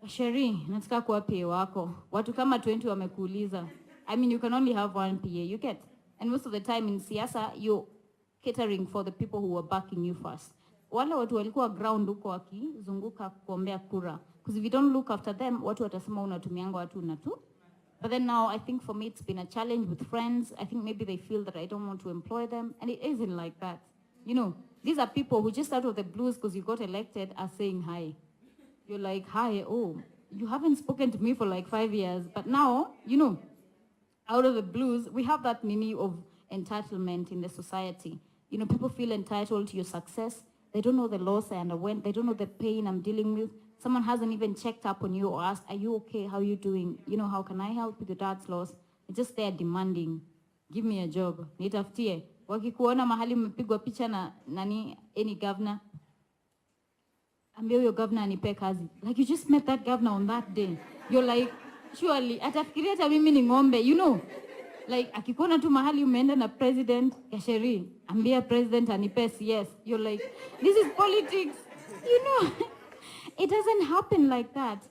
Sheri, nataka kuwa PA wako. Watu kama 20 wamekuuliza. You can only have one PA, you get? And most of the time in siasa, you're catering for the people who are backing you first. Wale watu walikuwa ground huko wakizunguka kuombea kura. Because if you don't look after them, watu watasema unatumianga watu unatu. But then now, I think for me, it's been a challenge with friends. I think maybe they feel that I don't want to employ them. And it isn't like that. These are people who just out of the blues because you got elected are saying hi. You're like, hi, you haven't spoken to me for like 5 years. But now, out of the blues, we have that mini of entitlement in the society. People feel entitled to your success. They don't know the loss I underwent. They don't know the pain I'm dealing with. Someone hasn't even checked up on you or asked, are you okay? How are you doing? How can I help with your dad's loss? It's just there demanding, give me a job. Nitafutie. Wakikuona mahali umepigwa picha na any governor, ambia your governor anipe kazi. Like you just met that governor on that day. You're like, surely, atafikiria hata mimi ni ng'ombe, Like, akikuona tu mahali umeenda na president, Kasheri, ambia president anipe CS. You're like, this is politics, It doesn't happen like that.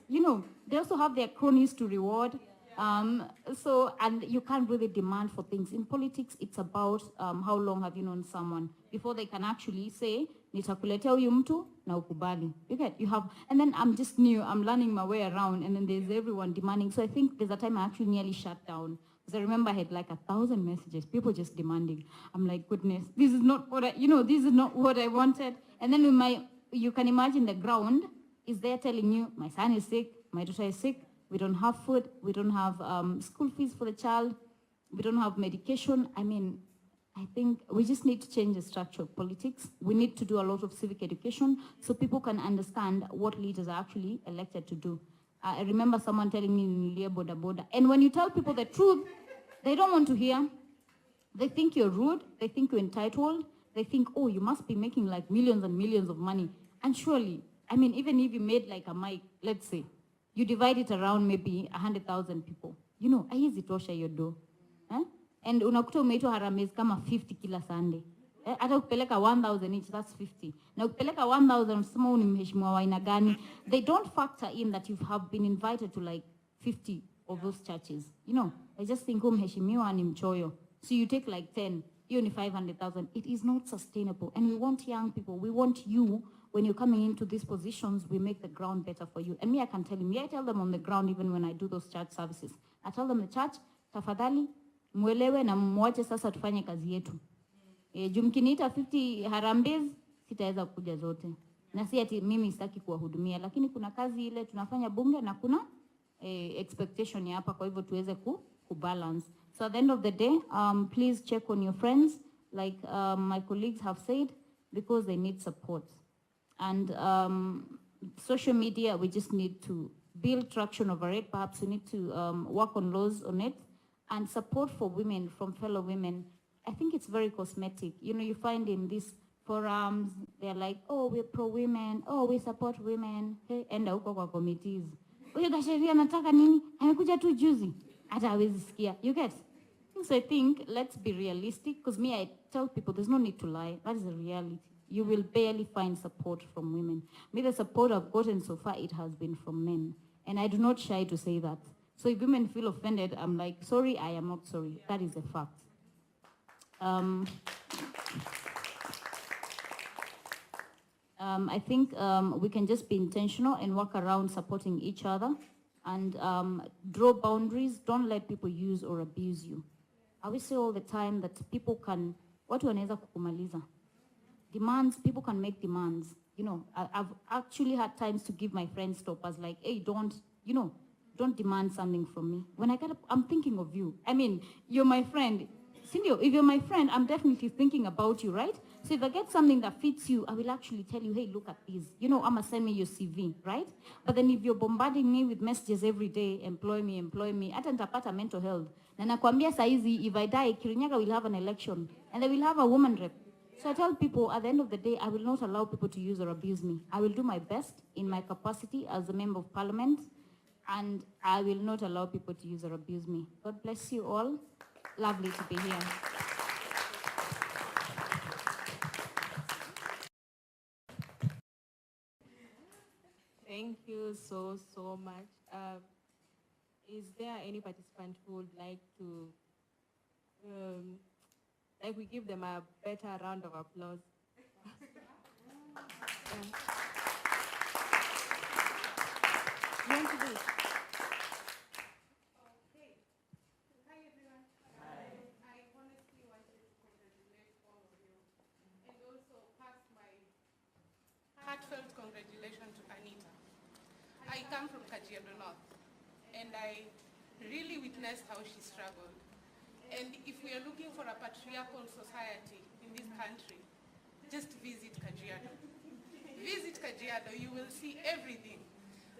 They also have their cronies to reward. And you can't really demand for things. In politics, it's about how long have you known someone before they can actually say, nitakuletea huyu mtu na ukubali. You have, and then I'm just new, I'm learning my way around, and then there's everyone demanding. So I think there's a time I actually nearly shut down. Because I remember I had like 1,000 messages, people just demanding. I'm like, goodness, this is not what this is not what I wanted. And then you can imagine the ground is there telling you, my son is sick, my daughter is sick, we don't have food, we don't have school fees for the child, we don't have medication. I mean, I think we just need to change the structure of politics. We need to do a lot of civic education so people can understand what leaders are actually elected to do. I remember someone telling me in Lia Boda Boda, and when you tell people the truth, they don't want to hear. They think you're rude, they think you're entitled, they think, oh, you must be making like millions and millions of money. And surely, I mean, even if you made like a mic, let's say, you divide it around maybe 100,000 people. Haizi tosha hiyo do. And unakuta umeitwa harambee kama 50 kila Sunday. Hata ukipeleka 1,000 each, that's 50. Na ukipeleka 1,000 unasema ni mheshimiwa wa aina gani? They don't factor in that you have been invited to like 50 of those churches. I just think mheshimiwa ni mchoyo. So you take like 10, hiyo ni 500,000. It is not sustainable. And we want young people, we want you, when you're coming into these positions, we make the ground better for you. And me, I can tell you, I tell them on the ground even when I do those church services. I tell them, the church, tafadhali, mwelewe na mwache sasa tufanye kazi yetu. Jumkiniita 50 harambes, sitaweza kuja zote. Na si ati mimi sitaki kuwahudumia, lakini kuna kazi ile tunafanya bunge na kuna expectation ya hapa, kwa hivyo tuweze kubalance. So at the end of the day, please check on your friends, like my colleagues have said, because they need support. And social media, we just need to build traction over it. Perhaps we need to work on laws on it, and support for women from fellow women. I think it's very cosmetic. You find in these forums, they're like, oh, we're pro-women, oh, we support women. Hey, enda huko kwa committees. Huyo gasheria nataka nini? Amekuja tu juzi. Hata hawezi sikia. You get? So I think let's be realistic, because me, I tell people there's no need to lie. That is the reality. You will barely find support from women. Me, the support I've gotten so far, it has been from men. And I do not shy to say that. So if women feel offended, I'm like, sorry, I am not sorry. That is a fact. I think we can just be intentional and work around supporting each other, and draw boundaries. Don't let people use or abuse you. I will say all the time that people can, watu wanaweza kukumaliza. Demands, people can make demands. I've actually had times to give my friends stoppers, like, hey, don't demand something from me. When I get up, I'm thinking of you. I mean, you're my friend. Cindy, if you're my friend, I'm definitely thinking about you, right? So if I get something that fits you, I will actually tell you, hey, look at this. I'ma send me your CV, right? But then if you're bombarding me with messages every day, employ me, hata nitapata mental health. Na nakwambia saizi, if I die, Kirinyaga will have an election, and they will have a woman rep. So I tell people, at the end of the day, I will not allow people to use or abuse me. I will do my best in my capacity as a member of parliament, and I will not allow people to use or abuse me. God bless you all. Lovely to be here. Thank you so much. Is there any participant who would like to, we give them a better round of applause? You want to do it? Heartfelt congratulations to Anita. I come from Kajiado North, and I really witnessed how she struggled. And if we are looking for a patriarchal society in this country, just visit Kajiado. Visit Kajiado, you will see everything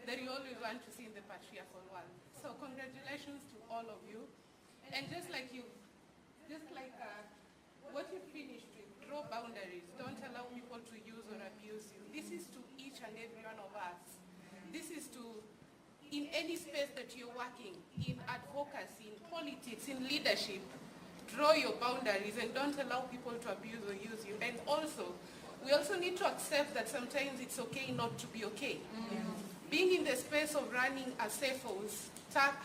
that you always want to see in the patriarchal world. So congratulations to all of you. And just like what you finished with, draw boundaries. Don't allow people to use or abuse you. This is to each and every one of us. This is to, in any space that you're working, in advocacy, in politics, in leadership, draw your boundaries and don't allow people to abuse or use you. And also, we also need to accept that sometimes it's okay not to be okay. being in the space of running a safe house,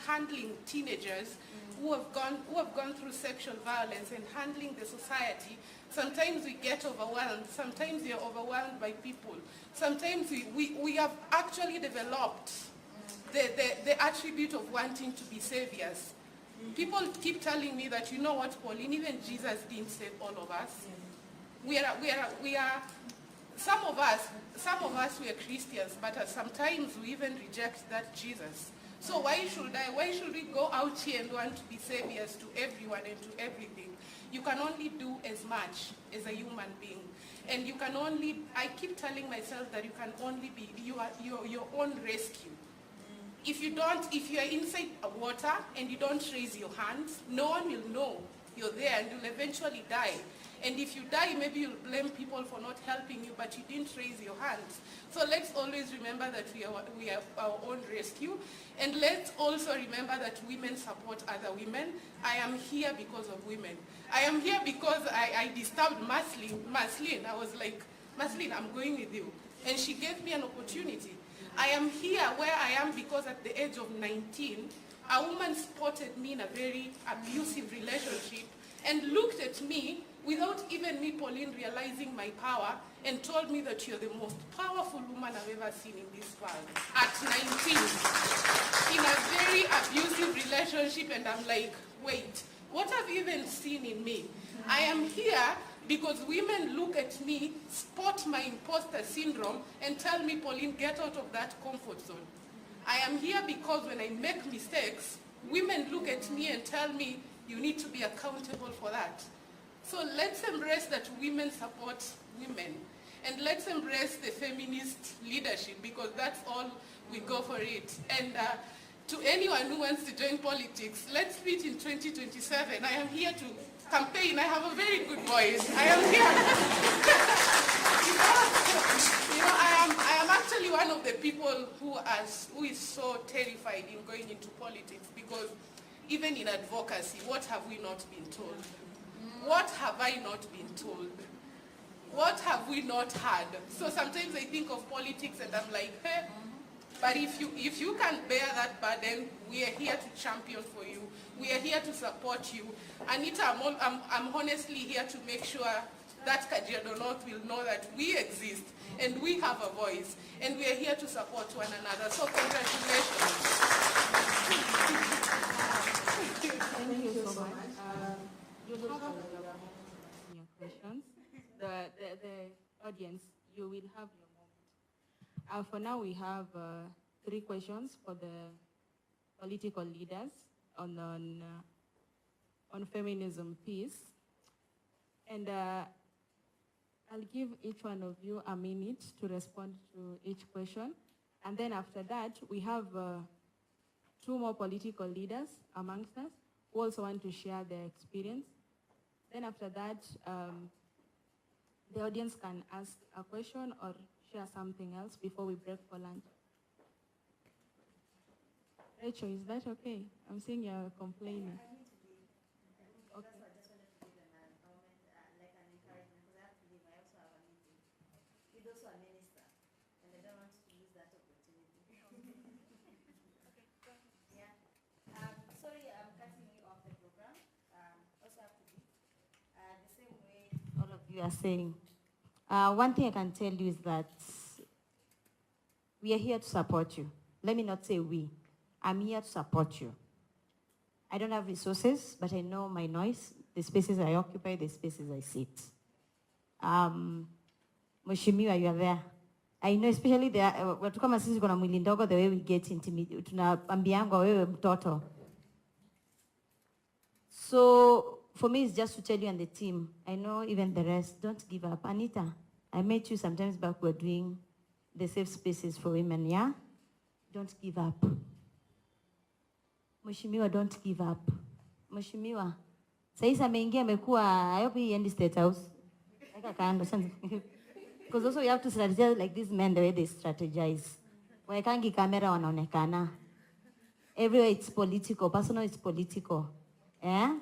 handling teenagers who have gone through sexual violence and handling the society, sometimes we get overwhelmed. Sometimes you're overwhelmed by people. Sometimes we have actually developed the attribute of wanting to be saviors. People keep telling me that, you know what, Pauline, even Jesus didn't save all of us. We are some of us we are Christians, but sometimes we even reject that Jesus. So why should we go out here and want to be saviors to everyone and to everything? You can only do as much as a human being. And you can only, I keep telling myself that you can only be your own rescue. If you are inside water and you don't raise your hands, no one will know you're there and you'll eventually die. And if you die, maybe you'll blame people for not helping you, but you didn't raise your hands. So let's always remember that we are our own rescue. And let's also remember that women support other women. I am here because of women. I am here because I disturbed Maslin. I was like, Maslin, I'm going with you. And she gave me an opportunity. I am here where I am because at the age of 19, a woman spotted me in a very abusive relationship and looked at me without even me, Pauline, realizing my power, and told me that you're the most powerful woman I've ever seen in this world. At 19, in a very abusive relationship, and I'm like, wait, what have you even seen in me? I am here because women look at me, spot my imposter syndrome, and tell me, Pauline, get out of that comfort zone. I am here because when I make mistakes, women look at me and tell me, you need to be accountable for that. So let's embrace that women support women. And let's embrace the feminist leadership, because that's all we go for it. And to anyone who wants to join politics, let's meet in 2027. I am here to campaign. I have a very good voice. I am here. I am actually one of the people who is so terrified in going into politics, because even in advocacy, what have we not been told? What have I not been told? What have we not had? So sometimes I think of politics and I'm like, hey, but if you can bear that burden, we are here to champion for you. We are here to support you. Anita, I'm honestly here to make sure that Kajiado North will know that we exist and we have a voice and we are here to support one another. So congratulations. Thank you so much. You have your questions. The audience, you will have your moment. For now, we have 3 questions for the political leaders on feminism peace. And I'll give each one of you a minute to respond to each question. And then after that, we have 2 more political leaders amongst us who also want to share their experience. Then after that, the audience can ask a question or share something else before we break for lunch. Rachel, is that okay? I'm seeing you're complaining. Okay. You are saying. One thing I can tell you is that we are here to support you. Let me not say we. I'm here to support you. I don't have resources, but I know my noise, the spaces I occupy, the spaces I sit. Mheshimiwa, you are there. I know especially watu kama sisi kuna mwili ndogo, the way we get intimidated. Tunaambiangwa wewe mtoto. So for me, it's just to tell you and the team, I know even the rest, don't give up. Anita, I met you sometimes back, we're doing the safe spaces for women, yeah? Don't give up. Mheshimiwa, don't give up. Mheshimiwa, saisa ameingia amekuwa, I hope he in the State House. Because also you have to strategize like these men, the way they strategize. Waekangi kamera wanaonekana. Everywhere it's political, personal it's political. Yeah?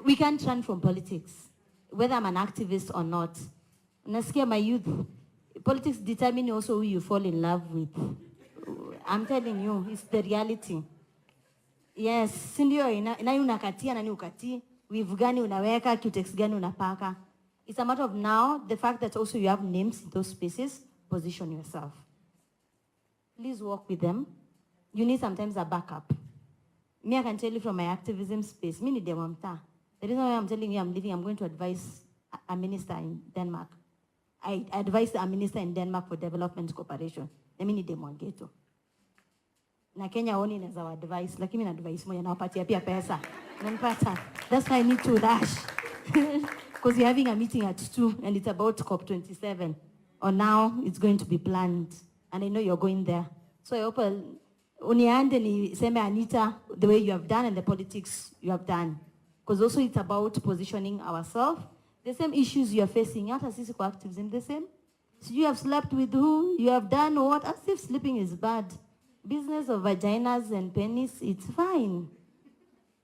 We can't run from politics, whether I'm an activist or not. Nasikia my youth, Politics determine also who you fall in love with. I'm telling you, it's the reality. Yes, si ndio nani unakatia, nani ukatii, weave gani unaweka, cutex gani unapaka. It's a matter of now, the fact that also you have names in those spaces, position yourself. Please work with them. You need sometimes a backup. Me, I can tell you from my activism space, me need the reason why I'm telling you I'm leaving, I'm going to advise a minister in Denmark. I advised a minister in Denmark for development cooperation. Let me need them one ghetto. Na Kenya oni inaweza wa advice, lakini na advice moja na wapatia pia pesa. Unanipata? That's why I need to rush. Because you're having a meeting at 2 and it's about COP27. Or now it's going to be planned. And I know you're going there. So I hope uniande ni seme Anita, the way you have done and the politics you have done. Because also it's about positioning ourselves. The same issues you are facing, hata sisi kwa activism, the same. So you have slept with who, you have done what, as if sleeping is bad. Business of vaginas and penis, it's fine.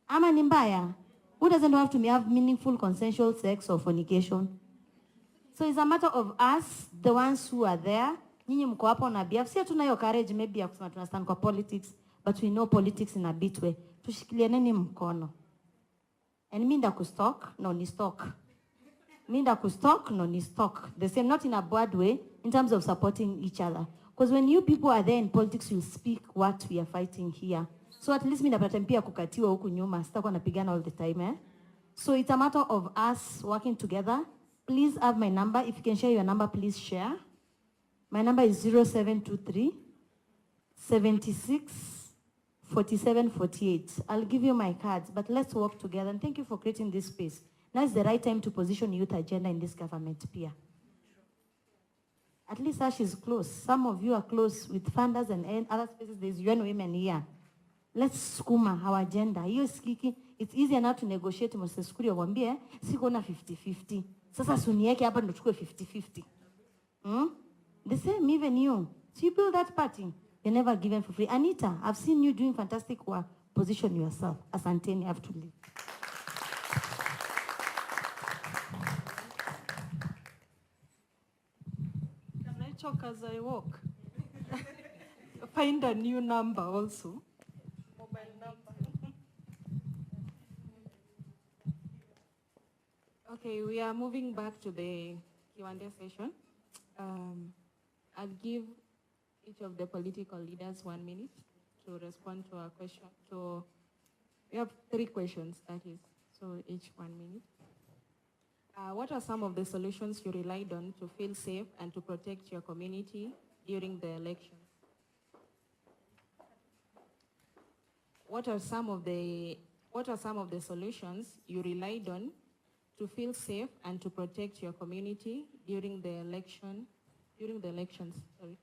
Ama ni mbaya. Who doesn't have to have meaningful consensual sex or fornication? So it's a matter of us, the ones who are there. Nyinyi mko hapo na behalf. Si tunayo courage maybe ya kusema tunastand kwa politics, but we know politics in a bit way. Tushikilianeni mkono. And minda kustalk, no ni stalk. Minda kustalk, no ni stalk. The same, not in a bad way, in terms of supporting each other. Because when you people are there in politics, you speak what we are fighting here. So at least minda pata mpia kukatiwa huku nyuma, sitakuwa napigana all the time, eh? So it's a matter of us working together. Please have my number. If you can share your number, please share. My number is 0723 76 47 48. I'll give you my cards, but let's work together. And thank you for creating this space. Now is the right time to position youth agenda in this government, Pia. At least Ash is close. Some of you are close with funders and other spaces. There's UN women here. Let's skuma our agenda. It's easier now to negotiate. Moses Kuri wambie, siko na 50-50. Sasa sunieke hapa ndo chukue 50-50. The same, even you. So you build that party. You're never given for free. Anita, I've seen you doing fantastic work. Position yourself. Asanteni, I have to leave. Can I talk as I walk? Find a new number also. Mobile number. Okay, we are moving back to the Q&A session. I'll give each of the political leaders 1 minute to respond to our question. So we have 3 questions, that is, so each 1 minute. What are some of the solutions you relied on to feel safe and to protect your community during the election? What are some of the solutions you relied on to feel safe and to protect your community during the elections? Sorry.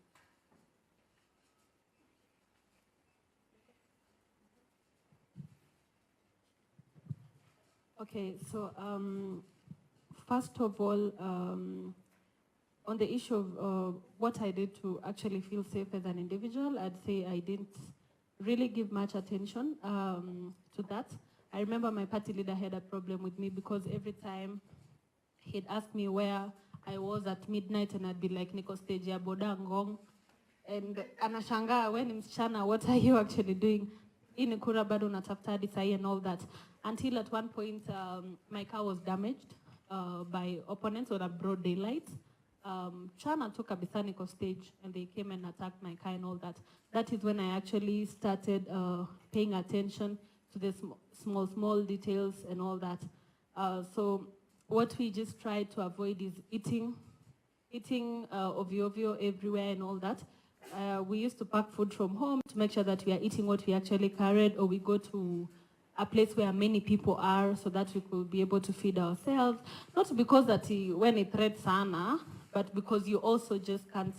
Okay, so first of all, on the issue of what I did to actually feel safe as an individual, I'd say I didn't really give much attention to that. I remember my party leader had a problem with me because every time he'd ask me where I was at midnight and I'd be like, niko stage ya boda ngong. And anashanga, when msichana, what are you actually doing? Ini kura bado natafuta hadi sahi and all that. Until at one point, my car was damaged by opponents on a broad daylight. Chana took a Bithaniko stage and they came and attacked my car and all that. That is when I actually started paying attention to the small details and all that. So what we just try to avoid is eating ovio everywhere and all that. We used to pack food from home to make sure that we are eating what we actually carried, or we go to a place where many people are so that we could be able to feed ourselves. Not because that when it threats sana, but because you also just can't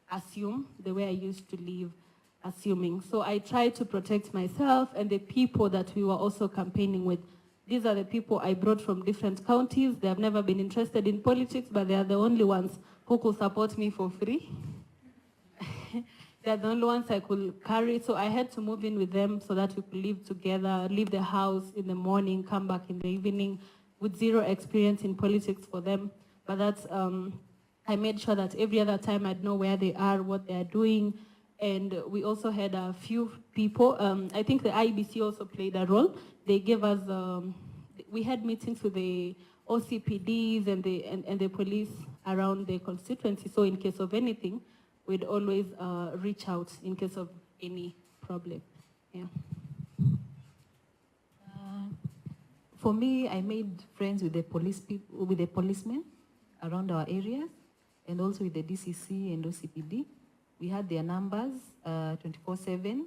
assume the way I used to live, assuming. So I try to protect myself and the people that we were also campaigning with. These are the people I brought from different counties. They have never been interested in politics, but they are the only ones who could support me for free. They're the only ones I could carry, so I had to move in with them so that we could live together, leave the house in the morning, come back in the evening, with zero experience in politics for them. But that's I made sure that every other time I'd know where they are, what they are doing. And we also had a few people, I think the IBC also played a role. They gave us, we had meetings with the OCPDs and the police around the constituency. So in case of anything, we'd always reach out in case of any problem. Yeah. For me, I made friends with the with the policemen around our areas, and also with the DCC and OCPD. We had their numbers 24/7.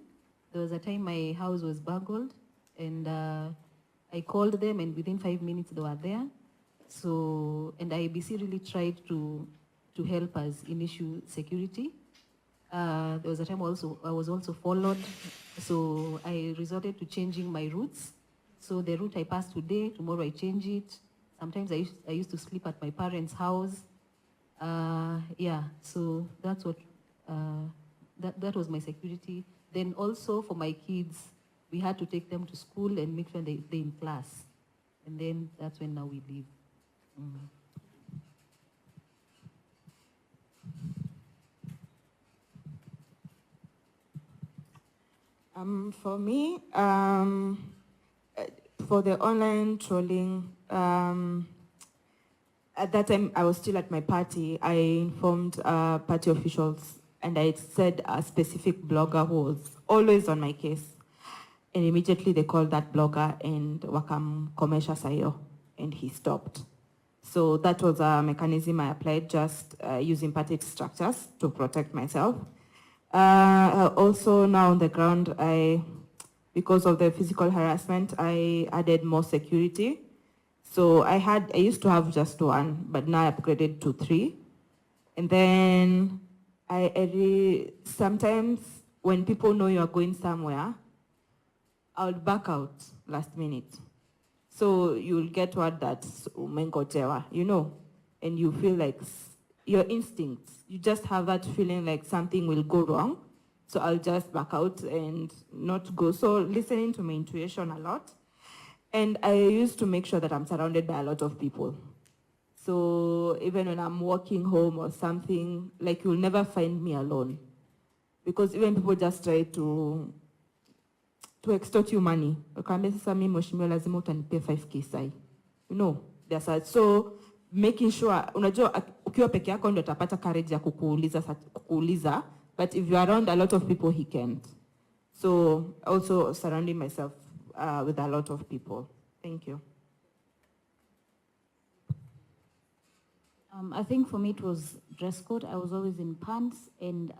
There was a time my house was burgled, and I called them, and within 5 minutes they were there. So, and IBC really tried to help us in issue security. There was a time I was also followed, so I resorted to changing my routes. So the route I passed today, tomorrow I change it. Sometimes I used to sleep at my parents' house. Yeah, so that's what, that was my security. Then also for my kids, we had to take them to school and make sure they're in class. And then that's when now we leave. For me, for the online trolling, at that time I was still at my party. I informed party officials, and I said a specific blogger who was always on my case. And immediately they called that blogger and wakam komesha sayo, and he stopped. So that was a mechanism I applied, just using party structures to protect myself. Also now on the ground, because of the physical harassment, I added more security. So I used to have just one, but now I upgraded to 3. And then sometimes when people know you are going somewhere, I would back out last minute. So you'll get word that umengojewa, and you feel like your instincts, you just have that feeling like something will go wrong. So I'll just back out and not go. So listening to my intuition a lot. And I used to make sure that I'm surrounded by a lot of people. So even when I'm walking home or something, like you'll never find me alone. Because even people just try to extort you money. Lazima utanipe 5K sai. So making sure, unajua ukiwa peke yako ndio utapata courage ya kukuuliza, but if you're around a lot of people, he can't. So also surrounding myself with a lot of people. Thank you. I think for me it was dress code. I was always in pants and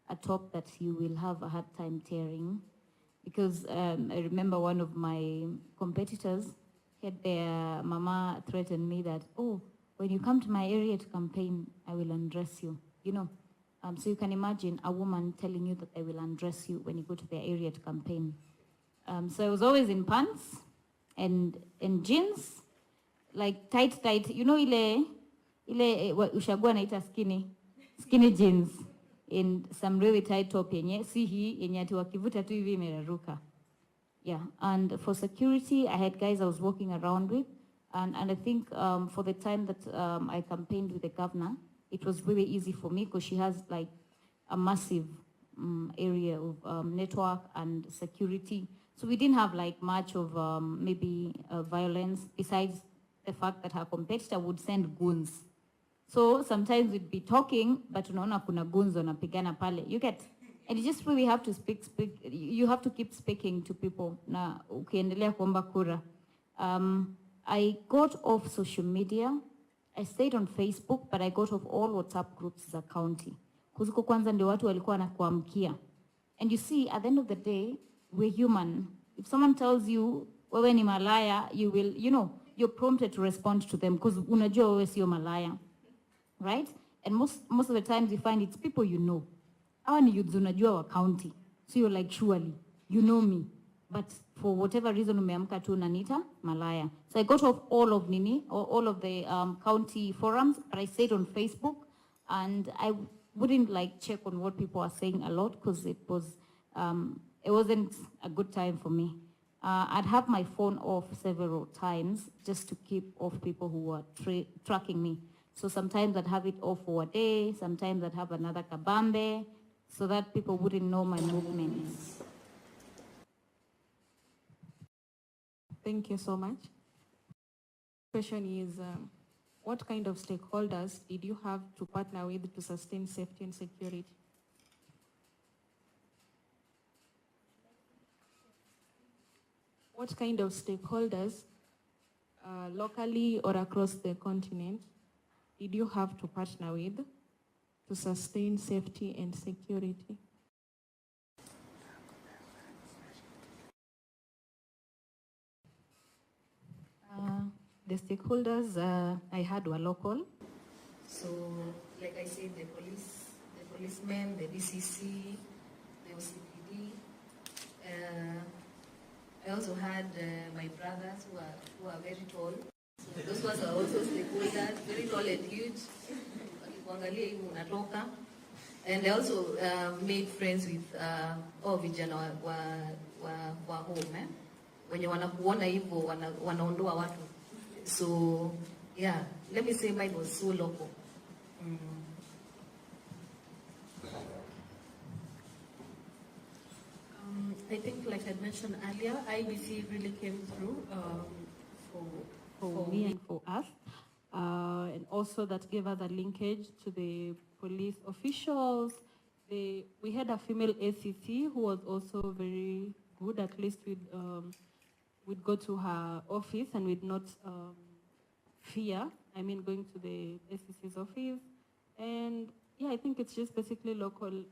a top that you will have a hard time tearing. Because I remember one of my competitors had their mama threaten me that, oh, when you come to my area to campaign, I will undress you, So you can imagine a woman telling you that they will undress you when you go to their area to campaign. So I was always in pants and jeans, like tight, ile ushagua naita skinny jeans, and some really tight top yenye ati wakivuta tu hivi imeraruka. Yeah, and for security, I had guys I was walking around with, and I think for the time that I campaigned with the governor, it was really easy for me because she has like a massive area of network and security. So we didn't have like much of maybe violence, besides the fact that her competitor would send goons. So sometimes we'd be talking, but unaona kuna goons wanapigana pale. You get, and you just really have to speak. You have to keep speaking to people. Na ukiendelea kuomba kura. I got off social media. I stayed on Facebook, but I got off all WhatsApp groups za county. Kuzuko kwanza ndio watu walikuwa wanakuamkia. And you see, at the end of the day, we're human. If someone tells you, wewe ni malaya, you will, you're prompted to respond to them because unajua wewe sio malaya. Right? And most of the times you find it's people you know. Hawa ni youths unajua wa county. So you're like, surely, you know me. But for whatever reason umeamka tu unaniita malaya. So I got off all of the county forums, but I stayed on Facebook, and I wouldn't like check on what people are saying a lot because it wasn't a good time for me. I'd have my phone off several times just to keep off people who were tracking me. So sometimes I'd have it off for a day, sometimes I'd have another kabambe, so that people wouldn't know my movements. Thank you so much. Question is, what kind of stakeholders did you have to partner with to sustain safety and security? What kind of stakeholders, locally or across the continent, did you have to partner with to sustain safety and security? The stakeholders I had were local. So, like I said, the policemen, the DCC, the OCPD. I also had my brothers who are very tall. So those ones are also stakeholders, very tall and huge. And I also made friends with vijana wa home. Wenye wanakuona hivyo wanaondoa watu. So yeah, let me say mine was so local. I think, like I mentioned earlier, IBC really came through for me and for us. And also that gave us a linkage to the police officials. We had a female ACC who was also very good. At least we'd go to her office and we'd not fear, going to the ACC's office. And yeah, I think it's just basically local.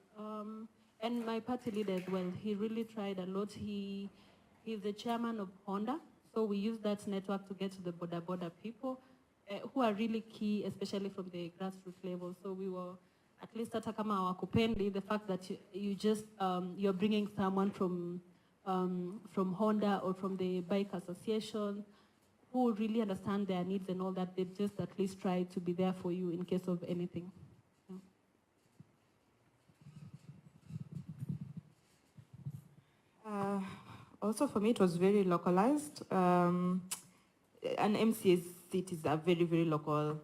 And my party leader as well, he really tried a lot. He's the chairman of Honda. So we use that network to get to the border people who are really key, especially from the grassroots level. So we were, at least hata kama hawakupendi, the fact that you're bringing someone from Honda or from the bike association who really understand their needs and all that, they just at least try to be there for you in case of anything. Also for me, it was very localized. An MCA seat is a very, very local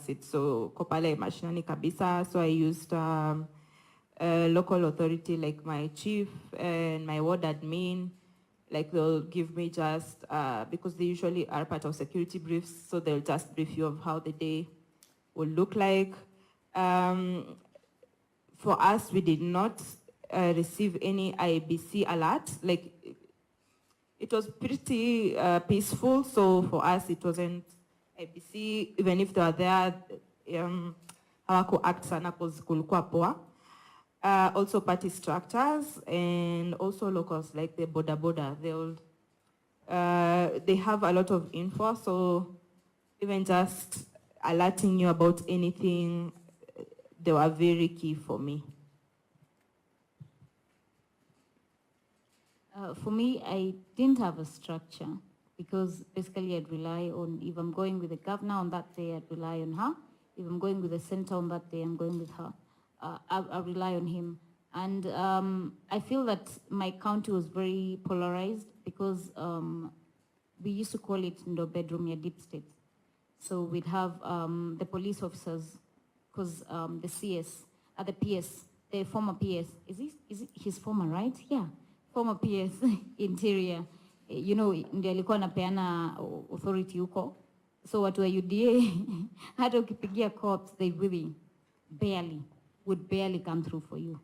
seat. So Kopale Mashinani Kabisa. So I used a local authority like my chief and my ward admin. Like they'll give me just, because they usually are part of security briefs, so they'll just brief you of how the day will look like. For us, we did not receive any IBC alert. Like, it was pretty peaceful, so for us it wasn't IBC, even if they were there, hawaku act sana cause kulikuwa poa. Also party structures and also locals like the border. They have a lot of info, so even just alerting you about anything, they were very key for me. For me, I didn't have a structure because basically I'd rely on, if I'm going with the governor on that day, I'd rely on her. If I'm going with the senator on that day, I'm going with her. I rely on him. And I feel that my county was very polarized because we used to call it the bedroom, your deep state. So we'd have the police officers, because the CS, the PS, the former PS, is it his former, right? Yeah. Former PS, interior, ndio alikuwa anapeana authority huko. So watu wa UDA, hata ukipigia cops, they really would barely come through for you.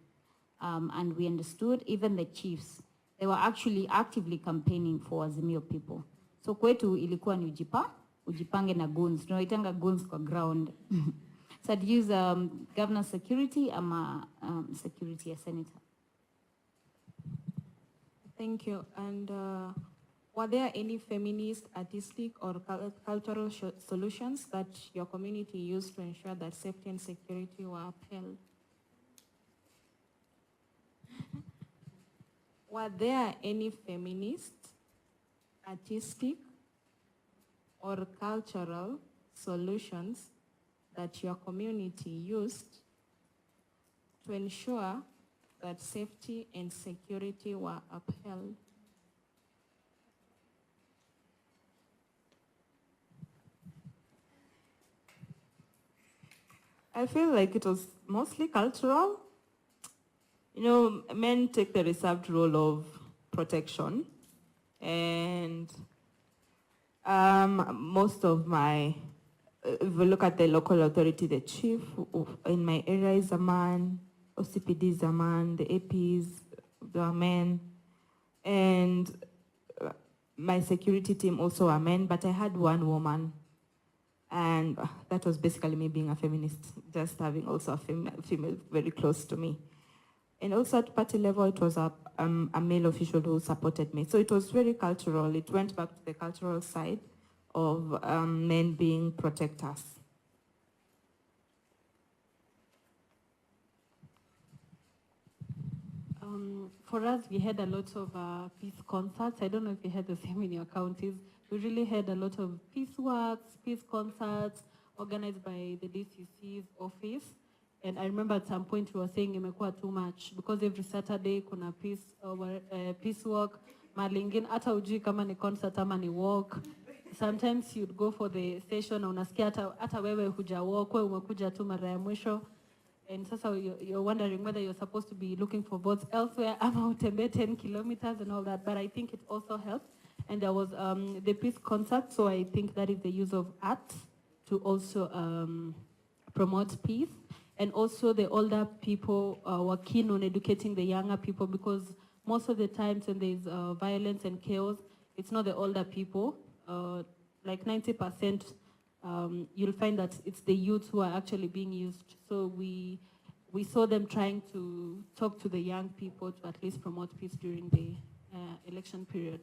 And we understood, even the chiefs, they were actually actively campaigning for Azimio people. So kwetu ilikuwa ni ujipange na goons. Tunaitanga goons kwa ground. So I'd use governor security ama security a senator. Thank you. And were there any feminist, artistic, or cultural solutions that your community used to ensure that safety and security were upheld? Were there any feminist, artistic, or cultural solutions that your community used to ensure that safety and security were upheld? I feel like it was mostly cultural. You know, men take the reserved role of protection, and most of my, if we look at the local authority, the chief in my area is a man, OCPD is a man, the APs, they are men, and my security team also are men, but I had one woman, and that was basically me being a feminist, just having also a female very close to me. And also at party level, it was a male official who supported me. So it was very cultural. It went back to the cultural side of men being protectors. For us, we had a lot of peace concerts. I don't know if you had the same in your counties. We really had a lot of peace walks, peace concerts, organized by the DCC's office. And I remember at some point we were saying imekuwa too much because every Saturday kuna peace walk, malingin hata ujui kama ni concert ama ni walk. Sometimes you'd go for the station na unasikia hata wewe huja walk, wewe umekuja tu mara ya mwisho. And sasa you're wondering whether you're supposed to be looking for votes elsewhere ama utembee 10 kilometers and all that. But I think it also helped. And there was the peace concert, so I think that is the use of art to also promote peace. And also the older people were keen on educating the younger people because most of the times when there's violence and chaos, it's not the older people. Like 90%, you'll find that it's the youth who are actually being used. So we saw them trying to talk to the young people to at least promote peace during the election period.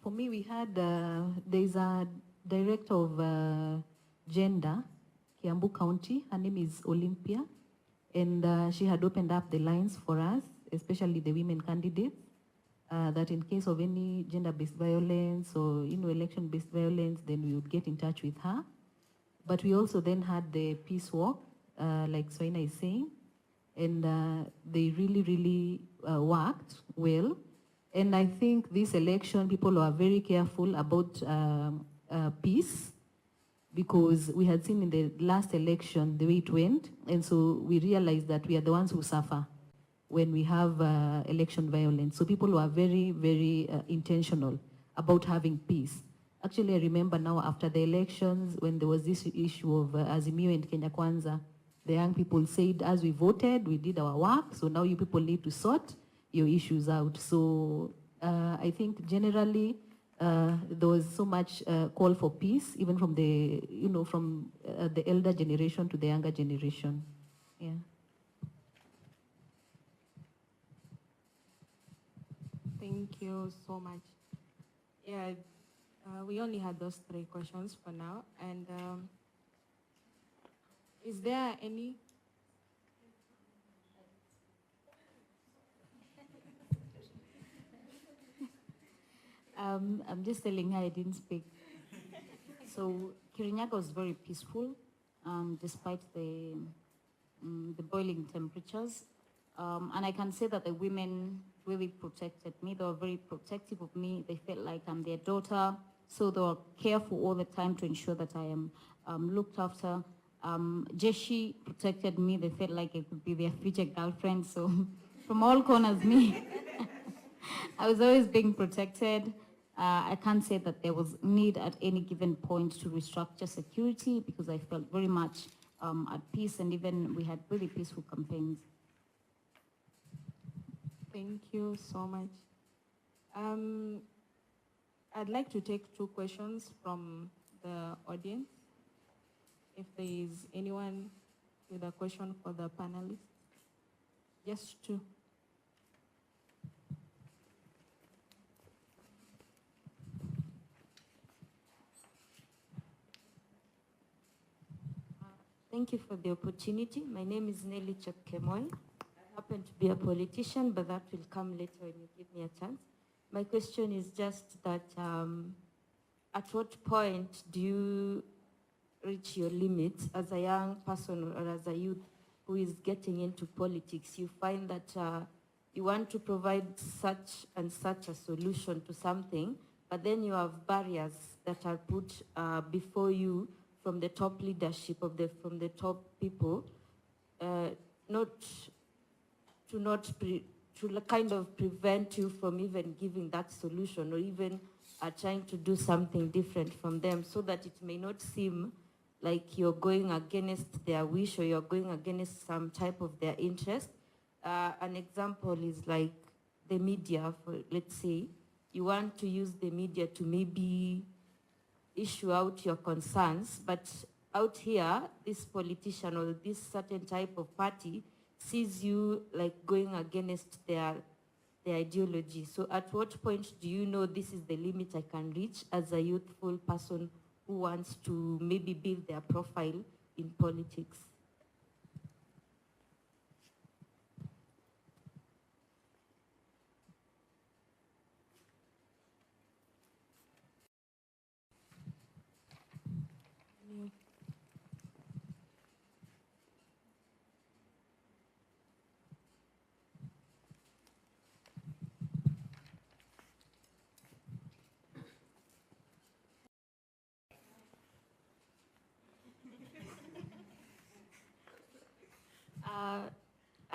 For me, we had, there's a director of gender, Kiambu County. Her name is Olympia. And she had opened up the lines for us, especially the women candidates, that in case of any gender-based violence or election-based violence, then we would get in touch with her. But we also then had the peace walk, like Soina is saying, and they really, really worked well. And I think this election, people are very careful about peace, because we had seen in the last election the way it went, and so we realized that we are the ones who suffer when we have election violence. So people were very, very intentional about having peace. Actually, I remember now after the elections, when there was this issue of Azimio and Kenya Kwanza, the young people said, as we voted, we did our work, so now you people need to sort your issues out. So I think generally, there was so much call for peace, even from the, from the elder generation to the younger generation. Yeah. Thank you so much. Yeah, we only had those 3 questions for now. And is there any? I'm just telling her I didn't speak. So Kirinyaga was very peaceful, despite the boiling temperatures. And I can say that the women really protected me. They were very protective of me. They felt like I'm their daughter. So they were careful all the time to ensure that I am looked after. Jeshi protected me. They felt like I could be their future girlfriend. So from all corners, me, I was always being protected. I can't say that there was need at any given point to restructure security because I felt very much at peace, and even we had really peaceful campaigns. Thank you so much. I'd like to take 2 questions from the audience. If there is anyone with a question for the panelists, just 2. Thank you for the opportunity. My name is Nelly Chepkemoi. I happen to be a politician, but that will come later when you give me a chance. My question is just that at what point do you reach your limits as a young person or as a youth who is getting into politics? You find that you want to provide such and such a solution to something, but then you have barriers that are put before you from the top leadership from the top people, not to kind of prevent you from even giving that solution or even trying to do something different from them, so that it may not seem like you're going against their wish or you're going against some type of their interest. An example is like the media, let's say. You want to use the media to maybe issue out your concerns, but out here, this politician or this certain type of party sees you like going against their ideology. So at what point do you know this is the limit I can reach as a youthful person who wants to maybe build their profile in politics?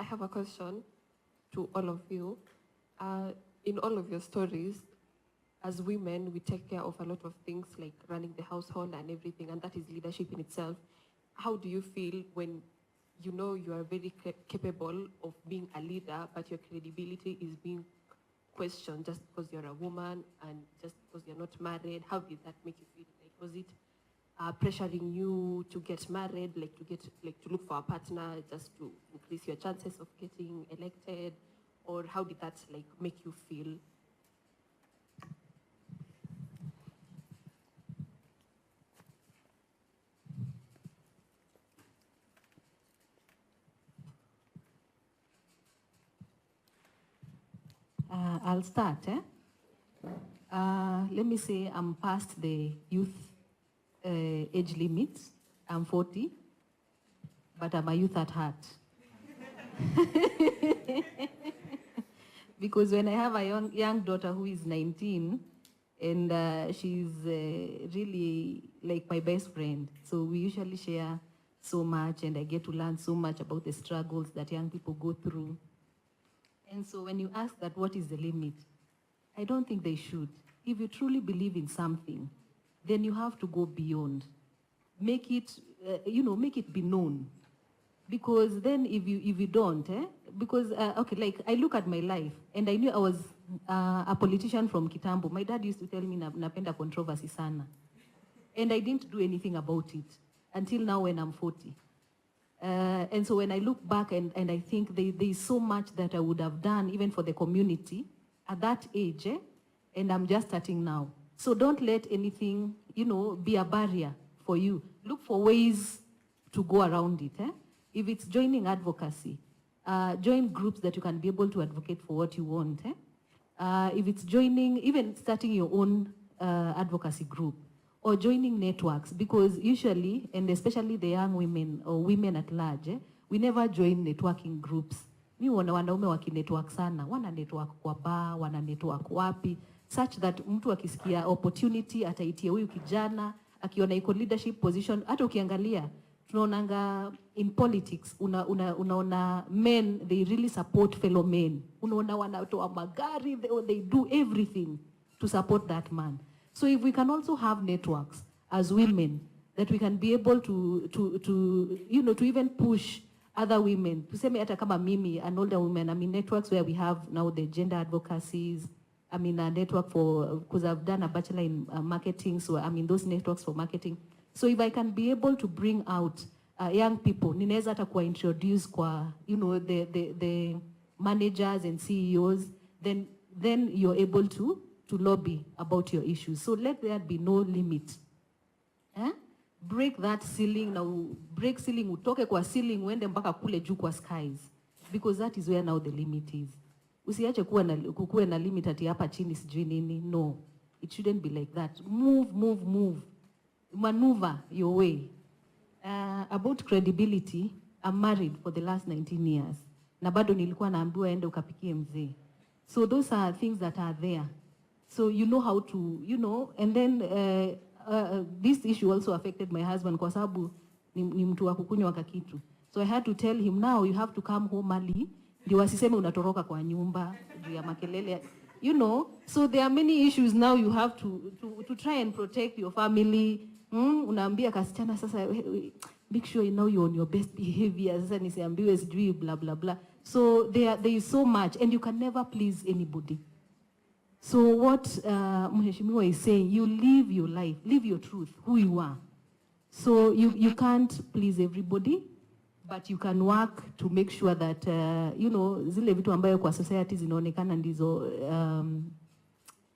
I have a question to all of you. In all of your stories, as women, we take care of a lot of things like running the household and everything, and that is leadership in itself. How do you feel when you know you are very capable of being a leader, but your credibility is being questioned just because you're a woman and just because you're not married? How did that make you feel? Like, was it pressuring you to get married, to look for a partner just to increase your chances of getting elected? Or how did that make you feel? I'll start. Let me say I'm past the youth age limit. I'm 40, but I'm a youth at heart. Because when I have a young daughter who is 19, and she's really like my best friend, so we usually share so much, and I get to learn so much about the struggles that young people go through. And so when you ask that what is the limit, I don't think they should. If you truly believe in something, then you have to go beyond. Make it, make it be known. Because then if you don't, because, I look at my life, and I knew I was a politician from Kitambo. My dad used to tell me, napenda controversy sana. And I didn't do anything about it until now when I'm 40. And so when I look back and I think there is so much that I would have done even for the community at that age, and I'm just starting now. So don't let anything, be a barrier for you. Look for ways to go around it. If it's joining advocacy, join groups that you can be able to advocate for what you want. If it's joining, even starting your own advocacy group, or joining networks, because usually, and especially the young women or women at large, we never join networking groups. Mi wana wanaume waki-network sana, wana network kwa bar, wana network wapi, such that mtu akisikia opportunity, ataitia huyu kijana, akiona iko leadership position. Hata ukiangalia, tunaonanga in politics, unaona men, they really support fellow men. Unaona wanatoa magari, they do everything to support that man. So if we can also have networks as women, that we can be able to even push other women. Tuseme hata kama mimi, an older woman, I'm in networks where we have now the gender advocacies. I'm in a network because I've done a bachelor in marketing, so I'm in those networks for marketing. So if I can be able to bring out young people, ninaweza hata kuwa introduce kwa, the managers and CEOs, then you're able to lobby about your issues. So let there be no limit. Break that ceiling, now break ceiling, utoke kwa ceiling, uende mpaka kule juu kwa skies. Because that is where now the limit is. Usiache kukuwe na limit ati hapa chini sijui nini. No, it shouldn't be like that. Move. Maneuver your way. About credibility, I'm married for the last 19 years. Na bado nilikuwa naambiwa ende ukapikie mzee. So those are things that are there. So you know how to, and then this issue also affected my husband kwa sababu ni mtu wa kukunywa kakitu. So I had to tell him, now you have to come home early. Ndio wasiseme unatoroka kwa nyumba, juu ya makelele. You know, so there are many issues now you have to try and protect your family. Unaambia kasichana sasa, make sure you know you're on your best behavior. Sasa nisiambiwe sijui blah blah blah. So there is so much and you can never please anybody. So what Mheshimiwa is saying, you live your life, live your truth, who you are. So you can't please everybody, but you can work to make sure that, you know, zile vitu ambayo kwa society zinaonekana ndizo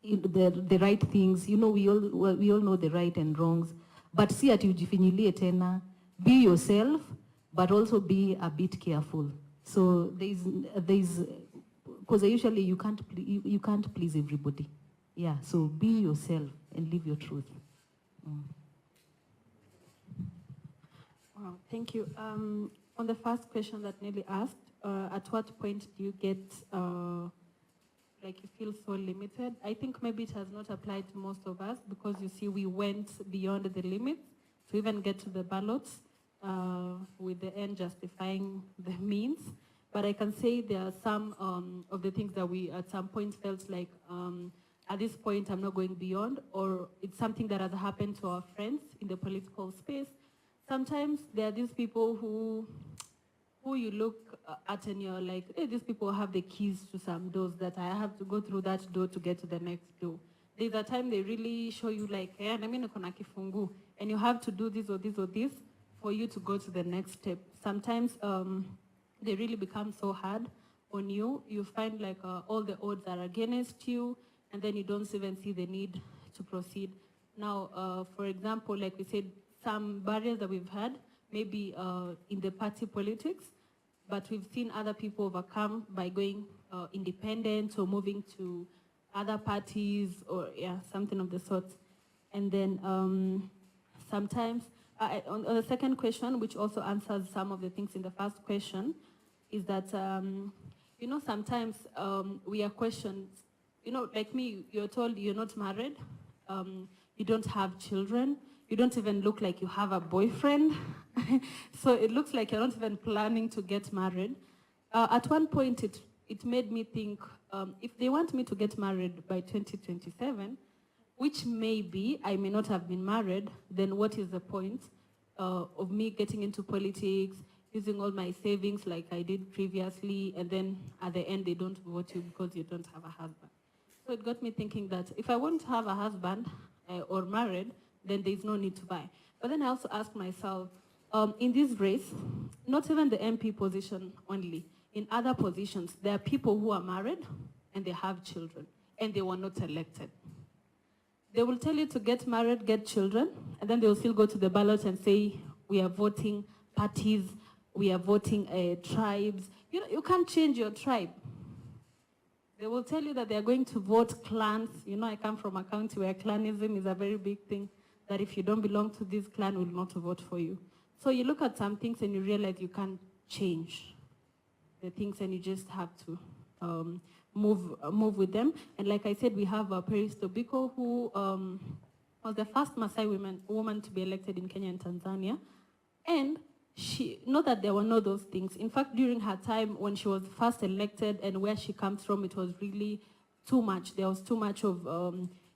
the right things. You know, we all know the right and wrongs, but si ati ujifinyilie tena. Be yourself, but also be a bit careful. So there's because usually you can't please everybody. Yeah, so be yourself and live your truth. Wow, thank you. On the first question that Nelly asked, at what point do you get, like you feel so limited? I think maybe it has not applied to most of us because you see we went beyond the limit to even get to the ballots with the end justifying the means. But I can say there are some of the things that we at some point felt like at this point I'm not going beyond, or it's something that has happened to our friends in the political space. Sometimes there are these people who you look at and you're like, hey, these people have the keys to some doors that I have to go through that door to get to the next door. There's a time they really show you like, hey, and you have to do this or this or this for you to go to the next step. Sometimes they really become so hard on you. You find like all the odds are against you, and then you don't even see the need to proceed. Now, for example, like we said, some barriers that we've had, maybe in the party politics, but we've seen other people overcome by going independent or moving to other parties or something of the sort. And then sometimes, on the second question, which also answers some of the things in the first question, is that, you know, sometimes we are questioned, you know, like me, you're told you're not married, you don't have children, you don't even look like you have a boyfriend. So it looks like you're not even planning to get married. At one point, it made me think, if they want me to get married by 2027, which maybe I may not have been married, then what is the point of me getting into politics, using all my savings like I did previously, and then at the end they don't vote you because you don't have a husband. So it got me thinking that if I won't have a husband or married, then there's no need to buy. But then I also asked myself, in this race, not even the MP position only, in other positions, there are people who are married and they have children and they were not elected. They will tell you to get married, get children, and then they will still go to the ballot and say, we are voting parties, we are voting tribes. You know, you can't change your tribe. They will tell you that they are going to vote clans. You know, I come from a county where clanism is a very big thing, that if you don't belong to this clan, will not vote for you. So you look at some things and you realize you can't change the things and you just have to move with them. And like I said, we have Paris Tobiko, who was the first Maasai woman to be elected in Kenya and Tanzania. And not that there were no those things. In fact, during her time when she was first elected and where she comes from, it was really too much. There was too much of,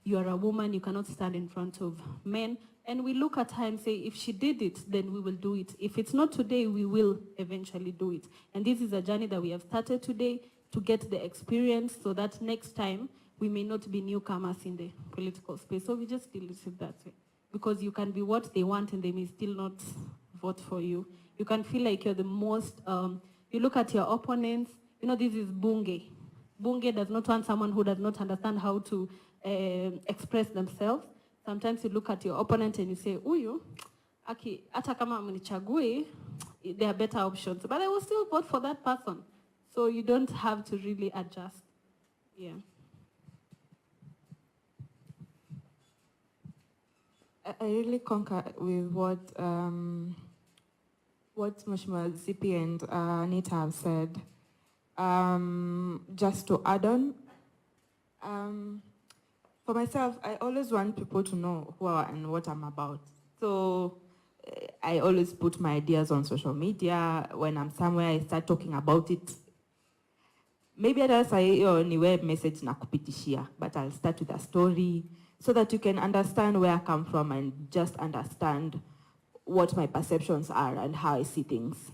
you are a woman, you cannot stand in front of men. And we look at her and say, if she did it, then we will do it. If it's not today, we will eventually do it. And this is a journey that we have started today to get the experience so that next time we may not be newcomers in the political space. So we just deal with it that way. Because you can be what they want and they may still not vote for you. You can feel like you're the most, you look at your opponents, you know, this is Bunge. Bunge does not want someone who does not understand how to express themselves. Sometimes you look at your opponent and you say, uyu, aki, hata kama mnichagui, there are better options. But I will still vote for that person. So you don't have to really adjust. Yeah. I really concur with what Mheshimiwa Zippy and Anita have said. Just to add on, for myself, I always want people to know who I am and what I'm about. So I always put my ideas on social media. When I'm somewhere, I start talking about it. Maybe I'll say niwe message na kupitishia, but I'll start with a story so that you can understand where I come from and just understand what my perceptions are and how I see things.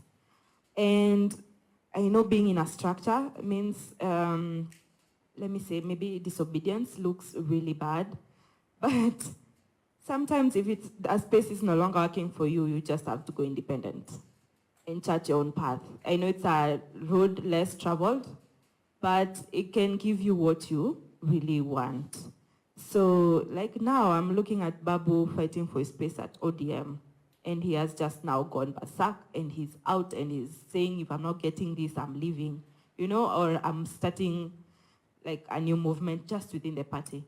And I know being in a structure means, let me say, maybe disobedience looks really bad, but sometimes if a space is no longer working for you, you just have to go independent and chart your own path. I know it's a road less traveled, but it can give you what you really want. So like now I'm looking at Babu fighting for his space at ODM, and he has just now gone berserk and he's out and he's saying, if I'm not getting this, I'm leaving, or I'm starting like a new movement just within the party.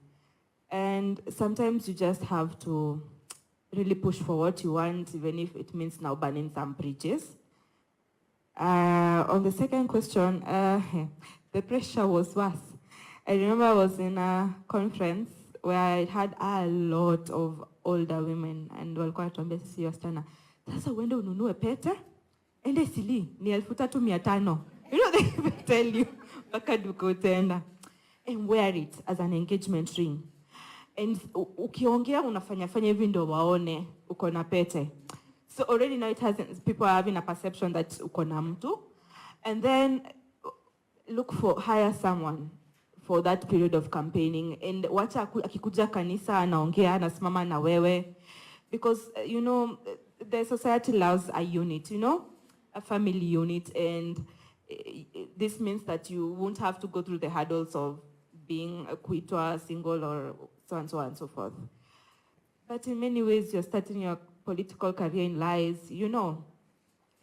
And sometimes you just have to really push for what you want, even if it means now burning some bridges. On the second question, the pressure was worse. I remember I was in a conference where I had a lot of older women and walikuwa tuambia sisi wasichana, sasa uende ununue pete, ende sili, ni 3,500. They tell you, mpaka duka utaenda. And wear it as an engagement ring. And ukiongea unafanya hivi ndo waone uko na pete. So already now people are having a perception that uko na mtu. And then hire someone for that period of campaigning. And wacha akikuja kanisa anaongea anasimama na wewe. Because, the society loves a unit, a family unit. And this means that you won't have to go through the hurdles of being a quitwa, single, or so and so on and so forth. But in many ways, you're starting your political career in lies,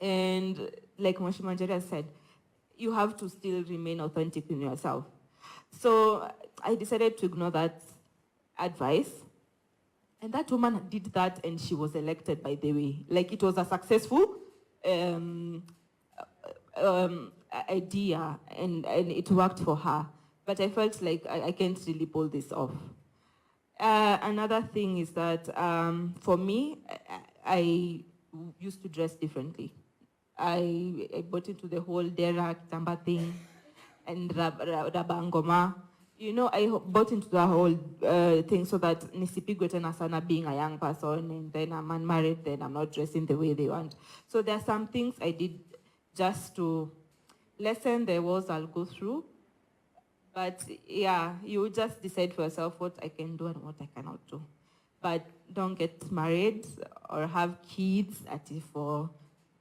And like Mheshimiwa Njeri said, you have to still remain authentic in yourself. So I decided to ignore that advice. And that woman did that and she was elected, by the way. Like it was a successful idea and it worked for her. But I felt like I can't really pull this off. Another thing is that for me, I used to dress differently. I bought into the whole Dera Tamba thing and Rabangoma. I bought into the whole thing so that nisipigwe tena sana being a young person, and then I'm unmarried, then I'm not dressing the way they want. So there are some things I did just to lessen the walls I'll go through. But yeah, you just decide for yourself what I can do and what I cannot do. But don't get married or have kids for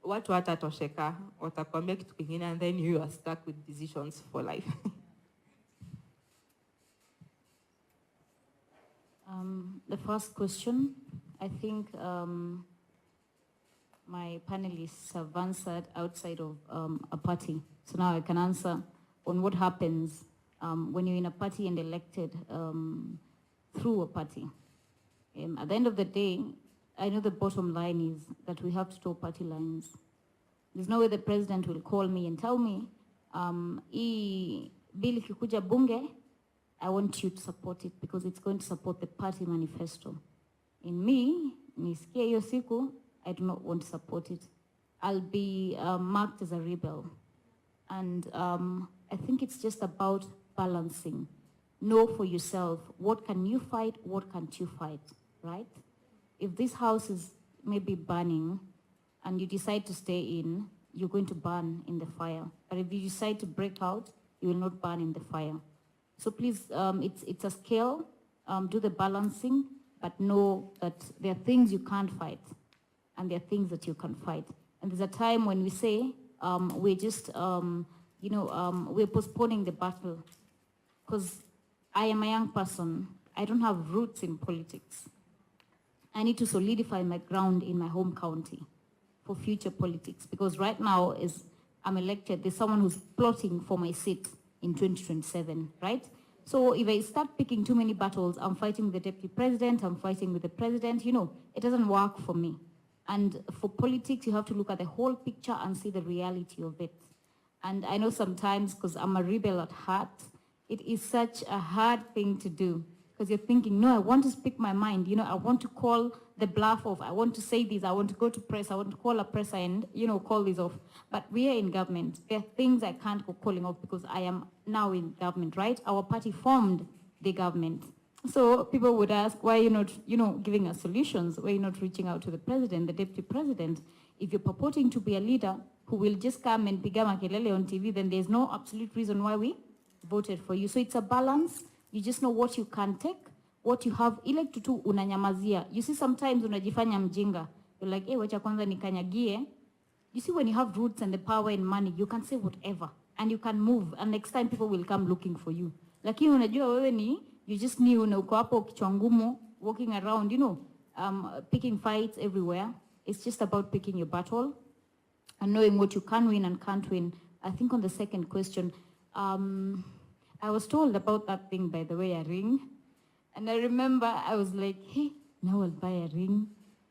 watu watatosheka, watakwambia kitu kingine, and then you are stuck with decisions for life. The first question, I think my panelists have answered outside of a party. So now I can answer on what happens when you're in a party and elected through a party. At the end of the day, I know the bottom line is that we have to toe party lines. There's no way the president will call me and tell me, bill ikikuja bunge, I want you to support it because it's going to support the party manifesto. In me, nisikia hiyo siku, I do not want to support it. I'll be marked as a rebel. And I think it's just about balancing. Know for yourself, what can you fight, what can't you fight, right? If this house is maybe burning and you decide to stay in, you're going to burn in the fire. But if you decide to break out, you will not burn in the fire. So please, it's a scale, do the balancing, but know that there are things you can't fight and there are things that you can fight. And there's a time when we say, we're just, we're postponing the battle because I am a young person. I don't have roots in politics. I need to solidify my ground in my home county for future politics because right now, as I'm elected, there's someone who's plotting for my seat in 2027, right? So if I start picking too many battles, I'm fighting with the deputy president, I'm fighting with the president, it doesn't work for me. And for politics, you have to look at the whole picture and see the reality of it. And I know sometimes, because I'm a rebel at heart, it is such a hard thing to do because you're thinking, no, I want to speak my mind. You know, I want to call the bluff off. I want to say this. I want to go to press. I want to call a presser and, you know, call this off. But we are in government. There are things I can't go calling off because I am now in government, right? Our party formed the government. So people would ask, why are you not, you know, giving us solutions? Why are you not reaching out to the president, the deputy president? If you're purporting to be a leader who will just come and piga makelele on TV, then there's no absolute reason why we voted for you. So it's a balance. You just know what you can take, what you have. Ile tutu unanyamazia. You see, sometimes unajifanya mjinga. You're like, hey, wacha kwanza nikanyagie. You see, when you have roots and the power and money, you can say whatever. And you can move. And next time people will come looking for you. Lakini unajua wewe ni, you just knew na uko hapo kichwa ngumu, walking around, you know, picking fights everywhere. It's just about picking your battle and knowing what you can win and can't win. I think on the second question, I was told about that thing, by the way, a ring. And I remember I was like, hey, now I'll buy a ring.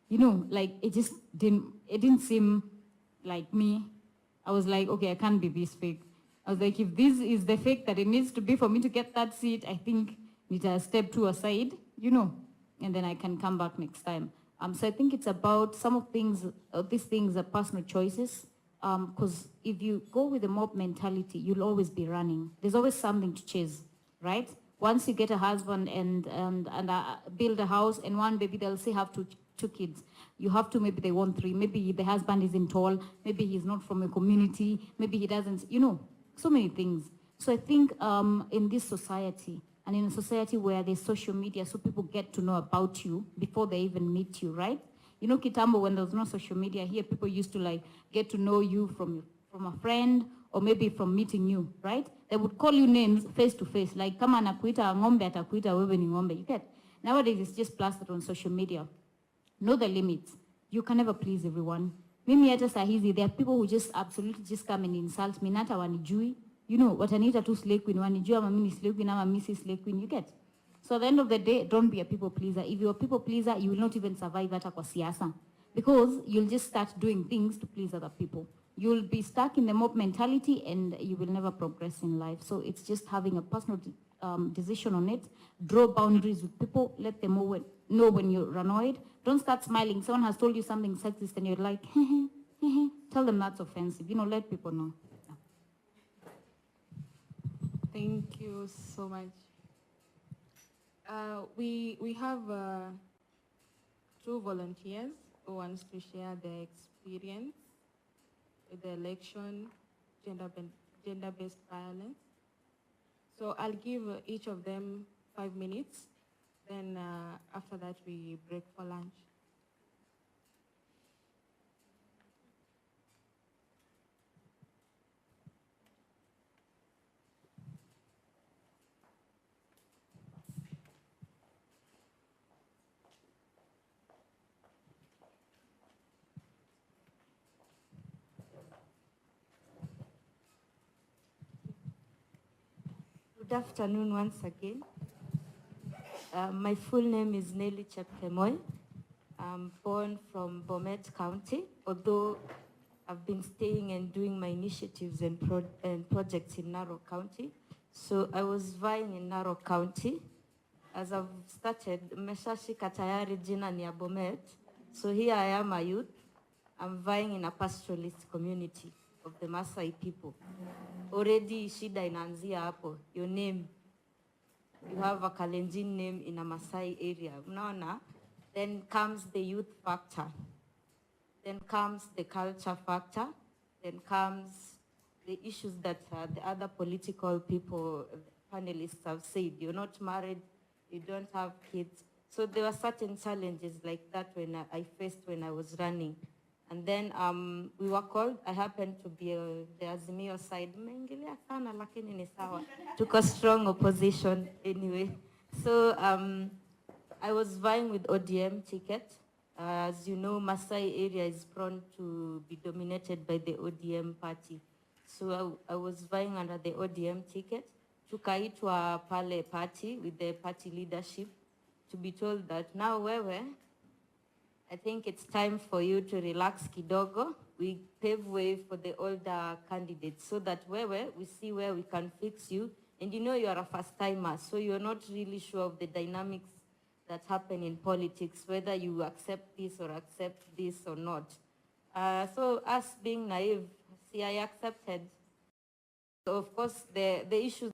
You know, like it didn't seem like me. I was like, okay, I can't be this fake. I was like, if this is the fake that it needs to be for me to get that seat, I think need a step two aside, you know, and then I can come back next time. So I think it's about some of these things are personal choices. Because if you go with the mob mentality, you'll always be running. There's always something to chase, right? Once you get a husband and build a house and one baby, they'll say have two kids. You have to, maybe they want 3. Maybe the husband isn't tall. Maybe he's not from a community. Maybe he doesn't, you know, so many things. So I think in this society, and in a society where there's social media, so people get to know about you before they even meet you, right? You know, kitambo, when there was no social media here, people used to like get to know you from a friend or maybe from meeting you, right? They would call you names face to face, like kama anakuita ngombe atakuita wewe ni ngombe. You get? Nowadays it's just plastered on social media. Know the limits. You can never please everyone. Mimi hata sahizi, there are people who just absolutely just come and insult me, nata wanijui. You know, wataniita tu slay queen, wanijua ama mimi slay queen ama mimi slay queen, you get? So at the end of the day, don't be a people pleaser. If you're a people pleaser, you will not even survive hata kwa siasa. Because you'll just start doing things to please other people. You'll be stuck in the mob mentality and you will never progress in life. So it's just having a personal decision on it. Draw boundaries with people. Let them know when you're annoyed. Don't start smiling. Someone has told you something sexist and you're like, tell them that's offensive. You know, let people know. Yeah. Thank you so much. We have 2 volunteers who wants to share their experience with the election, gender-based violence. So I'll give each of them 5 minutes. Then after that, we break for lunch. Good afternoon once again. My full name is Nelly Chepkemoy. I'm born from Bomet County, although I've been staying and doing my initiatives and projects in Narok County. So I was vying in Narok County. As I've started, Meshashika tayari jina ni ya Bomet. So here I am a youth. I'm vying in a pastoralist community of the Maasai people. Already shida inaanzia hapo. Your name, you have a Kalenjin name in a Maasai area. Unaona? Then comes the youth factor. Then comes the culture factor. Then comes the issues that the other political people, panelists have said. You're not married, you don't have kids. So there were certain challenges like that when I faced when I was running. And then we were called. I happened to be the Azimio side. Meingilia sana lakini ni sawa. Took a strong opposition anyway. So I was vying with ODM ticket. As you know, Maasai area is prone to be dominated by the ODM party. So I was vying under the ODM ticket. Tukaitwa pale party with the party leadership to be told that now wewe, I think it's time for you to relax kidogo. We pave way for the older candidates so that we see where we can fix you And you know you are a first timer, so you're not really sure of the dynamics that happen in politics, whether you accept this or accept this or not. So us being naive, see, I accepted. So of course, the issues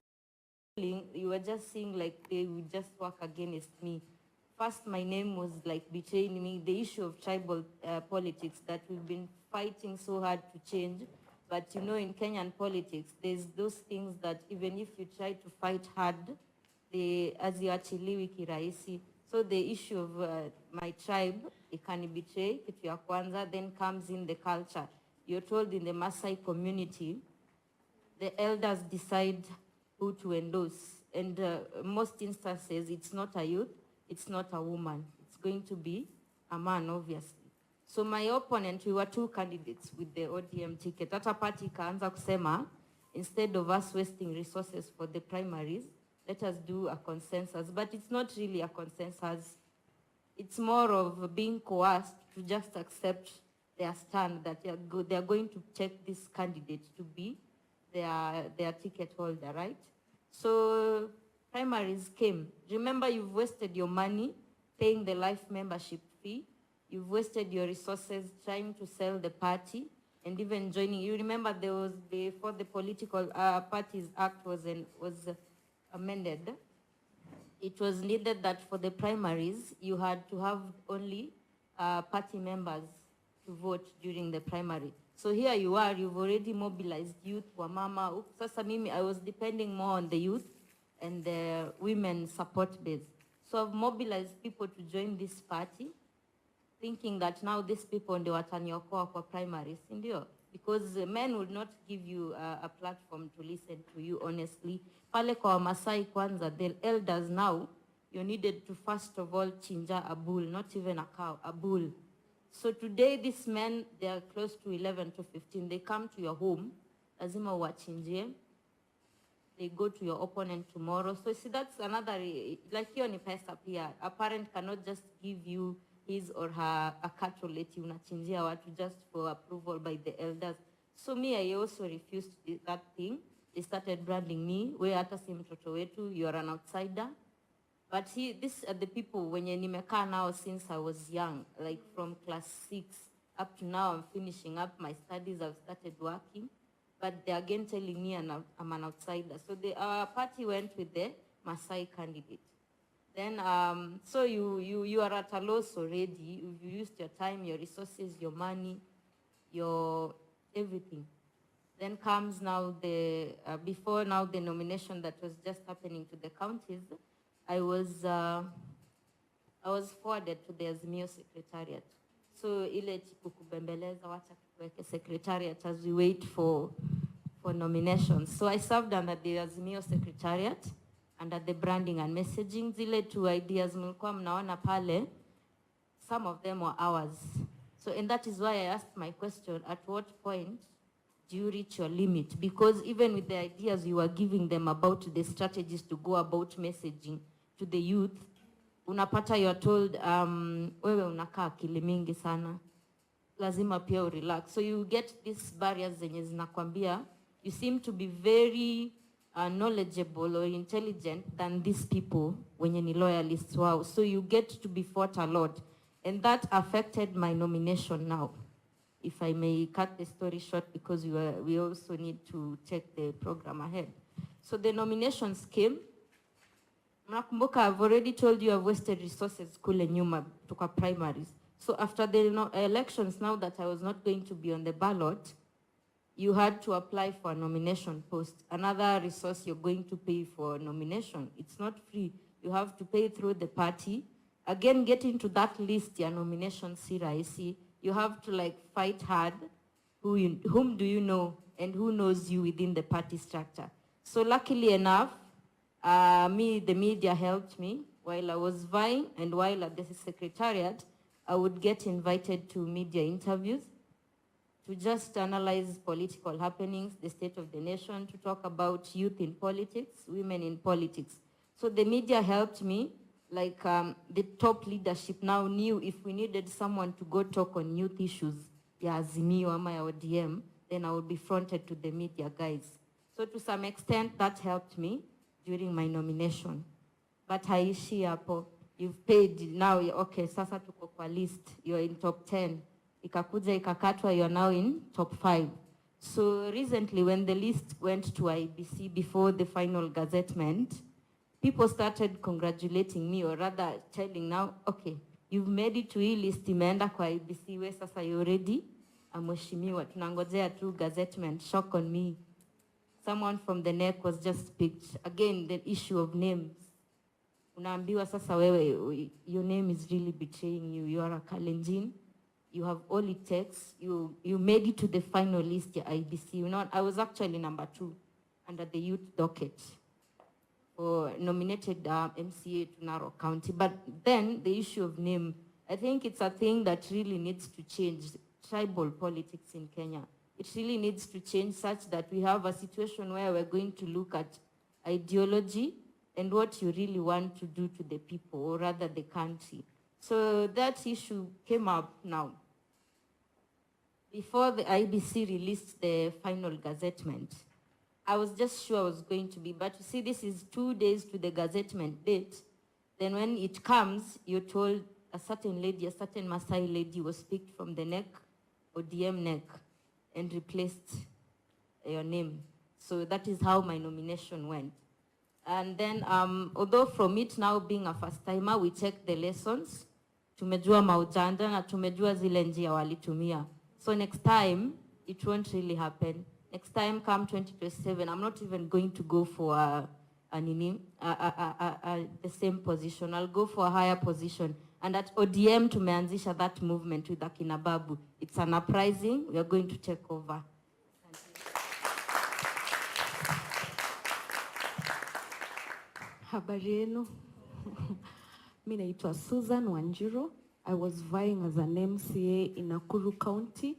you were just seeing like they would just work against me. First, my name was like betraying me. The issue of tribal politics that we've been fighting so hard to change. But you know, in Kenyan politics, there's those things that even if you try to fight hard, they haziachiliwi kirahisi. So the issue of my tribe, ikanibetray, kitu ya kwanza, then comes in the culture. You're told in the Maasai community, the elders decide who to endorse. And most instances, it's not a youth, it's not a woman. It's going to be a man, obviously. So my opponent, we were two candidates with the ODM ticket. Hata party ikaanza kusema, instead of us wasting resources for the primaries, let us do a consensus. But it's not really a consensus. It's more of being coerced to just accept their stand that they are going to check this candidate to be their ticket holder, right? So primaries came. Remember, you've wasted your money paying the life membership fee. You've wasted your resources trying to sell the party and even joining. You remember there was, before the Political Parties Act was amended, it was needed that for the primaries, you had to have only party members to vote during the primary. So here you are, you've already mobilized youth, wamama. Sasa mimi, I was depending more on the youth and the women support base. So I've mobilized people to join this party, thinking that now these people ndio wataniokoa kwa primaries, ndio? Because men would not give you a platform to listen to you, honestly. Pale kwa Masai kwanza, the elders now, you needed to first of all chinja a bull, not even a cow, a bull. So today, these men, they are close to 11 to 15. They come to your home, lazima wachinjie. They go to your opponent tomorrow. So see, that's another, like hiyo ni pesa pia. A parent cannot just give you his or her a cattle eti unachinjia watu just for approval by the elders. So me, I also refused that thing. They started branding me, we hata si mtoto wetu, you are an outsider. But these are the people when nimekaa now since I was young, like from class 6 up to now, I'm finishing up my studies, I've started working. But they're again telling me I'm an outsider. So our party went with the Maasai candidate. Then, so you are at a loss already. You used your time, your resources, your money, your everything. Then comes now before now the nomination that was just happening to the counties, I was forwarded to the Azimio Secretariat. So ile kubembeleza wacha tuweke Secretariat as we wait for nominations. So I served under the Azimio Secretariat, under the branding and messaging. Zile two ideas mlikuwa mnaona pale, some of them were ours. So, and that is why I asked my question, at what point do you reach your limit? Because even with the ideas you were giving them about the strategies to go about messaging to the youth, unapata you're told, wewe unakaa akili mingi sana, lazima pia urelax. So you get these barriers zenye zinakwambia, you seem to be very knowledgeable or intelligent than these people wenye ni loyalists wao. So you get to be fought a lot. And that affected my nomination now. If I may cut the story short, because we also need to take the program ahead. So the nominations came. Mnakumbuka, I've already told you I've wasted resources kule nyuma tuka primaries. So after the elections, now that I was not going to be on the ballot, you had to apply for a nomination post. Another resource you're going to pay for nomination. It's not free. You have to pay through the party. Again, getting to that list, your nomination si rahisi. You have to like fight hard. Whom do you know and who knows you within the party structure? So luckily enough, the media helped me while I was vying, and while at the secretariat, I would get invited to media interviews to just analyze political happenings, the state of the nation, to talk about youth in politics, women in politics. So the media helped me, like the top leadership now knew if we needed someone to go talk on youth issues, ya Azimio ama ya ODM, then I would be fronted to the media guys. So to some extent, that helped me. during my nomination. But haishi hapo. You've paid, now, okay, sasa tuko kwa list, you're in top 10. Ikakuja ikakatwa, you're now in top 5. So recently, when the list went to IBC before the final gazettement, people started congratulating me, or rather telling now, okay, you've made it to hii list, imeenda kwa IBC, we sasa you already amheshimiwa, tunangojea tu gazettement. Shock on me. Someone from the NEC was just picked. Again, the issue of names. Unaambiwa sasa wewe, your name is really betraying you. You are a Kalenjin. You have all it takes. You made it to the final list ya IBC. You know, I was actually number 2 under the youth docket for nominated MCA to Narok County. But then the issue of name, I think it's a thing that really needs to change. Tribal politics in Kenya. It really needs to change such that we have a situation where we're going to look at ideology and what you really want to do to the people, or rather the country. So that issue came up now. Before the IBC released the final gazettement, I was just sure I was going to be, but you see, this is 2 days to the gazettement date. Then when it comes, you're told a certain lady, a certain Maasai lady was picked from the NEC, or DM NEC, and replaced your name. So that is how my nomination went. And then, although from it now being a first timer, we check the lessons. Tumejua maujanja na tumejua zile njia walitumia. So next time, it won't really happen. Next time, come 2027, I'm not even going to go for the same position. I'll go for a higher position. And at ODM, tumeanzisha that movement with Akina Babu. It's an uprising. We are going to take over. Habari yenu. Mimi naitwa Susan Wanjiru. I was vying as an MCA in Nakuru County,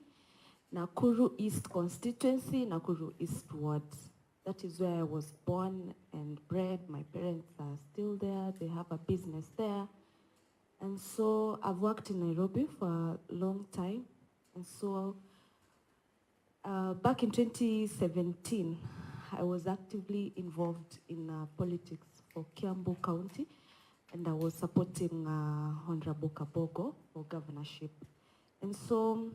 Nakuru East Constituency, Nakuru East Ward. That is where I was born and bred. My parents are still there. They have a business there. And so I've worked in Nairobi for a long time. And so back in 2017, I was actively involved in politics for Kiambu County, and I was supporting Honorable Kabogo for governorship. And so,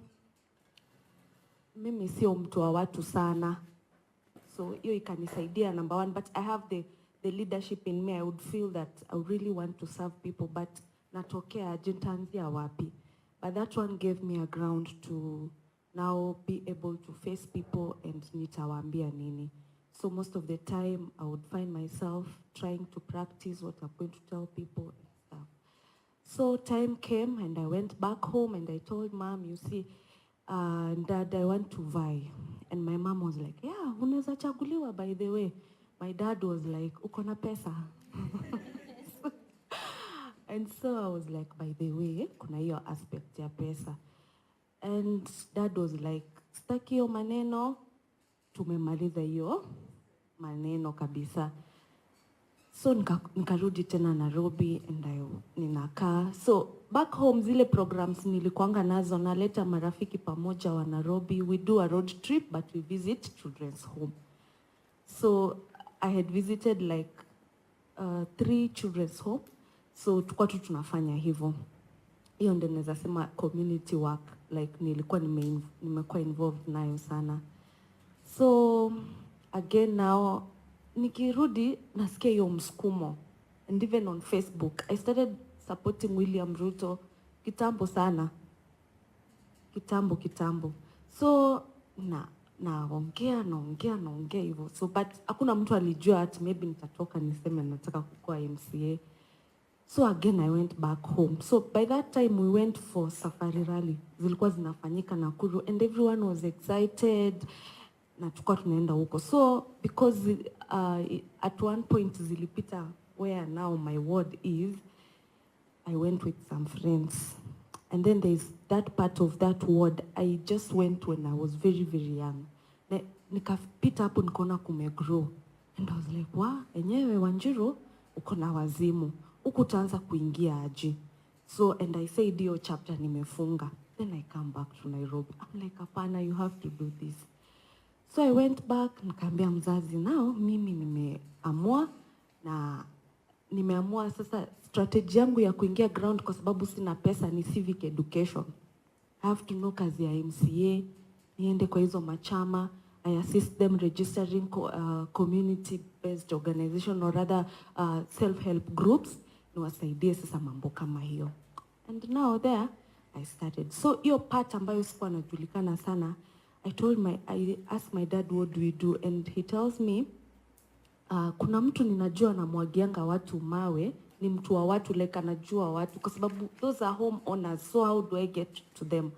mimi sio mtu wa watu sana. So, hiyo ikanisaidia, number one, but I have the leadership in me. I would feel that I really want to serve people, but natokea jintanzia wapi. But that one gave me a ground to now be able to face people and nitawaambia nini. So most of the time, I would find myself trying to practice what I'm going to tell people and stuff. So time came and I went back home and I told Mom, you see, Dad, I want to vie. And my mom was like, yeah, unaweza chaguliwa, by the way. My dad was like, uko na pesa? And so I was like, by the way, kuna hiyo aspect ya pesa. And Dad was like, staki hiyo maneno, tumemaliza hiyo maneno kabisa. So nikarudi tena Nairobi and ninakaa. So back home zile programs nilikuanga nazo, naleta marafiki pamoja wa Nairobi. We do a road trip but we visit children's home. So I had visited like 3 children's home. So tukua tu tunafanya hivyo. Hiyo ndio naweza sema community work, like nilikuwa nimekuwa involved nayo sana. So again now nikirudi nasikia hiyo msukumo, and even on Facebook I started supporting William Ruto kitambo sana, kitambo. So naongea hivyo, so but hakuna mtu alijua ati maybe nitatoka niseme nataka kukuwa MCA. So again I went back home. So by that time we went for safari rally, zilikuwa zinafanyika Nakuru, and everyone was excited na tukua tunaenda huko. So because at one point zilipita where now my ward is, I went with some friends. And then there's that part of that ward I just went when I was very, very young. Nikapita hapo nikaona kumegrow. And I was like, enyewe Wanjiru, uko na wazimu. Ukutaanza kuingia aje. So, and I said, hiyo chapter nimefunga. Then I come back to Nairobi. I'm like, hapana, you have to do this. So I went back, nikaambia mzazi, now mimi nimeamua, na nimeamua sasa strategy yangu ya kuingia ground kwa sababu sina pesa ni civic education. I have to know kazi ya MCA, niende kwa hizo machama, I assist them registering community-based organization or rather self-help groups, niwasaidie sasa mambo kama hiyo. And now there, I started. So hiyo part ambayo sikuwa najulikana sana, I asked my dad what do we do, and he tells me, kuna mtu ninajua anamwagianga watu mawe, ni mtu wa watu, like anajua watu, kwa sababu those are home owners, so how do I get to them?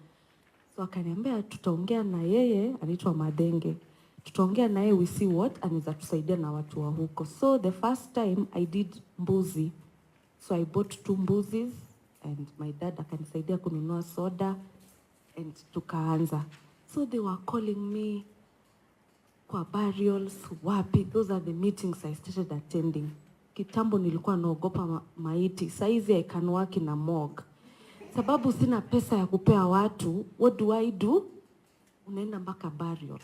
So akaniambia tutaongea na yeye, anaitwa Madenge. Tutaongea na yeye, we see what anaweza tusaidia na watu wa huko. So the first time I did mbuzi. So I bought 2 mbuzis and my dad akanisaidia kununua soda and tukaanza. So they were calling me kwa burials, wapi. Those are the meetings I started attending. Kitambo nilikuwa naogopa maiti. Saizi I can work in a morgue. Sababu sina pesa ya kupea watu, what do I do? Unaenda mpaka burial.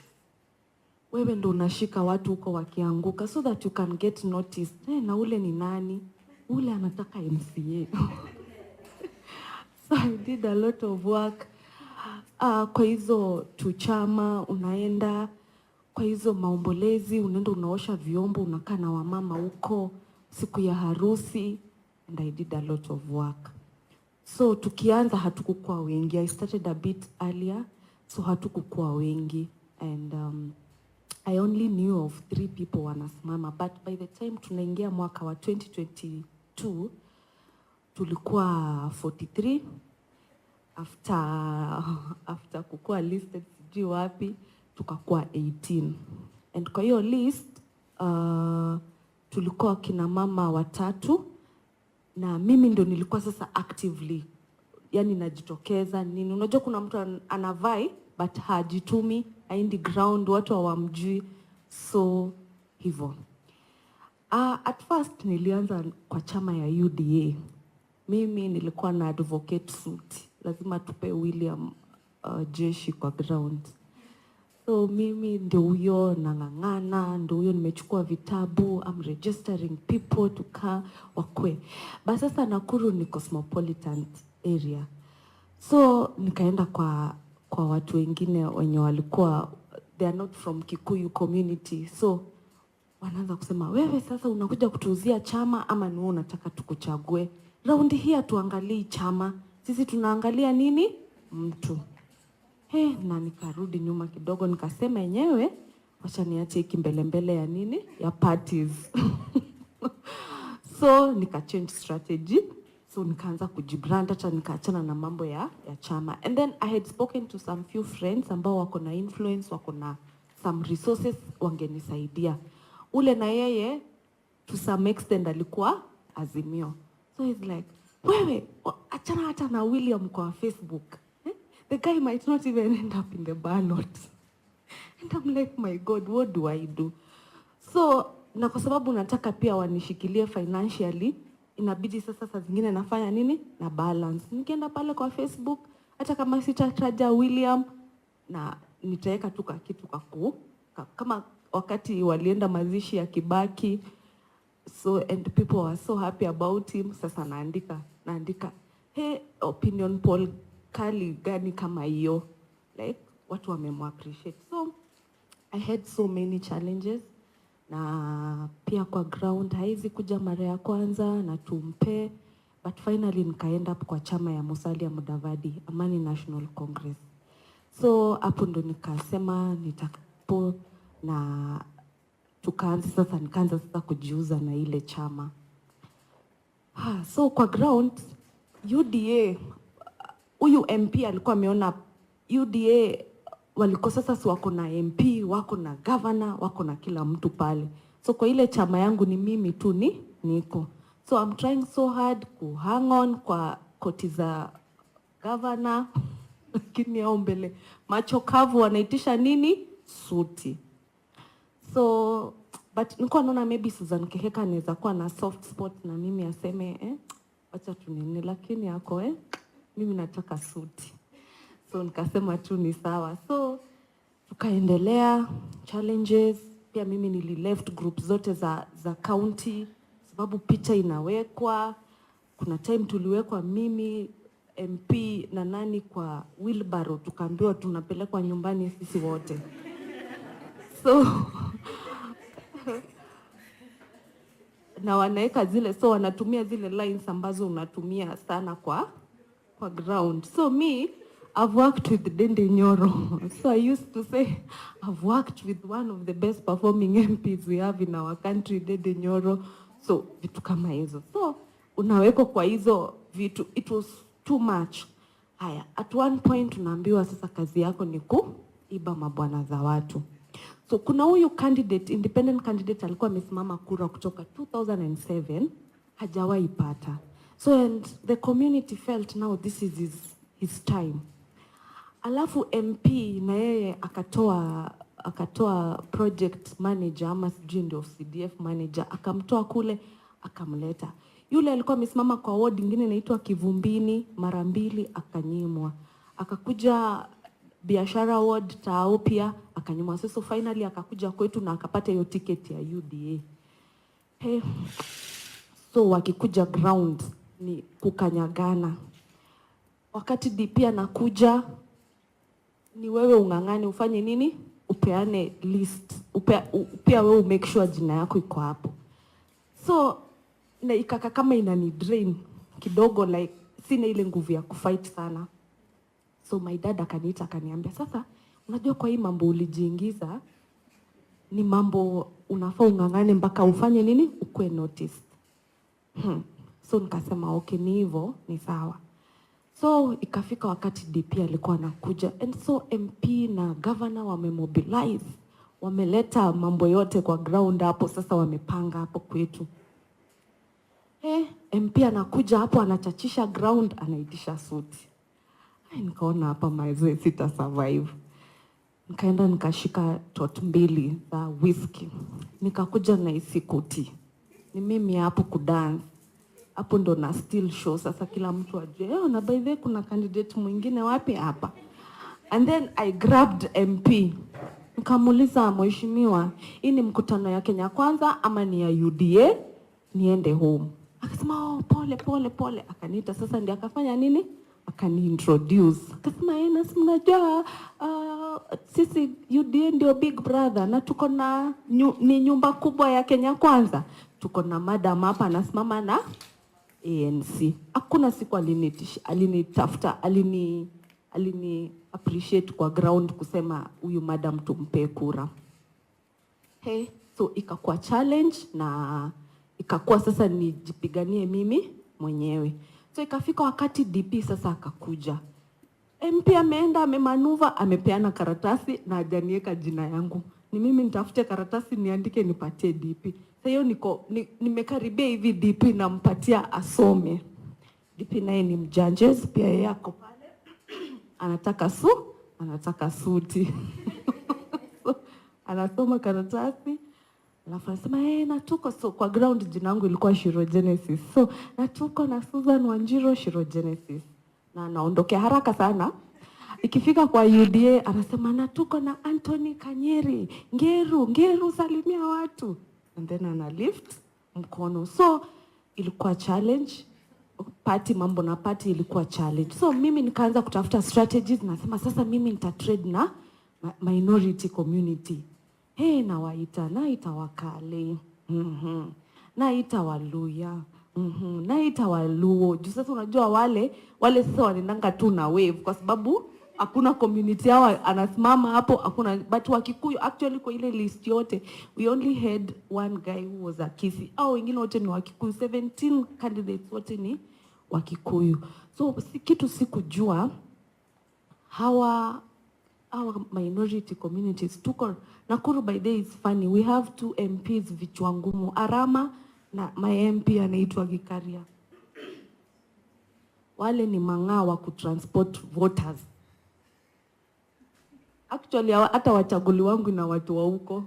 Wewe ndo unashika watu huko wakianguka so that you can get noticed. Na ule ni nani? Ule anataka MCA. So I did a lot of work. Kwa hizo tuchama unaenda, kwa hizo maombolezi unaenda unaosha vyombo, unakaa na wamama huko, siku ya harusi, and I did a lot of work. So tukianza hatukukuwa wengi. I started a bit earlier, so hatukukuwa wengi, and I only knew of 3 people wanasimama, but by the time tunaingia mwaka wa 2022 tulikuwa 43. After kukua listed sijui wapi tukakuwa 18, and kwa hiyo list tulikuwa kina mama 3 na mimi ndo nilikuwa sasa actively, yani najitokeza nini. Unajua kuna mtu anavai but hajitumi, haendi ground, watu hawamjui, so hivyo. At first nilianza kwa chama ya UDA. Mimi nilikuwa na advocate suit, lazima tupe William jeshi kwa ground. So mimi ndio huyo nang'ang'ana, ndio huyo nimechukua vitabu, I'm registering people to come wakwe. But sasa Nakuru ni cosmopolitan area. So nikaenda kwa watu wengine wenye walikuwa, they are not from Kikuyu community. So wanaanza kusema, wewe sasa unakuja kutuuzia chama ama ni wewe unataka tukuchague? Raundi hii hatuangalii chama, sisi tunaangalia nini? Mtu. Na nikarudi nyuma kidogo, nikasema yenyewe wacha niache hiki mbele ya nini? Ya parties. So nika change strategy. So nikaanza kujibrand, hata nikaachana na mambo ya chama. And then I had spoken to some few friends ambao wako na influence, wako na some resources, wangenisaidia. Ule na yeye to some extent alikuwa Azimio. So he's like, wewe achana hata na William kwa Facebook. The guy might not even end up in the ballot. And I'm like, my God, what do I do? So na kwa sababu nataka pia wanishikilie financially, inabidi sasa saa zingine nafanya nini? Na balance. Nikienda pale kwa Facebook, hata kama sitataja William, na nitaweka tu kitu kama wakati walienda mazishi ya Kibaki. So and people were so happy about him. Sasa naandika opinion poll kali gani kama hiyo, like watu wamemappreciate. So I had so many challenges, na pia kwa ground haizi kuja mara ya kwanza na tumpe, but finally nikaenda kwa chama ya Musalia Mudavadi, Amani National Congress. So hapo ndo nikasema nitakapo, na nikaanza sasa kujiuza na ile chama. So kwa ground UDA, huyu MP alikuwa ameona UDA waliko sasa wako na MP, wako na governor, wako na kila mtu pale. So kwa ile chama yangu ni mimi tu niko. So I'm trying so hard to hang on kwa koti za governor, lakini hao mbele macho kavu wanaitisha nini? Suti. So but nilikuwa naona maybe Susan Keheka anaweza kuwa na soft spot na mimi aseme acha tunini, lakini yako mimi nataka suti. So nikasema tu ni sawa. So tukaendelea challenges, pia mimi nili left group zote za county sababu picha inawekwa. Kuna time tuliwekwa mimi MP na nani kwa wheelbarrow, tukaambiwa tunapelekwa nyumbani sisi wote. So na wanaweka zile, so wanatumia zile lines ambazo unatumia sana kwa ground. So me, I've worked with Dende Nyoro. So I used to say, I've worked with one of the best performing MPs we have in our country, Dende Nyoro. So vitu kama hizo. So unaweko kwa hizo vitu, it was too much. Haya, at one point unaambiwa sasa kazi yako ni kuiba mabwana za watu. So kuna huyu candidate, independent candidate alikuwa amesimama kura kutoka 2007, hajawahi pata. So and the community felt now this is his time. Alafu MP na yeye akatoa project manager ama sijui ndio CDF manager, akamtoa kule akamleta. Yule alikuwa amesimama kwa ward nyingine inaitwa Kivumbini, mara 2 akanyimwa. Akakuja biashara ward Tao pia akanyimwa. So finally akakuja kwetu na akapata hiyo ticket ya UDA. Hey, so wakikuja ground ni kukanyagana. Wakati DP anakuja ni wewe ungangane ufanye nini? Upeane list. Pia wewe make sure jina yako iko hapo. So na ikaka kama inani drain kidogo, like sina ile nguvu ya kufight sana. So my dad akaniita akaniambia, sasa unajua kwa hii mambo ulijiingiza ni mambo unafaa ungangane mpaka ufanye nini? Ukue noticed. So nikasema okay, ni hivyo, ni sawa. So ikafika wakati DP alikuwa anakuja, and so MP na governor wamemobilize, wameleta mambo yote kwa ground hapo, sasa wamepanga hapo kwetu. MP anakuja hapo anachachisha ground, anaitisha suti. Nikaona hapa mazoe sita survive. Nikaenda nikashika tot 2 za whiskey. Nikakuja na isikuti. Ni mimi hapo kudance. Hapo ndo na still show sasa kila mtu ajue, na by the way kuna candidate mwingine wapi hapa. And then I grabbed MP. Nikamuuliza, mheshimiwa, hii ni mkutano ya Kenya Kwanza ama ni ya UDA? Niende home. Akasema pole. Akaniita sasa ndiye akafanya nini? Akani introduce. Akasema mnajua sisi UDA ndio big brother na tuko na ni nyumba kubwa ya Kenya Kwanza. Tuko na madam hapa anasimama na ANC. Hakuna siku alinitafuta, alini appreciate kwa ground kusema huyu madam tumpe kura. So ikakuwa challenge na ikakuwa sasa nijipiganie mimi mwenyewe. So ikafika wakati DP sasa akakuja. MP ameenda amemanuva, amepeana karatasi na hajaniweka jina yangu. Ni mimi nitafute karatasi niandike nipatie DP. Sasa hiyo nimekaribia hivi DP nampatia asome. DP naye ni mjudges pia yeye yako pale. Anataka suti. So, anasoma karatasi. Alafu anasema natuko, so kwa ground jina yangu ilikuwa Shiro Genesis. So natuko na Susan Wanjiro Shiro Genesis. Na naondokea haraka sana. Ikifika kwa UDA anasema natuko na Anthony Kanyeri. Ngeru salimia watu. And then ana lift mkono. So ilikuwa challenge. Mambo na party ilikuwa challenge. So mimi nikaanza kutafuta strategies, nasema sasa mimi nitatrade na minority community. Naita Wakale. Naita Waluya. Naita Waluo. Juu sasa unajua wale sasa wanaendanga tu na wave kwa sababu hakuna community yao anasimama hapo, hakuna. But Wakikuyu actually kwa ile list yote we only had one guy who was a Kisi. Wengine wote ni Wakikuyu. 17 candidates wote ni Wakikuyu. So kitu sikujua hawa minority communities tuko Nakuru. By day is funny, we have 2 MPs vichwa ngumu, Arama na my MP anaitwa Gikaria. Wale ni mang'aa wa kutransport voters. Actually hata wachaguli wangu na watu wa huko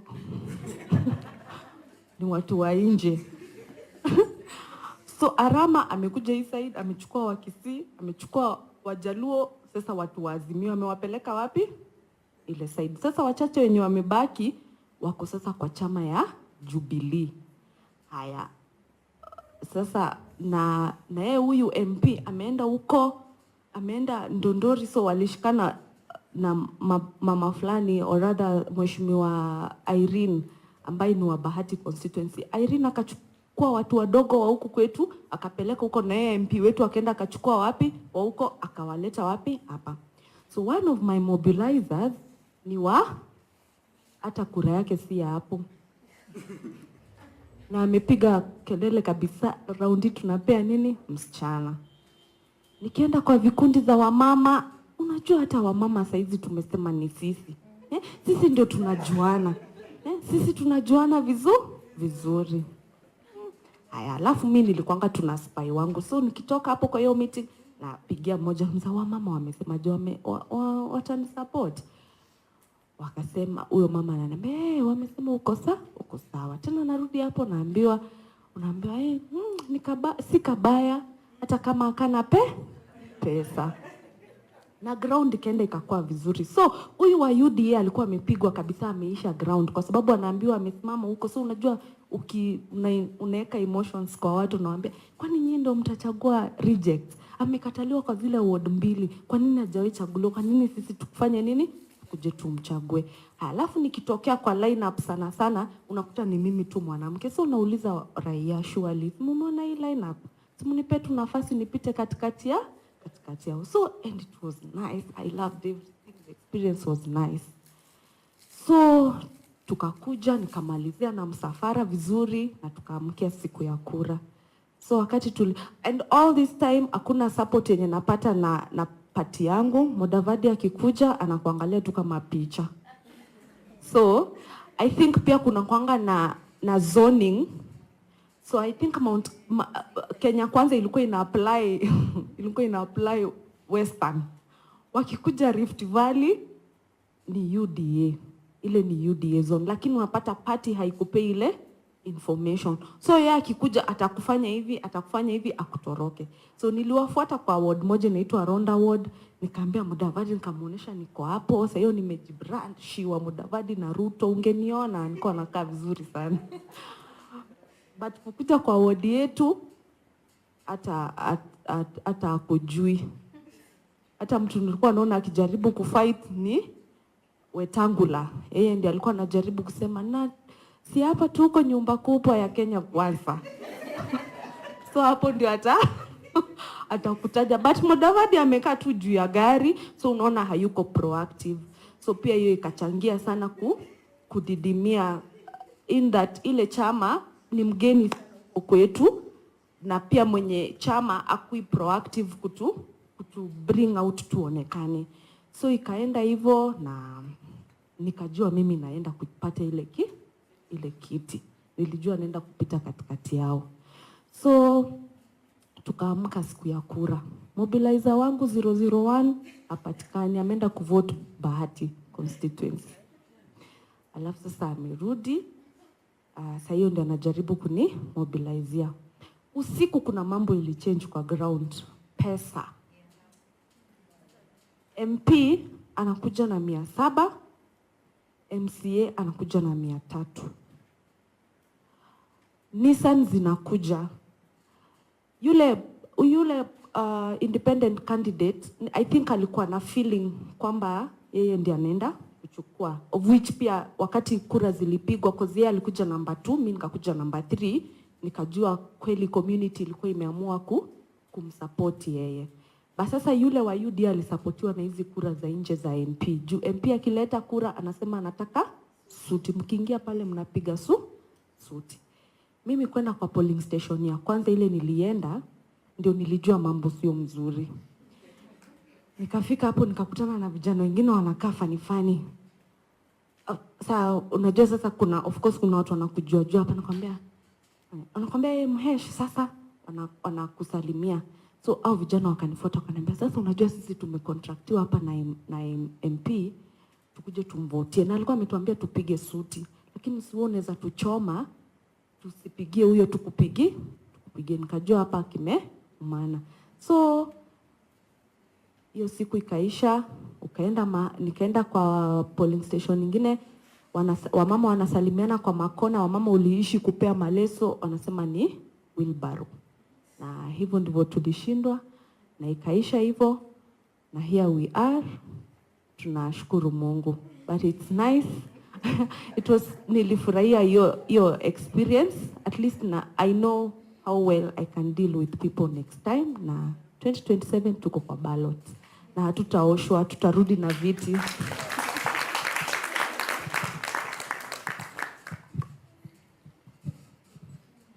ni watu wa nje. So Arama amekuja hii side, amechukua Wakisii, amechukua Wajaluo, sasa watu wa Azimio amewapeleka wapi? Ile side. Sasa wachache wenye wamebaki wako sasa kwa chama ya Jubilee. Haya. Sasa na yeye huyu MP ameenda huko, ameenda Ndondori, so walishikana na mama fulani, or rather mheshimiwa Irene ambaye ni wa Bahati constituency. Irene akachukua watu wadogo wa huku kwetu akapeleka huko, na yeye MP wetu akaenda akachukua wapi wa huko akawaleta wapi hapa. So one of my mobilizers ni wa hata kura yake si ya hapo. Na amepiga kelele kabisa, raundi tunapea nini msichana. Nikienda kwa vikundi za wamama, unajua hata wamama saizi tumesema ni sisi. Sisi ndio tunajuana. Sisi tunajuana vizuri. Haya, alafu mimi nilikuanga tuna spy wangu. So nikitoka hapo kwa hiyo meeting napigia mmoja, mza wamama wamesema watani support. Wakasema huyo mama ananiambia wamesema uko sawa. Tena narudi hapo naambiwa si kabaya hata kama akana pesa. Na ground ikaenda ikakuwa vizuri. So huyu wa UDA alikuwa amepigwa kabisa, ameisha ground kwa sababu anaambiwa amesimama huko. So unajua unaweka emotions kwa watu, nawaambia kwani nyinyi ndio mtachagua reject? Amekataliwa kwa zile ward 2. Kwa nini hajawahi chaguliwa? Kwa nini sisi tukufanye nini? Kuje tumchague. Alafu nikitokea kwa lineup sana unakuta ni mimi tu mwanamke. So unauliza raia, surely mumeona hii lineup? Simunipe tu nafasi nipite katikati yao. So and it was nice. I loved everything. The experience was nice. So tukakuja nikamalizia na msafara vizuri na tukaamkia siku ya kura. So wakati and all this time hakuna support yenye napata na pati yangu. Mudavadi akikuja anakuangalia tu kama picha. So I think pia kuna kwanga na zoning. So I think Kenya Kwanza ilikuwa ina apply Western. Wakikuja Rift Valley ni UDA. Ile ni UDA zone, lakini unapata party haikupei ile information. So yeye akikuja atakufanya hivi akutoroke. So niliwafuata kwa ward moja inaitwa Ronda ward, nikaambia Mudavadi, nikamuonesha niko hapo. Sasa hiyo nimejibrand shiwa Mudavadi na Ruto, ungeniona niko nakaa vizuri sana. But kukuja kwa ward yetu hata akujui. Hata mtu nilikuwa naona akijaribu kufight ni Wetangula. Yeye ndiye alikuwa anajaribu kusema si hapa tuko nyumba kubwa ya Kenya Kwanza. So hapo ndio atakutaja. But Mudavadi amekaa tu juu ya gari, so unaona hayuko proactive. So pia hiyo ikachangia sana kudidimia in that ile chama ni mgeni kwetu, na pia mwenye chama akui proactive kutu bring out tuonekane. So ikaenda hivyo na nikajua mimi naenda kupata ile kiti. Nilijua naenda kupita katikati yao. So tukaamka siku ya kura. Mobilizer wangu 001 hapatikani, ameenda kuvote Bahati constituency. Alafu sasa amerudi. Sasa hiyo ndio anajaribu kuni mobilizea. Usiku kuna mambo ilichange kwa ground. Pesa. MP anakuja na 700, MCA anakuja na 300. Nissan zinakuja. Yule independent candidate, I think alikuwa na feeling kwamba yeye ndiye anaenda kuchukua, of which pia wakati kura zilipigwa kwa yeye alikuja number 2, mimi nikakuja number 3, nikajua kweli community ilikuwa imeamua kumsupport yeye. Basi sasa yule wa UDA alisapotiwa na hizi kura za nje za MP. Juu MP akileta kura anasema anataka suti. Mkiingia pale mnapiga suti. Mimi kwenda kwa polling station ya kwanza ile nilienda, ndio nilijua mambo sio mzuri. Nikafika hapo nikakutana na vijana wengine wanakaa fani. Sasa unajua sasa of course kuna watu wanakujua hapa, anakuambia Mhesh, sasa wanakusalimia. So au vijana wakanifuata wakaniambia, sasa unajua sisi tumecontractiwa hapa na MP tukuje tumvotie, na alikuwa ametuambia tupige suti, lakini si wewe unaweza tuchoma tusipigie huyo tukupige. Nikajua hapa maana. So hiyo siku ikaisha, nikaenda kwa polling station nyingine, wamama wanasalimiana kwa makona, wamama uliishi kupea maleso, wanasema ni wheelbarrow. na hivyo ndivyo tulishindwa na ikaisha hivyo, na here we are. Tunashukuru Mungu, but it's nice. Nilifurahia hiyo experience, at least na I know how well I can deal with people next time, na 2027 tuko kwa ballot na hatutaoshwa, tutarudi na viti.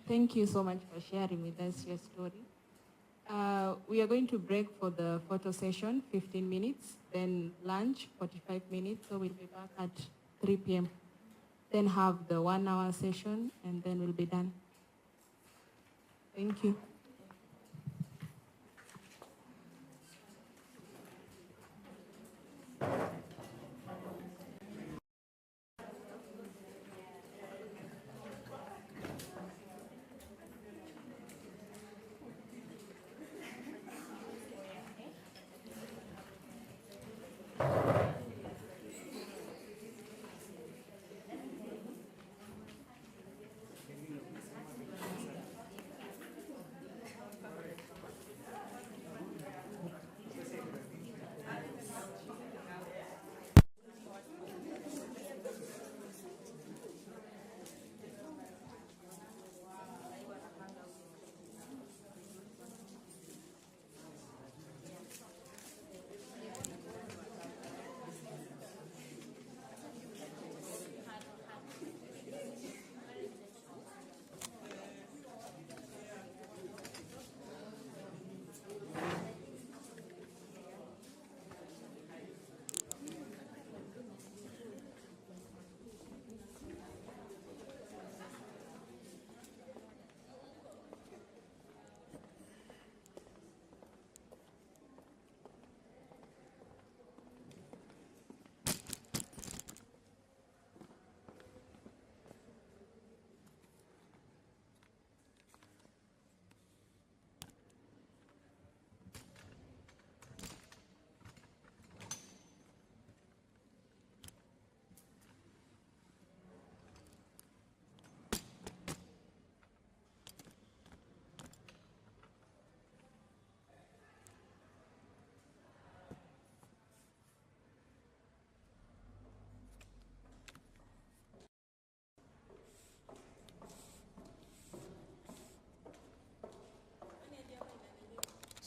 Thank you so much for sharing with us your story. We are going to break for the photo session, 15 minutes, then lunch, 45 minutes, so we'll be back at 3 p.m. Then have the 1 hour session, and then we'll be done. Thank you.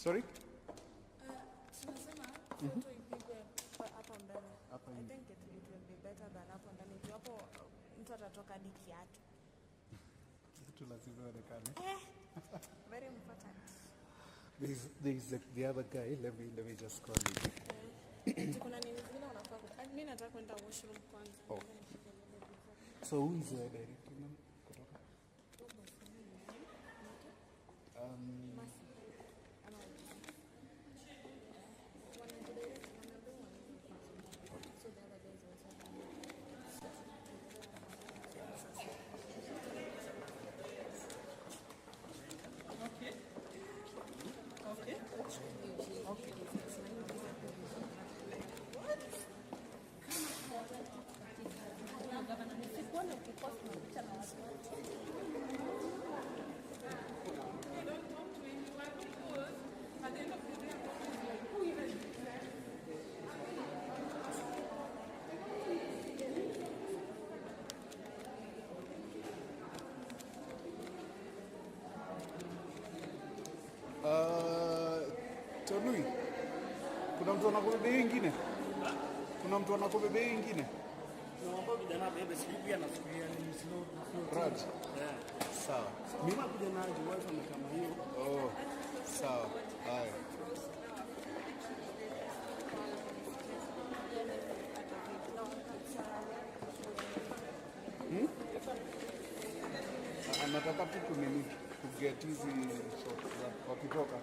Sorry? Tunasema photo ipigwe hapo mbele. I think it will be better than hapo ndani. Hapo mtu atatoka hadi kiatu. Kitu lazima ionekane. Very important. There's the other guy. Let me just call him. Kuna nini zingine unafaa? Mimi nataka kwenda washroom kwanza. Oh. So who is the director now? Kutoka? Tonui, kuna mtu anakubebea ingine? Kuna mtu anakubebea ingine? Naomba vijana bebe siku na siku ni slow. Raj. Sawa. Mimi nakuja na wifi kama hiyo. Oh. Sawa. Haya. Anataka tu kunini kuget hizi shot za wakitoka.